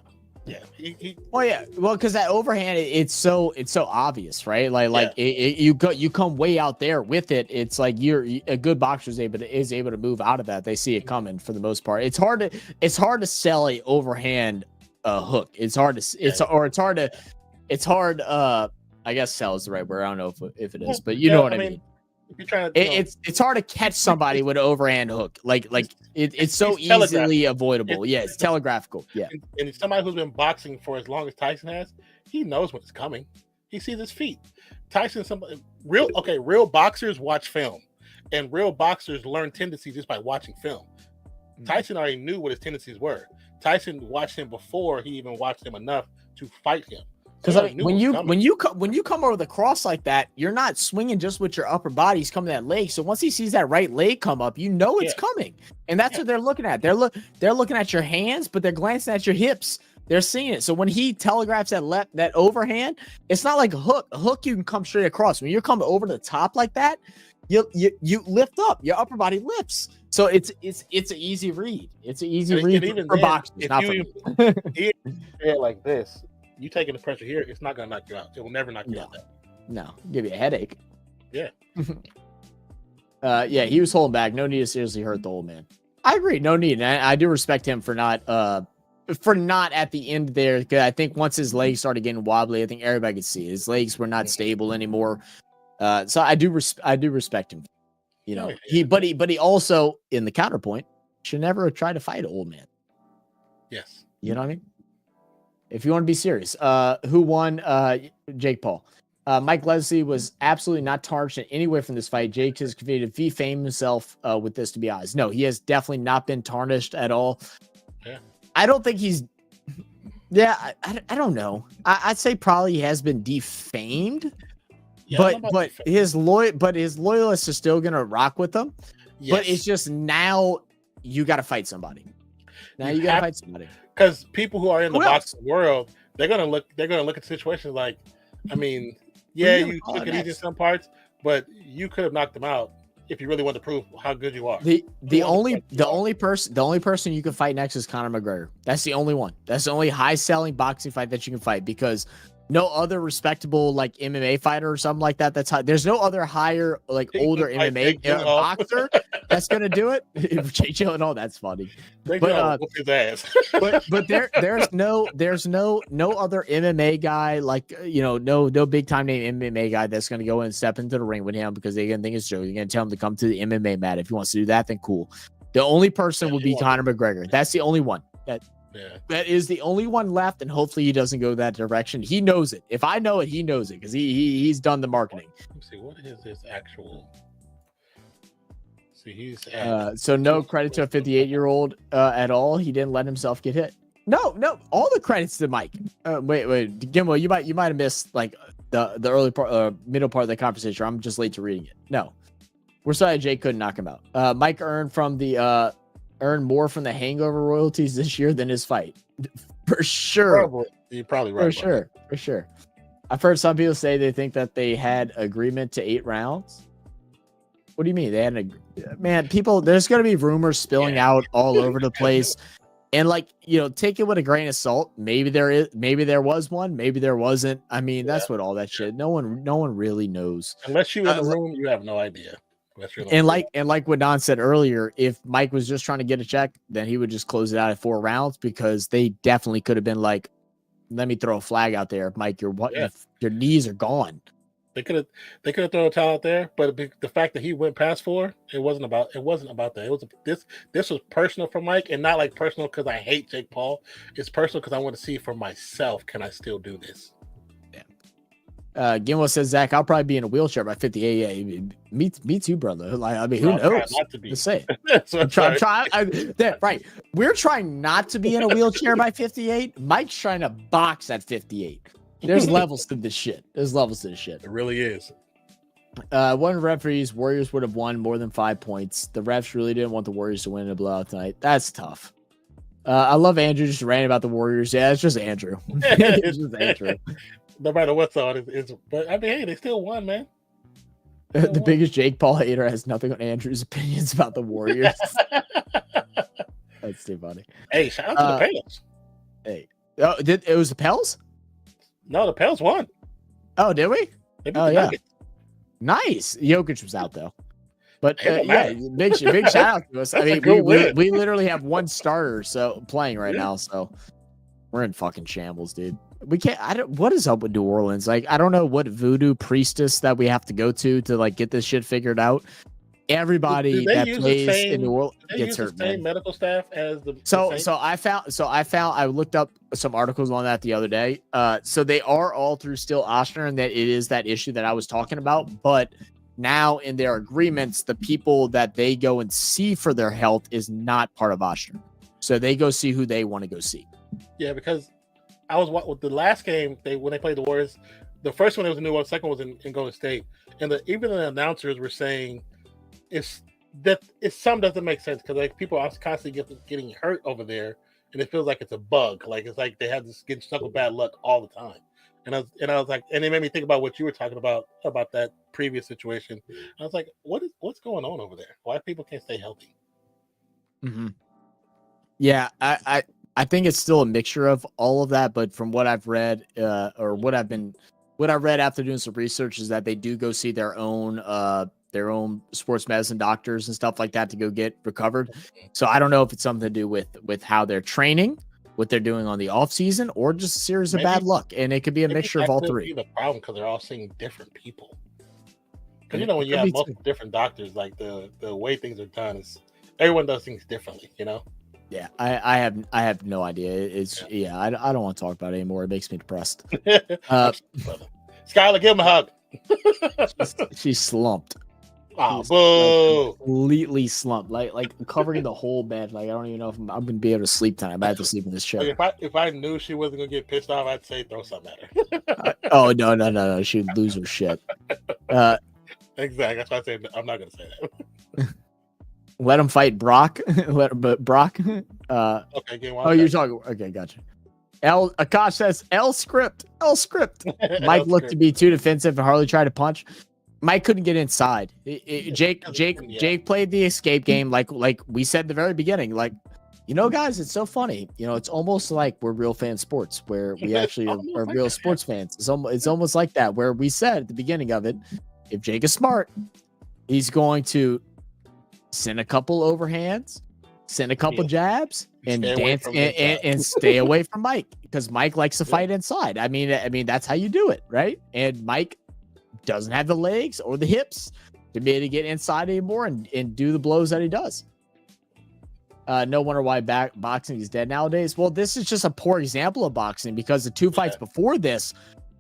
Well, because that overhand, it's so obvious, right? You come way out there with it. It's like a good boxer is able to move out of that. They see it coming for the most part. It's hard to sell a overhand hook. It's hard. I guess sell is the right word. I don't know if it is, but you know what I mean. If you're trying to, it's hard to catch somebody with an overhand hook. It's so easily avoidable. Yeah, it's telegraphical. Yeah, and somebody who's been boxing for as long as Tyson has, he knows what's coming. He sees his feet. Tyson, real boxers watch film, and real boxers learn tendencies just by watching film. Tyson already knew what his tendencies were. Tyson watched him before he even watched him enough to fight him. Because when you come over the cross like that, you're not swinging just with your upper body. He's coming that leg. So once he sees that right leg come up, it's coming, and that's what they're looking at. They're looking at your hands, but they're glancing at your hips. They're seeing it. So when he telegraphs that overhand, it's not like a hook. A hook you can come straight across. When you're coming over the top like that, you lift up. Your upper body lifts. So it's an easy read. It's an easy read for boxers. Not for me. Like this, you taking the pressure here, it's not gonna knock you out. It will never knock you out. No, give you a headache. Yeah. Yeah, he was holding back. No need to seriously hurt the old man. I agree. No need. And I do respect him for not at the end there. Because I think once his legs started getting wobbly, I think everybody could see his legs were not stable anymore. So I do respect him. You know, but he also, in the counterpoint, should never have tried to fight an old man. Yes. You know what I mean? If you want to be serious, who won? Jake Paul. Mike Leslie was absolutely not tarnished in any way from this fight. Jake has continued to fame himself with this, to be honest. No, he has definitely not been tarnished at all. Yeah. I don't think he's. Yeah, I don't know. I'd say probably he has been defamed. Yeah, but his loyalists are still gonna rock with him. Yes. But it's just now you got to fight somebody. Now you got to fight somebody. Because people who are in the boxing world, they're gonna look at situations like, I mean, yeah, you took it easy in some parts, but you could have knocked them out if you really want to prove how good you are. The only person you can fight next is Conor McGregor. That's the only one. That's the only high selling boxing fight that you can fight, because no other respectable like MMA fighter or something like that. That's high. There's no other higher like older MMA boxer that's gonna do it. Jake Gyllenhaal, that's funny. But his ass. but there's no other MMA guy, like no big time name MMA guy that's gonna go and step into the ring with him, because they're gonna think it's true. You're gonna tell him to come to the MMA mat. If he wants to do that, then cool. The only person would be Conor McGregor. That's the only one. That is the only one left, and hopefully he doesn't go that direction. He knows it. If I know it, he knows it, because he's done the marketing. Let's see, what is his actual? See, he's so no credit to a 58-year-old at all. He didn't let himself get hit. No, all the credits to Mike. Wait, Gimbo, you might have missed like the early part, middle part of the conversation. I'm just late to reading it. No, we're sorry Jake couldn't knock him out. Mike earned more from the Hangover royalties this year than his fight. For sure. You're probably right. For sure. I've heard some people say they think that they had agreement to 8 rounds. What do you mean? They had man, people, there's going to be rumors spilling out all over the place. And like, take it with a grain of salt. Maybe there was one, maybe there wasn't. I mean, that's what all that shit. No one really knows. Unless you're in the room, you have no idea. And like what Don said earlier, if Mike was just trying to get a check, then he would just close it out at 4 rounds, because they definitely could have been like, let me throw a flag out there. Mike, your knees are gone. They could have thrown a towel out there, but the fact that he went past 4, it wasn't about that. It was this was personal for Mike, and not like personal because I hate Jake Paul. It's personal because I want to see for myself, can I still do this? Gimbo says, Zach, I'll probably be in a wheelchair by 58. Yeah, me too, brother. Like, I mean, who knows? Not to be. Let's say right. We're trying not to be in a wheelchair by 58. Mike's trying to box at 58. There's levels to this shit. It really is. One referees, Warriors would have won more than 5 points. The refs really didn't want the Warriors to win in a blowout tonight. That's tough. I love Andrew just ranting about the Warriors. Yeah, it's just Andrew. It's just Andrew. No matter what's on it, but I mean, hey, they still won, man. The biggest Jake Paul hater has nothing on Andrew's opinions about the Warriors. That's too funny. Hey, shout out to the Pels. Hey, it was the Pels? No, the Pels won. Oh, did we? Oh, yeah. Nice. Jokic was out though, but big shout out to us. I mean, we literally have one starter playing right now, so we're in fucking shambles, dude. We can't. What is up with New Orleans? Like, I don't know what voodoo priestess that we have to go to like get this shit figured out. Everybody that plays in New Orleans gets hurt. The same medical staff as the. I looked up some articles on that the other day. So they are all through still Oshner, and that it is that issue that I was talking about. But now in their agreements, the people that they go and see for their health is not part of Oshner. So they go see who they want to go see. Yeah, because I was with the last game when they played the Warriors. The first one was in New Orleans, second was in Golden State, and even the announcers were saying some doesn't make sense, because like people are constantly getting hurt over there, and it feels like it's a bug. Like it's like they have this getting stuck with bad luck all the time. And I was like, and it made me think about what you were talking about that previous situation. I was like, what's going on over there? Why people can't stay healthy? Mm-hmm. Yeah, I think it's still a mixture of all of that, but from what I've read, or what I've been what I read after doing some research is that they do go see their own sports medicine doctors and stuff like that to go get recovered. So I don't know if it's something to do with how they're training, what they're doing on the off season, or just a series of bad luck. And it could be a mixture of all three. The problem because they're all seeing different people. Because when you have multiple different doctors, like the way things are done is everyone does things differently. Yeah, I have no idea. I don't want to talk about it anymore. It makes me depressed. Skylar, give him a hug. She's slumped. Oh, boo! Completely slumped, like covering the whole bed. Like I don't even know if I'm gonna be able to sleep tonight. I might have to sleep in this chair. If I knew she wasn't gonna get pissed off, I'd say throw something at her. Oh no, she'd lose her shit. Exactly. That's why I said I'm not gonna say that. Let him fight Brock. Brock. Okay, game one. Oh, you're talking. Okay, gotcha. Akash says L script. Mike looked to be too defensive and hardly tried to punch. Mike couldn't get inside. Jake played the escape game like we said at the very beginning. Like, guys, it's so funny. It's almost like we're real fan sports where we actually are real sports fans. It's almost like that where we said at the beginning of it, if Jake is smart, he's going to send a couple overhands, send a couple jabs, and dance and stay away from Mike because Mike likes to fight inside. I mean that's how you do it, right? And Mike doesn't have the legs or the hips to be able to get inside anymore and do the blows that he does. No wonder why boxing is dead nowadays. Well, this is just a poor example of boxing because the two fights before this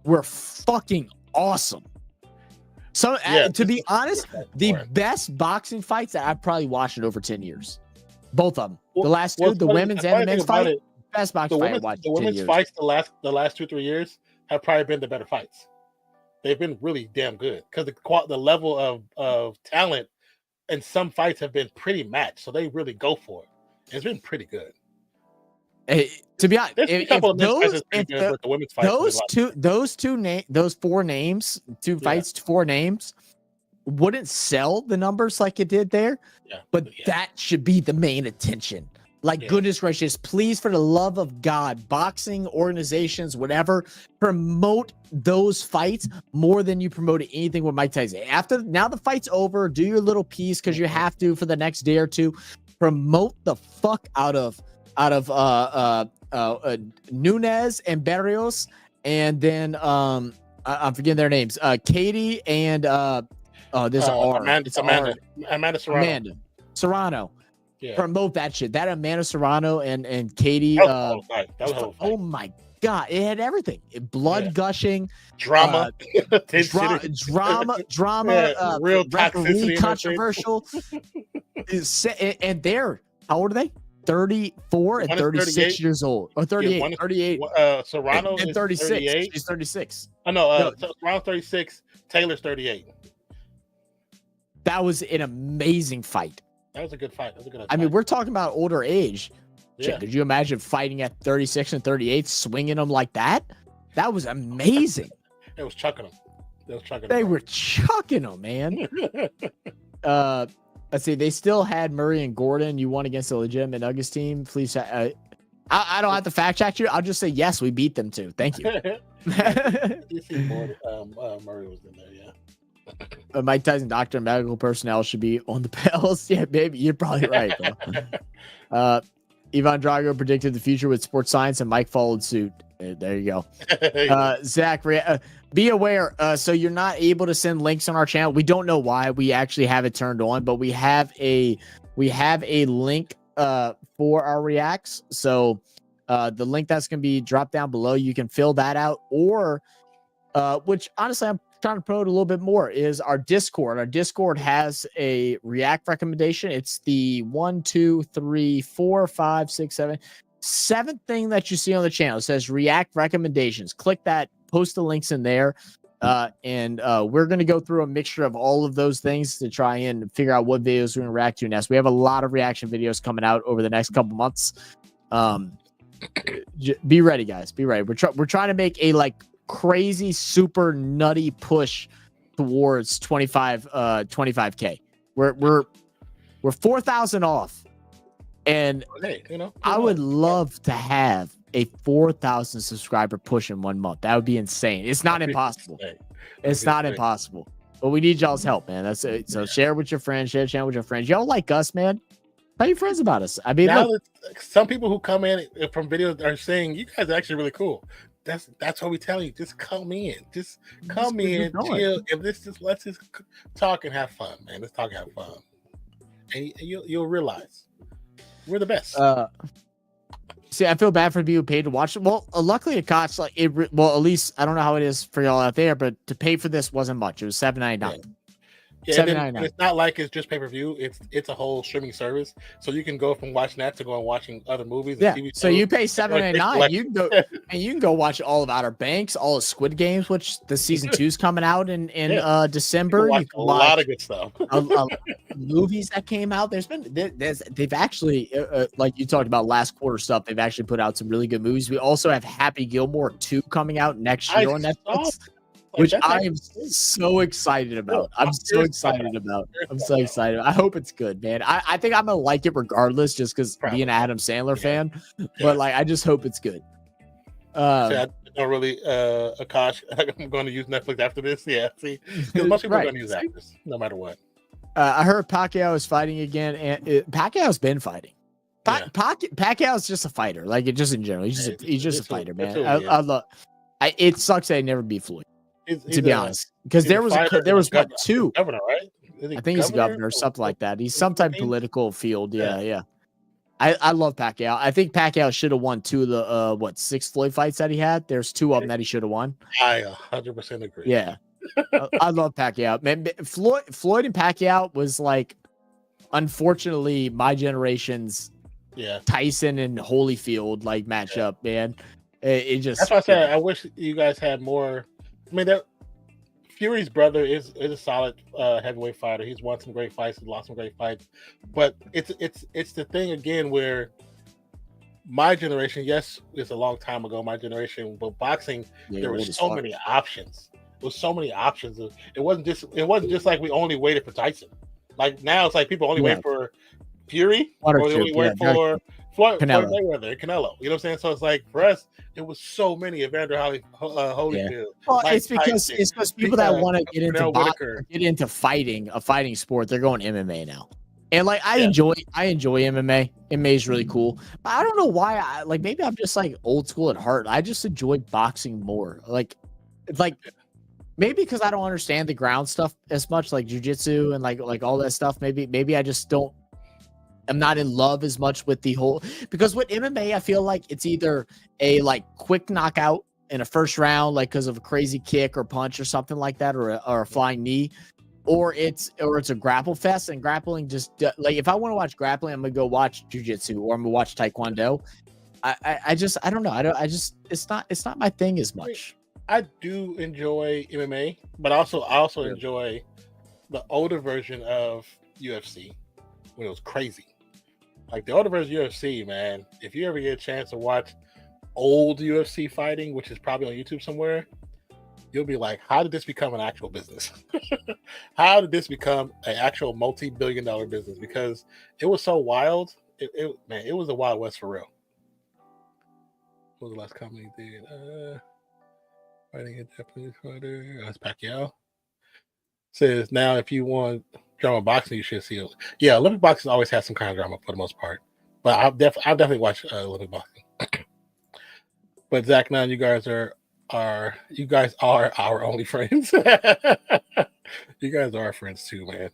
were fucking awesome. So to be honest, the best boxing fights that I've probably watched in over 10 years. Both of them. The last two, the women's and the men's fight, best boxing fight I've watched. The women's fights the last 2-3 years have probably been the better fights. They've been really damn good because the level of talent in some fights have been pretty matched. So they really go for it. It's been pretty good. To be honest, those four names wouldn't sell the numbers like it did there. But that should be the main attention. Goodness gracious, please, for the love of God, boxing organizations, whatever, promote those fights more than you promoted anything with Mike Tyson. Now the fight's over, do your little piece because you have to for the next day or two. Promote the fuck out of Nunes and Barrios, and then I'm forgetting their names. Katie and there's Amanda Serrano. Yeah. Promote that shit. That Amanda Serrano and Katie. Oh my god, it had everything. Blood gushing, drama, drama, real referee controversial. And they're how old are they? 34 and 36 years old, or 38. 38. Serrano and 36. 38. She's 36. No, Serrano's 36. Taylor's 38. That was an amazing fight. That was a good fight. I mean, we're talking about older age. Yeah. Could you imagine fighting at 36 and 38, swinging them like that? That was amazing. It was chucking them. They were chucking them, man. Let's see. They still had Murray and Gordon. You won against a legitimate Nuggets team. Please. I don't have to fact check you. I'll just say yes. We beat them too. Thank you. Murray was in there. Yeah. Mike Tyson, doctor and medical personnel should be on the pills. Yeah, maybe you're probably right, bro. Ivan Drago predicted the future with sports science, and Mike followed suit. There you go. Zach, be aware. So you're not able to send links on our channel. We don't know why. We actually have it turned on, but we have a link for our reacts. So the link that's going to be dropped down below, you can fill that out, or which honestly I'm trying to promote a little bit more, is our Discord. Our Discord has a react recommendation. It's the 7th thing that you see on the channel. It says react recommendations. Click that, post the links in there. And we're going to go through a mixture of all of those things to try and figure out what videos we're going to react to next. We have a lot of reaction videos coming out over the next couple months. Be ready, guys. Be ready. We're trying to make a crazy, super nutty push towards 25K. We're 4,000 off, and I would love to have a 4,000 subscriber push in 1 month. That would be insane. It's not impossible. It's not impossible. But we need y'all's help, man. That's it. So share with your friends. Share the channel with your friends. Y'all like us, man. Tell your friends about us. I mean, now look, some people who come in from videos are saying you guys are actually really cool. That's what we tell you. Just come in. Just come in, chill, and let's just talk and have fun, man. Let's talk and have fun, and you'll realize we're the best. See, I feel bad for the people who paid to watch it. Well, luckily it costs like it. Well, at least I don't know how it is for y'all out there, but to pay for this wasn't much. It was $7.99. Yeah, and it's not like it's just pay-per-view. It's a whole streaming service, so you can go from watching that to going watching other movies. And TV so you pay $7.99. You can go and you can go watch all of Outer Banks, all of Squid Games, which the season 2 is coming out in December. You can watch a lot of good stuff. Movies that came out. They've actually like you talked about last quarter stuff. They've actually put out some really good movies. We also have Happy Gilmore 2 coming out next year on Netflix. Which I am so excited about. I'm so excited about. I hope it's good, man. I think I'm gonna like it regardless, just because being an Adam Sandler fan. But like, I just hope it's good. I don't really, Akash. I'm going to use Netflix after this. Yeah, see, because most people are going to use actors, no matter what. I heard Pacquiao is fighting again, and Pacquiao's been fighting. Pacquiao's just a fighter, like it just in general. He's just a fighter, man. I love. It sucks that I never beat Floyd. To be honest, because there was what 2 governor, right? I think he's a governor or something like that. He's some type of political field. Yeah. I love Pacquiao. I think Pacquiao should have won 2 of the 6 Floyd fights that he had. There's 2 of them that he should have won. I 100% agree. Yeah, I love Pacquiao. Man, Floyd and Pacquiao was like, unfortunately, my generation's Tyson and Holyfield like matchup. Man, it just that's why I said I wish you guys had more. I mean, Fury's brother is a solid heavyweight fighter. He's won some great fights, he's lost some great fights. But it's the thing again where my generation, yes, it's a long time ago, my generation, but boxing, there were so many options. There was so many options. It wasn't just like we only waited for Tyson. Like now it's like people only wait for Fury, or they only wait for Floyd Mayweather, Canelo. You know what I'm saying? So it's like for us, it was so many Evander Holyfield. Well, it's because people that want to get into fighting, a fighting sport, they're going MMA now. And like I enjoy MMA. MMA is really cool. But I don't know why. Maybe I'm just like old school at heart. I just enjoy boxing more. Like maybe because I don't understand the ground stuff as much, like jiu-jitsu and like all that stuff. Maybe I just don't. I'm not in love as much with the whole, because with MMA, I feel like it's either a like quick knockout in a first round, like because of a crazy kick or punch or something like that, or a flying knee, or it's a grapple fest. And grappling just like, if I want to watch grappling, I'm gonna go watch jiu-jitsu or I'm gonna watch taekwondo. I don't know. It's not my thing as much. I do enjoy MMA, but I also enjoy the older version of UFC when it was crazy. Like the older version of UFC, man, if you ever get a chance to watch old UFC fighting, which is probably on YouTube somewhere, you'll be like, how did this become an actual business? How did this become an actual multi-billion-dollar business? Because it was so wild. It was a Wild West for real. What was the last comment he did? Fighting a Japanese fighter. That's Pacquiao. Says, now if you want drama boxing, you should see it. Yeah, Olympic boxing always has some kind of drama for the most part. But I'll definitely watch Olympic boxing. But Zach, now you guys are our only friends. You guys are our friends too, man.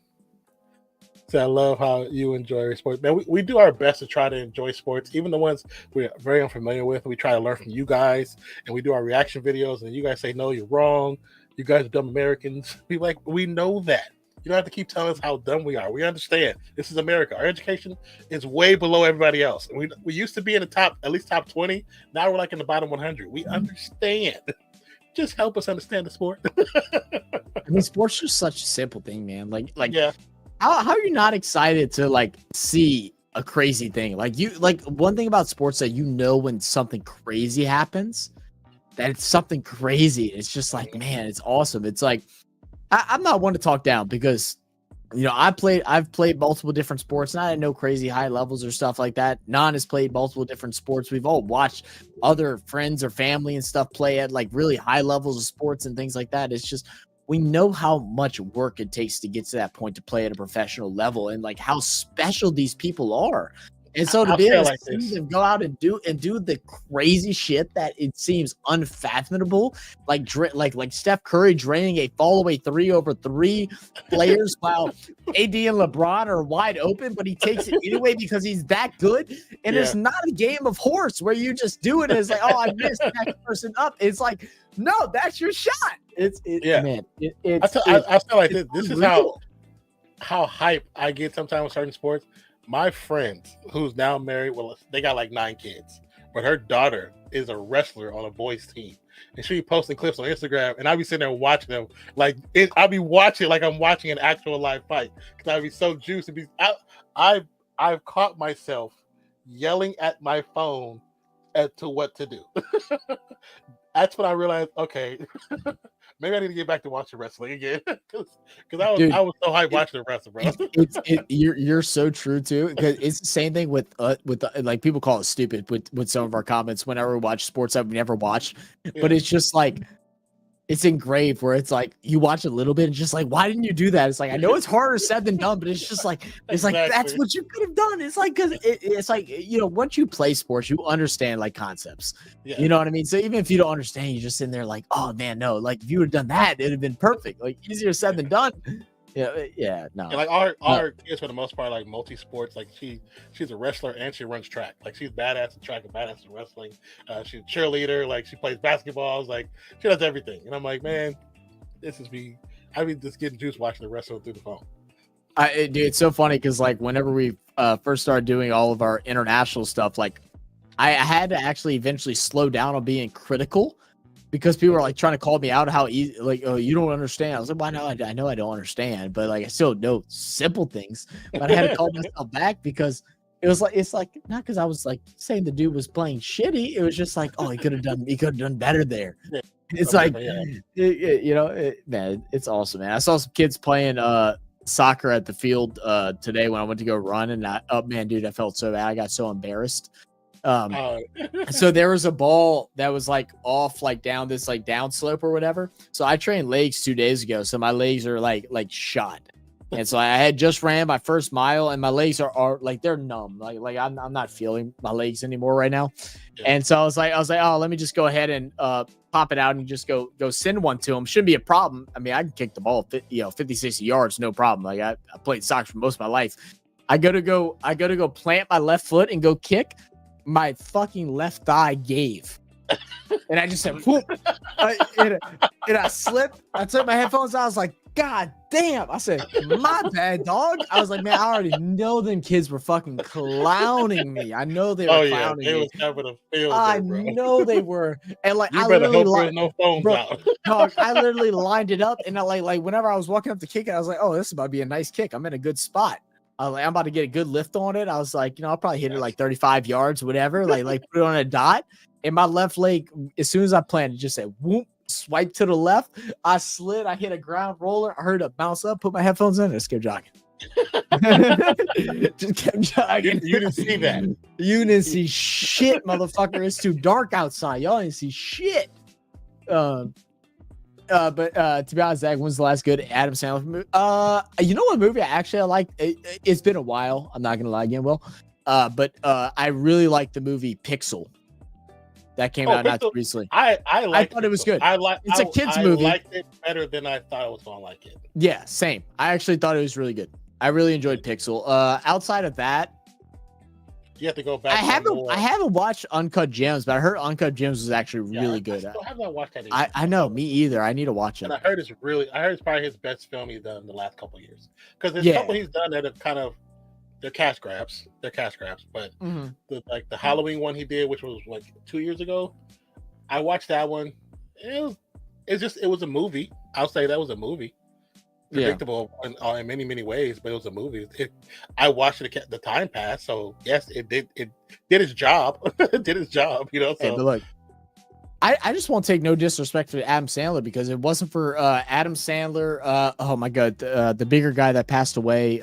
So I love how you enjoy sports. Man, we do our best to try to enjoy sports, even the ones we're very unfamiliar with. We try to learn from you guys, and we do our reaction videos, and you guys say, no, you're wrong. You guys are dumb Americans. We know that. You don't have to keep telling us how dumb we are. We understand. This is America. Our education is way below everybody else. We used to be in the top 20. Now we're like in the bottom 100. We understand. Just help us understand the sport. I mean, sports is such a simple thing, man. How are you not excited to like see a crazy thing? Like one thing about sports that when something crazy happens, that it's something crazy. It's just like, man, it's awesome. It's like I'm not one to talk down because you know, I've played multiple different sports, not at no crazy high levels or stuff like that. Non has played multiple different sports. We've all watched other friends or family and stuff play at like really high levels of sports and things like that. It's just, we know how much work it takes to get to that point to play at a professional level, and like how special these people are. And so to be able to see them go out and do the crazy shit that it seems unfathomable, like Steph Curry draining a fall away 3 over 3 players while AD and LeBron are wide open, but he takes it anyway because he's that good. And it's not a game of horse where you just do it as like, oh, I missed that person up. It's like, no, that's your shot. Man. I feel like this is how hype I get sometimes with certain sports. My friend, who's now married, well, they got like 9 kids, but her daughter is a wrestler on a boys team, and she be posting clips on Instagram, and I be sitting there watching them, like I be watching like I'm watching an actual live fight because I be so juiced. And I've caught myself yelling at my phone as to what to do. That's when I realized, okay, maybe I need to get back to watching wrestling again because I was so hyped watching the wrestling, bro. You're so true too, because it's the same thing with like people call it stupid with some of our comments whenever we watch sports that we never watched, but it's just like it's engraved where it's like you watch a little bit and just like, why didn't you do that? It's like, I know it's harder said than done, but it's just like it's like that's what you could have done. It's like because it's like, you know, once you play sports, you understand like concepts. You know what I mean? So even if you don't understand, you're just in there like, oh man, no, like if you would have done that, it'd have been perfect. Like easier said than done. No. And like our kids for the most part like multi-sports. Like she's a wrestler and she runs track. Like she's badass at track and badass at wrestling. She's a cheerleader. Like she plays basketball. Like she does everything. And I'm like, man, this is me. I be just getting juice watching the wrestling through the phone. Dude, it's so funny because like whenever we first started doing all of our international stuff, like I had to actually eventually slow down on being critical. Because people are like trying to call me out how easy, like, oh, you don't understand. I was like, well, I know I don't understand, but like I still know simple things. But I had to call myself back because it's like not because I was like saying the dude was playing shitty. It was just like, oh, he could have done better there. It's like, you know, man, it's awesome, man. I saw some kids playing soccer at the field today when I went to go run, and man, dude, I felt so bad. I got so embarrassed. So there was a ball that was like off, like down this like down slope or whatever. So I trained legs 2 days ago, so my legs are like shot, and so I had just ran my first mile, and my legs are like they're numb. Like I'm not feeling my legs anymore right now. And so I was like, oh, let me just go ahead and pop it out and just go send one to him. Shouldn't be a problem. I mean, I can kick the ball 50, 60 yards, no problem. Like I played soccer for most of my life. I go to go plant my left foot and go kick. My fucking left thigh gave, and I just said, whoop, and I slipped. I took my headphones out. I was like, God damn. I said, my bad, dog. I was like, man, I already know them kids were fucking clowning me. I know they were clowning me. Was having a field I day, bro. know they were. And like, you I better literally hope there's no phones out. Dog, I literally lined it up, and I like whenever I was walking up to kick it, I was like, oh, this is about to be a nice kick. I'm in a good spot. I'm about to get a good lift on it. I was like, you know, I'll probably hit it like 35 yards, whatever. Like put it on a dot. And my left leg, as soon as I planted, it just said whoop, swipe to the left. I slid. I hit a ground roller. I heard it bounce up. Put my headphones in and just kept jogging. Just kept jogging. You didn't see that. You didn't see shit, motherfucker. It's too dark outside. Y'all didn't see shit. But to be honest, Zach, when's the last good Adam Sandler movie? You know what movie I like? It's been a while. I'm not gonna lie again, Will. But I really like the movie Pixel. That came out not too recently. I thought it was good. It's a kids I movie. liked it better than I thought I was gonna like it. Yeah, same. I actually thought it was really good. I really enjoyed Pixel. Outside of that, you have to go back. I haven't watched Uncut Gems, but I heard Uncut Gems was actually really good. I haven't watched that. I know, me either. I need to watch it. And I heard it's probably his best film he's done in the last couple of years. Because there's a couple he's done that are kind of they're cash grabs. But the Halloween one he did, which was like 2 years ago, I watched that one. It was a movie. I'll say that was a movie. Predictable in many ways, but it was a movie. I watched it the time pass, so yes, it did its job. It did its job, you know. So hey, but look, I just won't take no disrespect for Adam Sandler because it wasn't for Adam Sandler. Oh my god, the bigger guy that passed away.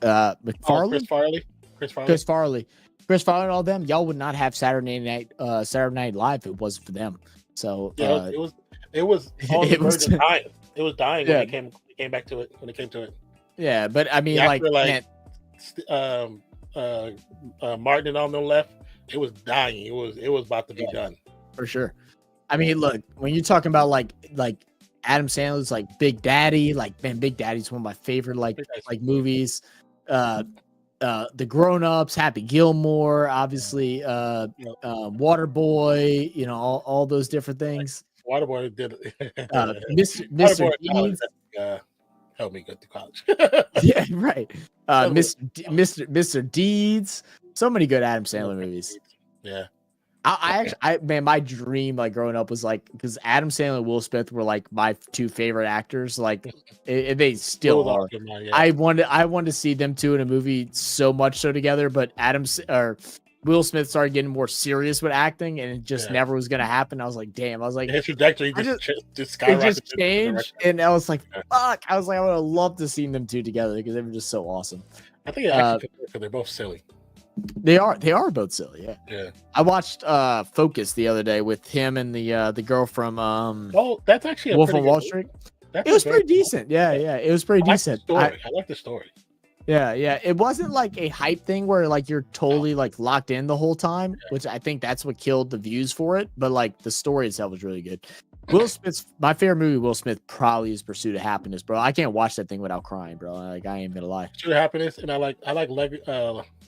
McFarlane. Chris Farley, and all them. Y'all would not have Saturday Night Live if it wasn't for them. So yeah, it was on the verge of dying. It was dying when it came back to it. When it came to it. Yeah, but I mean, Martin and all them left. It was dying. It was about to be done. For sure. I mean, look, when you're talking about like Adam Sandler's like Big Daddy, like man, Big Daddy's one of my favorite like movies. The Grown Ups, Happy Gilmore, obviously, Waterboy, you know, all those different things. Waterboy did Mr. Deeds. Helped me get to college. Yeah, right. Mr. Deeds. So many good Adam Sandler movies. Yeah. Man, my dream like growing up was like because Adam Sandler and Will Smith were like my two favorite actors. Like they still are. I wanted to see them two in a movie so much so together, but Will Smith started getting more serious with acting, and it just never was gonna happen. I was like, damn. I was like, his trajectory just changed, and I was like, fuck. I was like, I would have loved to see them two together because they were just so awesome. I think it actually because they're both silly. They are both silly, yeah. I watched Focus the other day with him and the girl from that's actually Wolf of Wall Street. It was pretty decent. Yeah, it was pretty decent. I like the story. Yeah. It wasn't like a hype thing where like you're totally like locked in the whole time, which I think that's what killed the views for it. But like the story itself was really good. Will Smith's my favorite movie. Will Smith probably is Pursuit of Happiness, bro. I can't watch that thing without crying, bro. Like I ain't gonna lie. Pursuit of Happiness, and I like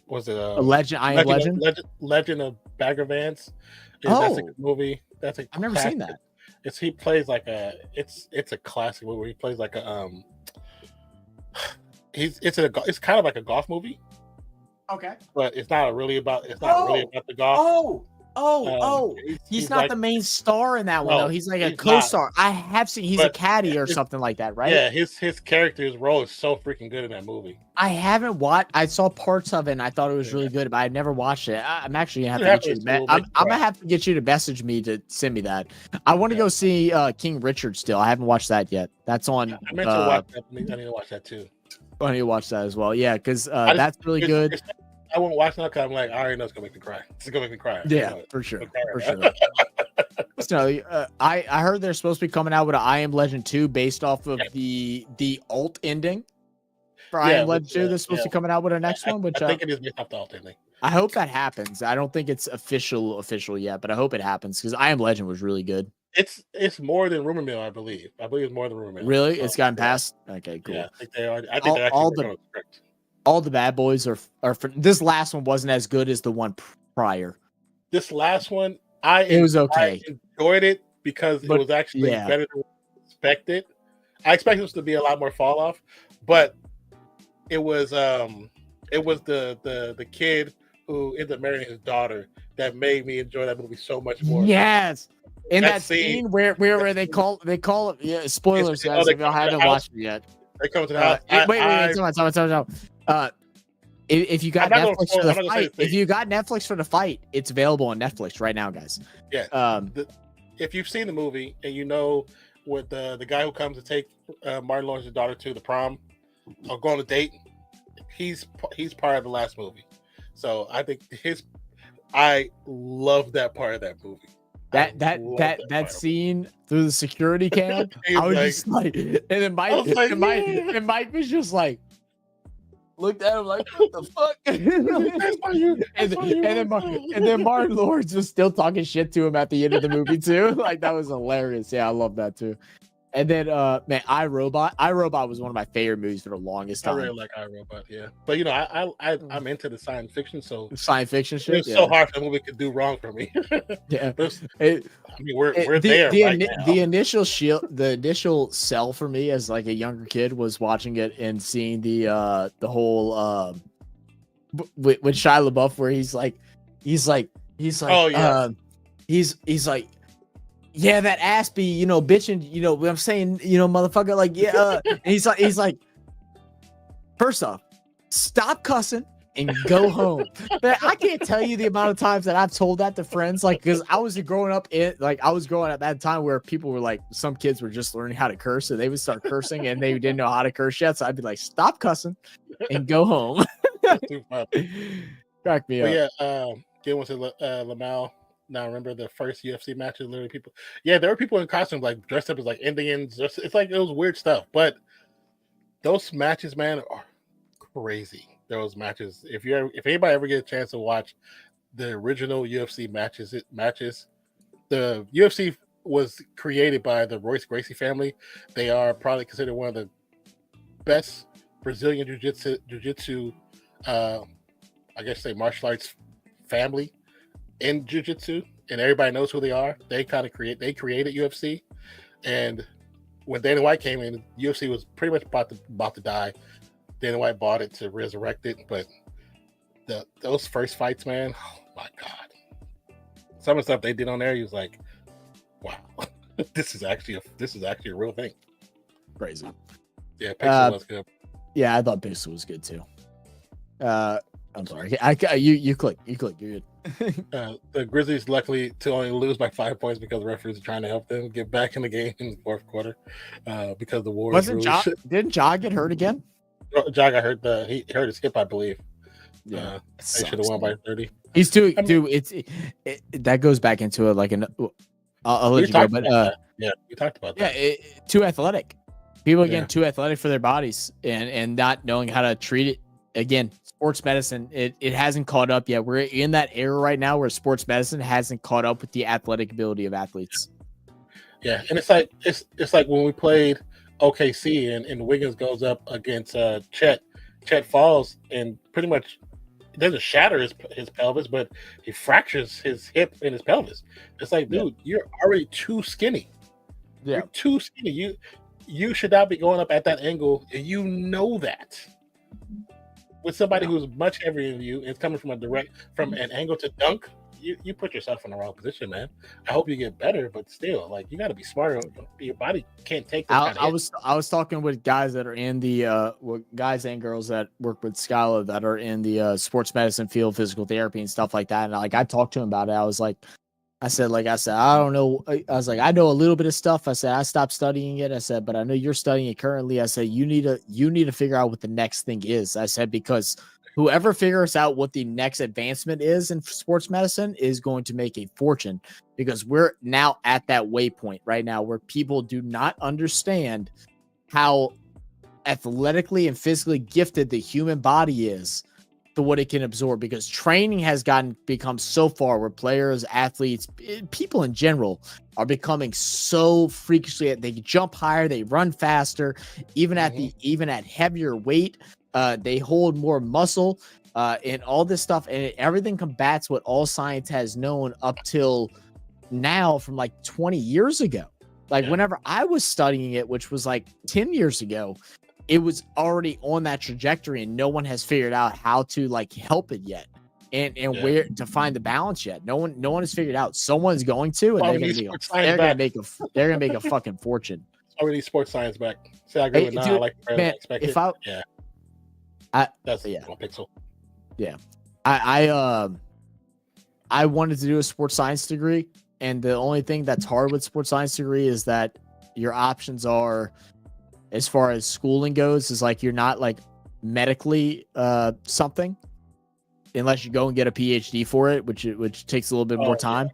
was it a Legend? I Am Legend. Legend of Bagger Vance. That's a good movie. That's a I've never seen that. He plays like it's a classic movie. He plays like a it's kind of like a golf movie. Okay, but it's not really about the golf. He's not like, the main star in that one though. He's like a co-star. I have seen he's a caddy or something like that, right? Yeah, his character's role is so freaking good in that movie. I haven't watched. I saw parts of it and I thought it was really good, but I never watched it. I'm actually gonna have to get you. I'm gonna have to get you to message me to send me that. I want to go see King Richard still. I haven't watched that yet. That's on. I meant to watch that. I need to watch that too. I need to watch that as well. Yeah, because that's really good. I won't watch that because I'm like, I already know it's gonna make me cry. It's gonna make me cry. Yeah, for sure. So I heard they're supposed to be coming out with an I Am Legend 2 based off of the alt ending for I Am Legend 2. They're supposed to be coming out with a next one, which I think it is based off the alt ending. I hope that happens. I don't think it's official yet, but I hope it happens because I Am Legend was really good. It's more than Rumor Mill, I believe. I believe it's more than Rumor Mill. Really? So, it's gotten past? Okay, cool. Yeah, I think they are. I think they're actually all the bad boys are for this last one wasn't as good as the one prior. This last one, it was okay. I enjoyed it because it was actually better than expected. I expected this to be a lot more fall off, but it was the kid who ended up marrying his daughter that made me enjoy that movie so much more. Yes. In that scene where they call it spoilers, guys, if y'all haven't watched it yet. They come to the house. Wait, time. If you got Netflix for the fight, it's available on Netflix right now, guys. Yeah. If you've seen the movie and you know with the guy who comes to take Martin Lawrence's daughter to the prom or go on a date, he's part of the last movie. So I think I love that part of that movie. That scene through the security cam, I was just like, and then Mike was just like, looked at him like, what the fuck? and then Martin Lawrence was still talking shit to him at the end of the movie too. Like that was hilarious. Yeah, I love that too. And then man, iRobot was one of my favorite movies for the longest time. I really like iRobot, yeah. But you know, I'm into the science fiction, so science fiction shit. It's so hard for the movie could do wrong for me. Yeah. I mean, we're there. The initial sell for me as like a younger kid was watching it and seeing the whole with Shia LaBeouf where he's like oh yeah. He's like, yeah, that ass be, you know, bitching, you know, what I'm saying, you know, motherfucker, like, yeah. And he's like, first off, stop cussing and go home. But I can't tell you the amount of times that I've told that to friends, like, because I was growing up at that time where people were like, some kids were just learning how to curse, so they would start cursing and they didn't know how to curse yet. So I'd be like, stop cussing and go home. Crack me up. Yeah, get one to Lamau. Now remember the first UFC matches, literally people. Yeah, there were people in costumes like dressed up as like Indians. It's like it was weird stuff, but those matches, man, are crazy. Those matches. If anybody ever get a chance to watch the original UFC matches, the UFC was created by the Royce Gracie family. They are probably considered one of the best Brazilian jiu-jitsu, I guess say martial arts family in jiu-jitsu, and everybody knows who they are. They created UFC, and when Dana White came in, UFC was pretty much about to die. Dana White bought it to resurrect it, but those first fights, man, oh my god, some of the stuff they did on there, he was like, wow, this is actually a real thing. Crazy. Yeah, Pixel was good. Yeah, I thought Pixel was good too. I'm sorry. You click. You're good. The Grizzlies luckily to only lose by 5 points because the referees are trying to help them get back in the game in the fourth quarter. Because the Warriors didn't Ja get hurt again? Ja got hurt. He hurt his hip, I believe. Yeah, they should have won by 30. He's too. That goes back into it. Like I'll let you go. But yeah, we talked about that. Yeah, too athletic. People getting too athletic for their bodies and not knowing how to treat it. Again, sports medicine, it hasn't caught up yet. We're in that era right now where sports medicine hasn't caught up with the athletic ability of athletes. Yeah, and it's like when we played OKC and Wiggins goes up against Chet. Chet falls and pretty much doesn't shatter his pelvis, but he fractures his hip and his pelvis. It's like, dude, you're already too skinny. Yeah. You're too skinny. You should not be going up at that angle, and you know that. With somebody who's much heavier than you, it's coming from an angle to dunk. You put yourself in the wrong position, man. I hope you get better, but still, like, you got to be smarter. Your body can't take that. I was talking with guys that are in the guys and girls that work with GALLO that are in the sports medicine field, physical therapy and stuff like that. And like I talked to him about it. I said, I don't know. I was like, I know a little bit of stuff. I said, I stopped studying it. I said, but I know you're studying it currently. I said, you need to figure out what the next thing is. I said, because whoever figures out what the next advancement is in sports medicine is going to make a fortune, because we're now at that waypoint right now where people do not understand how athletically and physically gifted the human body is to what it can absorb, because training has become so far where players, athletes, people in general are becoming so freakishly, they jump higher, they run faster, even at heavier weight, they hold more muscle, and all this stuff, and everything combats what all science has known up till now from like 20 years ago. Like whenever I was studying it, which was like 10 years ago, it was already on that trajectory, and no one has figured out how to like help it yet, and where to find the balance yet. No one has figured out. Someone's going to, and they're gonna make a fucking fortune. Already sports science back. See, I agree with now. That's Pixel. Yeah, I wanted to do a sports science degree, and the only thing that's hard with sports science degree is that your options are, as far as schooling goes, is like you're not like medically something unless you go and get a PhD for it, which takes a little bit more time.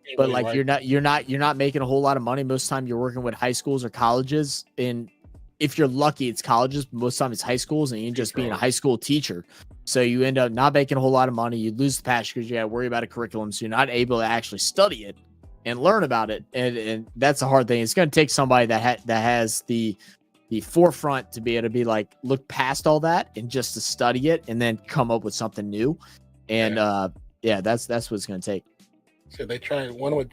Yeah. But like you're not making a whole lot of money. Most of the time you're working with high schools or colleges, and if you're lucky it's colleges, but most of the time it's high schools, and you're just being a high school teacher. So you end up not making a whole lot of money. You lose the passion because you got to worry about a curriculum, so you're not able to actually study it and learn about it. And that's a hard thing. It's going to take somebody that has the forefront to be able to be like, look past all that and just to study it and then come up with something new. And that's what it's going to take. So they tried one with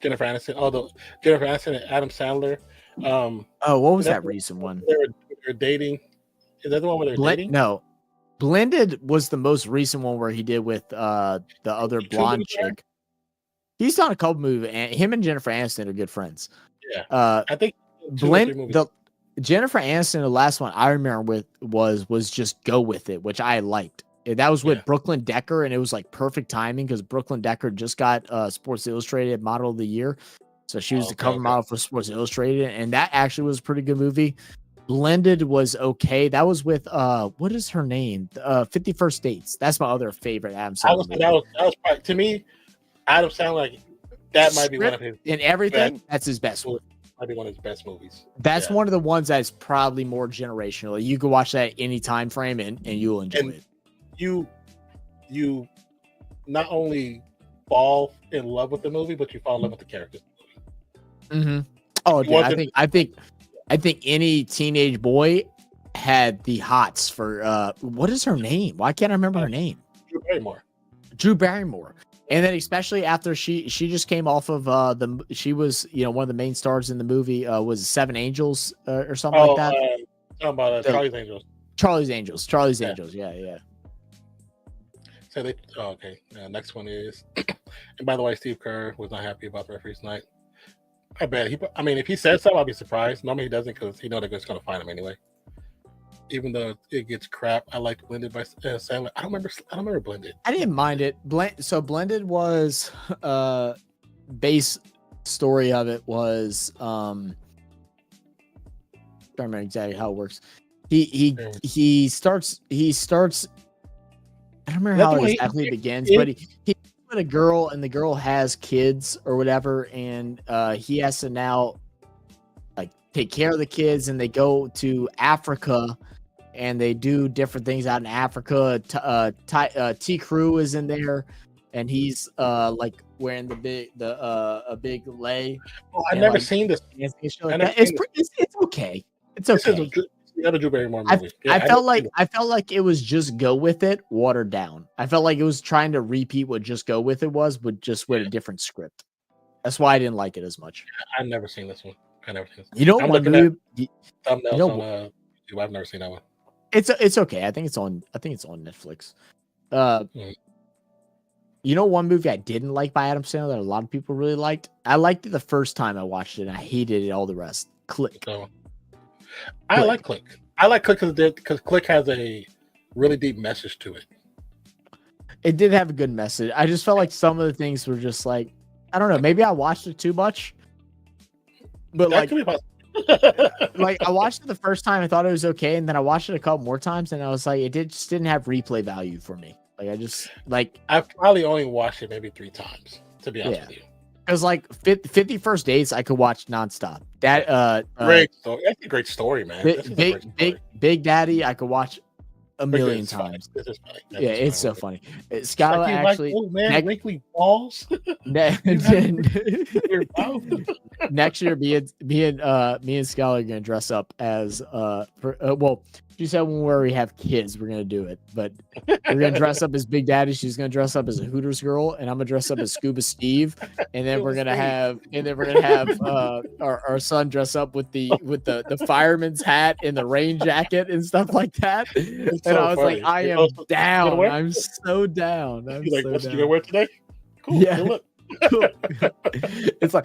Jennifer Aniston, although Jennifer Aniston and Adam Sandler. What was that recent one? They're dating. Is that the one where they're dating? No, Blended was the most recent one where he did with the other blonde chick. He's done a couple movies, and him and Jennifer Aniston are good friends. Yeah, I think Jennifer Aniston, the last one I remember was just Go With It, which I liked. That was with Brooklyn Decker, and it was like perfect timing because Brooklyn Decker just got Sports Illustrated Model of the Year. So she was the cover model for Sports Illustrated, and that actually was a pretty good movie. Blended was okay. That was with what is her name? 51st Dates. That's my other favorite Adam Sandler movie. That was probably, to me, Adam Sandler, like, that might be one of his in everything. That's his best one. Might be one of his best movies. That's one of the ones that's probably more generational. You can watch that any time frame and you'll enjoy it. You not only fall in love with the movie, but you fall in love with the characters. Mm-hmm. Oh, dude, I think any teenage boy had the hots for what is her name? Why can't I remember her name? Drew Barrymore. And then especially after she just came off of she was one of the main stars in the movie was Seven Angels or something like that. About Charlie's Angels. Charlie's Angels. Yeah. So next one is, and by the way, Steve Kerr was not happy about the referees night. I bet if he said something, I'll be surprised. Normally he doesn't because he knows they're just going to find him anyway. Even though it gets crap, I like Blended by Sandler. I don't remember Blended. I didn't mind it. So Blended was base story of it was don't remember exactly how it works. He starts. I don't remember how it exactly begins, but he with a girl and the girl has kids or whatever, and he has to now like take care of the kids, and they go to Africa and they do different things out in Africa. T. Crew is in there, and he's like wearing a big lei. Oh, I've never seen this. It's okay. It's okay. Drew Barrymore movie. I felt like it was Just Go With It watered down. I felt like it was trying to repeat what Just Go With It was, but just with a different script. That's why I didn't like it as much. I've never seen this one. I never seen this. You know what movie? Thumbnails on I've never seen that one. It's okay. I think it's on Netflix. You know one movie I didn't like by Adam Sandler that a lot of people really liked? I liked it the first time I watched it, and I hated it all the rest. Click. I like Click. I like Click because Click has a really deep message to it. It did have a good message. I just felt like some of the things were just like, I don't know, maybe I watched it too much. But like I watched it the first time, I thought it was okay, and then I watched it a couple more times, and I was like, just didn't have replay value for me. I've probably only watched it maybe 3 times, to be honest with you. Because like 51st Dates, I could watch nonstop. That great story. That's a great story, man. Big Daddy, I could watch a million times. It's so funny. Scott actually, wrinkly balls. Next year, me and Scott are gonna dress up as she said when we have kids, we're gonna do it, but we're gonna dress up as Big Daddy. She's gonna dress up as a Hooters girl, and I'm gonna dress up as Scuba Steve, and then we're gonna have our son dress up with the fireman's hat and the rain jacket and stuff like that. And I was like, I am down. I'm so down. You're like, what's you gonna wear today? Cool. Yeah. Good look. It's like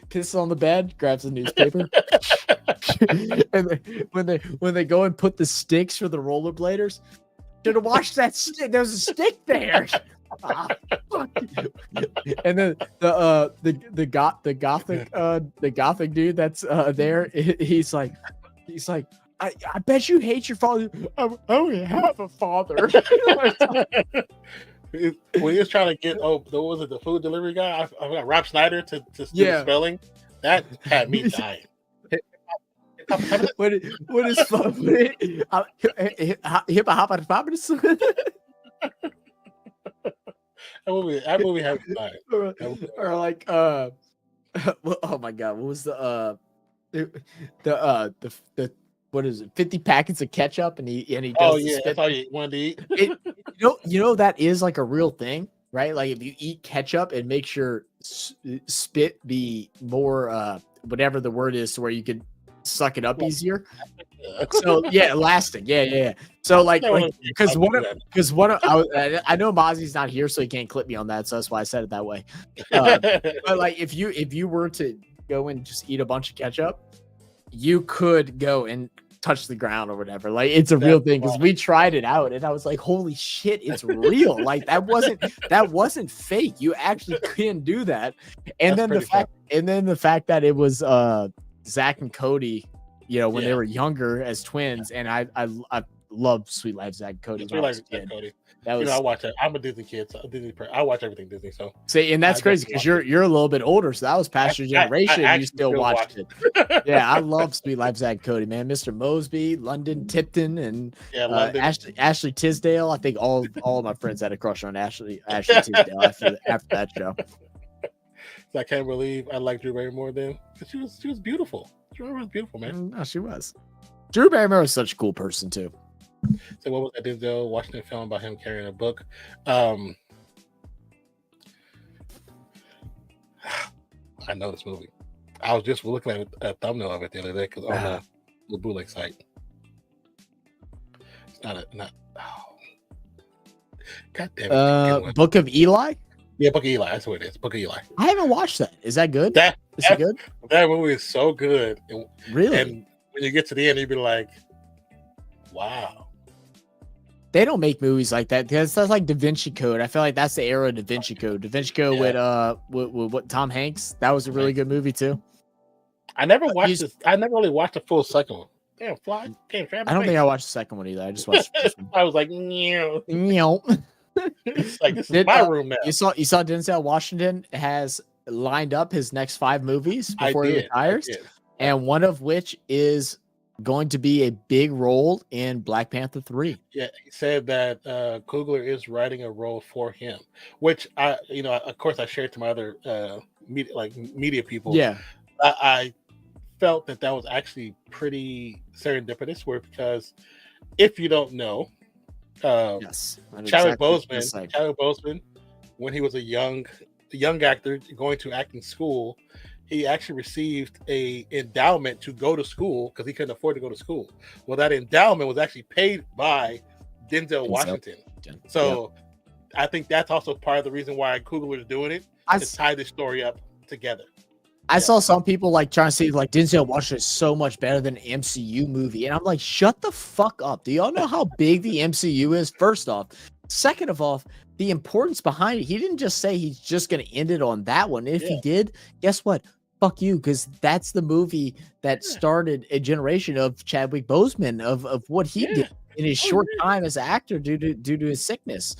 pisses on the bed, grabs a newspaper, and when they go and put the sticks for the rollerbladers, should have watched that stick. There's a stick there. And then the gothic dude that's there, he's like I bet you hate your father. I only have a father. When he was trying to get the food delivery guy, I forgot Rob Schneider to do the spelling. That had me dying. What is fun? That movie had me dying. Or like oh my god, what was the what is it? 50 packets of ketchup, and he does. That's all you wanted to eat. You know that is like a real thing, right? Like if you eat ketchup, it makes your spit be more whatever the word is, to where you could suck it up easier. So elastic. Yeah. So like because I know Mozzie's not here, so he can't clip me on that. So that's why I said it that way. But like if you were to go and just eat a bunch of ketchup, you could go and touch the ground or whatever. Like it's a real thing because we tried it out and I was like, holy shit, it's real. Like that wasn't fake. You actually can do that. And then the fact that it was Zach and Cody, you know, when they were younger as twins, and I love Sweet Life Zach and Cody. Sweet Life Zach and Cody. You know, I watch it. I'm a Disney kid, so I watch everything Disney. So see, and that's crazy because you're a little bit older, so that was past your generation. You still watched it. Yeah, I love Sweet Life Zach and Cody, man. Mr. Mosby, London Tipton, and Ashley Tisdale. I think all of my friends had a crush on Ashley Tisdale after that show. So I can't believe I like Drew Barrymore then. She was beautiful. Drew Barrymore was beautiful, man. No, she was. Drew Barrymore was such a cool person too. So what was that Denzel Washington film about him carrying a book? I know this movie. I was just looking at a thumbnail of it the other day because on the bootleg site. It's not. God damn it! Book of Eli. Yeah, Book of Eli. That's what it is. Book of Eli. I haven't watched that. Is that good? Is it good? That movie is so good. Really? And when you get to the end, you'd be like, "Wow." They don't make movies like that because that's like Da Vinci Code. I feel like that's the era of Da Vinci Code. Da Vinci Code with Tom Hanks. That was a really good movie too. I never watched this. I never really watched the full second one. Damn, fly. I don't think I watched the second one either. I just watched the first one. I was like, "Meow." Like this is my room now. You saw Denzel Washington has lined up his next 5 movies before he retires, and one of which is going to be a big role in Black Panther 3. Yeah, he said that Coogler is writing a role for him, which of course I shared to my other media people. Yeah, I felt that was actually pretty serendipitous, because if you don't know, Chadwick Boseman, when he was a young actor going to acting school, he actually received a endowment to go to school because he couldn't afford to go to school. Well, that endowment was actually paid by Denzel Washington. So I think that's also part of the reason why Coogler is doing it, to tie this story up together. I saw some people like trying to say like Denzel Washington is so much better than an MCU movie. And I'm like, shut the fuck up. Do y'all know how big the MCU is? First off. Second of all, the importance behind it. He didn't just say he's just going to end it on that one. If he did, guess what? Fuck you, because that's the movie that started a generation of Chadwick Boseman of what he did in his short time as an actor due to his sickness.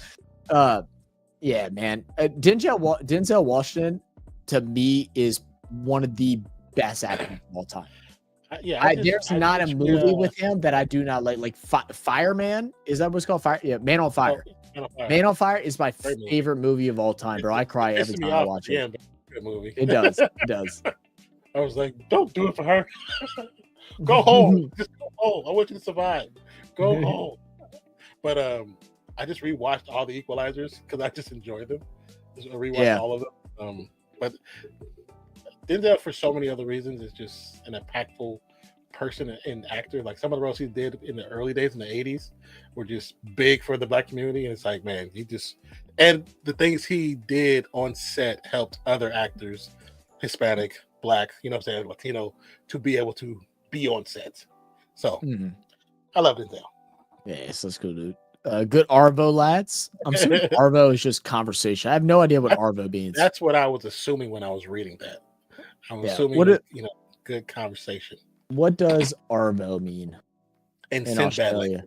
Yeah, man. Denzel Washington to me is one of the best actors of all time. There's not a movie with him that I do not like. Like Fireman, is that what's called? Man on Fire. Man on Fire is my favorite movie of all time, bro. I cry every time I watch it. Good movie. It does. It does. I was like, don't do it for her. Go home. Just go home. I want you to survive. Go home. But I just rewatched all the Equalizers because I just enjoy them. Just rewatched all of them. But Denzel, for so many other reasons, is just an impactful person and actor. Like some of the roles he did in the early days in the 80s were just big for the Black community. And it's like, man, and the things he did on set helped other actors, Hispanic, Black, Latino, to be able to be on set. So I love Denzel. Yes, that's cool, dude. Good Arvo, lads. I'm assuming Arvo is just conversation. I have no idea what Arvo means. That's what I was assuming when I was reading that. I'm assuming, good conversation. What does Arvo mean? In Australia?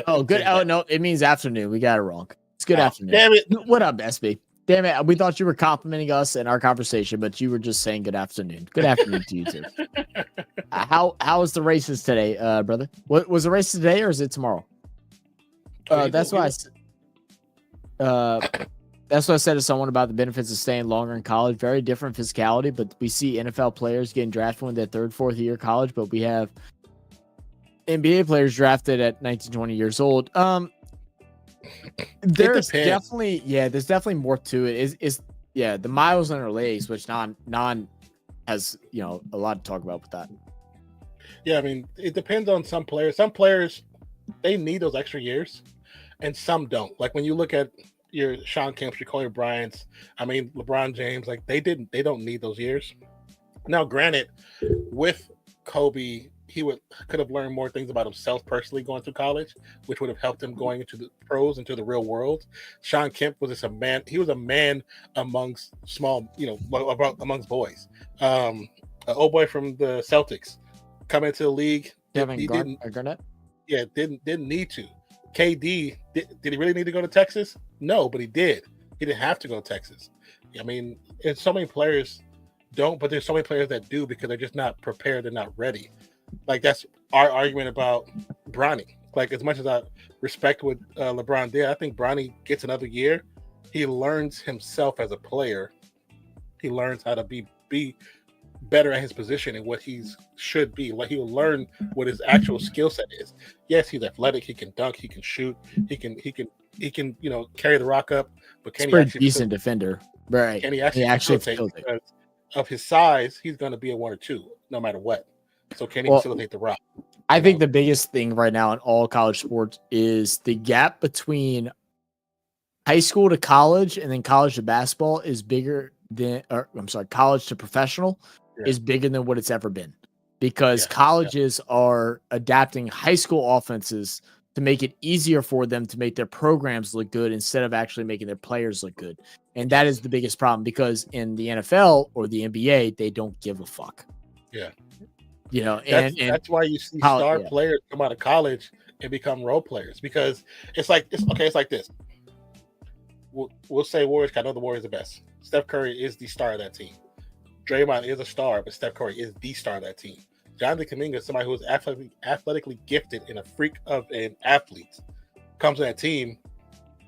Oh, good. Oh, no, it means afternoon. We got it wrong. It's good afternoon. Damn it. What up, SB? Damn it. We thought you were complimenting us in our conversation, but you were just saying good afternoon. Good afternoon to you too. How was the races today, brother? What was the race today or is it tomorrow? That's why I said to someone about the benefits of staying longer in college. Very different physicality, but we see NFL players getting drafted when they're third, fourth year of college, but we have NBA players drafted at 19, 20 years old. There's definitely more to it. Is the miles on our legs, which non has a lot to talk about with that. Yeah, I mean, it depends on some players. Some players, they need those extra years, and some don't. Like when you look at your Sean Kemp's, your Kobe Bryant's, I mean LeBron James, like they don't need those years. Now, granted, with Kobe could have learned more things about himself personally going through college, which would have helped him going into the pros, into the real world. Sean Kemp was just a man. He was a man amongst amongst boys. An old boy from the Celtics coming into the league. Garnett? Yeah, didn't need to. KD, did he really need to go to Texas? No, but he did. He didn't have to go to Texas. I mean, and so many players don't, but there's so many players that do because they're just not prepared. They're not ready. Like, that's our argument about Bronny. Like, as much as I respect what LeBron did, I think Bronny gets another year. He learns himself as a player. He learns how to be better at his position and what he should be. Like, he'll learn what his actual skill set is. Yes, he's athletic. He can dunk. He can shoot. He can carry the rock up. But can he actually decent defender? Right? Can he actually facilitate? Because of his size, he's going to be a 1 or 2 no matter what. So can he facilitate the rock? I think the biggest thing right now in all college sports is the gap between high school to college and then college to basketball is bigger than, college to professional is bigger than what it's ever been, because colleges are adapting high school offenses to make it easier for them to make their programs look good instead of actually making their players look good. And that is the biggest problem, because in the NFL or the NBA, they don't give a fuck. Yeah. That's why you see star players come out of college and become role players, because it's like this. We'll say Warriors. I know the Warriors are the best. Steph Curry is the star of that team. Draymond is a star, but Steph Curry is the star of that team. Jonathan Kuminga is somebody who is athletically gifted and a freak of an athlete, comes to that team,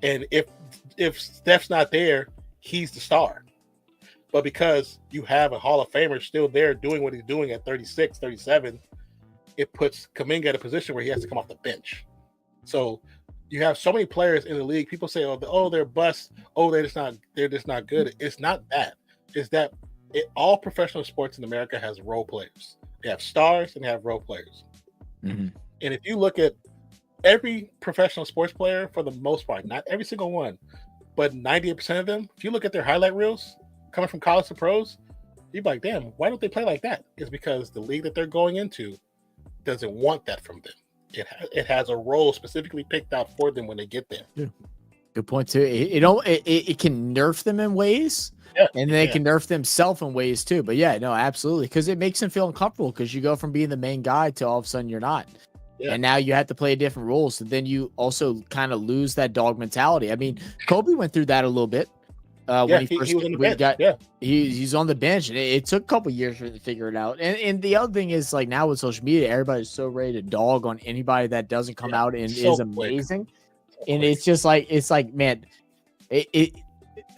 and if Steph's not there, he's the star. But because you have a Hall of Famer still there doing what he's doing at 36, 37, it puts Kuminga in a position where he has to come off the bench. So you have so many players in the league. People say, "Oh, they're bust. Oh, they're just not good." It's not that. It's that all professional sports in America has role players. They have stars and they have role players. Mm-hmm. And if you look at every professional sports player, for the most part, not every single one, but 98% of them, if you look at their highlight reels coming from college to pros, you'd be like, damn, why don't they play like that? It's because the league that they're going into doesn't want that from them. It has a role specifically picked out for them when they get there. Yeah. Good point too. It can nerf them in ways, and they can nerf themselves in ways too. But yeah, no, absolutely, because it makes them feel uncomfortable, because you go from being the main guy to all of a sudden you're not, and now you have to play a different role. So then you also kind of lose that dog mentality. I mean, Kobe went through that a little bit. When he was on the bench. He's on the bench, and it took a couple years for him to figure it out. And the other thing is, like, now with social media, everybody's so ready to dog on anybody that doesn't come out and is amazing. And it's just like, man,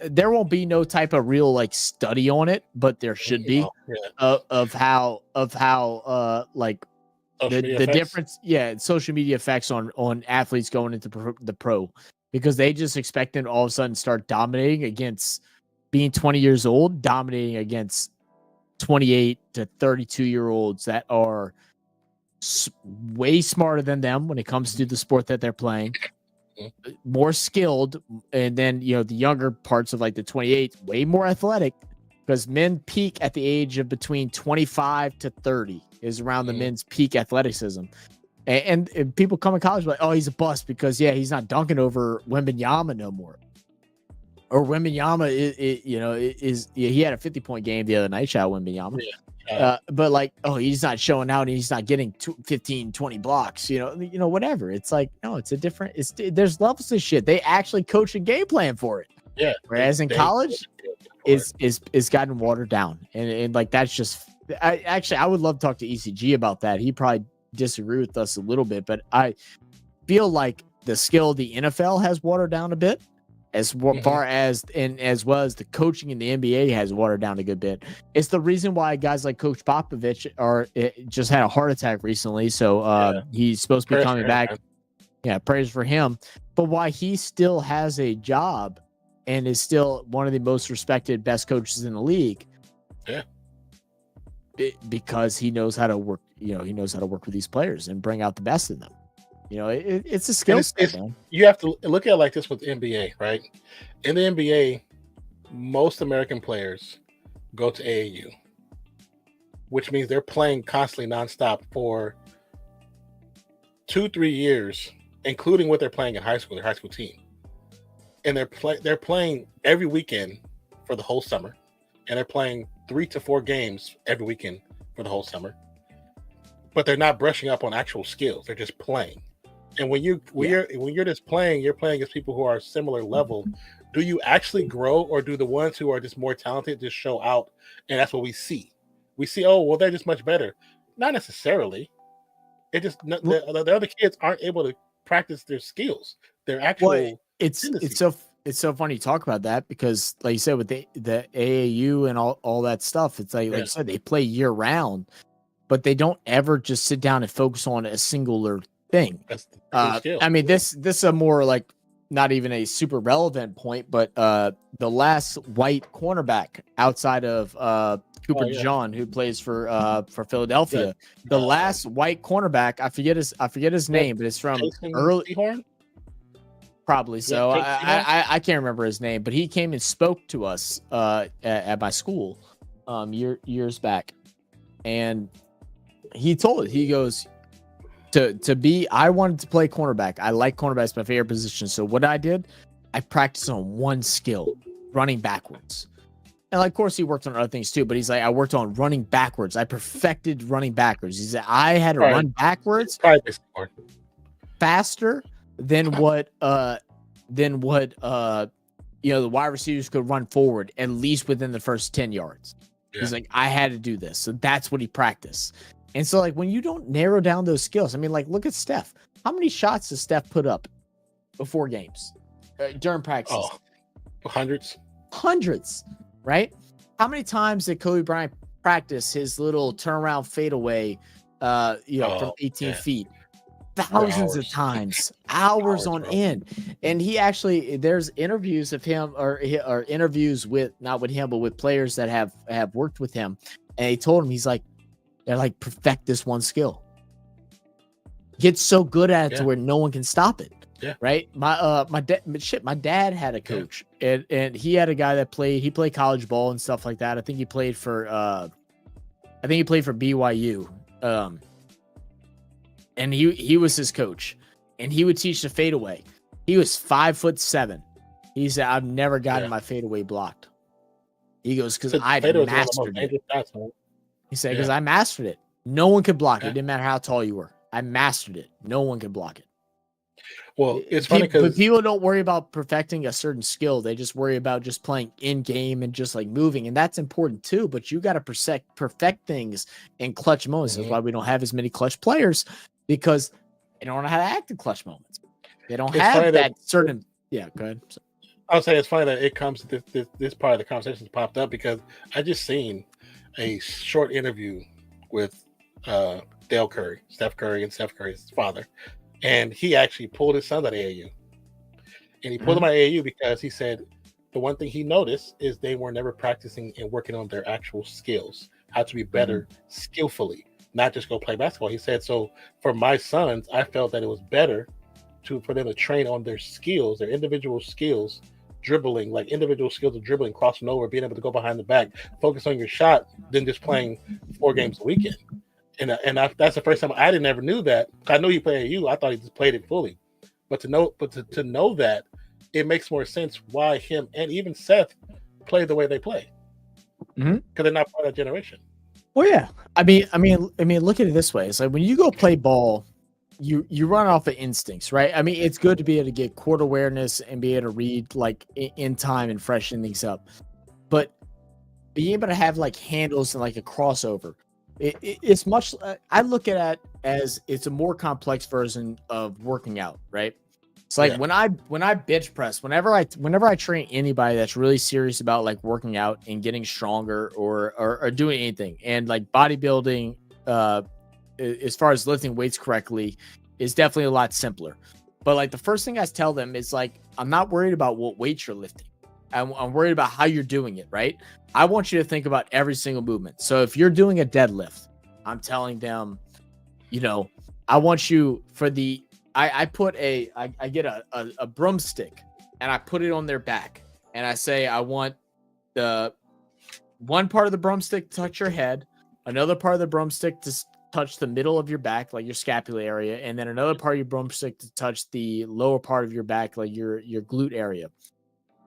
there won't be no type of real like study on it, but there should be of how like the difference, social media effects on athletes going into the pro. Because they just expect them to all of a sudden start dominating against being 20 years old, dominating against 28 to 32-year-olds that are way smarter than them when it comes to the sport that they're playing, more skilled, and then the younger parts of like the 28, way more athletic, because men peak at the age of between 25 to 30 is around the men's peak athleticism. And people come in college like, oh, he's a bust because he's not dunking over Wembanyama no more. Or Wembanyama he had a 50-point game the other night, shout out Wembanyama. But like, oh, he's not showing out and he's not getting 15, 20 blocks, whatever. It's like, no, it's a different, there's levels of shit. They actually coach and game plan for it. Yeah. Whereas in college, is gotten watered down. And like, that's just, I would love to talk to ECG about that. He probably disagree with us a little bit, but I feel like the skill of the NFL has watered down a bit, as far as well as the coaching in the NBA has watered down a good bit. It's the reason why guys like Coach Popovich just had a heart attack recently, so he's supposed to be coming back. Yeah, prayers for him. But why he still has a job and is still one of the most respected, best coaches in the league. Yeah. Because he knows how to work. He knows how to work with these players and bring out the best in them. It's a skill set, man. You have to look at it like this with the NBA, right? In the NBA, most American players go to AAU. which means they're playing constantly nonstop for 2-3 years, including what they're playing in high school, their high school team. And they're playing every weekend for the whole summer, and they're playing 3 to 4 games every weekend for the whole summer. But they're not brushing up on actual skills. They're just playing. And when you're just playing, you're playing against people who are similar level. Do you actually grow, or do the ones who are just more talented just show out? And that's what we see. We see, oh, well, they're just much better. Not necessarily. It just the other kids aren't able to practice their skills. Their actual. Well, it's so funny you talk about that, because like you said, with the AAU and all that stuff, it's like you said, they play year round, but they don't ever just sit down and focus on a singular thing. That's I mean, this is a more like not even a super relevant point, but the last white cornerback outside of Cooper John, who plays for Philadelphia, the last white cornerback, I forget his name, but it's from early. Probably so. I can't remember his name, but he came and spoke to us at my school years back, and he told it. He goes, I wanted to play cornerback. I like cornerbacks, my favorite position. So what I did, I practiced on one skill, running backwards. And like, of course, he worked on other things too, but he's like, I worked on running backwards. I perfected running backwards. He said I had to run backwards faster than what the wide receivers could run forward, at least within the first 10 yards. Yeah. He's like, I had to do this. So that's what he practiced. And so, like, when you don't narrow down those skills, I mean, like, look at Steph. How many shots does Steph put up before games during practices? Oh, hundreds, right? How many times did Kobe Bryant practice his little turnaround fadeaway, from 18 feet? Thousands of times, hours on end. And he actually, there's interviews of him or interviews with, not with him, but with players that have worked with him. And he told him, he's like, they're like, perfect this one skill. Get so good at it to where no one can stop it. Yeah. Right. My dad had a coach, and he had a guy that played college ball and stuff like that. I think he played for BYU. And he was his coach, and he would teach the fadeaway. He was 5'7". He said, I've never gotten my fadeaway blocked. He goes, because I mastered it. He said, because I mastered it. No one could block it. It didn't matter how tall you were. I mastered it. No one could block it. Well, it's funny because people don't worry about perfecting a certain skill. They just worry about just playing in game and just like moving. And that's important too. But you got to perfect things in clutch moments. Mm-hmm. That's why we don't have as many clutch players, because they don't know how to act in clutch moments. They don't have that certain. Yeah, go ahead. I would say it's funny that it comes this part of the conversation popped up, because I just seen a short interview with Steph Curry and Steph Curry's father, and he actually pulled his son out of AAU. And he pulled him out of AAU because he said the one thing he noticed is they were never practicing and working on their actual skills, how to be better skillfully, not just go play basketball. He said, so for my sons, I felt that it was better for them to train on their skills, their individual skills, dribbling, like individual skills of dribbling, crossing over, being able to go behind the back, focus on your shot, than just playing 4 games a weekend. And that's the first time I never knew that. I know he played AAU. I thought he just played it fully. But to know that, it makes more sense why him and even Seth play the way they play, because they're not part of that generation. Well, yeah. I mean, look at it this way: it's like when you go play ball, you run off of instincts, right? I mean, it's good to be able to get court awareness and be able to read like in time and freshen things up, but being able to have like handles and like a crossover, it's much. I look at it as it's a more complex version of working out, right? It's like when I bench press, whenever I train anybody that's really serious about like working out and getting stronger or doing anything, and like bodybuilding, as far as lifting weights correctly, is definitely a lot simpler. But like the first thing I tell them is like, I'm not worried about what weight you're lifting. I'm worried about how you're doing it, right? I want you to think about every single movement. So if you're doing a deadlift, I'm telling them, I want you for the, I get a broomstick and I put it on their back and I say, I want the one part of the broomstick to touch your head, another part of the broomstick to touch the middle of your back, like your scapula area, and then another part of your broomstick to touch the lower part of your back, like your glute area.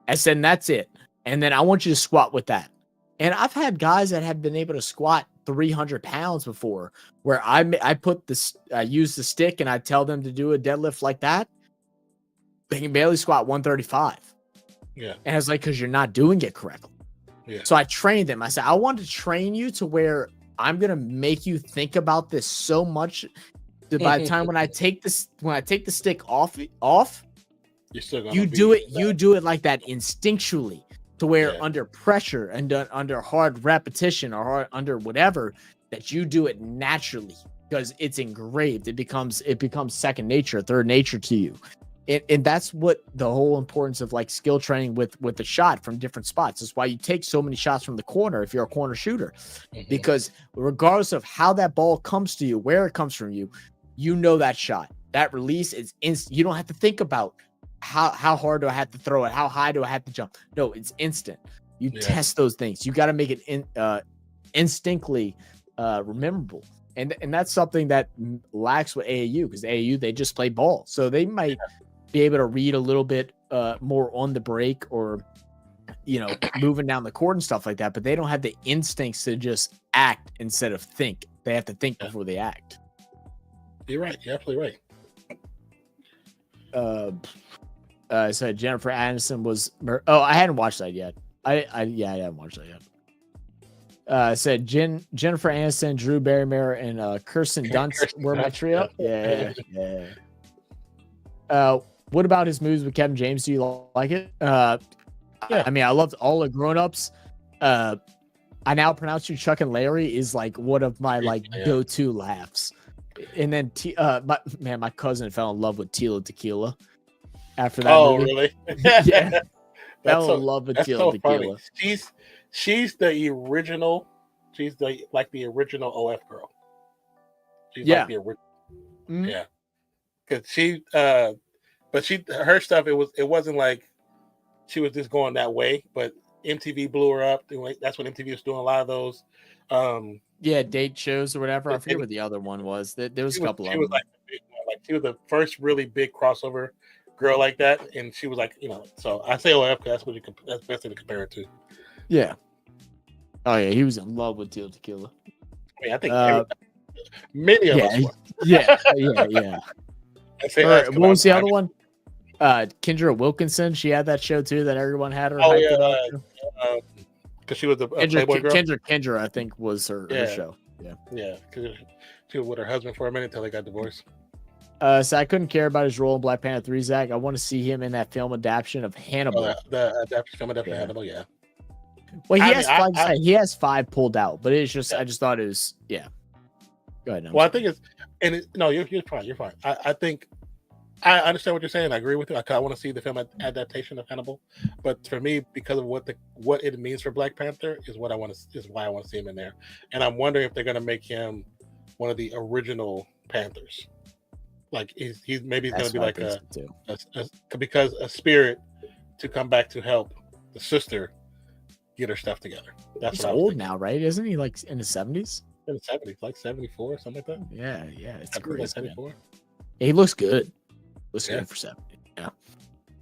I said, that's it. And then I want you to squat with that. And I've had guys that have been able to squat 300 pounds before, where I put this, I use the stick and I tell them to do a deadlift like that. They can barely squat 135. Yeah. And it's like, because you're not doing it correctly. Yeah. So I trained them. I said, I want to train you to where I'm going to make you think about this so much that by the time when I take the stick off, you're still gonna you do it like that instinctually, to where under pressure and under hard repetition or under whatever, that you do it naturally because it's engraved. It becomes second nature, third nature to you. And that's what the whole importance of like skill training with the shot from different spots. That's why you take so many shots from the corner if you're a corner shooter, because regardless of how that ball comes to you, where it comes from you, you know that shot, that release is instant. You don't have to think about how hard do I have to throw it? How high do I have to jump? No, it's instant. You test those things. You got to make it instinctly rememberable. And that's something that lacks with AAU, because AAU, they just play ball. So they might be able to read a little bit more on the break, or, moving down the court and stuff like that. But they don't have the instincts to just act instead of think. They have to think before they act. You're right. You're absolutely right. So Jennifer Aniston was. I hadn't watched that yet. I haven't watched that yet. Said Jennifer Aniston, Drew Barrymore, and Kirsten Dunst were my trio. Yeah. What about his moves with Kevin James? Do you like it? I mean, I loved all the grown-ups. I now pronounce you Chuck and Larry is like one of my go-to laughs. And then my cousin fell in love with Tila Tequila after that movie. Really? Yeah. Fell in love with Tila Tequila. Funny. She's the original. She's the original OF girl. She's like the original. Yeah. Because her stuff, it wasn't like she was just going that way, but MTV blew her up. That's when MTV was doing a lot of those date shows or whatever. I forget what the other one was. There was a couple of them. She was the first really big crossover girl like that, and she was like, so I say OF because that's best thing to compare it to. Yeah. Oh yeah, he was in love with Tila Tequila. I mean, I think many of us were. Yeah. What was the other one? Kendra Wilkinson. She had that show too that everyone had her. Because she was the Playboy girl. Kendra, I think, was her show. Yeah. Because she was with her husband for a minute until they got divorced. So I couldn't care about his role in Black Panther 3, Zach. I want to see him in that film adaptation of Hannibal. The film adaptation of Hannibal, yeah. Well, he has 5 pulled out, but it's just I just thought it was Go ahead. Well, I think you're fine. You're fine. I think I understand what you're saying. I agree with you. I want to see the film adaptation of Hannibal, but for me, because of what it means for Black Panther, is why I want to see him in there. And I'm wondering if they're going to make him one of the original Panthers. Like he's going to be like because a spirit to come back to help the sister get her stuff together. He's old now, right? Isn't he like in his 70s? In the 70s, like 74 or something like that. Yeah, it's crazy. Like 74. Yeah, he looks good. Looks good for 70. Yeah,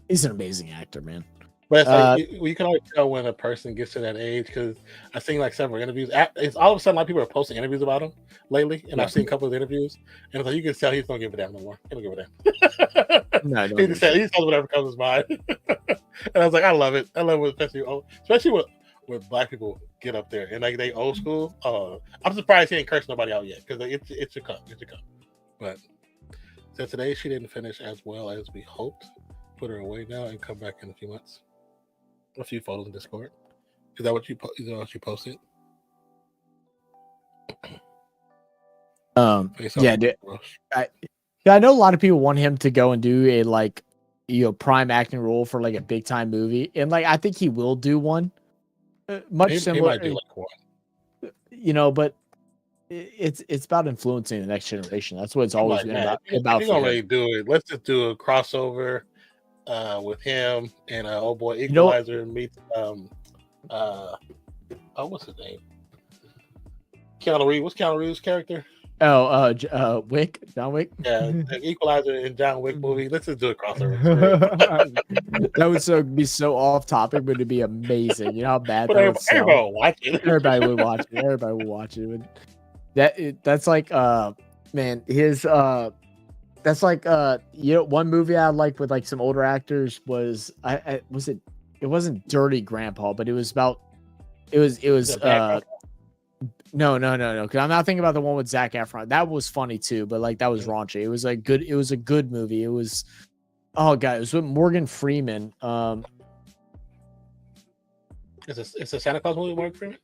he's an amazing actor, man. But it's like, you can always tell when a person gets to that age, because I've seen like several interviews. It's all of a sudden like people are posting interviews about him lately, and I've seen a couple of interviews, and it's like you can tell he don't give a damn no more. He don't give a damn. No, he says whatever comes to his mind. And I was like, I love it. I love it, especially with Black people get up there and like they old school. I'm surprised he ain't cursed nobody out yet, because it's a come. But so today she didn't finish as well as we hoped. Put her away now and come back in a few months. A few photos in Discord. Is that what you posted? I know a lot of people want him to go and do a prime acting role for like a big time movie, and like I think he will do one. Similar, he might do like one. But it's about influencing the next generation. That's what it's always been about. If you don't really do it, let's just do a crossover with him and old boy Equalizer meets what's his name? Keanu Reeves. What's Keanu Reeves' character? Wick, John Wick. Yeah, the Equalizer and John Wick movie. Let's just do a crossover. That would be so off topic, but it'd be amazing. You know how bad that would sound. Everybody would watch it. Everybody would watch it. Everybody would watch it. That's like man, his that's like one movie I liked with like some older actors was it wasn't Dirty Grandpa, but it was no, because I'm not thinking about the one with Zac Efron. That was funny too, but like that was raunchy. It was a good movie. It was, oh god, it was with Morgan Freeman. It's a Santa Claus movie with Morgan Freeman?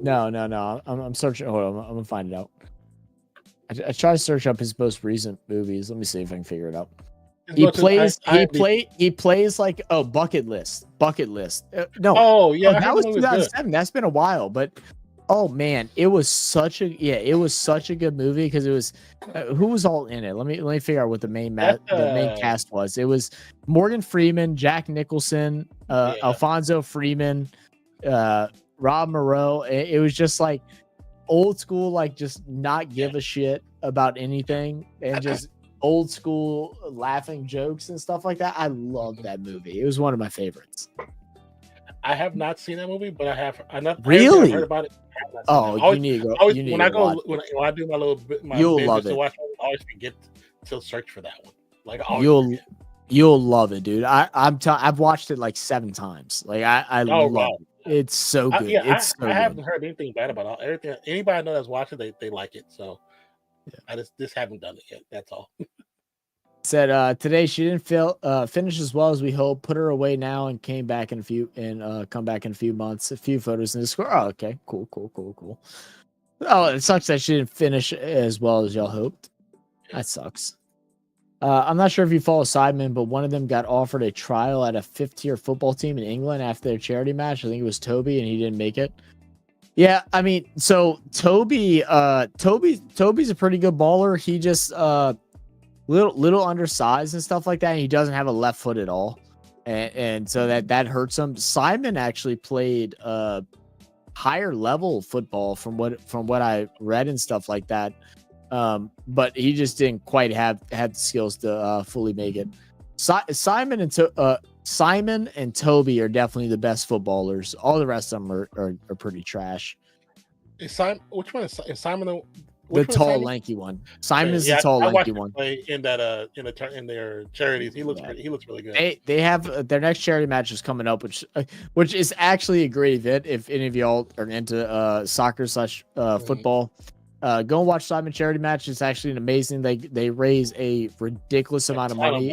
No. I'm searching. Hold on, I'm gonna find it out. I try to search up his most recent movies. Let me see if I can figure it out. He plays like Bucket List. No. Oh yeah, that was 2007. That's been a while, but oh man, it was such a good movie because it was who was all in it. Let me figure out what the main cast was. It was Morgan Freeman, Jack Nicholson, Alfonso Freeman, Rob Moreau. It was just like old school, like just not give a shit about anything and just old school laughing jokes and stuff like that. I love that movie. It was one of my favorites. I have not seen that movie, but I have. Really? I heard about it. You need to go. When I do my little bit, you'll love it. Watch, I always forget to search for that one. Like you'll love it, dude. I've watched it like 7 times. Like I love it. It's so good. I haven't heard anything bad about it. Everything. Anybody I know that's watching, they like it. So I just haven't done it yet. That's all. Said today she didn't finish as well as we hope. Put her away now and come back in a few months. A few photos in the score. Oh, okay, cool. Oh, it sucks that she didn't finish as well as y'all hoped. That sucks. I'm not sure if you follow Simon, but one of them got offered a trial at a 5th-tier football team in England after their charity match. I think it was Toby, and he didn't make it. Yeah, I mean, so Toby's a pretty good baller. He just little undersized and stuff like that. And he doesn't have a left foot at all, and so that hurts him. Simon actually played higher level football from what I read and stuff like that. But he just didn't quite have the skills to fully make it. Simon and Toby are definitely the best footballers. All the rest of them are pretty trash. Which one is Simon? The tall, lanky one. Simon is the tall, lanky one. In their charities, he looks really good. They have their next charity match is coming up, which is actually a great event. If any of y'all are into soccer / football, go and watch Simon charity match. It's actually an amazing. They raise a ridiculous amount of money.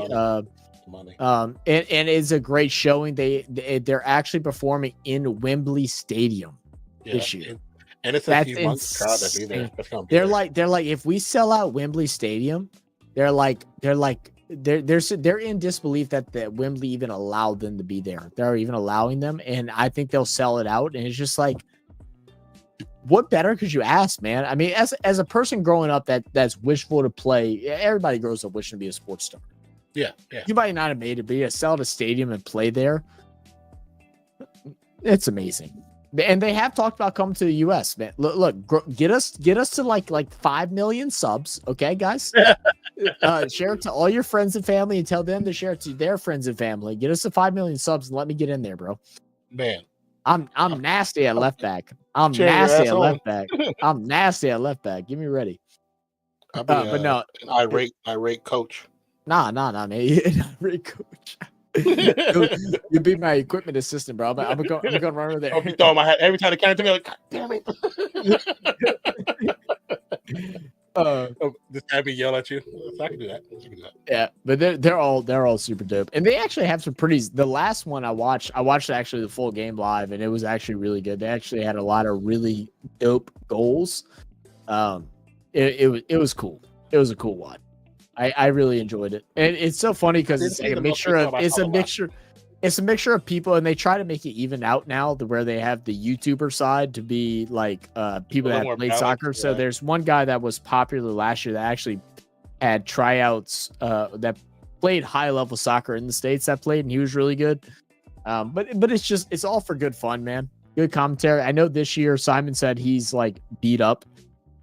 And it's a great showing. They're actually performing in Wembley Stadium this year. And it's a humongous crowd that be there. They're like, if we sell out Wembley Stadium, they're in disbelief that Wembley even allowed them to be there. They're even allowing them, and I think they'll sell it out. And it's just like, what better could you ask, man? I mean, as a person growing up that's wishful to play, everybody grows up wishing to be a sports star. Yeah. You might not have made it, but you sell at a stadium and play there. It's amazing. And they have talked about coming to the US, man. Look, get us to like 5 million subs, okay, guys? Share it to all your friends and family and tell them to share it to their friends and family. Get us to 5 million subs and let me get in there, bro. Man, I'm nasty at left back. I'm nasty at left back. Get me ready. But no, an irate coach. Nah, man. An irate coach. You be my equipment assistant, bro. I'm gonna run over there. I'll be throwing my hat every time they count to me. Like, God damn it! Just have me yell at you. I can do that. Yeah, but they're all super dope, and they actually have some pretty. The last one I watched actually the full game live, and it was actually really good. They actually had a lot of really dope goals. It was cool. It was a cool one. I really enjoyed it, and it's so funny because it's a mixture of people, and they try to make it even out now to where they have the YouTuber side to be like people that played soccer. Yeah. So there's one guy that was popular last year that actually had tryouts that played high level soccer in the States that played, and he was really good. But it's all for good fun, man. Good commentary. I know this year Simon said he's like beat up,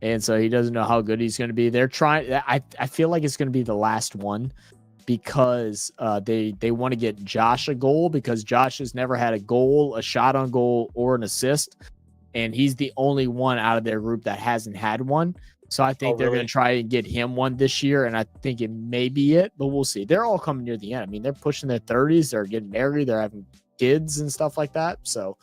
and so he doesn't know how good he's going to be. They're trying. I feel like it's going to be the last one because they want to get Josh a goal because Josh has never had a goal, a shot on goal, or an assist, and he's the only one out of their group that hasn't had one. So I think they're going to try and get him one this year, and I think it may be it, but we'll see. They're all coming near the end. I mean, they're pushing their 30s, they're getting married, they're having kids and stuff like that. So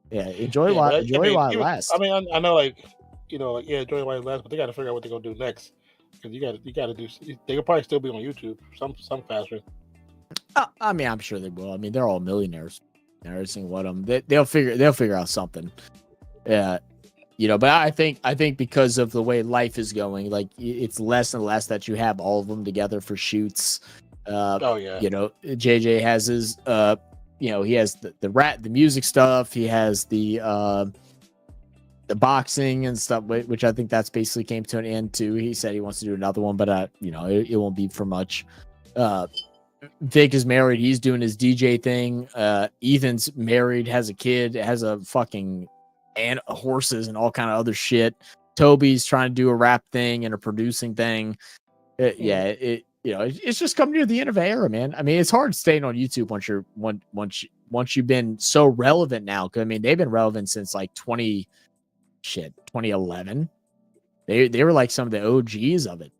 yeah, enjoy while it lasts. I mean, I know, like, you know, like, yeah, enjoy while it lasts, but they got to figure out what they're gonna do next because you got to do. They could probably still be on YouTube some fashion. I mean, I'm sure they will. I mean, they're all millionaires. Every single one of them. They'll figure out something. Yeah. You know, but I think because of the way life is going, like it's less and less that you have all of them together for shoots. Oh yeah. You know, JJ has his you know, he has the music stuff, he has the boxing and stuff, which I think that's basically came to an end too. He said he wants to do another one, but you know, it won't be for much. Vic is married, he's doing his DJ thing. Ethan's married, has a kid, has a fucking and horses and all kind of other shit. Toby's trying to do a rap thing and a producing thing. You know, it's just coming near the end of an era, man. I mean, it's hard staying on YouTube once you've been so relevant now. Cause I mean, they've been relevant since like 2011. They were like some of the OGs of it.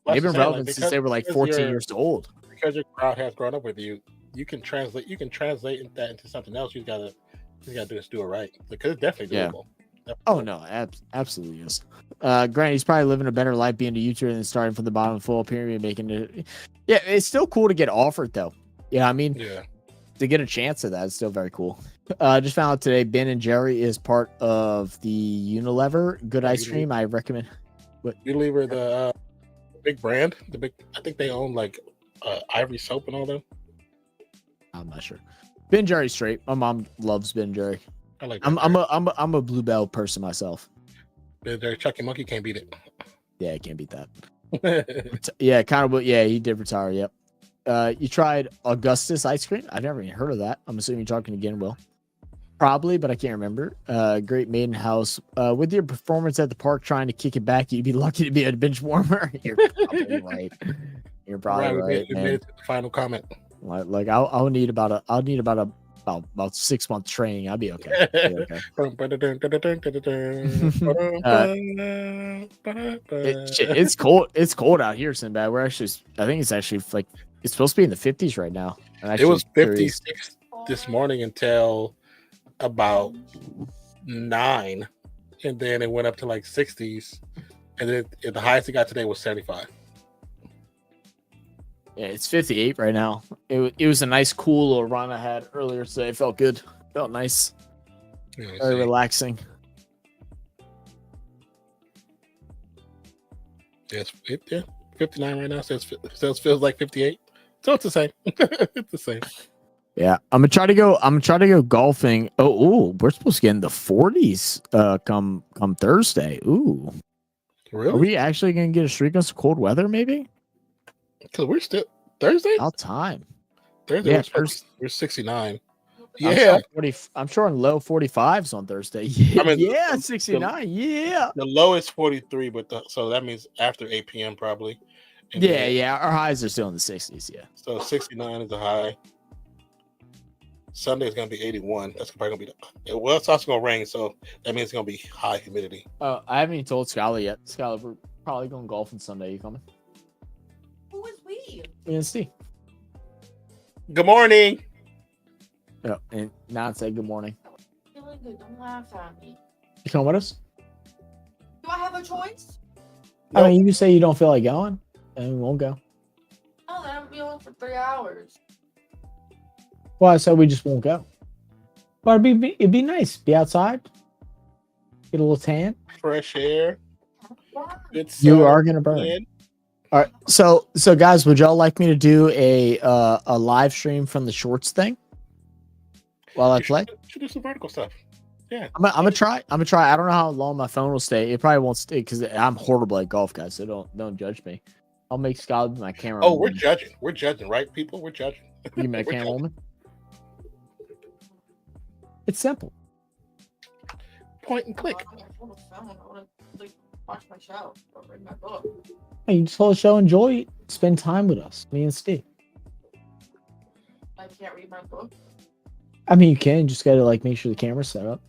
They've been relevant since they were like 14 years old. Because your crowd has grown up with you, you can translate that into something else. You gotta do is do it right, because it's definitely doable. Yeah. Oh no, absolutely is. Granted, he's probably living a better life being a YouTuber than starting from the bottom full period, making it. Yeah, it's still cool to get offered though. Yeah, I mean, to get a chance at that, it's still very cool. Just found out today, Ben and Jerry is part of the Unilever Good Ice Cream. I recommend. What? Unilever, the big brand, I think they own like Ivory soap and all them. I'm not sure. Ben Jerry's straight. My mom loves Ben Jerry. I like. I'm a Bluebell person myself. Ben Jerry, Chucky Monkey can't beat it. Yeah, can't beat that. Yeah, kind of. Yeah, he did retire. Yep. You tried Augustus ice cream? I've never even heard of that. I'm assuming you're talking again, Will. Probably, but I can't remember. Great Maiden House. With your performance at the park trying to kick it back, you'd be lucky to be a bench warmer. You're probably right. You're probably right. We made it to the final comment. Like I'll need about 6 months training. I'll be okay. It's cold. It's cold out here, Sinbad. I think it's actually like it's supposed to be in the 50s right now. It was 56 this morning until about 9, and then it went up to like 60s, and then the highest it got today was 75. Yeah, it's 58 right now. It was a nice, cool little run I had earlier today. It felt good. Felt nice. Very relaxing. Yes, 59 right now. So it feels like 58. So it's the same. It's the same. Yeah, I'm gonna try to go golfing. Oh, we're supposed to get in the 40s. Come Thursday. Ooh, really? Are we actually gonna get a streak on some cold weather? Maybe. Because we're still Thursday. About time. Thursday. Yeah, we're 69. Yeah, I'm sure in low 45s on Thursday. Yeah, I mean, yeah, 69. Yeah. The low is 43, so that means after 8 p.m. probably. And yeah. Our highs are still in the 60s. Yeah. So 69 is the high. Sunday is going to be 81. That's probably going to be it's also going to rain, so that means it's going to be high humidity. Oh, I haven't even told Skylar yet. Skylar, we're probably going golfing Sunday. You coming? Who is we? PNC. Good morning. Oh, and now say good morning. Feeling good. Don't laugh at me. You come with us? Do I have a choice? I mean, you say you don't feel like going, and we won't go. Oh, then I'm feeling for 3 hours. Well, I said we just won't go. But it'd be nice. Be outside. Get a little tan. Fresh air. You are gonna burn. All right. So guys, would y'all like me to do a live stream from the shorts thing while I play? Should do some vertical stuff. Yeah. I'm gonna try. I don't know how long my phone will stay. It probably won't stay because I'm horrible at golf, guys. So don't judge me. I'll make Scott my camera. Oh, we're judging. We're judging, right, people? We're judging. You make camera woman. It's simple. point and click. Watch my show or read my book. Hey, you just hold the show, enjoy it, spend time with us, me and Steve. I can't read my book. I mean, you can just gotta like make sure the camera's set up.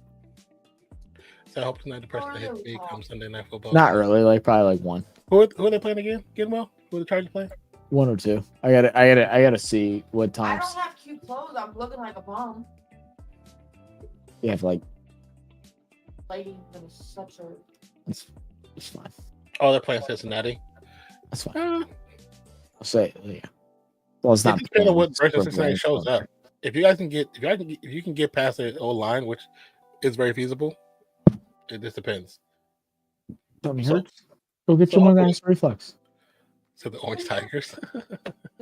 So I hope it's not the person that hit big come Sunday Night Football. Not really, like probably like one. Who are they playing again? Get them all. Who are the Chargers playing? One or two. I gotta see what I times. don't have cute clothes. I'm looking like a bum. You have like Lady in such a. it's fine. Oh, they're playing Cincinnati. That's fine. I'll say yeah. Well, it's It not depends on what version Cincinnati shows up. If you can get past the old line, which is very feasible, it just depends. Don't So- hurt. Go get your one guy's reflex. So the Orange Tigers.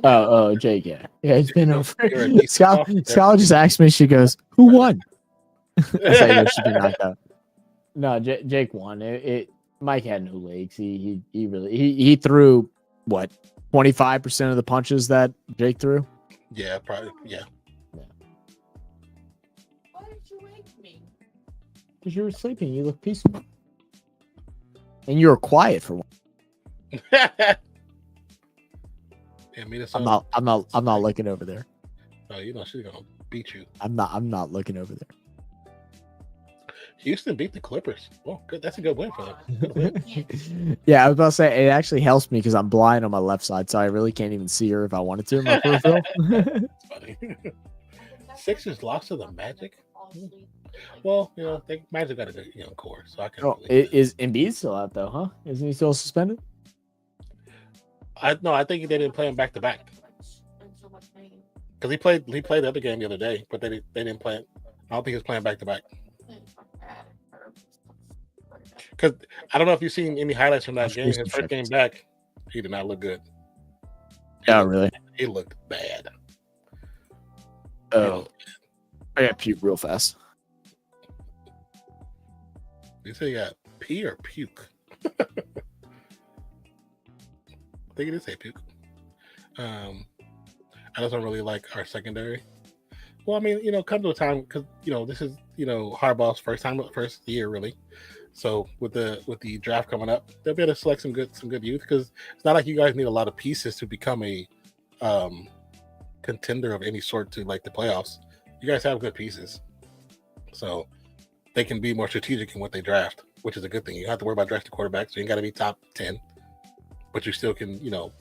Oh, Jake, yeah. Yeah, it's been over. You're a decent Scott officer. just asked me, she goes, who won? That's how you know she did knocked out. No, Jake won. Mike had no legs. He threw what 25% of the punches that Jake threw. Yeah, probably. Yeah. Why did you wake me? Because you were sleeping. You look peaceful, and you were quiet for one. Yeah, meet us I'm up. not looking over there. Oh, you know she's gonna beat you. I'm not looking over there. Houston beat the Clippers. Oh, good. That's a good win for them. Good win. Yeah, I was about to say it actually helps me because I'm blind on my left side, so I really can't even see her if I wanted to in my peripheral. That's funny. Sixers lost to the Magic. Well, you know, Magic got a good core, so I can. Oh, is Embiid still out though? Huh? Isn't he still suspended? I think they didn't play him back to back because he played the other game the other day, but they didn't play it. I don't think he's playing back to back. Because I don't know if you've seen any highlights from that game. His first game back, he did not look good. Oh, really? He looked bad. Oh, I got puke real fast. You say you got pee or puke? I think it is a puke. I just don't really like our secondary. Well, I mean, come to a time because this is Harbaugh's first year really. So with the draft coming up, they'll be able to select some good youth because it's not like you guys need a lot of pieces to become a contender of any sort to like the playoffs. You guys have good pieces, so they can be more strategic in what they draft, which is a good thing. You don't have to worry about drafting quarterbacks, so you got to be top 10, but you still can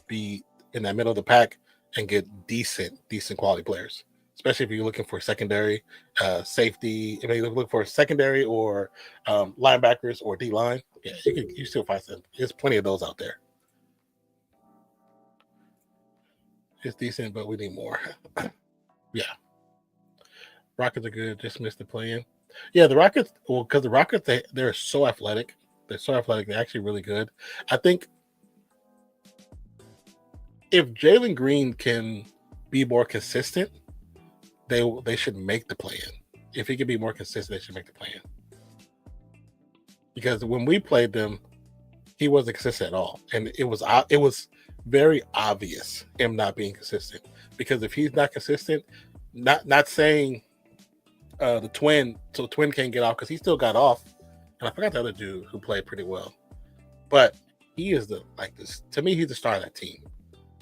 be in that middle of the pack and get decent quality players. Especially if you're looking for secondary, safety. If you're looking for secondary or linebackers or D line, yeah, you still find some. There's plenty of those out there. It's decent, but we need more. Yeah, Rockets are good. Just missed the play-in. Yeah, the Rockets. Well, because the Rockets they're so athletic. They're so athletic. They're actually really good. I think if Jalen Green can be more consistent, they should make the play-in. If he can be more consistent, they should make the play-in. Because when we played them, he wasn't consistent at all, and it was very obvious him not being consistent. Because if he's not consistent, not saying the twin can't get off because he still got off, and I forgot the other dude who played pretty well, but he is to me he's the star of that team.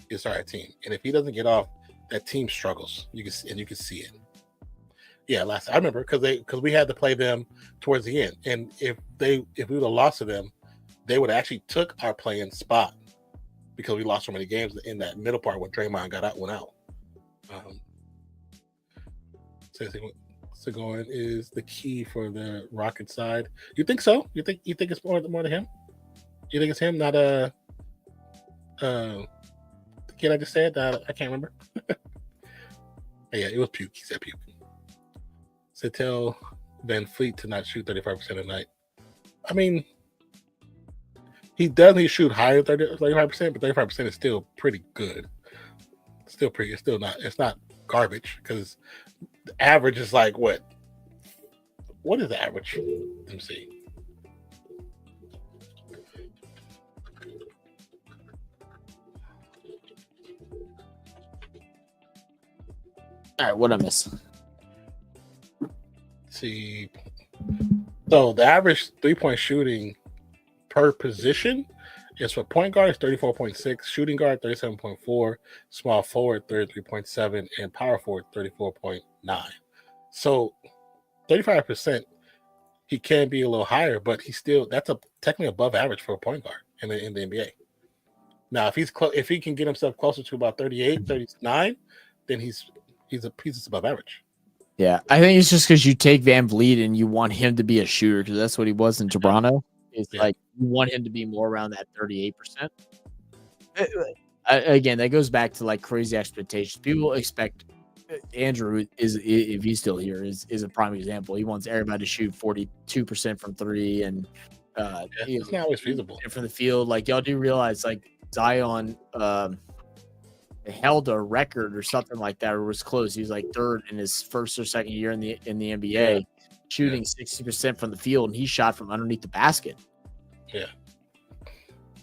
He's the star of that team, and if he doesn't get off, that team struggles. You can see it. Yeah, I remember because we had to play them towards the end, and if we would have lost to them, they would have actually took our play-in spot because we lost so many games in that middle part when Draymond went out. Seguin is the key for the Rocket side. You think so? You think it's more to him? You think it's him, not the kid I just said? I can't remember. Yeah, it was puke. He said puke. So tell Van Fleet to not shoot 35% a night. I mean, he doesn't shoot higher than 35%, but 35% is still pretty good. It's not garbage because the average is like what? What is the average? Let me see. All right, what I miss? See, So the average 3-point shooting per position is for point guard is 34.6, shooting guard 37.4, small forward 33.7, and power forward 34.9. So 35%, he can be a little higher, but he's still technically above average for a point guard in the NBA. Now, if he can get himself closer to about 38, 39, then he's above average. Yeah, I think it's just because you take Van Vliet and you want him to be a shooter because that's what he was in Toronto. It's like you want him to be more around that 38%. Again, that goes back to like crazy expectations. People expect Andrew if he's still here is a prime example. He wants everybody to shoot 42% from three and it's not always feasible from the field. Like y'all do realize like Zion held a record or something like that, or was close. He was like third in his first or second year in the NBA, shooting 60% from the field, and he shot from underneath the basket. Yeah.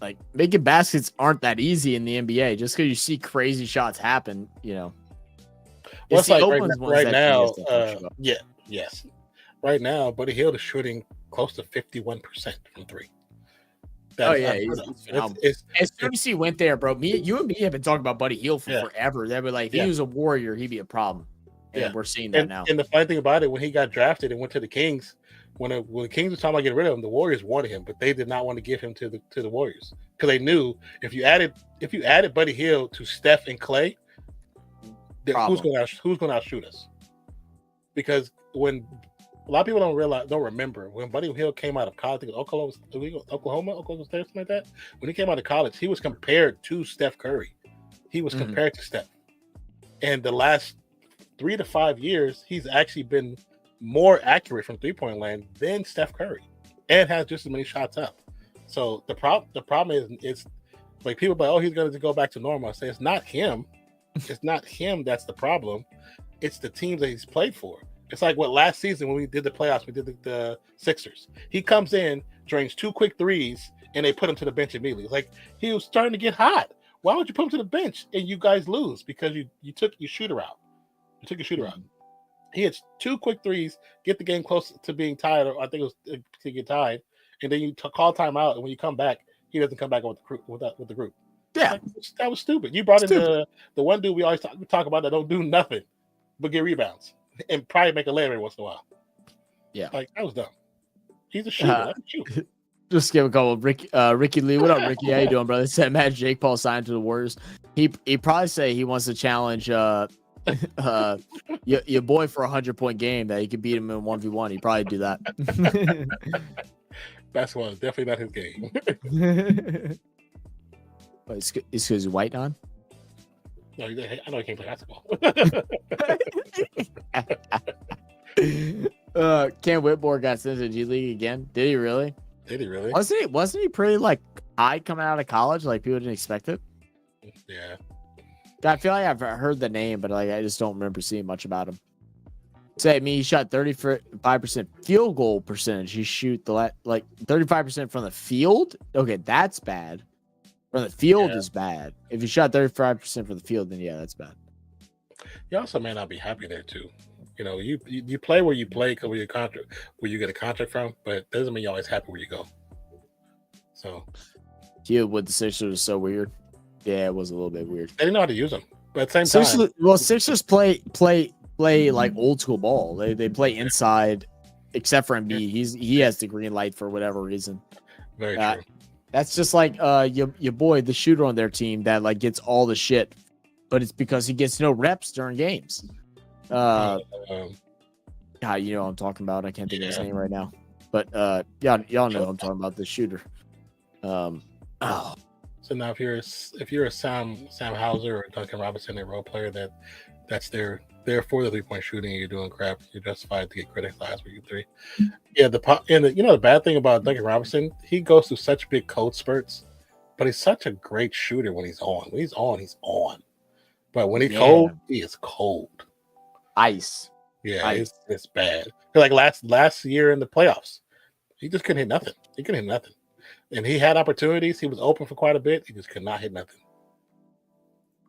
Like making baskets aren't that easy in the NBA. Just because you see crazy shots happen, you know. Well, it's like right now, yes. Right now, Buddy Hield is shooting close to 51% from three. As soon as he went there, bro, you and me have been talking about Buddy Hield for forever. They'd be like, if he was a Warrior, he'd be a problem. And we're seeing that now. And the funny thing about it, when he got drafted and went to the Kings, when the Kings were talking about getting rid of him, the Warriors wanted him, but they did not want to give him to the Warriors because they knew if you added Buddy Hield to Steph and Clay, who's going to outshoot us? Because when a lot of people don't remember when Buddy Hield came out of college, I think it was Oklahoma State, something like that. When he came out of college, he was compared to Steph Curry. He was compared to Steph, and the last 3 to 5 years, he's actually been more accurate from 3-point land than Steph Curry, and has just as many shots up. So the problem is it's like people are like, oh, he's going to go back to normal. I say it's not him. It's not him that's the problem. It's the teams that he's played for. It's like what last season when we did the playoffs, we did the Sixers. He comes in, drains 2 quick threes, and they put him to the bench immediately. It's like he was starting to get hot. Why would you put him to the bench and you guys lose? Because you took your shooter out. You took your shooter out. He hits 2 quick threes, get the game close to being tied, or I think it was to get tied, and then you call timeout. And when you come back, he doesn't come back with the group. Yeah, like, that was stupid. You brought in the one dude we always talk about that don't do nothing but get rebounds and probably make a layup every once in a while. Yeah, like that was dumb. He's a shooter. Just give a call, Ricky Lee. What up, Ricky? How you doing, brother? Said imagine Jake Paul signed to the Warriors. He probably say he wants to challenge your boy for 100-point game that he could beat him in 1v1. He'd probably do that. Basketball is definitely not his game. It's because he's white on. No, I know he can't play basketball. Cam Whitmore got sent to G League again. Did he really? Did he really? Wasn't he pretty like high coming out of college? Like people didn't expect it. Yeah. I feel like I've heard the name, but like I just don't remember seeing much about him. Say me, he shot 35% field goal percentage. He shoot 35% from the field. Okay, that's bad. From the field is bad. If you shot 35% from the field, then that's bad. You also may not be happy there too. You know, you play where you play because where you get a contract from, but it doesn't mean you're always happy where you go. So, with the Sixers was so weird. Yeah, it was a little bit weird. They didn't know how to use them, but at the same time, Sixers play like old school ball. They play inside, except for Embiid. He has the green light for whatever reason. Very true. That's just like your boy, the shooter on their team that like gets all the shit, but it's because he gets no reps during games. God, you know what I'm talking about. I can't think of his name right now, but y'all know what I'm talking about. The shooter. So now if you're a Sam Hauser or Duncan Robinson, a role player that's there for the 3-point shooting, and you're doing crap, you're justified to get criticized for your 3. Yeah, the bad thing about Duncan Robinson, he goes through such big cold spurts, but he's such a great shooter when he's on. When he's on. But when he's cold, he is cold. Ice. Yeah, Ice. It's bad. Like last year in the playoffs, he just couldn't hit nothing. And he had opportunities. He was open for quite a bit. He just could not hit nothing.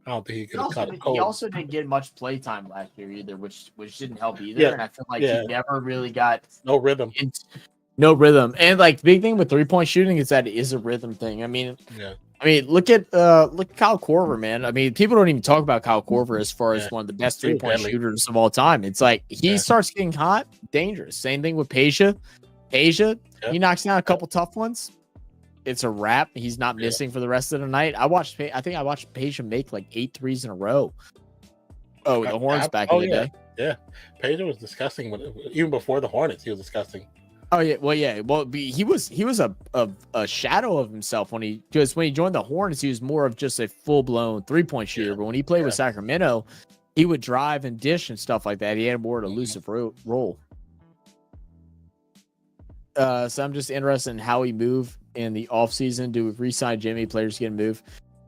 I don't think he could have caught it cold. He also didn't get much play time last year either, which didn't help either. And I feel like he never really got no rhythm. no rhythm. And like big thing with 3-point shooting is that it is a rhythm thing. I mean, look at Kyle Korver, man. I mean, people don't even talk about Kyle Korver as far as one of the best 3-point shooters of all time. It's like he starts getting hot, dangerous. Same thing with Peja. He knocks down a couple tough ones. It's a wrap. He's not missing for the rest of the night. I think I watched Peja make like 8 threes in a row. Oh, the Hornets back in the day. Yeah, Peja was disgusting even before the Hornets. He was disgusting. Oh yeah, well he was a shadow of himself when he joined the Hornets. He was more of just a full blown 3-point shooter. But when he played with Sacramento, he would drive and dish and stuff like that. He had more elusive role. So I'm just interested in how he moved in the offseason. Do we re-sign Jimmy? Players getting moved.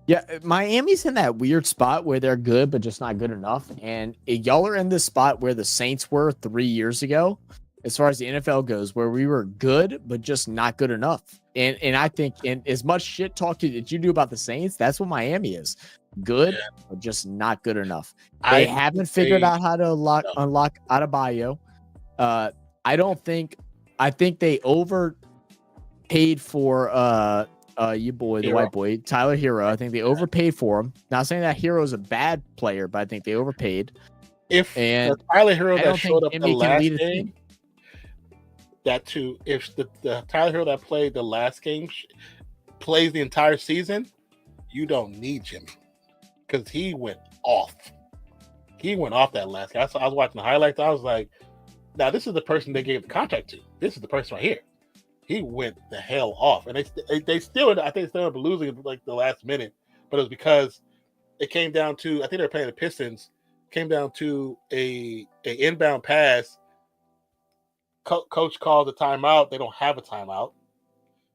Yeah, Miami's in that weird spot where they're good, but just not good enough. And y'all are in this spot where the Saints were 3 years ago, as far as the NFL goes, where we were good, but just not good enough. And I think, and as much shit talk that you do about the Saints, that's what Miami is. Good, but just not good enough. They haven't figured out how to unlock Adebayo. I think they overpaid for you boy, the white boy, Tyler Hero. I think they overpaid for him. Not saying that Hero is a bad player, but I think they overpaid. If the Tyler Hero that showed up the last game, if the Tyler Hero that played the last game plays the entire season, you don't need Jimmy because he went off. He went off that last game. I was watching the highlights. I was like, now this is the person they gave the contract to. This is the person right here. He went the hell off, and they still, I think, ended up losing like the last minute, but it was because it came down to, I think they were playing the Pistons. Came down to a inbound pass. Coach called the timeout. They don't have a timeout,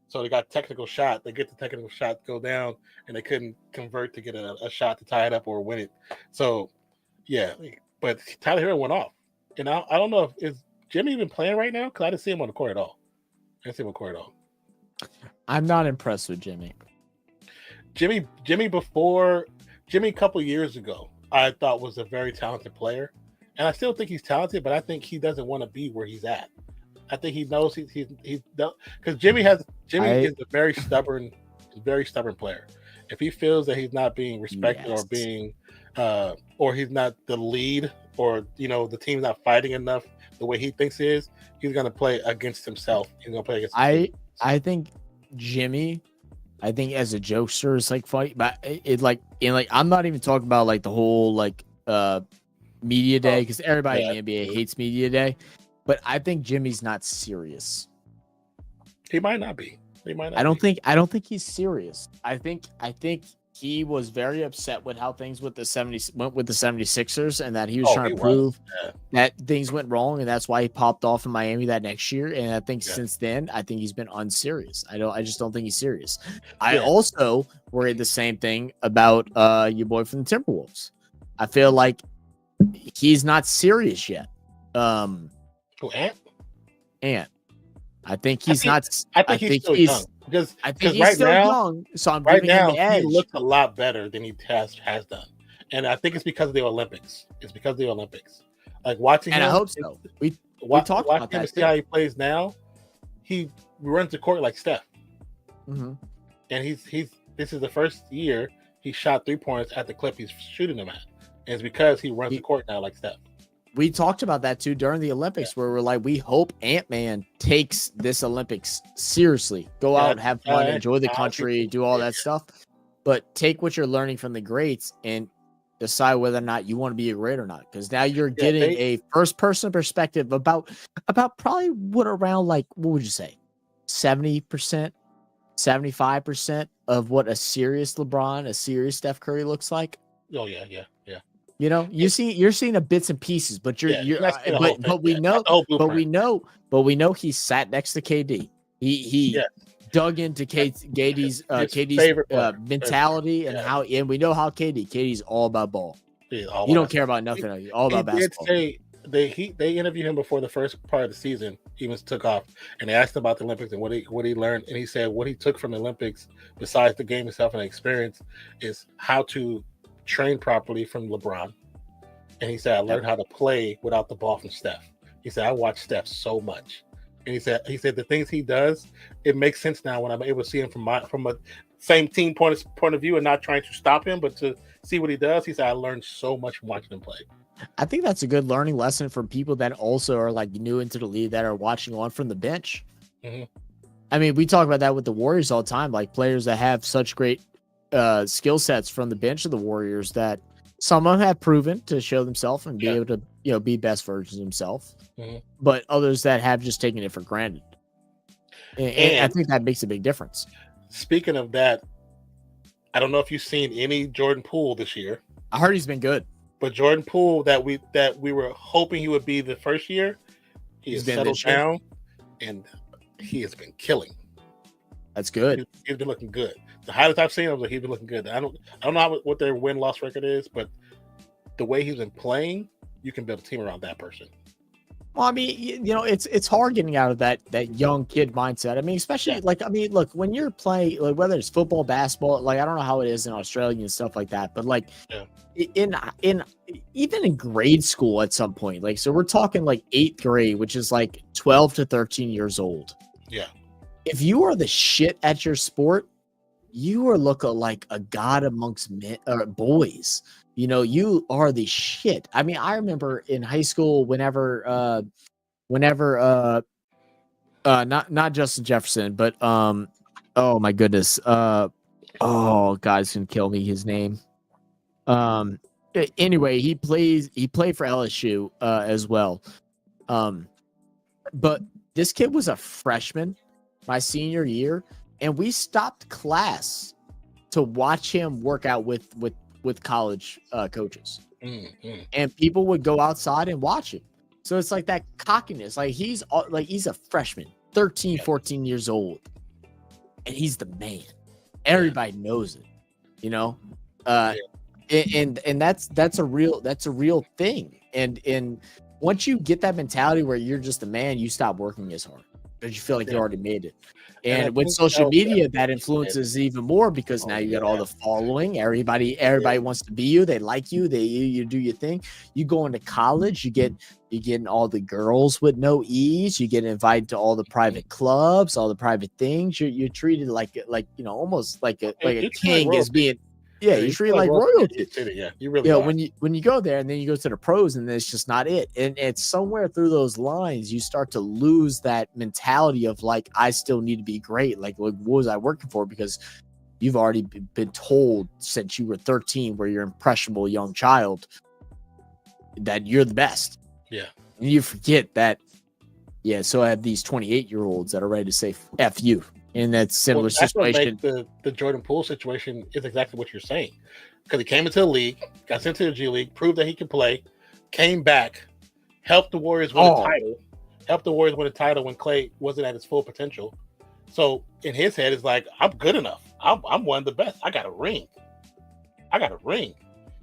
so they got technical shot. They get the technical shot to go down, and they couldn't convert to get a shot to tie it up or win it. So, yeah, but Tyler Hero went off, and I don't know if is Jimmy even playing right now because I didn't see him on the court at all. I'm not impressed with Jimmy. Jimmy a couple years ago, I thought was a very talented player, and I still think he's talented, but I think he doesn't want to be where he's at. I think he knows he's because Jimmy is a very stubborn player. If he feels that he's not being respected or being or he's not the lead, or the team's not fighting enough the way he thinks it is, he's gonna play against himself. He's gonna play against. I think Jimmy, as a jokester is like funny, but I'm not even talking about like the whole media day, because everybody in the NBA hates media day, but I think Jimmy's not serious. He might not be. I don't think he's serious. I think he was very upset with how things went with the 76ers, and that he was trying to prove that things went wrong, and that's why he popped off in Miami that next year. And I think since then, I think he's been unserious. I just don't think he's serious. I also worried the same thing about your boy from the Timberwolves. I feel like he's not serious yet. Ant. I think he's not. I think he's still young. Because I think he's right still young, so I'm giving him the edge. He looks a lot better than he has done, and I think it's because of the Olympics. Like watching him, and I hope so. We talked about that. See how he plays now. He runs the court like Steph, and this is the first year he shot 3-pointers at the clip he's shooting them at, and it's because he runs the court now like Steph. We talked about that too during the Olympics, where we're like, we hope Ant-Man takes this Olympics seriously. Go out, have fun, enjoy the country, do all that stuff. But take what you're learning from the greats and decide whether or not you want to be a great or not. Because now you're getting a first-person perspective about probably around what would you say, 70%, 75% of what a serious LeBron, a serious Steph Curry looks like. Oh yeah. You're seeing a bits and pieces, but we know he sat next to KD. He dug into KD's mentality and and we know how KD's all about ball. You don't care about nothing else. All about basketball. They interviewed him before the first part of the season even took off, and they asked him about the Olympics and what he learned, and he said what he took from the Olympics, besides the game itself and the experience, is how to train properly from LeBron. And he said, I learned how to play without the ball from Steph. He said, I watched Steph so much. And he said the things he does, it makes sense now when I'm able to see him from a same team point of view and not trying to stop him, but to see what he does. He said, I learned so much from watching him play. I think that's a good learning lesson for people that also are like new into the league that are watching on from the bench. Mm-hmm. I mean, we talk about that with the Warriors all the time, like players that have such great skill sets from the bench of the Warriors that some of them have proven to show themselves and be able to, be best versions of themselves. Mm-hmm. But others that have just taken it for granted. And I think that makes a big difference. Speaking of that, I don't know if you've seen any Jordan Poole this year. I heard he's been good. But Jordan Poole that we were hoping he would be the first year, he's settled down and he has been killing. That's good. He's been looking good. The highlights I've seen, I was like, he's been looking good. I don't know what their win-loss record is, but the way he's been playing, you can build a team around that person. Well, I mean, it's hard getting out of that young kid mindset. I mean, especially look, when you're playing, like whether it's football, basketball, like I don't know how it is in Australia and stuff like that, but like in even in grade school at some point, like so we're talking like 8th grade, which is like 12 to 13 years old. Yeah. If you are the shit at your sport, you are looking like a god amongst men or boys. You are the shit. I mean, I remember in high school, whenever not Justin Jefferson, but oh my goodness, oh guys can kill me. His name. Anyway, he played for LSU as well. But this kid was a freshman my senior year, and we stopped class to watch him work out with college coaches. Mm-hmm. And people would go outside and watch him. So it's like that cockiness, like he's a freshman, 13, 14 years old, and he's the man. Everybody knows it, and that's a real thing. And once you get that mentality where you're just a man, you stop working as hard because you feel like you already made it. And with social media, that influences even more because now you got all the following. Everybody wants to be you. They like you. You do your thing. You go into college, you're getting all the girls with no E's. You get invited to all the private clubs, all the private things. You're treated like almost like a king is being. Yeah, you're treated like royalty. Yeah, you really are. When you go there and then you go to the pros and it's just not it. And it's somewhere through those lines you start to lose that mentality of like, I still need to be great. Like what was I working for? Because you've already been told since you were 13, where you're an impressionable young child, that you're the best. Yeah. And you forget that. Yeah. So I have these 28-year-olds that are ready to say F you. In that similar situation, the Jordan Poole situation is exactly what you're saying, because he came into the league, got sent to the G League, proved that he can play, came back, helped the Warriors win a title when Clay wasn't at his full potential. So in his head, it's like, I'm good enough. I'm one of the best. I got a ring.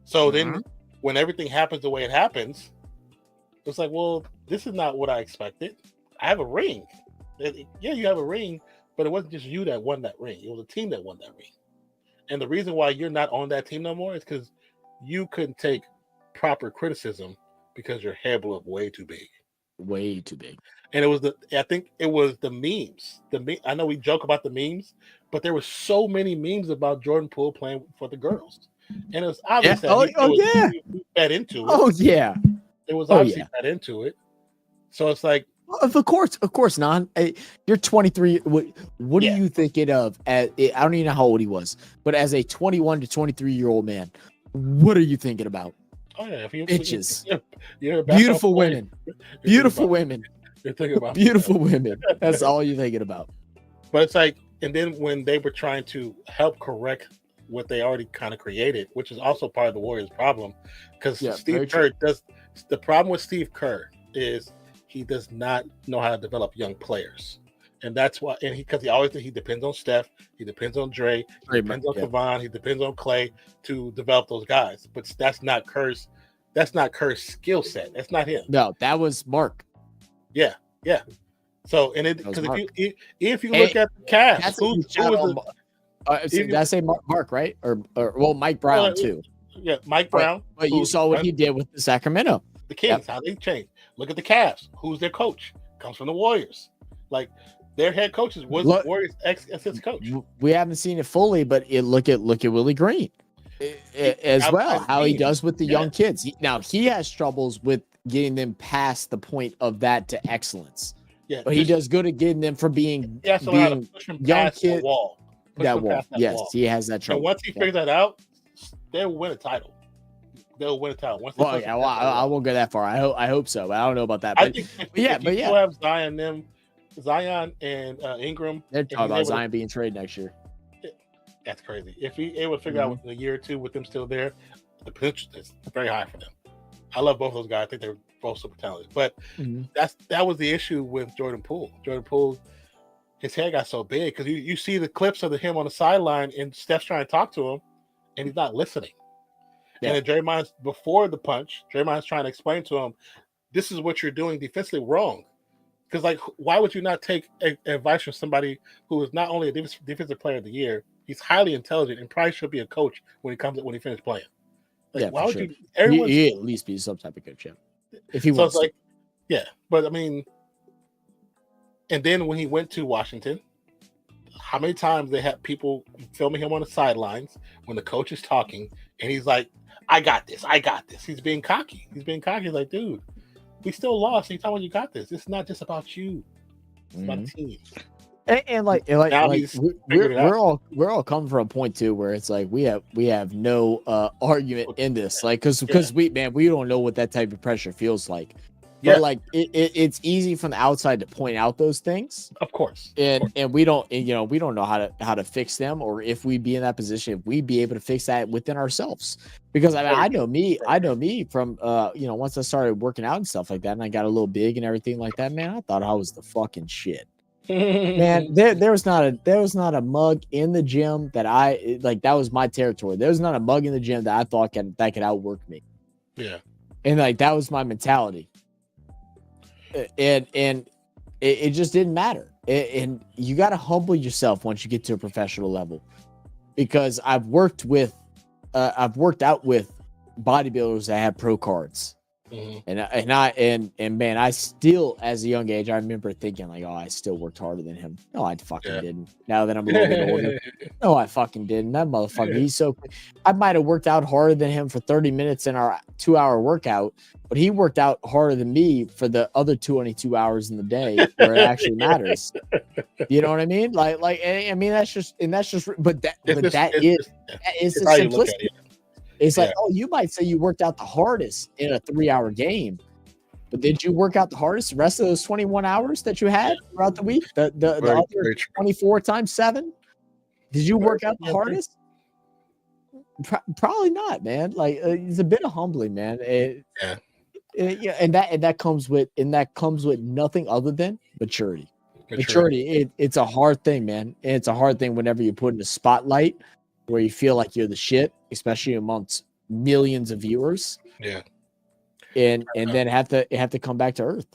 So then when everything happens the way it happens, it's like, well, this is not what I expected. I have a ring. Yeah, you have a ring. But it wasn't just you that won that ring. It was a team that won that ring. And the reason why you're not on that team no more is because you couldn't take proper criticism because your head blew up way too big. Way too big. And I think it was the memes. I know we joke about the memes, but there were so many memes about Jordan Poole playing for the girls. And it was obvious that he fed into it. Oh, yeah. It was obviously fed into it. So it's like, of course, Non. You're 23. What are you thinking of? I don't even know how old he was, but as a 21 to 23-year-old man, what are you thinking about? Oh yeah, bitches, beautiful women, beautiful women. You're thinking about beautiful women. That's all you're thinking about. But it's like, and then when they were trying to help correct what they already kind of created, which is also part of the Warriors' problem, because Steve Kerr does. The problem with Steve Kerr is he does not know how to develop young players. And that's why, and he depends on Steph, he depends on Dre, he depends on Kevon, he depends on Clay to develop those guys. But that's not Kerr's skill set. That's not him. No, that was Mark. Yeah. So, and because if you look at the cast, that's a Mark, right? Or Mike Brown too. Yeah, Mike Brown. But you saw what he did with the Sacramento. The Kings, how they changed. Look at the Cavs. Who's their coach? Comes from the Warriors. Like their head coaches was Warriors ex-assistant coach. We haven't seen it fully, but look at Willie Green as well. How he does with the young kids. Now he has troubles with getting them past the point of that to excellence. Yeah, but he does good at getting them from being young kid. That wall. Yes, he has that trouble. And once he figures that out, they'll win a title. They'll win a title. Once I won't go that far. I hope so. But I don't know about that. But you have Zion and Ingram. They're talking about Zion being traded next year. That's crazy. If he able to figure out in a year or two with them still there, the potential is very high for them. I love both those guys. I think they're both super talented. But that was the issue with Jordan Poole. Jordan Poole, his head got so big because you see the clips of him on the sideline and Steph's trying to talk to him and he's not listening. Yeah. And then Draymond's before the punch, Draymond's trying to explain to him, this is what you're doing defensively wrong. Because, like, why would you not take advice from somebody who is not only a defensive player of the year, he's highly intelligent and probably should be a coach when he finishes playing. Like, why would you? He at least be some type of coach, if he wants. Like, but I mean, and then when he went to Washington, how many times they had people filming him on the sidelines when the coach is talking, and he's like, "I got this. He's being cocky. He's like, dude, we still lost. You talking about you got this? It's not just about you. It's about the team. And we're all coming from a point too where it's like we have no argument in this, like because we don't know what that type of pressure feels like. But like it's easy from the outside to point out those things, of course, and we don't know how to fix them, or if we'd be in that position, if we'd be able to fix that within ourselves. Because I know me from once I started working out and stuff like that, and I got a little big and everything like that, man, I thought I was the fucking shit. Man, there was not a mug in the gym that that was my territory. There was not a mug in the gym that I thought that could outwork me. Yeah, and like that was my mentality. And it just didn't matter. And you got to humble yourself once you get to a professional level, because I've worked out with bodybuilders that had pro cards. And man, I still, as a young age, I remember thinking like, oh, I still worked harder than him. No, I fucking didn't. Now that I'm a little bit older, no, I fucking didn't. That motherfucker, he's so. I might have worked out harder than him for 30 minutes in our 2-hour workout, but he worked out harder than me for the other 22 hours in the day where it actually matters. You know what I mean? Like, I mean, that's just, but that is the simplicity. It's like, oh, you might say you worked out the hardest in a 3-hour game, but did you work out the hardest the rest of those 21 hours that you had throughout the week? The other 24 times 7? Did you work out the hardest? Probably not, man. Like it's a bit of humbling, man. And that comes with nothing other than maturity. It's a hard thing, man. And it's a hard thing whenever you're put in a spotlight where you feel like you're the shit, especially amongst millions of viewers. Yeah. And then have to come back to earth.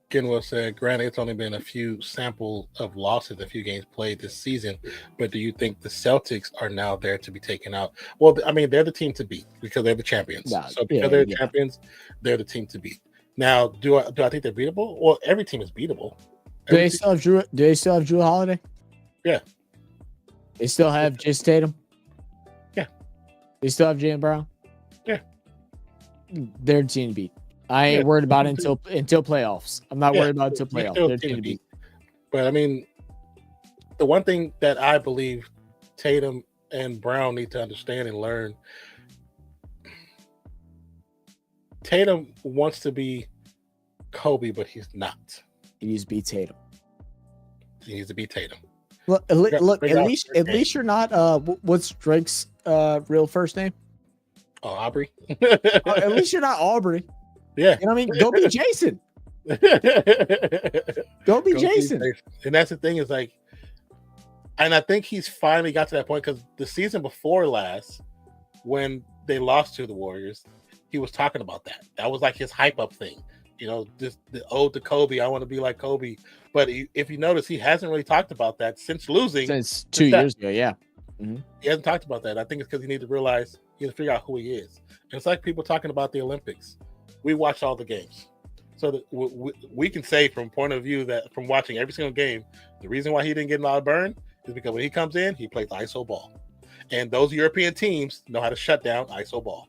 Genwell said, granted, it's only been a few sample of losses, a few games played this season, but do you think the Celtics are now there to be taken out? Well, I mean, they're the team to beat because they're the champions. They're the champions, they're the team to beat. Now, do I think they're beatable? Well, every team is beatable. Do they still have Drew Holiday? Yeah. They still have Jason Tatum? Yeah. They still have Jaylen Brown? Yeah. They're the team to beat. I ain't worried about it until playoffs. I'm not worried about it until playoffs. They're the team to beat. But I mean, the one thing that I believe Tatum and Brown need to understand and learn, Tatum wants to be Kobe, but he's not. He needs to be Tatum. He needs to be Tatum. Look, at least you're not. What's Drake's real first name? Oh, Aubrey. At least you're not Aubrey. Yeah, you know what I mean. Go be Jason. Go be Jason. And that's the thing is like, and I think he's finally got to that point because the season before last, when they lost to the Warriors, he was talking about that. That was like his hype up thing. You know, this the ode to Kobe. I want to be like Kobe. But if you notice, he hasn't really talked about that since losing. Since 2 years ago, yeah. Mm-hmm. He hasn't talked about that. I think it's because he needs to realize, he needs to figure out who he is. And it's like people talking about the Olympics. We watch all the games. So that we can say from point of view that from watching every single game, the reason why he didn't get a lot of burn is because when he comes in, he plays ISO ball. And those European teams know how to shut down ISO ball.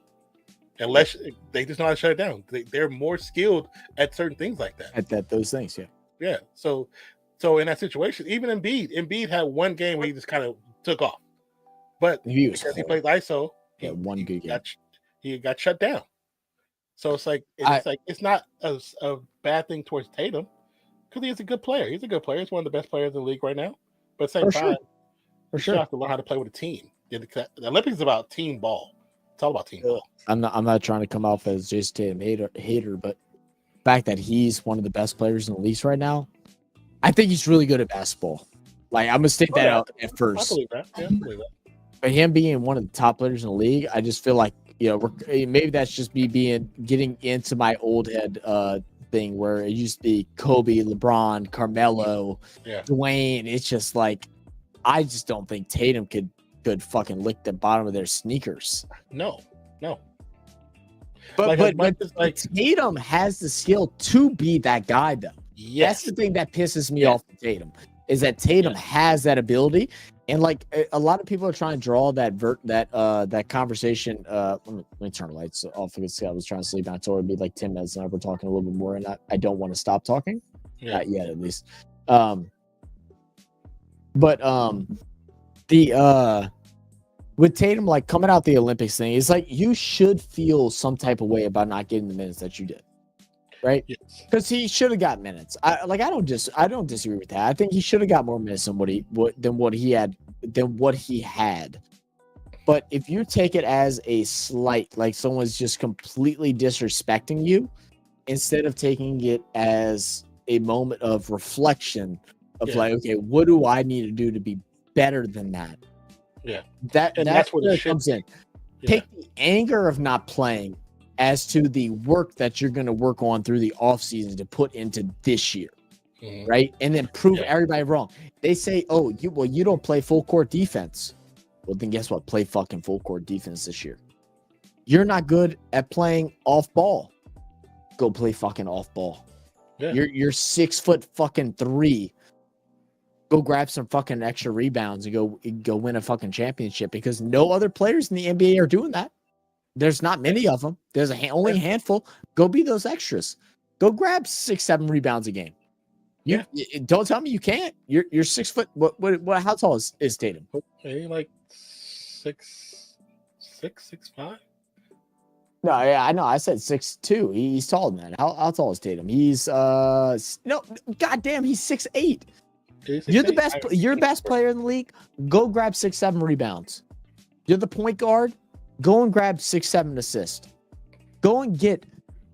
Unless they just know how to shut it down. They're more skilled at certain things like that. At those things, yeah. Yeah. So in that situation, even Embiid had one game where he just kind of took off. But because he plays ISO, he got shut down. So it's not a bad thing towards Tatum because he's a good player. He's a good player. He's one of the best players in the league right now. But at the same time, you still have to learn how to play with a team. The Olympics is about team ball. It's all about team ball. I'm not trying to come off as Jason Tatum hater, but the fact that he's one of the best players in the league right now, I think he's really good at basketball. Like, I'm gonna stick that out at first. I believe that. Yeah, I believe that. But him being one of the top players in the league, I just feel like, maybe that's just me getting into my old head thing where it used to be Kobe, LeBron, Carmelo, Dwayne. It's just like, I just don't think Tatum could fucking lick the bottom of their sneakers. No. But Tatum has the skill to be that guy, though. Yes. That's the thing that pisses me off with Tatum, is that Tatum has that ability. And like a lot of people are trying to draw that conversation. Let me turn the lights off because I was trying to sleep. And I told her it'd be like 10 minutes, and we're talking a little bit more. And I don't want to stop talking. Not yet, at least. With Tatum, like, coming out the Olympics thing, it's like you should feel some type of way about not getting the minutes that you did, right? Because he should have got minutes. I don't disagree with that. I think he should have got more minutes than what he had. But if you take it as a slight, like someone's just completely disrespecting you, instead of taking it as a moment of reflection of like, okay, what do I need to do to be better than that? Yeah, that's where it comes in. Take the anger of not playing as to the work that you're going to work on through the offseason to put into this year, right? And then prove everybody wrong. They say, oh, you don't play full court defense. Well, then guess what? Play fucking full court defense this year. You're not good at playing off ball. Go play fucking off ball. Yeah. You're 6'3". Go grab some fucking extra rebounds and go win a fucking championship, because no other players in the NBA are doing that. There's not many of them. There's only a handful. Go be those extras. Go grab 6-7 rebounds a game. Don't tell me you can't. You're 6 foot. What? How tall is Tatum? Like 6'5". No, yeah, I know. I said 6'2". He's taller than that. How tall is Tatum? He's goddamn, he's 6'8". You're the best. You're the best player in the league. Go grab 6-7 rebounds. You're the point guard. Go and grab 6-7 assists. Go and get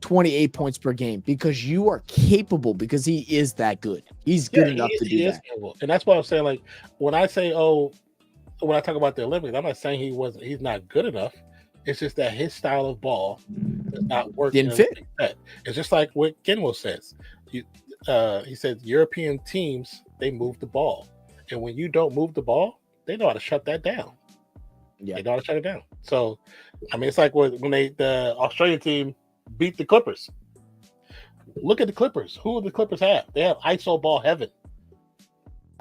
28 points per game, because you are capable, because he is that good. He's good enough to do that. And that's what I'm saying. Like, when I say, when I talk about the Olympics, I'm not saying he's not good enough. It's just that his style of ball does not work. Didn't fit. It's just like what Kenwo says. He said European teams, they move the ball, and when you don't move the ball, they know how to shut that down. They know how to shut it down. So, I mean, it's like when the Australian team beat the Clippers. Look at the Clippers. Who do the Clippers have? They have ISO ball heaven.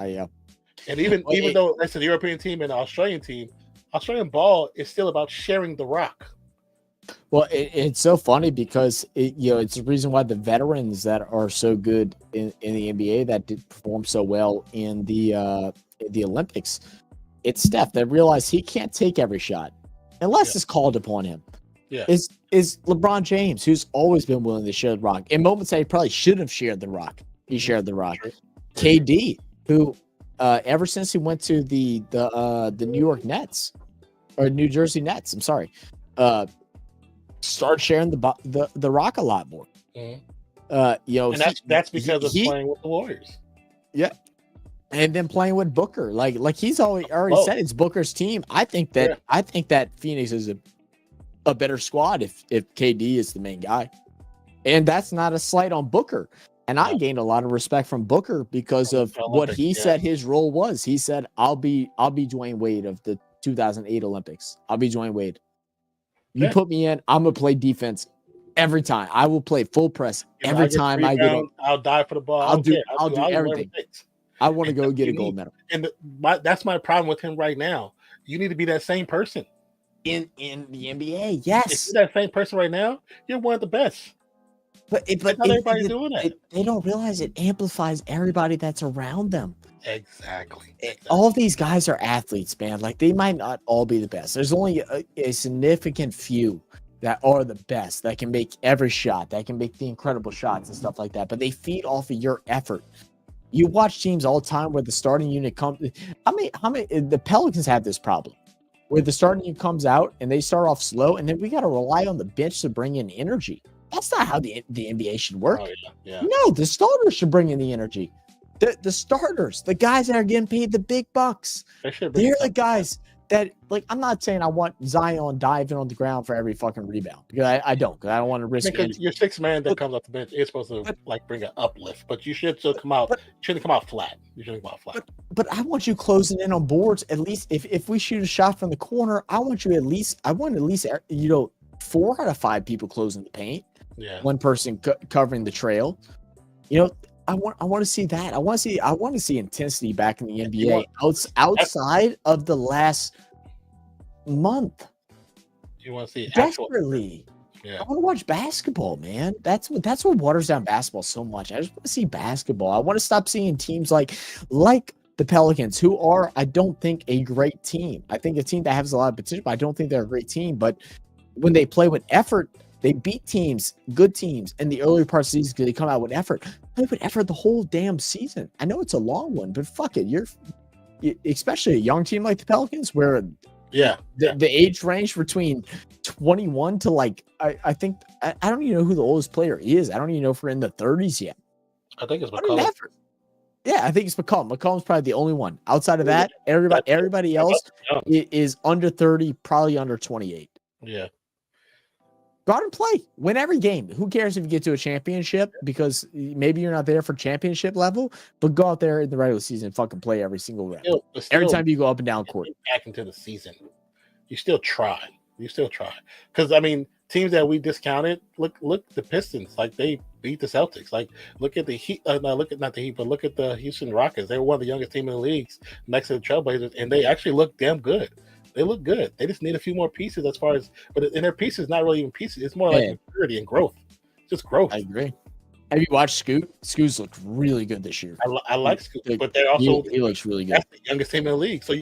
Yeah. And even though that's the European team and the Australian team, Australian ball is still about sharing the rock. Well, it's so funny because it's the reason why the veterans that are so good in the NBA that did perform so well in the Olympics, it's Steph that realized he can't take every shot unless it's called upon him. Yeah, is LeBron James, who's always been willing to share the rock. In moments that he probably shouldn't have shared the rock, he shared the rock. KD, who ever since he went to the New York Nets or New Jersey Nets, I'm sorry, start sharing the rock a lot more. And that's because of playing with the Warriors. Yeah. And then playing with Booker, like he's already said it's Booker's team. I think that Phoenix is a better squad if KD is the main guy, and that's not a slight on Booker. And I gained a lot of respect from Booker because of what he said his role was. He said, "I'll be Dwayne Wade of the 2008 Olympics. I'll be Dwayne Wade. You put me in, I'm gonna play defense Every time. I will play full press every time I get on. I'll die for the ball. I'll do everything. I want to go get a gold medal. And that's my problem with him right now. You need to be that same person. In the NBA, yes. If you're that same person right now, you're one of the best. But everybody's doing that. They don't realize it amplifies everybody that's around them. Exactly. All of these guys are athletes, man. Like, they might not all be the best. There's only a significant few that are the best, that can make every shot, that can make the incredible shots and stuff like that. But they feed off of your effort. You watch teams all the time where the starting unit comes. How many? The Pelicans have this problem where the starting unit comes out and they start off slow, and then we got to rely on the bench to bring in energy. That's not how the NBA should work. Oh, yeah. No, the starters should bring in the energy. The starters, the guys that are getting paid the big bucks, they're the guys that, like, I'm not saying I want Zion diving on the ground for every fucking rebound, because I don't want to risk it. Your sixth man that comes off the bench is supposed to bring an uplift, but you should still come out. You shouldn't come out flat. But I want you closing in on boards. At least if we shoot a shot from the corner, I want at least 4 out of 5 people closing the paint. Yeah. One person covering the trail. I want to see that. I want to see intensity back in the NBA outside of the last month. You want to see desperately. Yeah. I want to watch basketball, man. That's what waters down basketball so much. I just want to see basketball. I want to stop seeing teams like the Pelicans, who are, I don't think, a great team. I think a team that has a lot of potential, but I don't think they're a great team. But when they play with effort, they beat teams, good teams, in the early part of the season because they come out with effort. Play with effort the whole damn season. I know it's a long one, but fuck it. You're especially a young team like the Pelicans, where the age range between 21 to, like, I think I don't even know who the oldest player is. I don't even know if we're in the 30s yet. I think it's McCollum. Yeah, I think it's McCollum. McCollum's probably the only one. Outside of that, everybody else is under 30, probably under 28. Yeah. Go out and play. Win every game. Who cares if you get to a championship? Because maybe you're not there for championship level, but go out there in the regular season and fucking play every single round. Every time you go up and down court. Back into the season, you still try. Because, I mean, teams that we discounted, look the Pistons. Like, they beat the Celtics. Like, look at the Heat. Look at the Houston Rockets. They were one of the youngest teams in the leagues next to the Trailblazers, and they actually look damn good. They look good. They just need a few more pieces but in their pieces, not really even pieces. It's more like maturity and growth. Just growth. I agree. Have you watched Scoot? Scoot's looked really good this year. I like Scoot, but they're also he looks really good. That's the youngest team in the league, so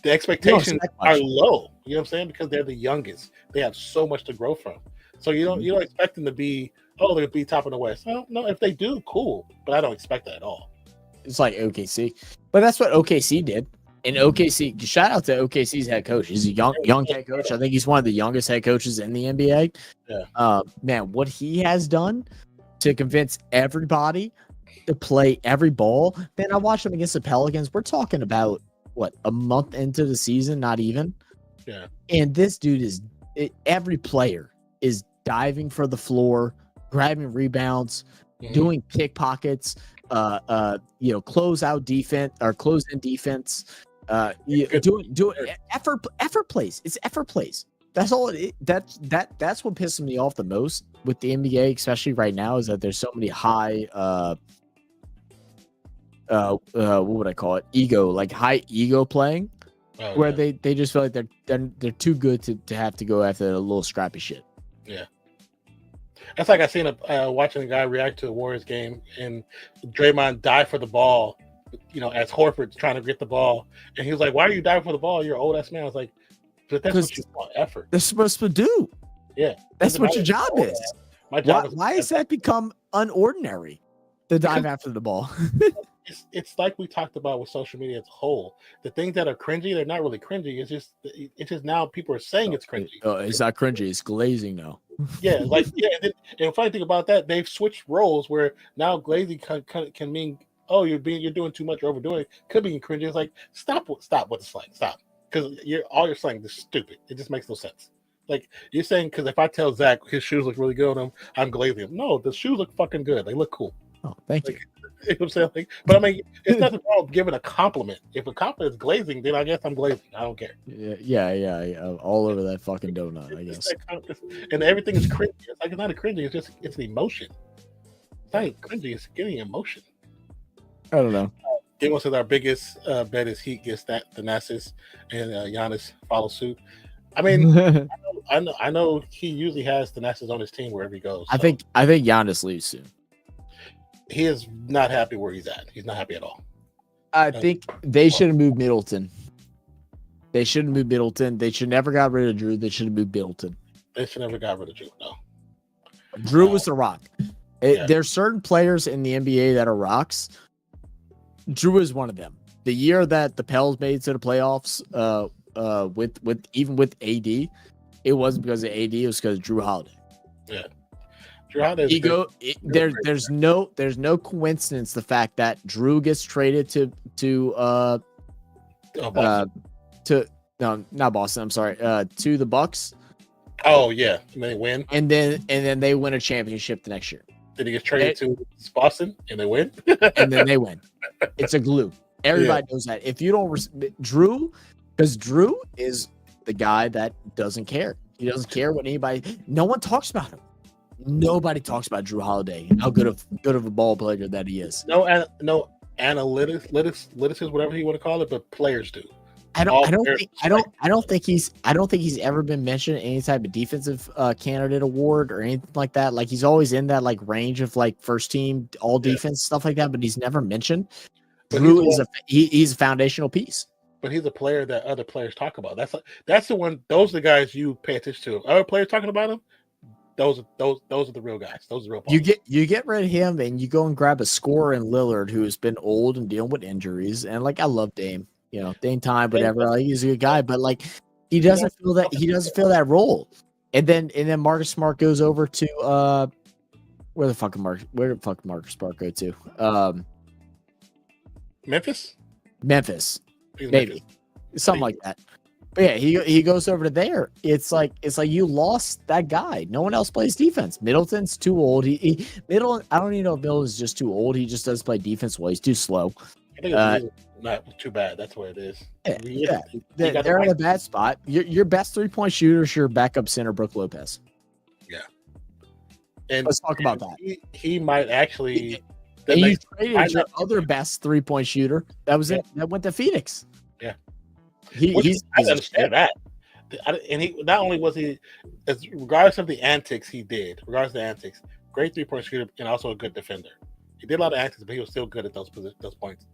the expectations are low. You know what I'm saying? Because they're the youngest. They have so much to grow from. So you don't expect them to be they'll be top of the West. No, if they do, cool. But I don't expect that at all. It's like OKC, but that's what OKC did. And OKC, shout out to OKC's head coach. He's a young head coach. I think he's one of the youngest head coaches in the NBA. Yeah. Man, what he has done to convince everybody to play every ball. Man, I watched him against the Pelicans. We're talking about a month into the season, not even. Yeah. And this dude every player is diving for the floor, grabbing rebounds, doing pickpockets, close out defense or close in defense. Doing effort plays. It's effort plays. That's all. That's what pisses me off the most with the NBA, especially right now, is that there's so many high what would I call it? High ego playing, where they just feel like they're too good to have to go after a little scrappy shit. Yeah. That's like I seen watching a guy react to a Warriors game and Draymond dive for the ball, as Horford's trying to get the ball, and he was like, "Why are you diving for the ball? You're an old ass man." I was like, "But that's what you want, effort. They're supposed to do. Yeah, that's what your job is. My job. Why has that become unordinary to dive after the ball?" It's like we talked about with social media as a whole. The things that are cringy, they're not really cringy. It's just now people are saying it's cringy. Oh, it's not cringy. It's glazing now. Yeah, and the funny thing about that, they've switched roles where now glazing can mean, you're doing too much or overdoing it. Could be cringy. It's like stop with the slang. Stop, because all you're saying is stupid. It just makes no sense. Like, you're saying, because if I tell Zach his shoes look really good on him, I'm glazing him. No, the shoes look fucking good. They look cool. Oh, thank you. You know what I'm saying? Like, but I mean, it's nothing wrong with giving a compliment. If a compliment is glazing, then I guess I'm glazing. I don't care. Yeah. All over that fucking donut, I guess. And everything is cringy. It's like it's not a cringy. It's an emotion. It's not cringy. It's getting emotion. I don't know. Demo says our biggest bet is Heat gets that Thanasis and Giannis follow suit. I mean, I know he usually has Thanasis on his team wherever he goes. So. I think Giannis leaves soon. He is not happy where he's at. He's not happy at all. I think they should have moved Middleton. They shouldn't move Middleton. They should never got rid of Drew. They should have moved Middleton. They should never got rid of Drew. No. Drew was the rock. There's certain players in the NBA that are rocks. Drew is one of them. The year that the Pels made it to the playoffs, with AD, it wasn't because of AD. It was because of Drew Holiday. Yeah. There's no coincidence the fact that Drew gets traded to not Boston. I'm sorry, to the Bucks. Oh yeah, and they win, and then they win a championship the next year. Then he gets traded to Boston, and they win, and then they win. It's a glue. Everybody knows that. If you don't Drew, because Drew is the guy that doesn't care. He doesn't care what anybody. No one talks about him. Nobody talks about Drew Holiday and how good of a ball player that he is. No analytics, whatever you want to call it, but players do. I don't think he's ever been mentioned in any type of defensive candidate award or anything like that. Like he's always in that like range of like first team all defense stuff like that, but he's never mentioned. But Drew he's a foundational piece. But he's a player that other players talk about. That's the one. Those are the guys you pay attention to. Other players talking about him. Those are the real guys. Those are the real players. You get rid of him and you go and grab a scorer in Lillard who has been old and dealing with injuries. And like I love Dame, Dame time, whatever. Like, he's a good guy, but like he doesn't feel that role. And then Marcus Smart goes over to where the fuck Marcus Smart go to? Memphis, maybe Memphis. Something like that. But yeah, he goes over to there. It's like you lost that guy. No one else plays defense. Middleton's too old. Middleton. I don't even know if Middleton's just too old. He just doesn't play defense well. He's too slow. I think it's not too bad. That's what it is. Yeah. They're in a bad spot. Your best 3-point shooter is your backup center, Brook Lopez. Yeah. And let's talk about that. He might actually. And you traded your other best 3-point shooter. That went to Phoenix. Yeah. I understand that. And he not only was he, regardless of the antics he did, great 3-point shooter and also a good defender. He did a lot of antics, but he was still good at those points.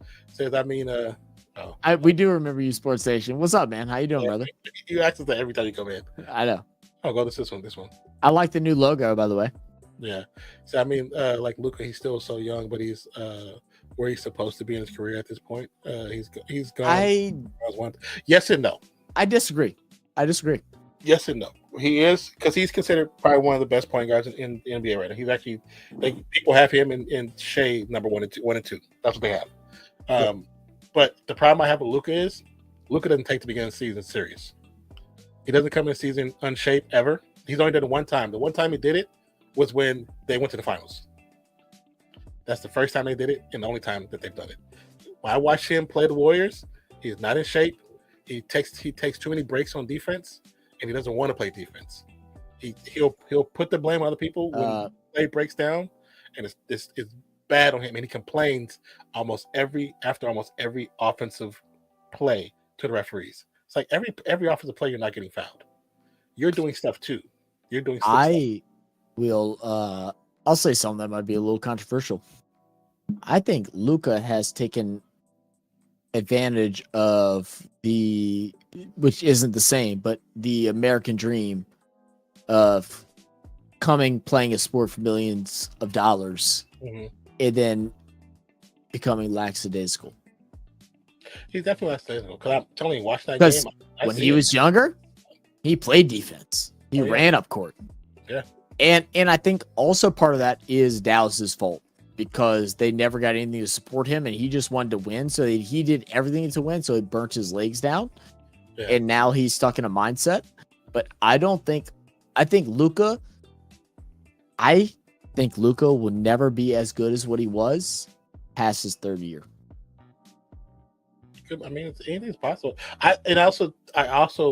We do remember you, Sports Station. What's up, man? How you doing, brother? You ask us that every time you come in. I know. Oh, go to this one. I like the new logo, by the way. Yeah. So I mean, like Luka, he's still so young, but he's where he's supposed to be in his career at this point. He's gone. Yes and no. I disagree. Yes and no. He is, because he's considered probably one of the best point guards in the NBA right now. He's actually, people have him in shade number 1 and 2. That's what they have. But the problem I have with Luka is Luka doesn't take the beginning of the season serious. He doesn't come in the season unshaped ever. He's only done it one time. The one time he did it was when they went to the finals. That's the first time they did it and the only time that they've done it. When I watch him play the Warriors, he's not in shape. He takes too many breaks on defense, and he doesn't want to play defense. He'll put the blame on other people when play breaks down, and it's bad on him. And he complains after almost every offensive play to the referees. It's like every offensive play you're not getting fouled. You're doing stuff too. You're doing stuff. I'll say something that might be a little controversial. I think Luka has taken advantage of which isn't the same, but the American dream of playing a sport for millions of dollars, and then becoming lackadaisical. He's definitely lackadaisical. Because I'm telling you, watch that game. When he was younger, he played defense. He ran up court. Yeah. And I think also part of that is Dallas's fault, because they never got anything to support him, and he just wanted to win. So he did everything to win. So he burnt his legs down, and now he's stuck in a mindset. But I think Luka will never be as good as what he was. past his third year. I mean, anything's possible. I also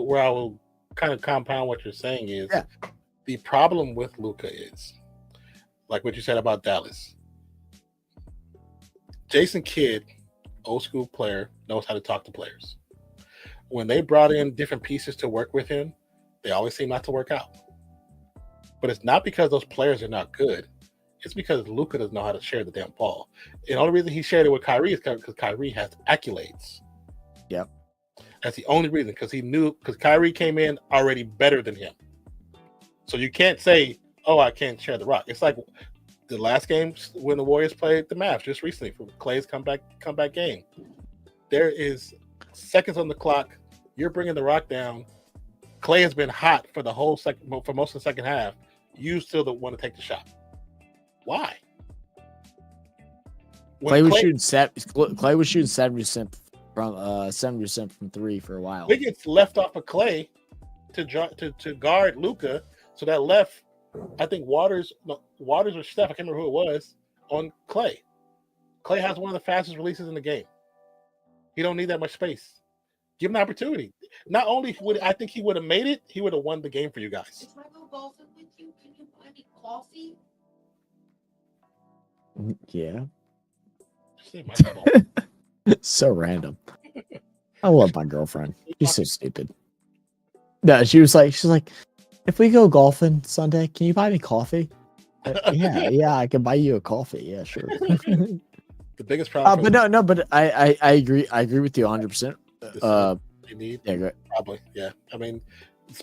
where I will kind of compound what you're saying is the problem with Luka is like what you said about Dallas. Jason Kidd, old school player, knows how to talk to players. When they brought in different pieces to work with him, they always seem not to work out. But it's not because those players are not good. It's because Luka doesn't know how to share the damn ball. And the only reason he shared it with Kyrie is because Kyrie has accolades. Yep. That's the only reason, because Kyrie came in already better than him. So you can't say, oh, I can't share the rock. It's like the last game when the Warriors played the Mavs just recently for Klay's comeback game. There is seconds on the clock. You're bringing the rock down. Klay has been hot for the whole for most of the second half. You still don't want to take the shot. Why? Klay was shooting 70% from 70% from three for a while. Wiggins left off of Klay to guard Luka, so that left, I think Waters or Steph, I can't remember who it was, on Klay. Klay has one of the fastest releases in the game. He don't need that much space. Give him an opportunity. Not only would I think he would have made it, he would have won the game for you guys. If I go golfing with you, can you buy me coffee? Yeah. Say my So random. I love my girlfriend. She's so stupid. No, she's like, if we go golfing Sunday, can you buy me coffee? Yeah, I can buy you a coffee. Yeah, sure. The biggest problem. But I agree with you 100%. You need, yeah, probably, yeah. I mean,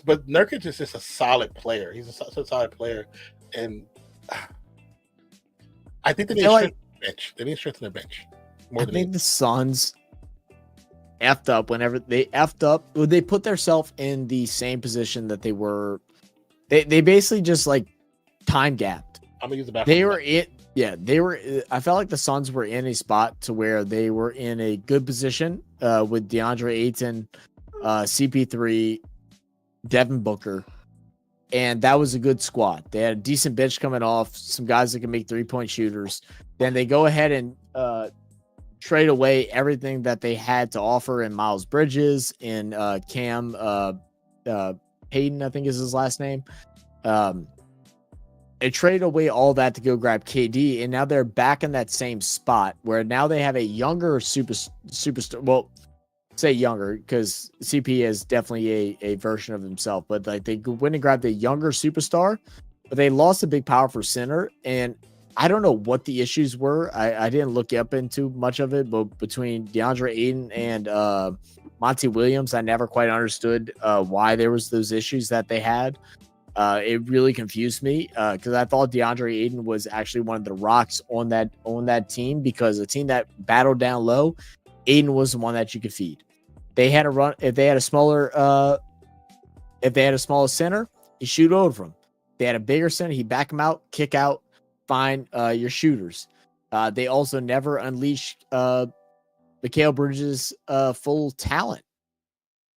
but Nurkic is just a solid player. He's a solid player, and I think they need to strengthen their bench. They need to strengthen their bench. I think the Suns effed up whenever they effed up. They put themselves in the same position that they were. They basically just like time gapped. I'm gonna use the bathroom. They were it. Yeah, they were. I felt like the Suns were in a spot to where they were in a good position with DeAndre Ayton, CP3, Devin Booker, and that was a good squad. They had a decent bench coming off, some guys that can make 3-point shooters. Then they go ahead and trade away everything that they had to offer in Miles Bridges, in Cam Payton, I think is his last name. They traded away all that to go grab KD, and now they're back in that same spot where now they have a younger superstar. Well, say younger because CP is definitely a version of himself, but like they went and grabbed a younger superstar, but they lost a big power for center, and I don't know what the issues were. I didn't look up into much of it, but between DeAndre Ayton and Monty Williams, I never quite understood why there was those issues that they had. It really confused me because I thought DeAndre Ayton was actually one of the rocks on that team, because a team that battled down low, Ayton was the one that you could feed. They had a run if they had a smaller center, you shoot over them. They had a bigger center, he back them out, kick out, find your shooters. They also never unleashed Mikal Bridges' full talent.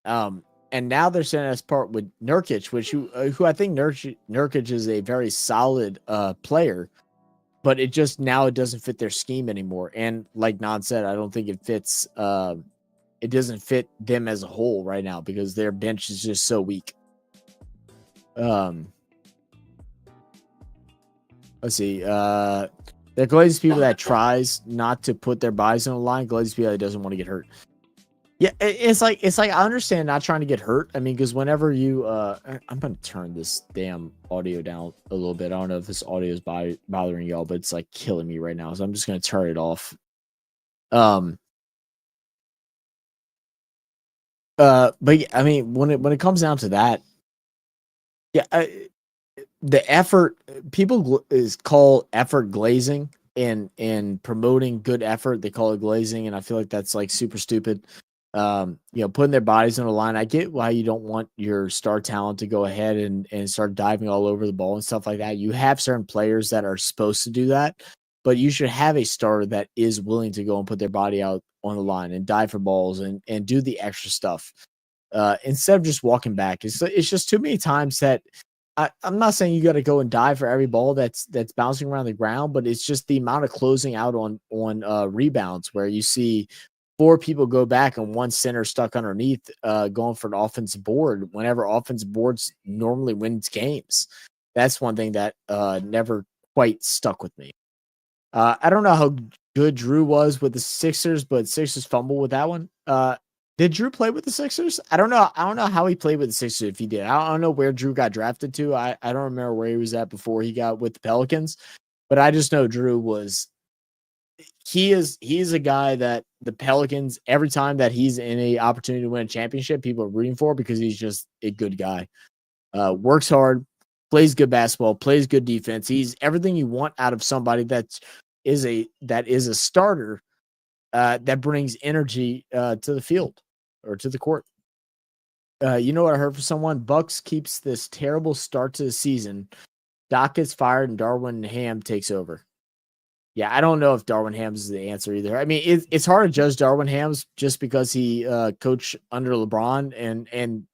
And now they're sending us part with Nurkic, who I think Nurkic is a very solid player, but it doesn't fit their scheme anymore. And like Nan said, I don't think it fits. It doesn't fit them as a whole right now because their bench is just so weak. Let's see. They're Glazed people that tries not to put their bodies on the line. Glazed people that doesn't want to get hurt. Yeah, it's like I understand not trying to get hurt. I mean, because whenever you, I'm gonna turn this damn audio down a little bit. I don't know if this audio is bothering y'all, but it's like killing me right now. So I'm just gonna turn it off. But yeah, I mean, when it comes down to that, yeah, the effort people call effort glazing, and promoting good effort, they call it glazing, and I feel like that's like super stupid. Putting their bodies on the line. I get why you don't want your star talent to go ahead and start diving all over the ball and stuff like that. You have certain players that are supposed to do that, but you should have a star that is willing to go and put their body out on the line and dive for balls and do the extra stuff instead of just walking back. It's just too many times that I'm not saying you got to go and dive for every ball that's bouncing around the ground, but it's just the amount of closing out on rebounds where you see 4 people go back and 1 center stuck underneath, going for an offensive board. Whenever offensive boards normally wins games, that's one thing that never quite stuck with me. I don't know how good Drew was with the Sixers, but Sixers fumbled with that one. Did Drew play with the Sixers? I don't know. I don't know how he played with the Sixers if he did. I don't know where Drew got drafted to. I don't remember where he was at before he got with the Pelicans, but I just know Drew was. He's a guy that the Pelicans, every time that he's in a opportunity to win a championship, people are rooting for because he's just a good guy. Works hard, plays good basketball, plays good defense. He's everything you want out of somebody that is a starter. That brings energy to the field or to the court. You know what I heard from someone? Bucks keeps this terrible start to the season. Doc gets fired and Darwin Ham takes over. Yeah, I don't know if Darwin Hams is the answer either. I mean, it's hard to judge Darwin Hams just because he coached under LeBron, and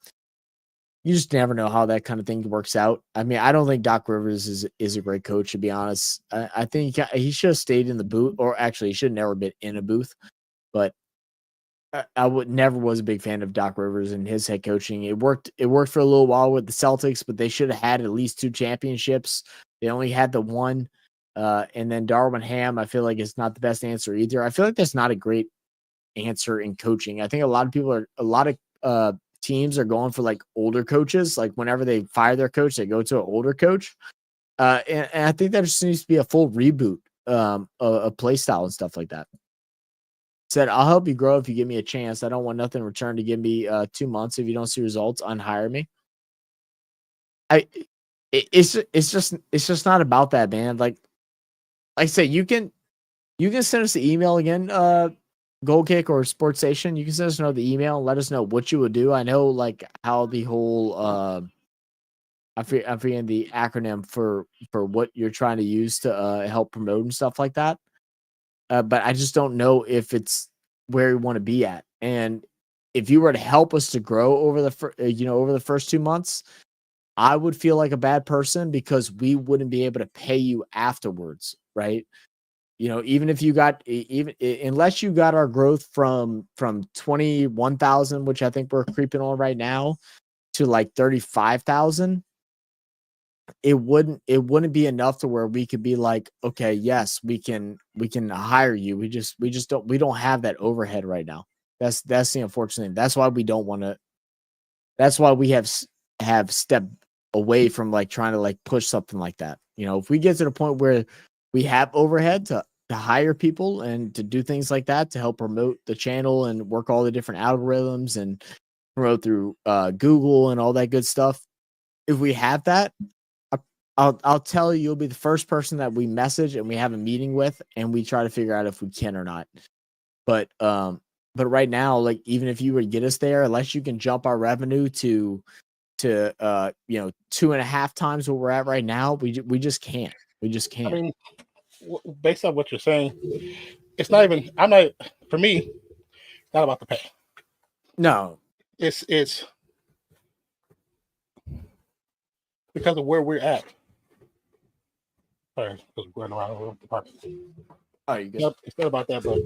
you just never know how that kind of thing works out. I mean, I don't think Doc Rivers is a great coach, to be honest. I think he should have stayed in the booth, or actually, he should have never been in a booth. But I never was a big fan of Doc Rivers and his head coaching. It worked for a little while with the Celtics, but they should have had at least 2 championships. They only had the one. And then Darwin Ham, I feel like it's not the best answer either. I feel like that's not a great answer in coaching. I think a lot of teams are going for like older coaches. Like whenever they fire their coach, they go to an older coach. And I think that just needs to be a full reboot of play style and stuff like that. Said, I'll help you grow if you give me a chance. I don't want nothing in return to give me 2 months. If you don't see results, unhire me. It's just not about that, man. Like I say, you can send us the email again, Goal Kick or Sports Station. You can send us another email and let us know what you would do. I know like how the whole I'm forgetting the acronym for what you're trying to use to help promote and stuff like that. But I just don't know if it's where we want to be at. And if you were to help us to grow over the first 2 months, I would feel like a bad person because we wouldn't be able to pay you afterwards, right? You know, even if you got unless you got our growth from 21,000, which I think we're creeping on right now, to like 35,000, it wouldn't be enough to where we could be like, okay, yes, we can hire you. We don't have that overhead right now. That's the unfortunate thing. That's why we don't want to. That's why we have stepped away from like trying to like push something like that. You know, if we get to the point where we have overhead to hire people and to do things like that to help promote the channel and work all the different algorithms and promote through Google and all that good stuff. If we have that, I'll tell you, you'll be the first person that we message and we have a meeting with, and we try to figure out if we can or not. But right now, like even if you were to get us there, unless you can jump our revenue to 2.5 times what we're at right now, we just can't. We just can't. I mean, based on what you're saying, it's not even. For me, not about the pay. No, it's because of where we're at. Sorry, because we're going around the park. Oh, you good? It's not about that, but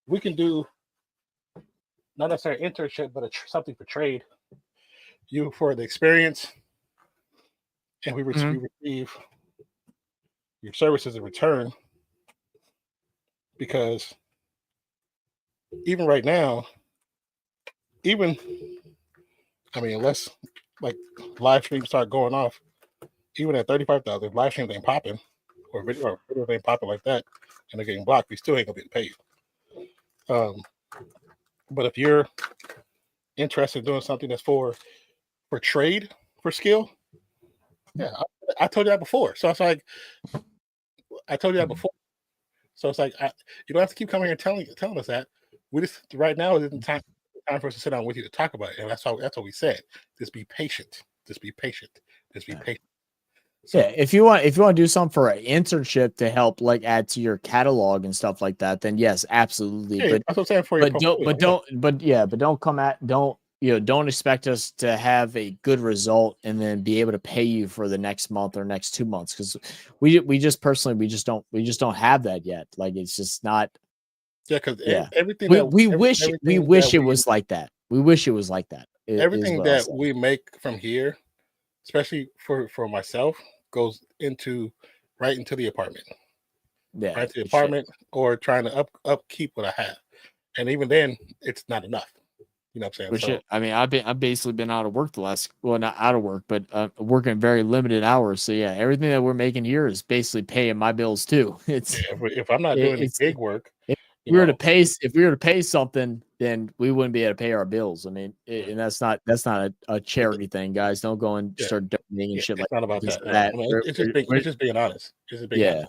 we can do not necessarily internship, but something for trade. You for the experience, and we receive your services in return. Because even right now, unless like live streams start going off, even at 35,000, live streams ain't popping, or videos ain't popping like that, and they're getting blocked, we still ain't gonna get paid. But if you're interested in doing something that's for trade, for skill, yeah, I told you that before. So it's like, I told you that before. So it's like, you don't have to keep coming here telling us that. We just right now isn't time for us to sit down with you to talk about it, and that's what we said. Just be patient. Just be patient. So, yeah, if you want to do something for an internship to help like add to your catalog and stuff like that, then yes, absolutely. Yeah, but that's what I'm saying for you. Don't don't expect us to have a good result and then be able to pay you for the next month or next 2 months, because we just don't have that yet. Like, it's just not. Yeah, because everything we wish it was like that. We wish it was like that. Everything that we make from here, especially for myself, goes right into the apartment. Yeah, right to the apartment or trying to upkeep what I have, and even then, it's not enough. You know what I'm saying? I mean, I've basically been out of work not out of work, but working very limited hours. So yeah, everything that we're making here is basically paying my bills too. It's if I'm not doing big work, if we were to pay something, then we wouldn't be able to pay our bills. I mean, and that's not a charity thing, guys. Don't go and start donating and shit like that. It's not about that. I mean, it's just being honest. Yeah.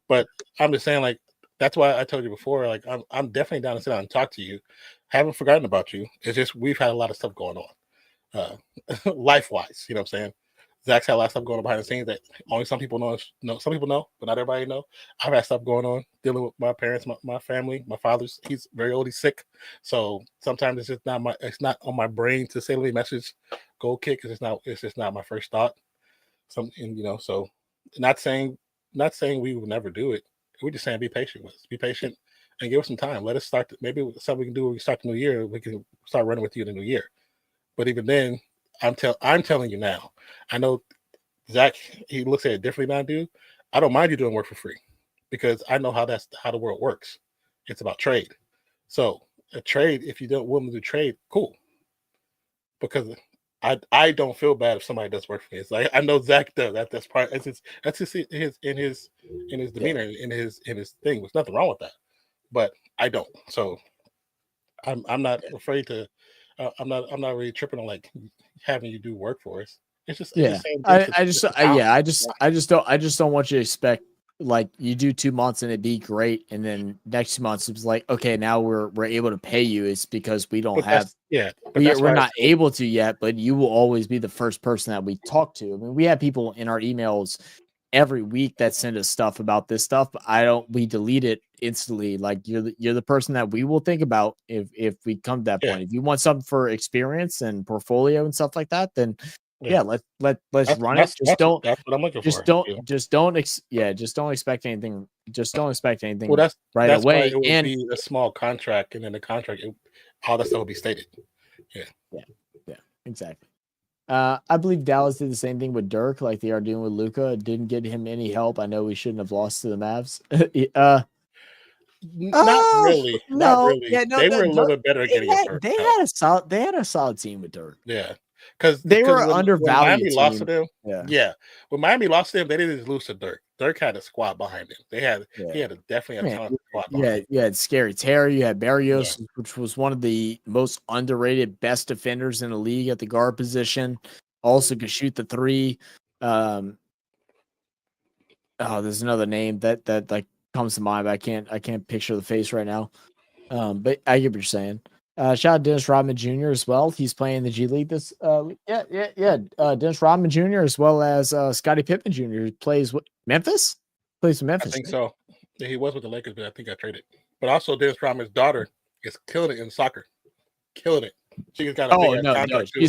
But I'm just saying, like, that's why I told you before, like, I'm definitely down to sit down and talk to you. Haven't forgotten about you. It's just we've had a lot of stuff going on, life wise. You know what I'm saying? Zach's had a lot of stuff going on behind the scenes that only some people know. Some people know, but not everybody know. I've had stuff going on dealing with my parents, my family. My father's he's very old, he's sick, so sometimes it's just it's not on my brain to say, let me message, go kick. It's just not my first thought. So not saying we will never do it. We're just saying be patient with us. Be patient and give us some time. Let us start. Maybe something we can do when we start the new year. We can start running with you in the new year. But even then, I'm telling you now. I know Zach, he looks at it differently than I do. I don't mind you doing work for free because I know how the world works. It's about trade. So a trade, if you don't willing to trade, cool. Because I don't feel bad if somebody does work for me. It's like I know Zach does. That's part. That's his in his demeanor, in his thing. There's nothing wrong with that, but I don't. So I'm not afraid to. I'm not really tripping on like having you do work for us. It's just I just don't want you to expect like you do 2 months and it'd be great, and then next 2 months it's like, okay, now we're able to pay you. It's because we don't have we're not able to yet, but you will always be the first person that we talk to. I mean, we have people in our emails every week that send us stuff about this stuff, but we delete it instantly. Like you're the person that we will think about if we come to that point. If you want something for experience and portfolio and stuff like that, then let's run it. That's what I'm looking for. Just don't expect anything. Just don't expect anything. Well, that's right that's away. Why it would be a small contract, and then the contract, all that stuff will be stated. Yeah, exactly. I believe Dallas did the same thing with Dirk, like they are doing with Luka. Didn't get him any help. I know we shouldn't have lost to the Mavs. Not really. No, they were a little bit better at getting Dirk. They had a solid team with Dirk. Yeah. Because they were undervalued. When Miami lost to them, when Miami lost to them, they didn't just lose to Dirk. Dirk had a squad behind him. He had definitely a talented squad behind him. You had Scary Terry, you had Barrios, which was one of the most underrated, best defenders in the league at the guard position. Also could shoot the three. There's another name that like comes to mind, but I can't picture the face right now. But I get what you're saying. Shout out Dennis Rodman Jr. as well. He's playing the G League this. Dennis Rodman Jr. as well as Scottie Pippen Jr. who plays with Memphis. Plays with Memphis. I think so. Yeah, he was with the Lakers, but I think I traded. But also, Dennis Rodman's daughter is killing it in soccer. Killing it. She's got a big contract too.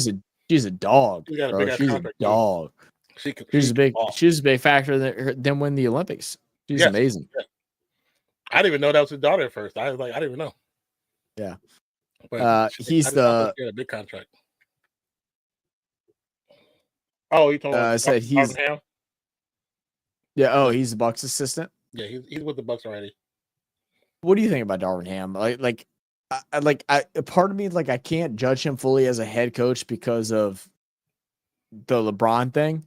She's a dog. She's got a big contract. Dog. She's a big factor than win the Olympics. She's amazing. Yeah. I didn't even know that was his daughter at first. I was like, I didn't even know. Yeah. But he's he had a big contract. Oh, you told me. I said he's. Yeah. Oh, he's the Bucks assistant. Yeah, he's with the Bucks already. What do you think about Darvin Ham? Part of me like I can't judge him fully as a head coach because of the LeBron thing,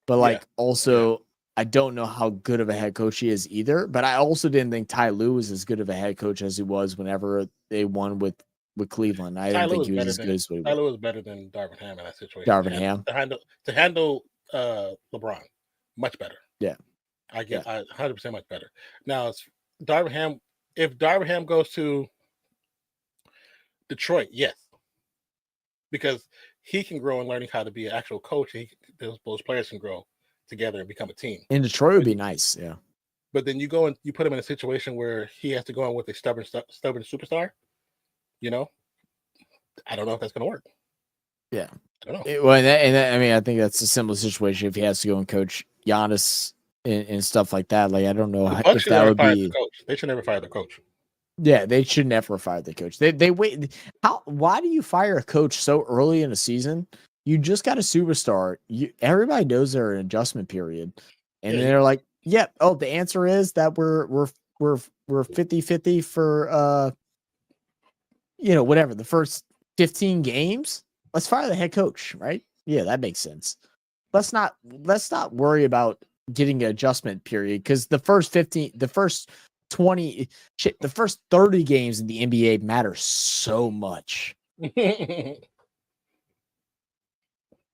but also I don't know how good of a head coach he is either. But I also didn't think Ty Lue was as good of a head coach as he was whenever they won with Cleveland. I didn't think he was as good as Ty Lue was better than Darvin Ham in that situation. Darvin Ham to handle LeBron much better. Yeah, I 100% much better. Now it's Darvin Ham. If Darvin Ham goes to Detroit, yes, because he can grow in learning how to be an actual coach. Those players can grow together and become a team. In Detroit would be nice, yeah. But then you go and you put him in a situation where he has to go in with a stubborn superstar. You know, I don't know if that's going to work. Yeah. I don't know. I mean, I think that's a similar situation if he has to go and coach Giannis and stuff like that. Like, I don't know if that would be. They should never fire the coach. Yeah, they should never fire the coach. They wait. Why do you fire a coach so early in a season? You just got a superstar. Everybody knows they're an adjustment period, and they're like, "Yep." Yeah, oh, the answer is that we're 50-50 for whatever the first 15 games. Let's fire the head coach, right? Yeah, that makes sense. Let's not worry about getting an adjustment period because the first 20 shit, the first 30 games in the NBA matter so much.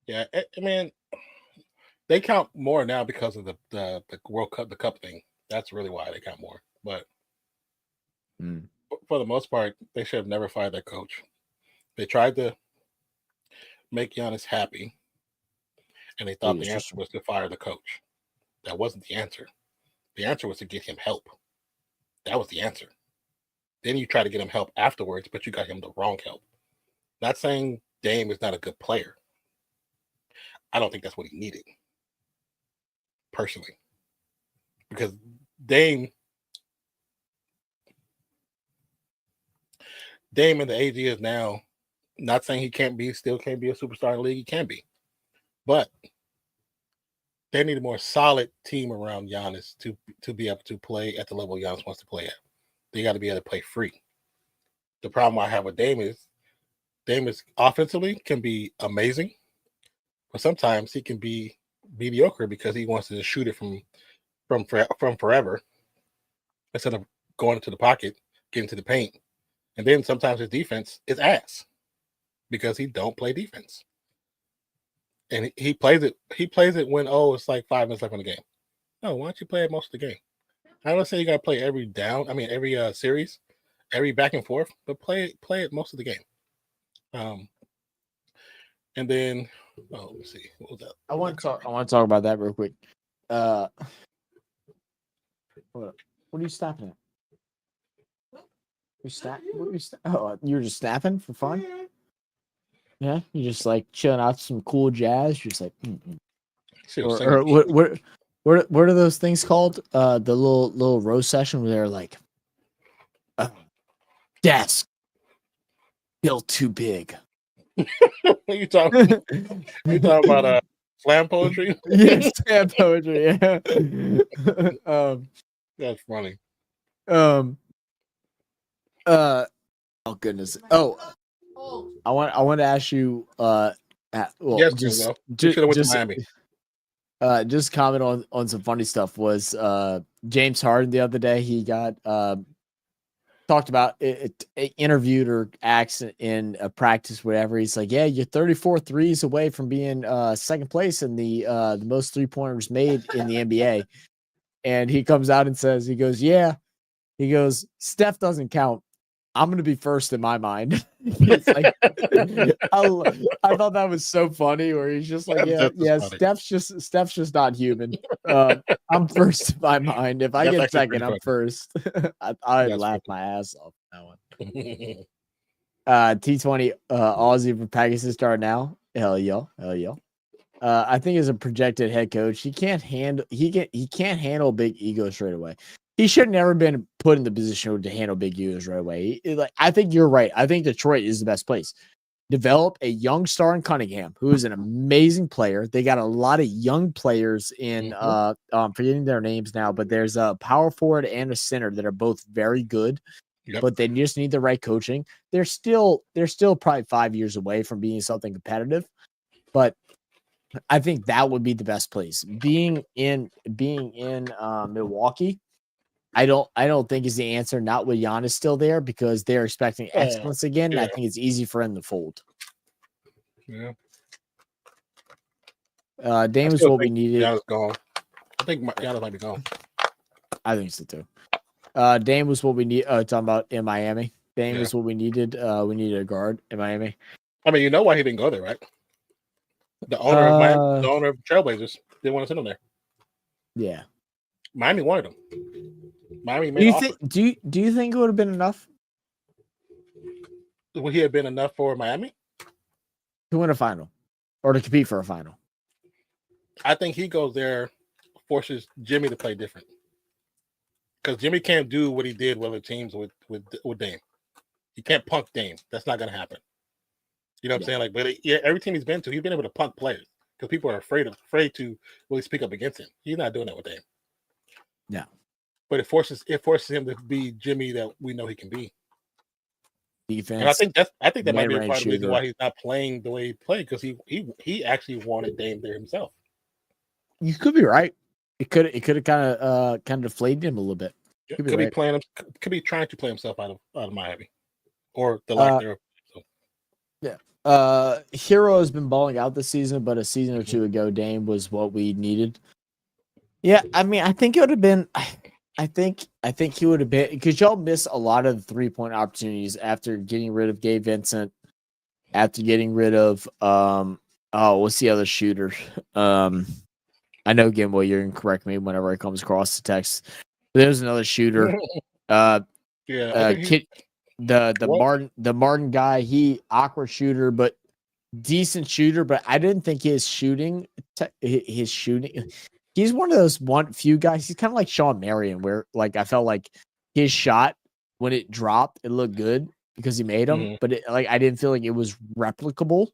Yeah, I mean, they count more now because of the World Cup, the Cup thing. That's really why they count more. But for the most part, they should have never fired their coach. They tried to make Giannis happy, and they thought the answer was to fire the coach. That wasn't the answer. The answer was to get him help. That was the answer. Then you try to get him help afterwards, but you got him the wrong help. Not saying Dame is not a good player. I don't think that's what he needed, personally. Because Dame in the age he is now, not saying he still can't be a superstar in the league. He can be. But they need a more solid team around Giannis to be able to play at the level Giannis wants to play at. They got to be able to play free. The problem I have with Dame is offensively can be amazing, but sometimes he can be mediocre because he wants to just shoot it from forever instead of going into the pocket, getting to the paint. And then sometimes his defense is ass because he don't play defense. And he plays it when it's like 5 minutes left in the game. No, why don't you play it most of the game? I don't say you got to play every every series, every back and forth, but play it most of the game. And then let me see. What was that? I want to talk about that real quick. What are you snapping at? You were just snapping for fun? Yeah, you just like chilling out some cool jazz. You're just like, or what are those things called? The little roast session where they're like, desk built too big. you talking about slam poetry? Yeah, slam poetry. Yeah. That's funny. Oh goodness. Oh, I want to ask you. Yes, just Miami. Just comment on some funny stuff. Was James Harden the other day? He got talked about it, interviewed or asked in a practice, whatever. He's like, yeah, you're 34 threes away from being second place in the most 3-pointers made in the NBA. And he comes out and says, he goes, Steph doesn't count. I'm going to be first in my mind. It's like, I thought that was so funny where he's just like, Steph's just not human. I'm first in my mind. If I get second, I'm first. I laughed my ass off that one. T20 Aussie for Pegasus star now. Hell yeah. I think as a projected head coach, he can't handle big ego straight away. He should never been put in the position to handle big egos right away. I think you're right. I think Detroit is the best place. Develop a young star in Cunningham, who is an amazing player. They got a lot of young players in forgetting their names now, but there's a power forward and a center that are both very good. Yep. But they just need the right coaching. They're still probably 5 years away from being something competitive, but I think that would be the best place. Being in Milwaukee, I don't think is the answer. Not with Giannis still there because they're expecting excellence again. Yeah. And I think it's easy for him to fold. Yeah. Dame is what we needed. Giannis gone. I think Giannis might be gone. I think so too. Dame was what we need. Talking about in Miami. Dame was what we needed. We needed a guard in Miami. I mean, you know why he didn't go there, right? The owner of Miami, the owner of Trailblazers didn't want to send him there. Yeah. Miami wanted him. Miami made do you think it would have been enough? would he have been enough for Miami to win a final or to compete for a final? I think he goes there, forces Jimmy to play different because Jimmy can't do what he did with other teams with Dame. He can't punk Dame. That's not going to happen. You know what I'm saying? Like, but every team he's been to, he's been able to punk players because people are afraid to really speak up against him. He's not doing that with Dame. Yeah, but it forces him to be Jimmy that we know he can be. Defense. And I think that might be a part of the reason shooter. why he's not playing the way he played because he actually wanted Dame there himself. You could be right. It could have kind of deflated him a little bit. Could be trying to play himself out of Miami or the lack thereof. So. Yeah. Hero has been balling out this season, but a season or two ago, Dame was what we needed. Yeah, I mean, I think it would have been. I think he would have been because y'all miss a lot of the 3-point opportunities after getting rid of Gabe Vincent, after getting rid of what's the other shooter? I know Gimbo, you're gonna correct me whenever it comes across the text. But there's another shooter. The Martin guy, he awkward shooter, but decent shooter. But I didn't think his shooting. He's one of those few guys. He's kind of like Sean Marion, where like I felt like his shot when it dropped, it looked good because he made them, but I didn't feel like it was replicable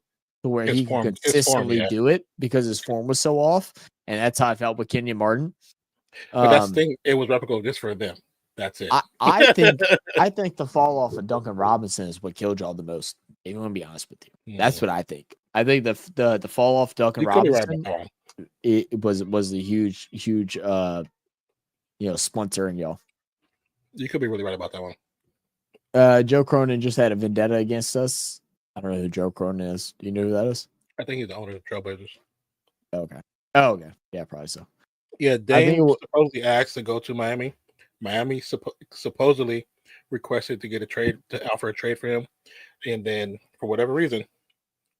to where he could consistently do it because his form was so off. And that's how I felt with Kenyon Martin. But that's the thing; it was replicable just for them. That's it. I think the fall off of Duncan Robinson is what killed y'all the most. I'm gonna be honest with you. That's what I think. I think the fall off Duncan Robinson. It was a huge splinter in y'all. You could be really right about that one. Joe Cronin just had a vendetta against us. I don't know who Joe Cronin is. Do you know who that is? I think he's the owner of the Trailblazers. Okay. Oh, okay. Yeah, probably so. Yeah, Dame was supposedly asked to go to Miami. Miami supposedly requested to get to offer a trade for him, and then for whatever reason,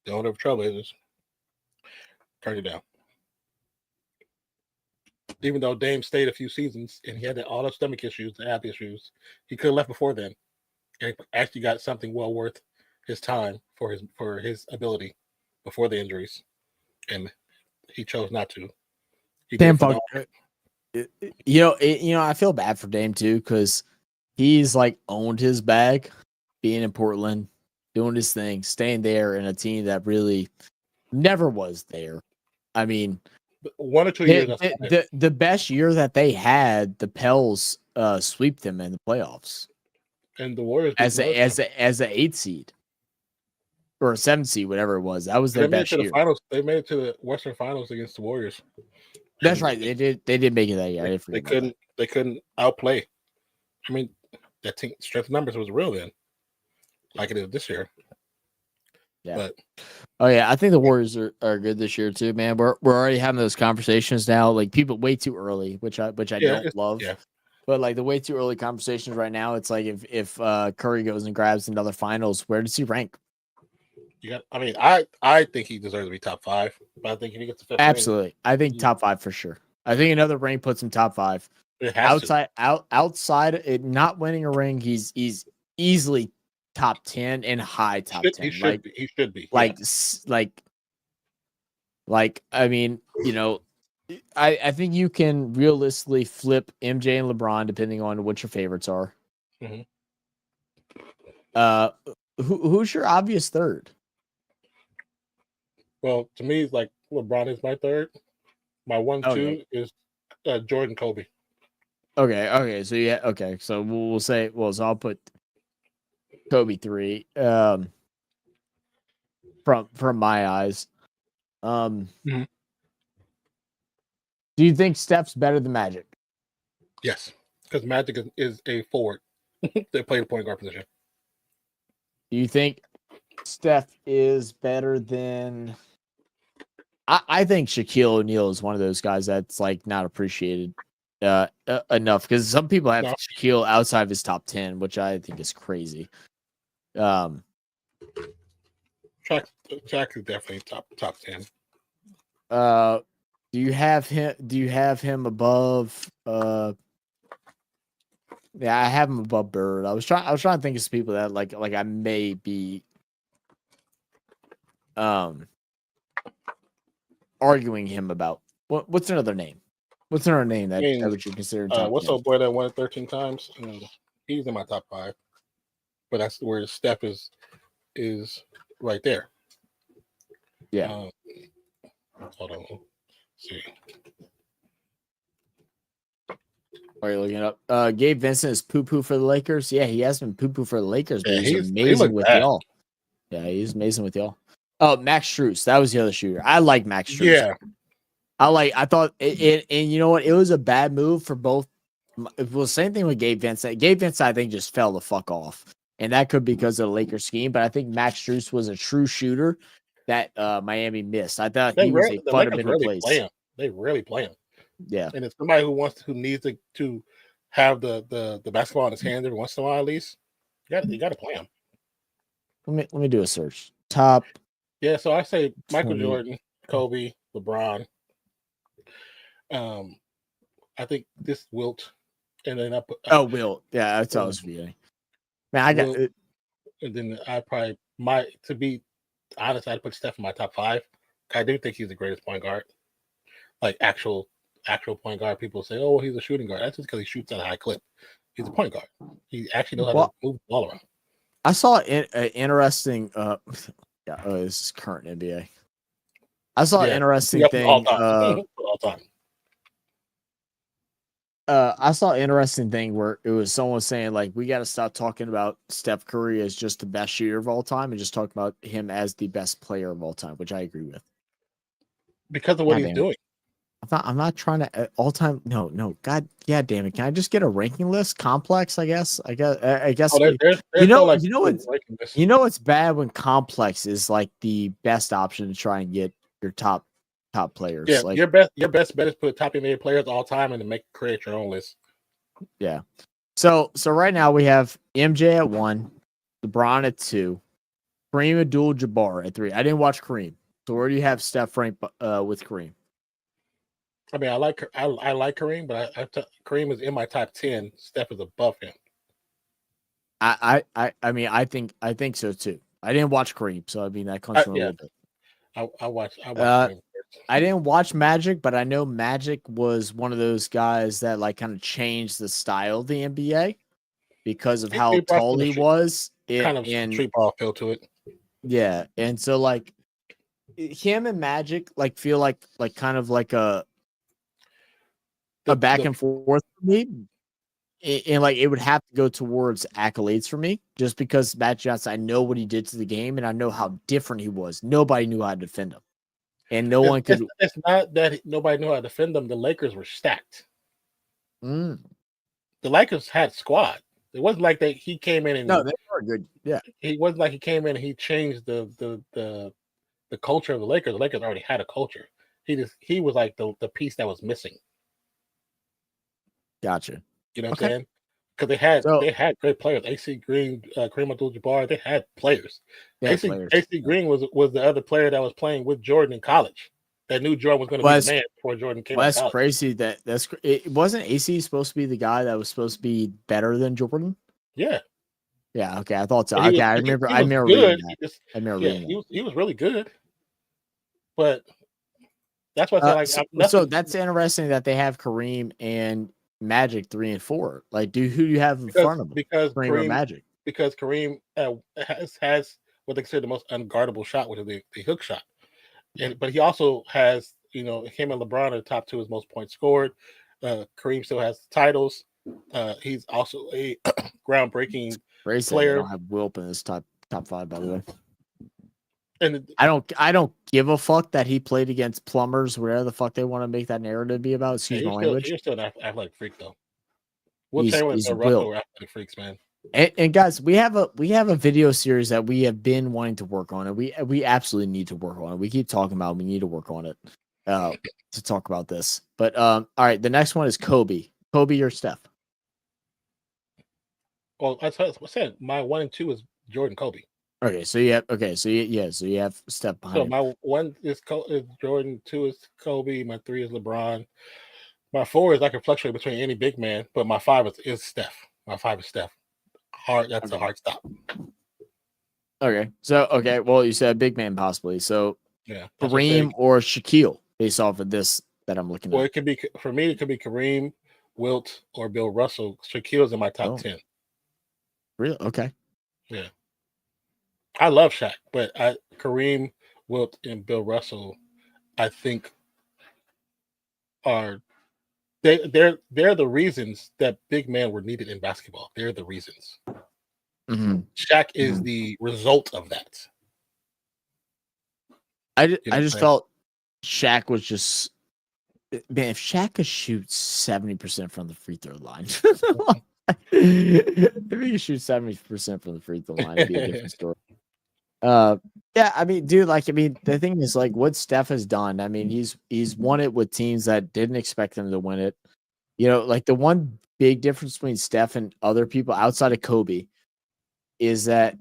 the owner of Trailblazers turned it down. Even though Dame stayed a few seasons and he had all the stomach issues, the ab issues, he could have left before then, and actually got something well worth his time for his ability before the injuries, and he chose not to. Damn fuck. I feel bad for Dame too because he's like owned his bag, being in Portland, doing his thing, staying there in a team that really never was there. I mean. 1 or 2 years. The best year that they had, the Pels sweep them in the playoffs, and the Warriors as a 8th seed or a 7th seed, whatever it was. That was their best year. They made it to the Western Finals against the Warriors. That's right. They did make it that year. They couldn't outplay. I mean, that team strength of numbers was real then, like it is this year. Yeah. But I think the Warriors are good this year too, man. We're already having those conversations now, like people way too early, which I don't love. Yeah. But like the way too early conversations right now, it's like if Curry goes and grabs another finals, where does he rank? I think he deserves to be top 5, but I think if he gets the 5th, absolutely, I think top 5 for sure. I think another ring puts him top 5. Outside it, not winning a ring, he's easily top 10 and high top 10. He should be. I mean, I think you can realistically flip MJ and LeBron depending on what your favorites are. Who's your obvious third? Well, to me, it's like LeBron is my third. My 1-2 is Jordan, Kobe. Okay. So yeah. Okay. So we'll say. Well, so I'll put Kobe 3. From my eyes. Do you think Steph's better than Magic? Yes, because Magic is a forward. They play the point guard position. Do you think Steph is better than? I think Shaquille O'Neal is one of those guys that's like not appreciated enough because some people have Shaquille outside of his top 10, which I think is crazy. Shaq is definitely top 10. Do you have him above Yeah, I have him above Bird. I was trying to think of some people that like I may be arguing him about. What's another name? What's another name that would you consider top what's 10? the boy that won it 13 times? He's in my top 5. But that's where Steph is right there. Yeah. Hold on. Let's see. Are you looking it up? Gabe Vincent is poo-poo for the Lakers. Yeah, he has been poo-poo for the Lakers, but he's amazing with y'all. Yeah, he's amazing with y'all. Oh, Max Strus. That was the other shooter. I like Max Strus. Yeah. I thought it, and you know what? It was a bad move for both. It was the same thing with Gabe Vincent. Gabe Vincent, I think, just fell the fuck off. And that could be because of the Lakers scheme, but I think Max Strus was a true shooter that Miami missed. I thought he was a fundamental place. They really play him. Yeah. And it's somebody who needs to have the basketball in his hands every once in a while at least. You got to play him. Let me do a search. Top. Yeah, so I say Michael Jordan, Kobe, LeBron. I think this Wilt, and then Wilt. Yeah, that's all I was feeling. Man, I got it. And then I probably to be honest, I'd put Steph in my top 5. I do think he's the greatest point guard. Like actual point guard. People say, "Oh, he's a shooting guard." That's just because he shoots at a high clip. He's a point guard. He actually knows how to move the ball around. I saw an interesting. This is current NBA. I saw an interesting thing. All time. I saw an interesting thing where it was someone saying like we got to stop talking about Steph Curry as just the best shooter of all time and just talk about him as the best player of all time, which I agree with. Because of what he's doing. I'm not trying to all time. No. God, yeah, damn it. Can I just get a ranking list? Complex, I guess. I guess. Oh, there's you know what's bad when Complex is like the best option to try and get your top players. Yeah, like your best bet is put top NBA players all time and then create your own list. Yeah. So right now we have MJ at 1, LeBron at 2, Kareem Abdul-Jabbar at 3. I didn't watch Kareem. So where do you have Steph ranked with Kareem? I mean, I like Kareem, but Kareem is in my top 10. Steph is above him. I think so too. I didn't watch Kareem, so I mean that comes from a little bit. I watched Kareem. I didn't watch Magic, but I know Magic was one of those guys that like kind of changed the style of the NBA because of how tall he was. Kind of street ball feel to it. Yeah, and so like him and Magic like feel like kind of like a back and forth for me, and like it would have to go towards accolades for me, just because Magic Johnson, I know what he did to the game, and I know how different he was. Nobody knew how to defend him, and no one could. It's not that nobody knew how to defend them. The Lakers were stacked. The Lakers had squad. It wasn't like he came in and no, they were good. Yeah, he wasn't like he came in and he changed the culture of the Lakers. The Lakers already had a culture. He was like the piece that was missing. Gotcha. You know what I'm saying? Because they had great players. AC Green, Kareem Abdul-Jabbar, they had players. AC Green was the other player that was playing with Jordan in college. That knew Jordan was going to be the man before Jordan came. That's crazy. It wasn't AC supposed to be the guy that was supposed to be better than Jordan. Yeah. Yeah. Okay. I thought so. Okay. I remember reading that. He was really good. But that's what I say. So that's interesting that they have Kareem and Magic 3 and 4. Like, who do you have in front of them? Because Kareem or Magic? Because Kareem has what they consider the most unguardable shot, which is the hook shot. But he also has, him and LeBron are the top 2 as most points scored. Kareem still has the titles. He's also a groundbreaking player. I don't have Wilt in his top 5, by the way. And I don't give a fuck that he played against plumbers, wherever the fuck they want to make that narrative be about. Excuse my language. He's still an athletic freak, though. We'll say when they're athletic freaks, man. And guys, we have a video series that we have been wanting to work on, and we absolutely need to work on it. We keep talking about it, we need to work on it to talk about this. But all right, the next one is Kobe. Kobe or Steph? Well, I said my 1 and 2 is Jordan, Kobe. Okay, so you have Steph behind. So my 1 is Jordan, 2 is Kobe, my 3 is LeBron, my 4 is I can fluctuate between any big man, but my 5 is Steph. My 5 is Steph. Hard. That's a hard stop. Okay. So well, you said big man possibly. So yeah, Kareem or Shaquille based off of this that I'm looking at. Well, it could be for me. It could be Kareem, Wilt, or Bill Russell. Shaquille's in my top 10. Really? Okay. Yeah. I love Shaq, but Kareem, Wilt, and Bill Russell, I think, are they're the reasons that big men were needed in basketball. They're the reasons. Mm-hmm. Shaq is the result of that. I just felt Shaq was just, man, if Shaq could shoot 70% from the free throw line, if he could shoot 70% from the free throw line, it'd be a different story. Yeah, I mean, dude, the thing is, like, what Steph has done, I mean, he's won it with teams that didn't expect him to win it. You know, like, the one big difference between Steph and other people outside of Kobe is that,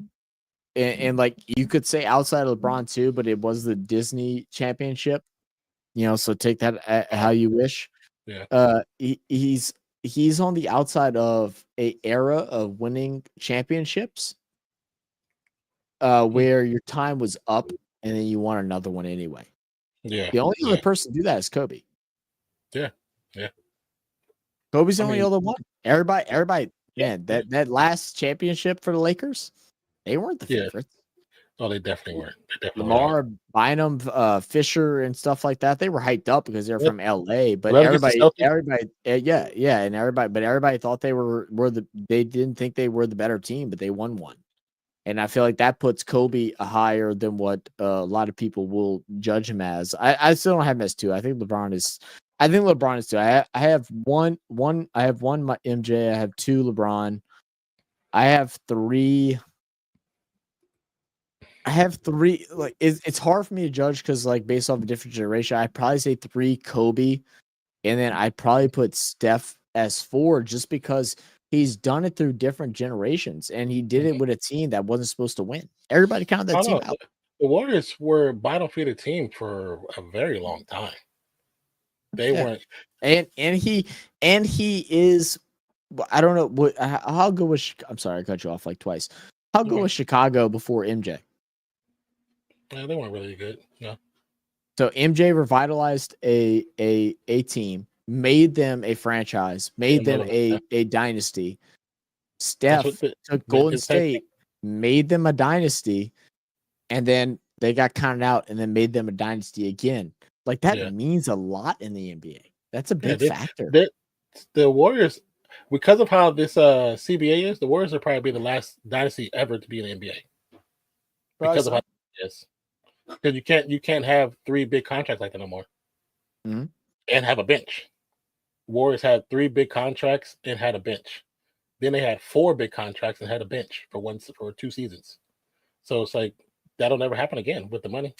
and like, you could say outside of LeBron too, but it was the Disney championship, you know, so take that how you wish. Yeah. He's on the outside of a era of winning championships, where your time was up and then you won another one anyway. Yeah. The only other person to do that is Kobe. Yeah. Yeah. Kobe's the only other one. Everybody, man, that last championship for the Lakers, they weren't the favorites. Oh, they definitely weren't. Lamar, Bynum, Fisher, and stuff like that. They were hyped up because they're from LA. But everybody, everybody thought they they didn't think they were the better team, but they won one. And I feel like that puts Kobe higher than what a lot of people will judge him as. I still don't have him as 2. I think LeBron is 2. I have one. I have 1 MJ. I have 2 LeBron. I have 3. Like, it's hard for me to judge because, like, based off a different generation, I'd probably say 3 Kobe, and then I'd probably put Steph as 4 just because he's done it through different generations, and he did it with a team that wasn't supposed to win. Everybody counted that team out. The Warriors were a bottom feeder team for a very long time. They weren't, and he is. I don't know what. How good was? I'm sorry, I cut you off like twice. How good was Chicago before MJ? Yeah, they weren't really good. No. So MJ revitalized a team, made them a franchise, made them a dynasty. Steph took Golden State, made them a dynasty, and then they got counted out and then made them a dynasty again. Like, that means a lot in the NBA. That's a big factor. The Warriors, because of how this CBA is, the Warriors will probably be the last dynasty ever to be in the NBA. Because of how it is. Because you can't have 3 big contracts like that no more, and have a bench. Warriors had 3 big contracts and had a bench. Then they had 4 big contracts and had a bench for 2 seasons. So it's like that'll never happen again with the money.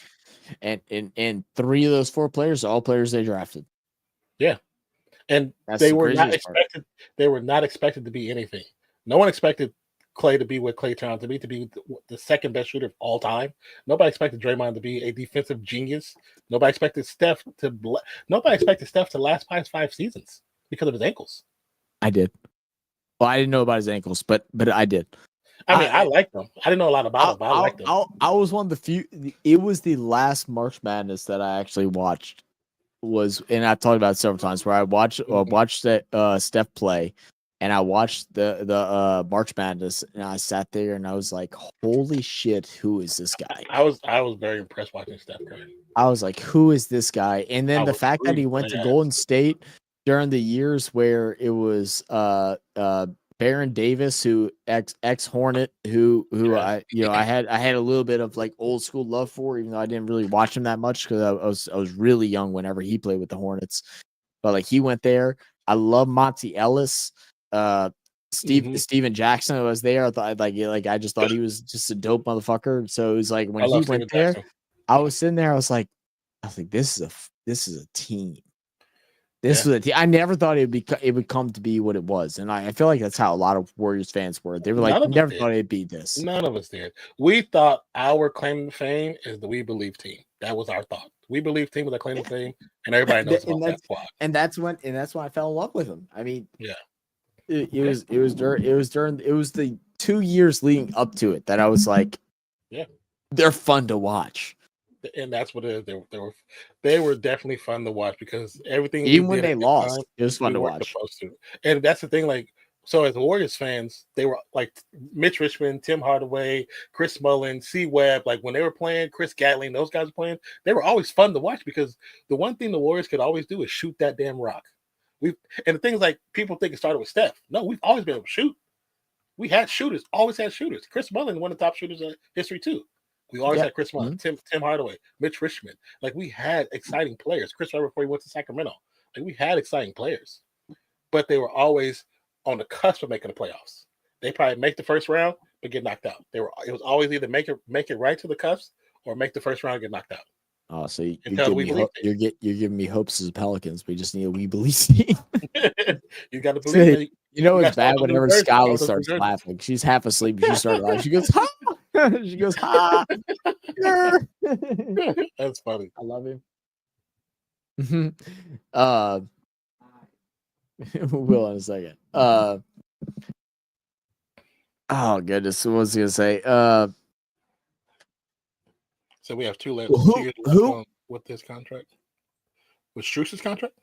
And 3 of those 4 players are all players they drafted. Yeah, and they were not expected. They were not expected to be anything. No one expected Clay to be what Clay turned out to be the second best shooter of all time. Nobody expected Draymond to be a defensive genius. Nobody expected Steph to last past 5 seasons because of his ankles. I did. Well, I didn't know about his ankles, but I did. I mean, I liked him. I didn't know a lot about him, but I liked him. I was one of the few. It was the last March Madness that I actually watched. And I've talked about it several times, where I watched that Steph play. And I watched the March Madness, and I sat there and I was like, "Holy shit, who is this guy?" I was very impressed watching Steph Curry. I was like, "Who is this guy?" And then the fact that he went to Golden State during the years where it was Baron Davis, who ex Hornet, who I had a little bit of like old school love for, even though I didn't really watch him that much because I was really young whenever he played with the Hornets. But like, he went there. I love Monty Ellis. Steven Jackson was there. I thought I just thought he was just a dope motherfucker. So it was like when he went there, I was sitting there. I was like, this is a team. This was a team. I never thought it would come to be what it was, and I feel like that's how a lot of Warriors fans were. They were like, never thought it'd be this. None of us did. We thought our claim to fame is the We Believe team. That was our thought. We Believe team was a claim to fame, and everybody knows about that squad. And that's when I fell in love with him. I mean, yeah. it was the 2 years leading up to it that I was like, yeah, they're fun to watch. And that's what it is. They were definitely fun to watch because everything even when they lost, it was fun to watch. And that's the thing, like, so as Warriors fans, they were like Mitch Richmond, Tim Hardaway, Chris Mullin, C. Webb. Like when they were playing, Chris Gatling, those guys were playing. They were always fun to watch because the one thing the Warriors could always do is shoot that damn rock. And the things like people think it started with Steph. No, we've always been able to shoot. We had shooters, always had shooters. Chris Mullin, one of the top shooters in history too. We always had Chris Mullin, Tim Hardaway, Mitch Richmond. Like we had exciting players. Chris Webber before he went to Sacramento. Like we had exciting players, but they were always on the cusp of making the playoffs. They probably make the first round but get knocked out. It was always either make it right to the cusp or make the first round and get knocked out. Oh, so you're giving me hopes as Pelicans. We just need a We Believe team. You got to believe. You know it's bad whenever Skylar starts laughing. She's half asleep. She starts laughing. She goes, ha! She goes, ha! That's funny. I love him. Will in a second. Oh goodness, what was I gonna say? So we have 2 years left with this contract. With Strus's contract?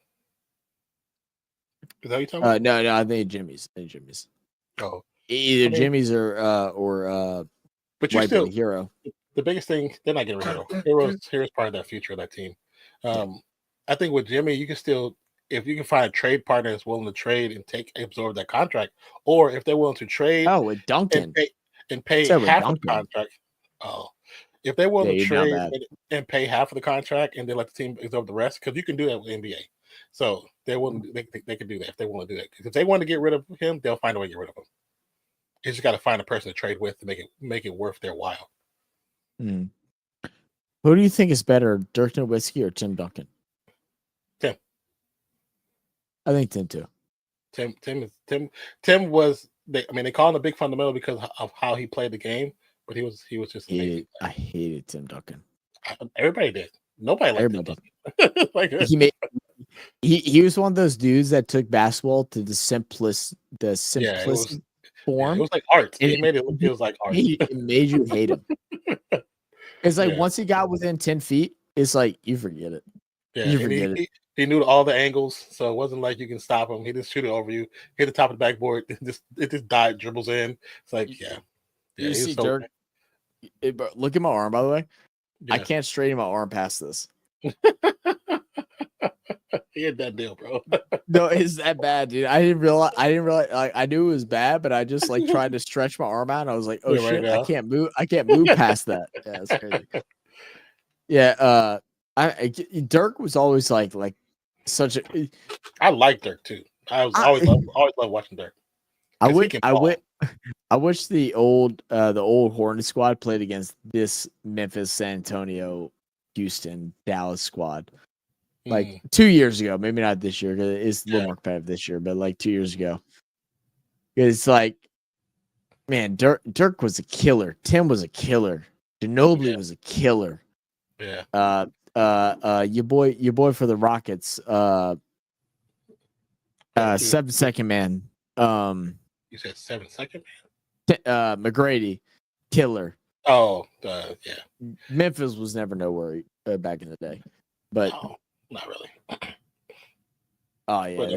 Is that what you're talking about? No, I think Jimmy's. Oh, either Jimmy's or but you're still Hero. The biggest thing, they're not getting rid of Hero. Hero's part of that future of that team. I think with Jimmy, you can still, if you can find a trade partner that's willing to trade and absorb that contract, or if they're willing to trade, with Duncan and pay half of the contract. Oh, if they're willing to trade and pay half of the contract and then let the team absorb the rest, because you can do that with NBA. So they're willing, they can do that if they want to do that. Because if they want to get rid of him, they'll find a way to get rid of him. You just got to find a person to trade with to make it worth their while. Who do you think is better, Dirk Nowitzki or Tim Duncan? Tim. I think Tim too. Tim was. They call him a big fundamental because of how he played the game, but he was just amazing. I hated Tim Duncan. Everybody did. Nobody liked Tim Duncan. Like, he was one of those dudes that took basketball to the simplest form. It was like art. It made it look. It was like art. It made you hate him. It's like once he got within 10 feet, it's like you forget it. Yeah, you forget it. He knew all the angles, so it wasn't like you can stop him. He just shoot it over you, hit the top of the backboard. It just died, dribbles in. It's like You see Dirk. Look at my arm, by the way. Yeah. I can't straighten my arm past this. He had that deal, bro. No, it's that bad, dude. I didn't realize. Like, I knew it was bad, but I just like tried to stretch my arm out. And I was like, oh shit, right, I can't move. I can't move past that. Yeah, it's crazy. Yeah, Dirk was always like such a. I like Dirk too. I always love watching Dirk. I wish the old Hornet squad played against this Memphis, San Antonio, Houston, Dallas squad. Like 2 years ago, maybe not this year because it's a little more competitive this year, but like 2 years ago. It's like, man, Dirk was a killer. Tim was a killer. Ginobili was a killer. Yeah. Your boy for the Rockets. 7 second man. You said 7 second man. McGrady, killer. Oh, yeah. Memphis was never nowhere back in the day, but. No. Not really. Oh yeah, but,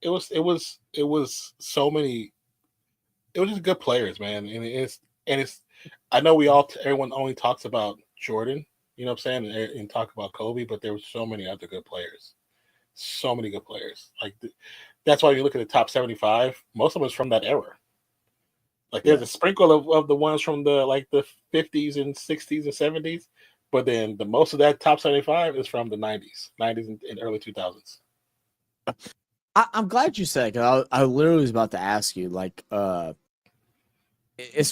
it was so many. It was just good players, man, and it's. I know everyone only talks about Jordan, you know what I'm saying, and talk about Kobe, but there were so many other good players, so many good players. Like that's why you look at the top 75. Most of them is from that era. Like there's a sprinkle of the ones from the 50s and 60s and 70s. But then the most of that top 75 is from the 90s and early 2000s. I'm glad you said it, because I literally was about to ask you, like, as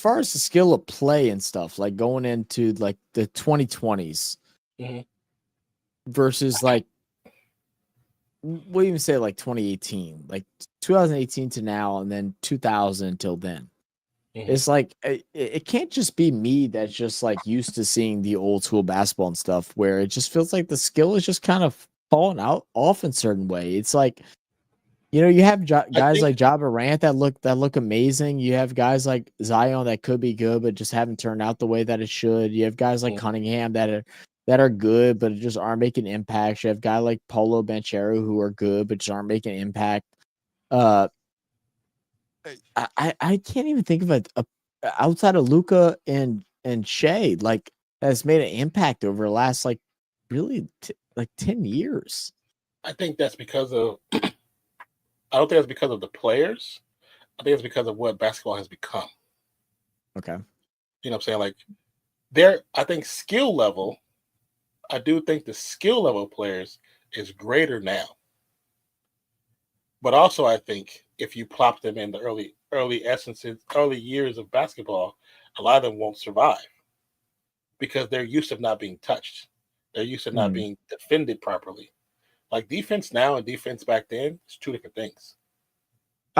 far as the skill of play and stuff, like going into like the 2020s versus like, we'll even say like 2018, like 2018 to now, and then 2000 until then. It's like it can't just be me that's just like used to seeing the old school basketball and stuff, where it just feels like the skill is just kind of falling off in a certain way. It's like You know, you have guys like Ja Morant that look amazing. You have guys like Zion that could be good, but just haven't turned out the way that it should. You have guys like Cunningham that are good, but just aren't making impacts. You have guys like Paulo Banchero who are good, but just aren't making impact. I can't even think of a outside of Luka and Shea like has made an impact over the last like really like 10 years. I think that's because of. I don't think it's because of the players. I think it's because of what basketball has become. Okay. You know what I'm saying? Like, I think skill level, I do think the skill level of players is greater now. But also, I think if you plop them in the early years of basketball, a lot of them won't survive because they're used to not being touched. They're used to not being defended properly. Like defense now and defense back then, it's two different things.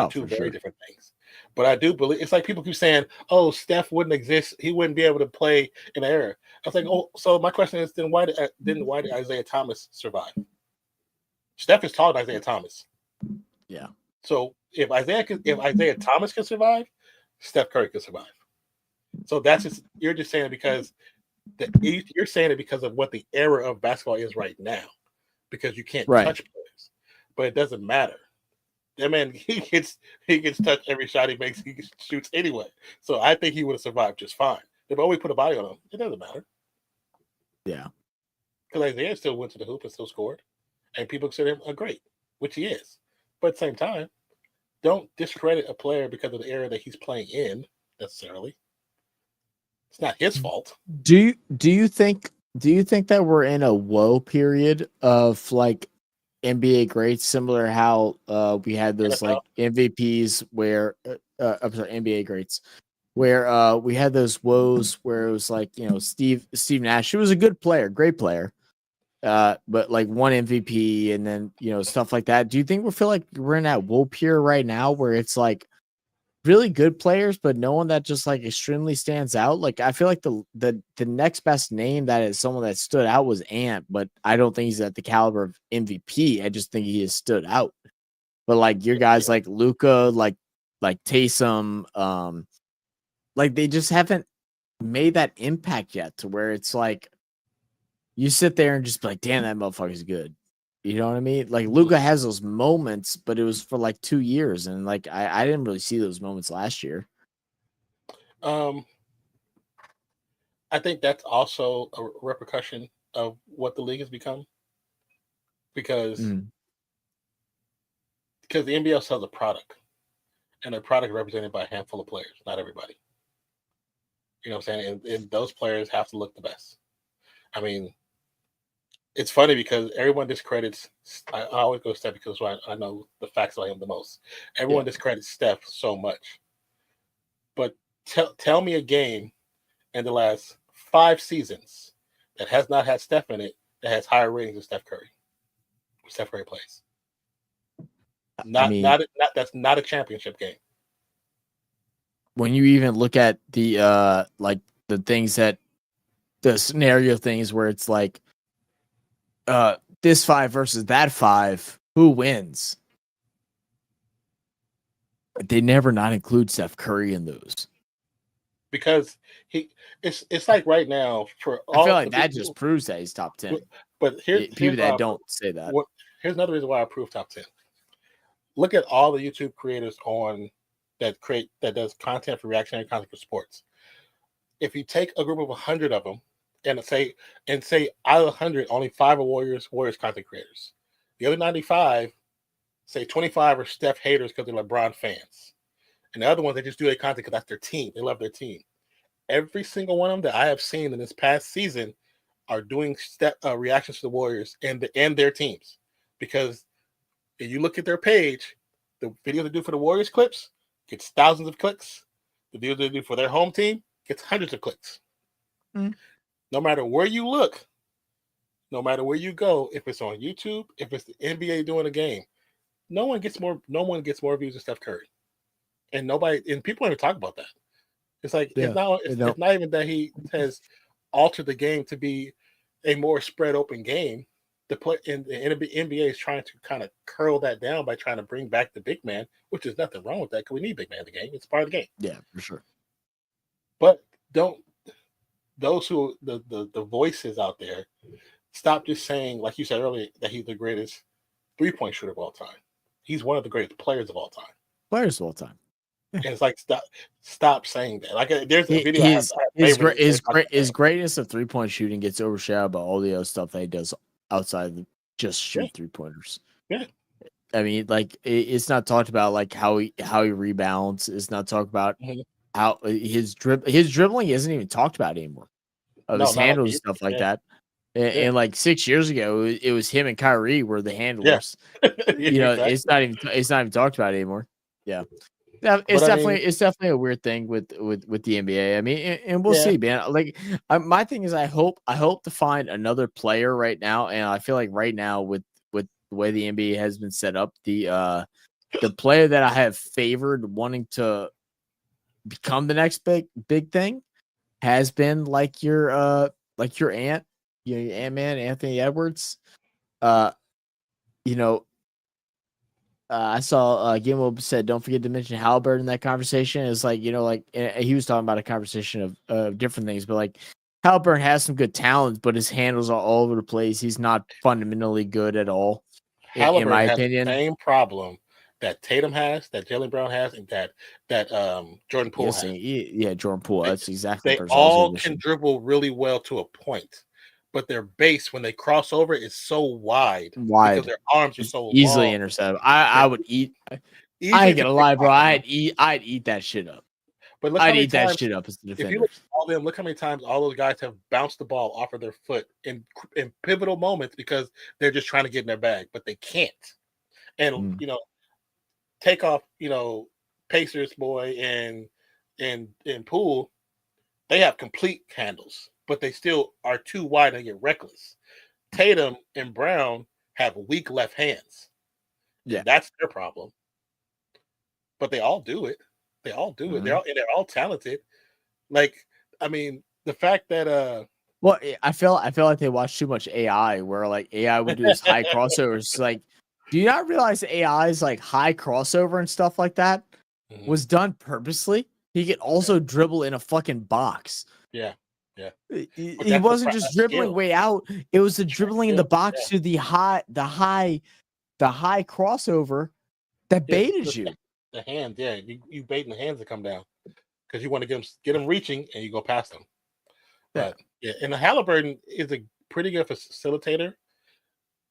Two very different things. But I do believe it's like people keep saying, "Oh, Steph wouldn't exist; he wouldn't be able to play in the era." I was like, "Oh, so my question is, then why did Isaiah Thomas survive? Steph is taller than Isaiah Thomas. Yeah. So if Isaiah Thomas can survive, Steph Curry can survive. So you're just saying it because you're saying it because of what the era of basketball is right now. Because you can't touch players, but it doesn't matter. That man, he gets touched every shot he makes. He shoots anyway. So I think he would have survived just fine. They've always put a body on him. It doesn't matter. Yeah, because Isaiah still went to the hoop and still scored, and people consider him a great, which he is. But at the same time, don't discredit a player because of the era that he's playing in necessarily. It's not his fault. Do you think that we're in a woe period of like NBA greats, similar to how we had those like MVPs where I'm sorry, NBA greats, where we had those woes where it was like, you know, Steve Nash, he was a good player, great player, but like one MVP and then, you know, stuff like that. Do you think we feel like we're in that woe period right now where it's like really good players, but no one that just like extremely stands out? Like I feel like the next best name that is someone that stood out was Ant, but I don't think he's at the caliber of MVP. I just think he has stood out. But like your guys like Luka, like Taysom, like they just haven't made that impact yet to where it's like you sit there and just be like, damn, that motherfucker's good. You know what I mean? Like Luka has those moments, but it was for like 2 years, and like I didn't really see those moments last year. I think that's also a repercussion of what the league has become, because the NBL sells a product, and a product represented by a handful of players, not everybody. You know what I'm saying? And those players have to look the best. I mean, it's funny because everyone discredits. I always go Steph because I know the facts about him the most. Everyone discredits Steph so much, but tell me a game in the last 5 seasons that has not had Steph in it that has higher ratings than Steph Curry. Steph Curry plays. That's not a championship game. When you even look at the like the things that the scenario things where it's like this 5 versus that 5, who wins? They never not include Steph Curry in those. Because it's like right now for all I feel like that just proves that he's top 10. But here's people that don't say that. Here's another reason why I approve top 10. Look at all the YouTube creators that does content for reactionary content for sports. If you take a group of 100 of them and say out of 100, only 5 are Warriors content creators. The other 95, say 25 are Steph haters because they're LeBron fans. And the other ones, they just do their content because that's their team. They love their team. Every single one of them that I have seen in this past season are doing reactions to the Warriors and their teams. Because if you look at their page, the videos they do for the Warriors clips gets thousands of clicks. The videos they do for their home team gets hundreds of clicks. No matter where you look, no matter where you go, if it's on YouTube, if it's the NBA doing a game, no one gets more views than Steph Curry. And people don't even talk about that. It's like it's not even that he has altered the game to be a more spread open game. the play in the NBA is trying to kind of curl that down by trying to bring back the big man, which is nothing wrong with that because we need big man in the game. It's part of the game. Yeah, for sure. But don't those who the voices out there stop just saying, like you said earlier, that he's the greatest 3-point shooter of all time. He's one of the greatest players of all time. Players of all time. And it's like stop saying that. Like there's a video. His greatness of 3-point shooting gets overshadowed by all the other stuff that he does outside of just shoot 3-pointers. Yeah. I mean, like it's not talked about like how he rebounds. It's not talked about how his dribbling isn't even talked about anymore. His handles and stuff like that. And like 6 years ago, it was him and Kyrie were the handlers. You know, it's not even talked about anymore. Yeah. Yeah, it's definitely a weird thing with the NBA. I mean, and we'll see, man. Like, my thing is, I hope to find another player right now, and I feel like right now with the way the NBA has been set up, the player that I have favored wanting to become the next big thing has been like your aunt, your Ant-Man, Anthony Edwards. You know. I saw Gimel said, don't forget to mention Halliburton in that conversation. It's like, you know, like he was talking about a conversation of different things, but like Halliburton has some good talents, but his handles are all over the place. He's not fundamentally good at all. In my opinion, the same problem that Tatum has, that Jaylen Brown has, and that Jordan Poole has. Yeah, Jordan Poole. That's exactly. They all can dribble really well to a point. But their base, when they cross over, is so wide because their arms are so easily long. Intercept. I would eat. I ain't gonna lie, bro. I'd eat that shit up. But look I'd eat that shit up as the if defender. you look at all them, look how many times all those guys have bounced the ball off of their foot in pivotal moments because they're just trying to get in their bag, but they can't. And you know, take off, you know, Pacers boy and Poole, they have complete handles, but they still are too wide and get reckless. Tatum and Brown have weak left hands. Yeah, that's their problem. But they all do it. They all do it. They're all talented. Like, I mean, the fact that well, I feel like they watch too much AI, where like AI would do this high crossovers. Like, do you not realize AI's like high crossover and stuff like that was done purposely? He could also dribble in a fucking box. Yeah. He wasn't just dribbling way out. It was the dribbling in the box to the high crossover that baited you. The hands, you baiting the hands to come down because you want to get them reaching and you go past them. But and the Halliburton is a pretty good facilitator.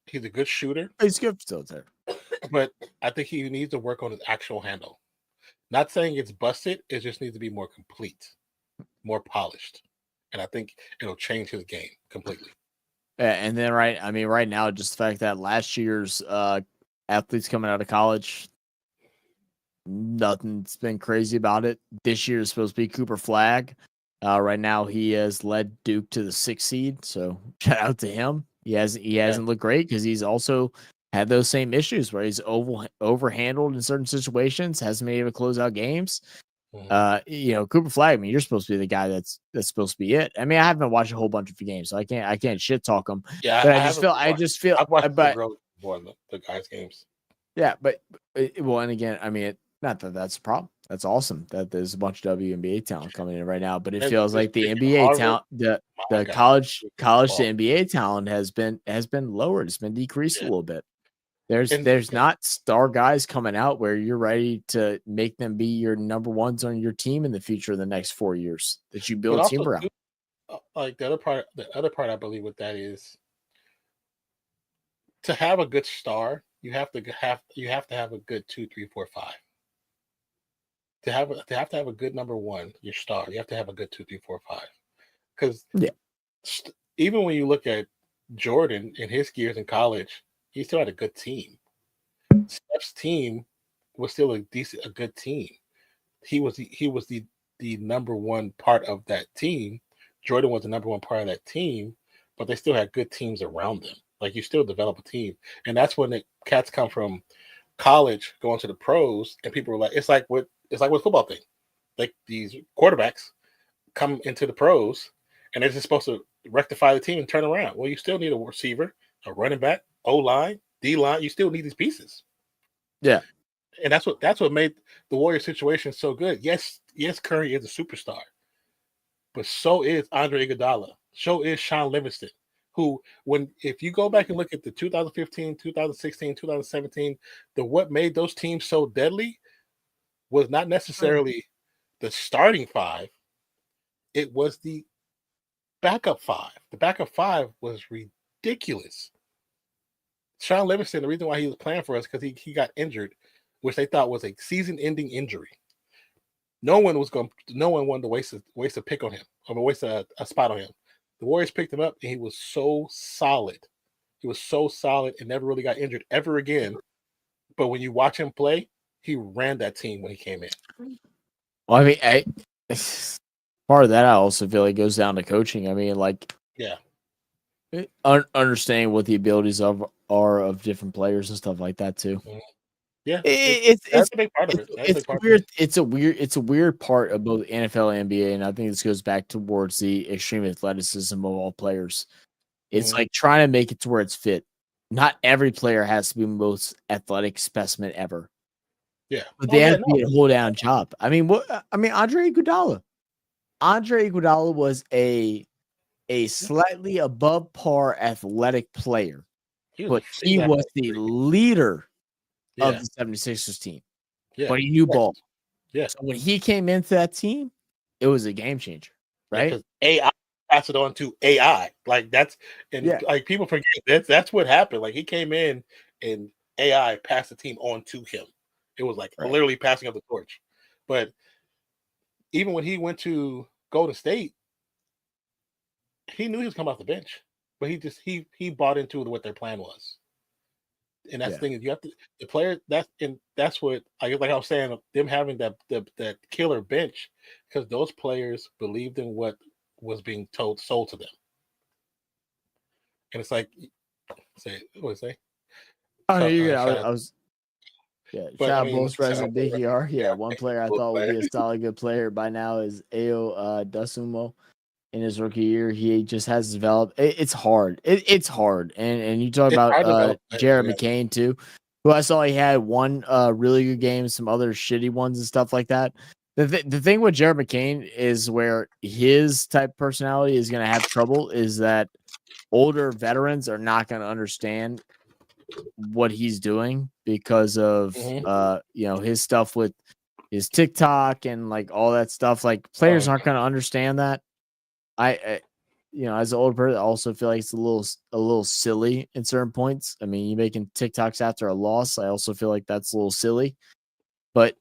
He's a good shooter. He's a good facilitator. But I think he needs to work on his actual handle. Not saying it's busted, it just needs to be more complete, more polished. And I think it'll change his game completely. Yeah, and then right now, just the fact that last year's athletes coming out of college, nothing's been crazy about it. This year is supposed to be Cooper Flagg. Right now, he has led Duke to the 6th seed, so shout out to him. He hasn't looked great because he's also had those same issues where he's overhandled in certain situations, hasn't been able to close out games. You know, Cooper Flagg, I mean, you're supposed to be the guy that's supposed to be it. I mean, I haven't watched a whole bunch of games, so I can't shit talk him. Yeah, but I just feel I've watched the guys' games. Yeah, but and again, I mean, not that that's a problem. That's awesome that there's a bunch of WNBA talent coming in right now, but it feels like the NBA talent, the college to NBA talent has been lowered. It's been decreased a little bit. There's not star guys coming out where you're ready to make them be your number ones on your team in the future in the next 4 years that you build a team around. Like the other part I believe with that is to have a good star, you have to have a good 2, 3, 4, 5. To have a good number one, your star, you have to have a good 2, 3, 4, 5. Because even when you look at Jordan in his years in college, he still had a good team. Steph's team was still a good team. He was the number one part of that team. Jordan was the number one part of that team, but they still had good teams around them. Like, you still develop a team, and that's when the cats come from college going to the pros, and people were like, it's like with football thing. Like, these quarterbacks come into the pros, and they're just supposed to rectify the team and turn around. Well, you still need a receiver, a running back, O-line, D-line. You still need these pieces. Yeah. And that's what made the Warriors situation so good. Yes, Curry is a superstar, but so is Andre Iguodala. So is Sean Livingston, who, if you go back and look at the 2015, 2016, 2017, what made those teams so deadly was not necessarily the starting five. It was the backup five. The backup five was ridiculous. Sean Livingston, the reason why he was playing for us, because he got injured, which they thought was a season-ending injury. No one wanted to waste a pick on him, or waste a spot on him. The Warriors picked him up, and he was so solid. He was so solid and never really got injured ever again. But when you watch him play, he ran that team when he came in. Well, I mean, part of that I also feel like goes down to coaching. I mean, like, yeah, understanding what the abilities are of different players and stuff like that too. Yeah, it's a big part of it. It's a weird part of both NFL and NBA, and I think this goes back towards the extreme athleticism of all players. It's like trying to make it to where it's fit. Not every player has to be the most athletic specimen ever. Yeah, but they have to be a hold down job. I mean, Andre Iguodala. Andre Iguodala was a slightly above par athletic player, but he was the leader of the 76ers team. Yeah. But he knew ball. Yeah. So when he came into that team, it was a game changer, right? Because AI passed it on to AI. Like like people forget that's what happened. Like he came in and AI passed the team on to him. It was like literally passing up the torch. But even when he went to Golden State, he knew he was coming off the bench, but he bought into what their plan was. And that's the thing is you have to the player that's what like I was saying, them having that killer bench, because those players believed in what was being sold to them. And it's like what say? Oh, I was shout out Bulls president Big ER. Yeah, one player I thought would be a solid good player by now is Ao Dosunmu. In his rookie year, he just has developed. It's hard. It's hard. And you talk about Jared McCain too, who I saw he had one really good game, some other shitty ones and stuff like that. The thing with Jared McCain is where his type of personality is going to have trouble is that older veterans are not going to understand what he's doing because of his stuff with his TikTok and like all that stuff. Like players aren't going to understand that. I as an old person, I also feel like it's a little silly in certain points. I mean, you making TikToks after a loss, I also feel like that's a little silly. But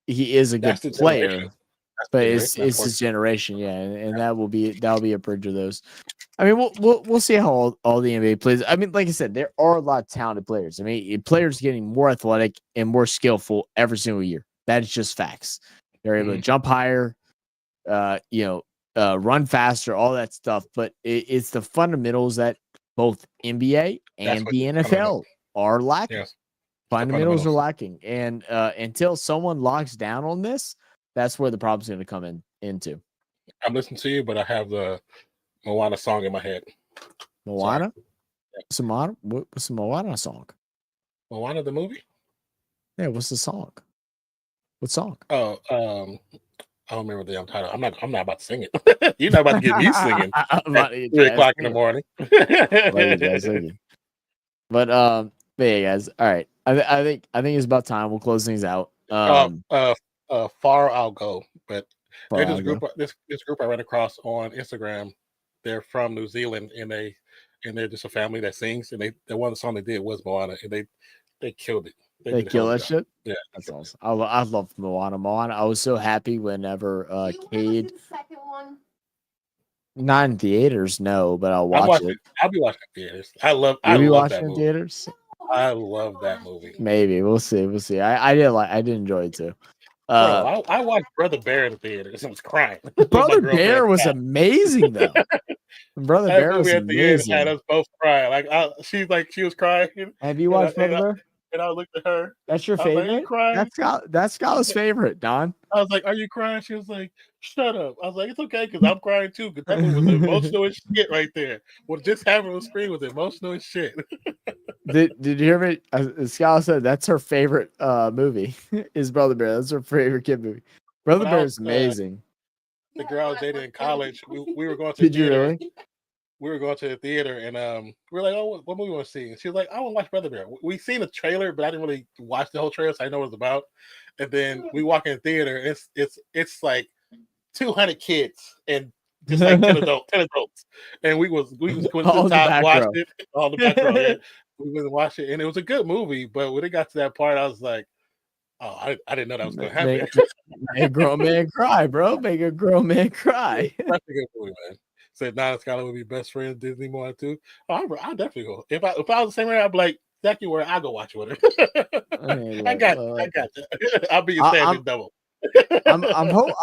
he is a good player. But it's his generation, and that'll be a bridge of those. I mean, we'll see how all the NBA plays. I mean, like I said, there are a lot of talented players. I mean, players getting more athletic and more skillful every single year. That is just facts. They're able to jump higher, run faster, all that stuff. But it's the fundamentals that both NBA and the NFL are lacking. Yes. Fundamentals are lacking. And until someone locks down on this, that's where the problem's going to come into. I'm listening to you, but I have the Moana song in my head. Moana? What's the Moana song? Moana the movie? Yeah, what's the song? What song? Oh, I don't remember the damn title. I'm not about to sing it. You're not about to get me singing at 3:00 in the morning. But yeah, guys. All right. I think it's about time. We'll close things out. Far I'll go. But there's this group I ran across on Instagram. They're from New Zealand and they're just a family that sings, and the one song they did was Moana, and they killed it. They kill that shit. Yeah, that's awesome. I love Moana. I was so happy whenever Cade. Not in theaters, no, but I'll watch it. I'll be watching in theaters. I love that movie. Theaters. I love that movie. Maybe we'll see. I did enjoy it too. Bro, I watched Brother Bear in the theaters and was crying. Brother Bear was amazing though. Brother Bear was amazing. Had us both crying. She was crying. Have you watched Brother Bear? and I looked at her. That's your I was like, "Are you favorite? crying?" That's Scala's favorite, Don. I was like, "Are you crying?" She was like, "Shut up." I was like, "It's okay, because I'm crying too, because that movie was emotional as shit right there. What just happened on screen was emotional as shit." Did you hear me? Scala said that's her favorite movie. Is Brother Bear. That's her favorite kid movie. Brother Bear is amazing. The girl I was dating in college, we were going to Did the you theater. really? We were going to the theater, and we were like, "Oh, what movie you want to see?" And she was like, "I want to watch Brother Bear." We seen the trailer, but I didn't really watch the whole trailer, so I know what it's about. And then we walk in the theater, and it's like 200 kids and just like 10 adults, and we was going to the top, watched it, all the back row. Yeah. We went and watched it, and it was a good movie. But when it got to that part, I was like, "Oh, I didn't know that was going to happen." Make a grown man cry, bro. Make a grown man cry. That's a good movie, man. Said Nana Skylar would be best friends. Disney more too. Oh, I'll definitely go. If I was the same way, I'd be like, exactly where I go watch with her. I got you. I'll be your standard double. I'm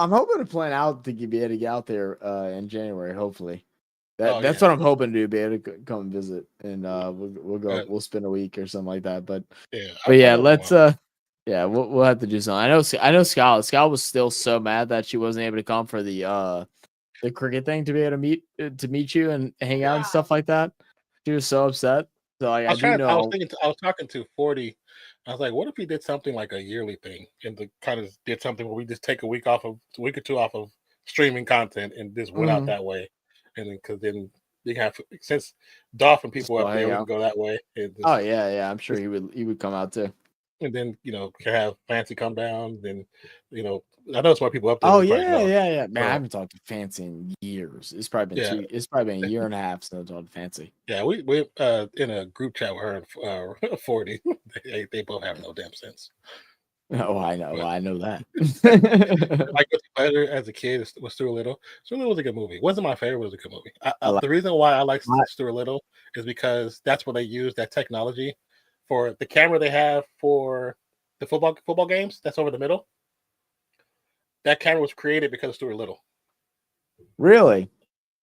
hoping to plan out to be able to get out there in January. Hopefully, that's what I'm hoping to do. Be able to come and visit, and we'll go. We'll spend a week or something like that. But let's we'll have to do something. I know Scott was still so mad that she wasn't able to come for the cricket thing to be able to meet you and hang out and stuff like that. She was so upset. So I was talking to 40. I was like, what if he did something like a yearly thing and kind of did something where we just take a week or two off of streaming content and just went out that way, and because then you have, since Dolphin people up there would go that way. I'm sure he would come out too. And then can have Fancy come down. Then I know it's why people up there. Oh yeah. Man, I haven't talked to Fancy in years. It's probably been It's probably been a year and a half since I talked to Fancy. Yeah, we in a group chat with her and 40. They both have no damn sense. Oh, I know. I know that. I guess better as a kid was Stuart Little. Stuart Little was a good movie. Wasn't my favorite, it was a good movie. The reason why I like Stuart Little is because that's where they use that technology for the camera they have for the football games. That's over the middle. That camera was created because of Stuart Little. Really?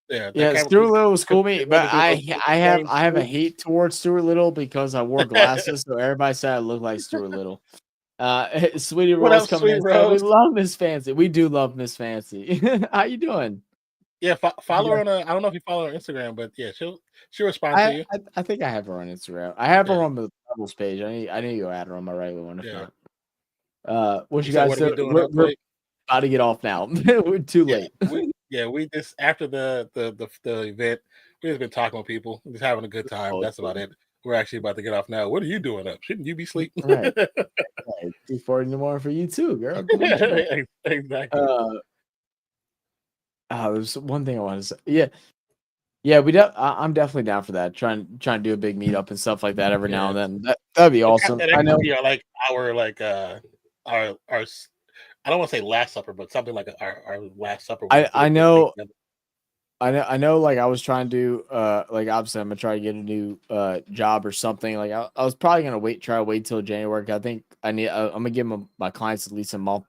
Yeah. Stuart Little was cool, but I have a hate towards Stuart Little because I wore glasses, so everybody said I looked like Stuart Little. Sweetie Rose coming in. We love Miss Fancy. We do love Miss Fancy. How you doing? Yeah, follow her on. I don't know if you follow her on Instagram, but yeah, she'll respond to you. I think I have her on Instagram. I have her on the Rebels page. I need to go add her on my regular one. If not. What you guys doing? We're about to get off now. We're too late. We just after the event, we just been talking with people, just having a good time. That's about it. We're actually about to get off now. What are you doing up? Shouldn't you be sleeping? Right. 2:40 in the morning for you too, girl. Exactly. There's one thing I want to say. Yeah. I'm definitely down for that. Trying to do a big meetup and stuff like that every now and then. That'd be awesome. I know. Like our I don't want to say last supper, but something like our last supper. I know. Like I was trying to like obviously I'm gonna try to get a new job or something. Like I was probably gonna try to wait till January. I think I'm gonna give my clients at least a month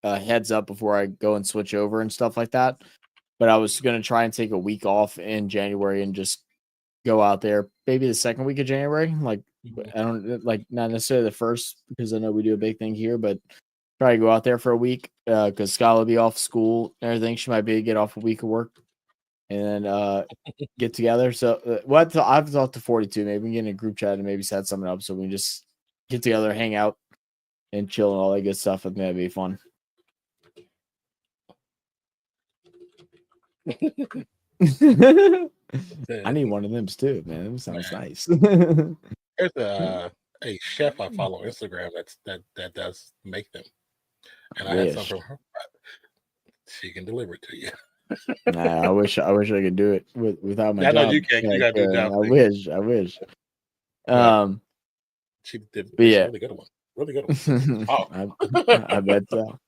heads up before I go and switch over and stuff like that. But I was gonna try and take a week off in January and just go out there maybe the second week of January. Like I don't like not necessarily the first because I know we do a big thing here, but try to go out there for a week because Scott will be off school and everything. She might be able to get off a week of work and then get together. So I've talked to 42. Maybe we can get in a group chat and maybe set something up so we can just get together, hang out, and chill and all that good stuff. I think that'd be fun. I need one of them too, man. That sounds nice. There's a chef I follow on Instagram that does make them, and I had some from her. She can deliver it to you. Nah, I wish I could do it without my job. I know you can't. You gotta do that. I wish. She did. Yeah, really good one. Really good one. Oh, I bet so.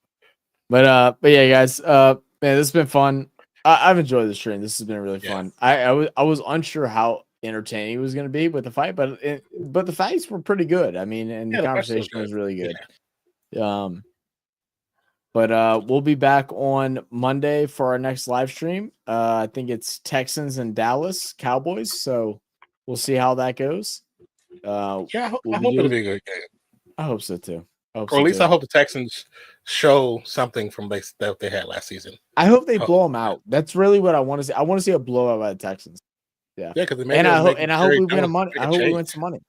But yeah, guys. Man, this has been fun. I've enjoyed the stream. This has been really fun. I was unsure how entertaining it was going to be with the fight, but the fights were pretty good. I mean, and the conversation was really good. Yeah. But we'll be back on Monday for our next live stream. I think it's Texans and Dallas Cowboys. So we'll see how that goes. I hope it'll be a good game. I hope so too. Or at least I hope the Texans show something from that they had last season. I hope they blow them out. That's really what I want to see. I want to see a blowout by the Texans. Yeah, because I hope we win money. I hope we win some money.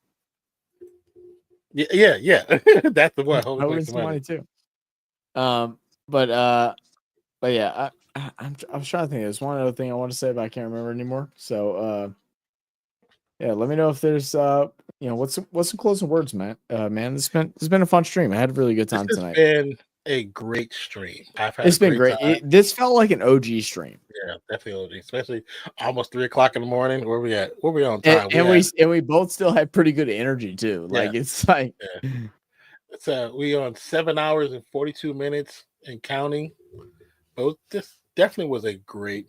Yeah. That's the one. I hope we win some money too. But yeah, I was trying to think. There's one other thing I want to say, but I can't remember anymore. So yeah, let me know if there's what's some closing words, man. Man, this has been a fun stream. I had a really good time tonight. Been a great stream. It's been great. This felt like an OG stream. Yeah, definitely OG, especially almost 3 o'clock in the morning. Where we at? Where we on time? And we both still had pretty good energy too. Like it's like it's we on 7 hours and 42 minutes and counting. But this definitely was a great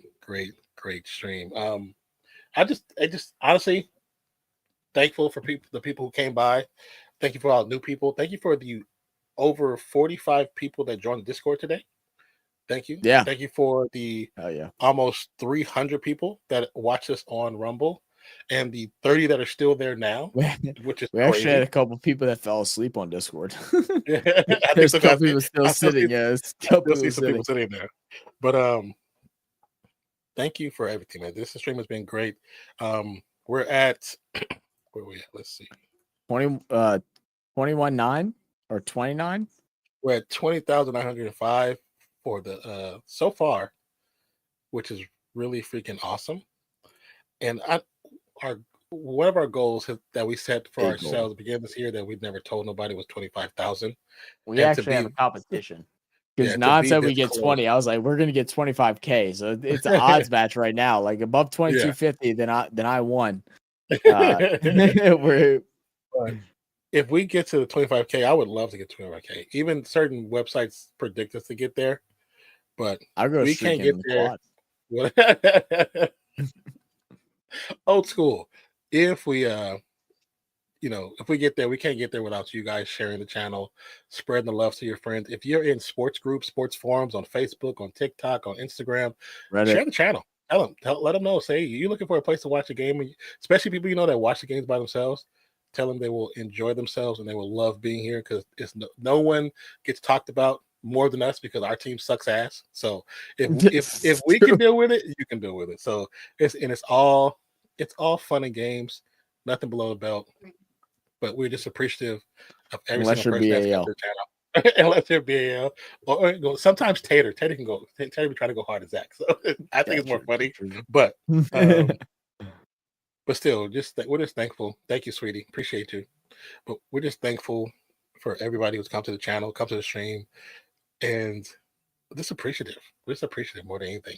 stream. I just honestly thankful for the people who came by. Thank you for all the new people. Thank you for the over 45 people that joined the Discord today. Thank you. Yeah. Thank you for the almost 300 people that watch us on Rumble and the 30 that are still there now, which is we actually had a couple people that fell asleep on Discord. There's a couple people still sitting. People sitting there. But thank you for everything, man. This stream has been great. We're at where are we at? Let's see. 21.9 or 29. We're at 20,905 for the so far, which is really freaking awesome. And one of our goals that we set for ourselves at the beginning of this year that we'd never told nobody was 25,000. We actually have a competition. Because Non said we get 20. I was like, we're gonna get 25K. So it's an odds match right now. Like above 2250, then I won. If we get to the 25K, I would love to get 25K. Even certain websites predict us to get there, but we can't get there. Old school. If we if we get there, we can't get there without you guys sharing the channel, spreading the love to your friends. If you're in sports groups, sports forums on Facebook, on TikTok, on Instagram, share the channel. Let them know. Say you're looking for a place to watch a game, especially people that watch the games by themselves. Tell them they will enjoy themselves and they will love being here because no one gets talked about more than us because our team sucks ass. So if we can deal with it, you can deal with it. So it's all fun and games, nothing below the belt. But we're just appreciative of every single person that's got their channel. Unless you're BAL. Or sometimes Tater can go. Tater be trying to go hard as Zach. So I think it's more funny. But but still, we're just thankful. Thank you, sweetie. Appreciate you. But we're just thankful for everybody who's come to the channel, come to the stream, and just appreciative. We're just appreciative more than anything.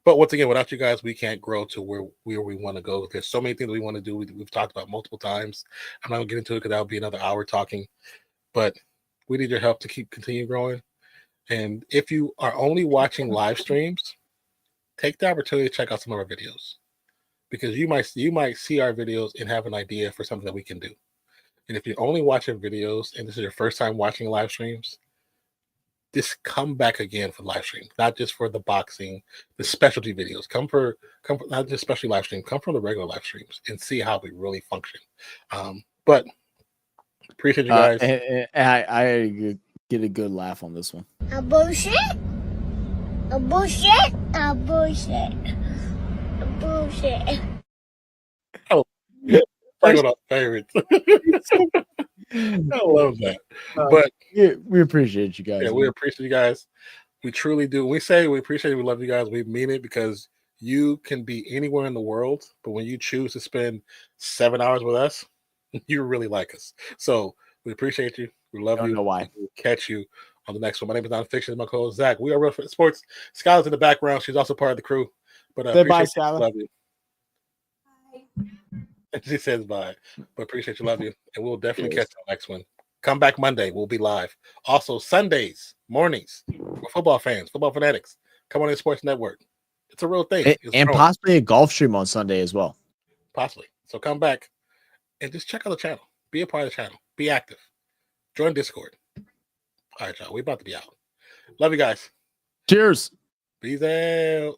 But once again, without you guys, we can't grow to where we want to go. There's so many things we want to do. We've talked about multiple times. I'm not going to get into it because that would be another hour talking. But we need your help to continue growing. And if you are only watching live streams, take the opportunity to check out some of our videos. Because you might see our videos and have an idea for something that we can do. And if you're only watching videos and this is your first time watching live streams, just come back again for live streams, not just for the boxing, the specialty videos. Come for not just specialty live streams, come from the regular live streams and see how we really function. But appreciate you guys. I get a good laugh on this one. A bullshit. A bullshit. A bullshit. A bullshit. Oh, one of my favorites. I love that. But we appreciate you guys. Yeah, we appreciate you guys. We truly do. We say we appreciate it. We love you guys. We mean it because you can be anywhere in the world, but when you choose to spend 7 hours with us, you really like us. So we appreciate you. We love you. Don't know why. We'll catch you on the next one. My name is Nonpfixion. My co-host Zach. We are Real Sports. Skylar's in the background. She's also part of the crew. But bye, Skylar. Love you. She says bye, but appreciate you, love you, and we'll definitely catch you on the next one. Come back Monday, we'll be live. Also Sundays mornings for football fans, football fanatics. Come on in Sports Network. It's a real thing, and possibly a golf stream on Sunday as well. Possibly. So come back and just check out the channel. Be a part of the channel. Be active. Join Discord. All right, y'all. We about to be out. Love you guys. Cheers. Peace out.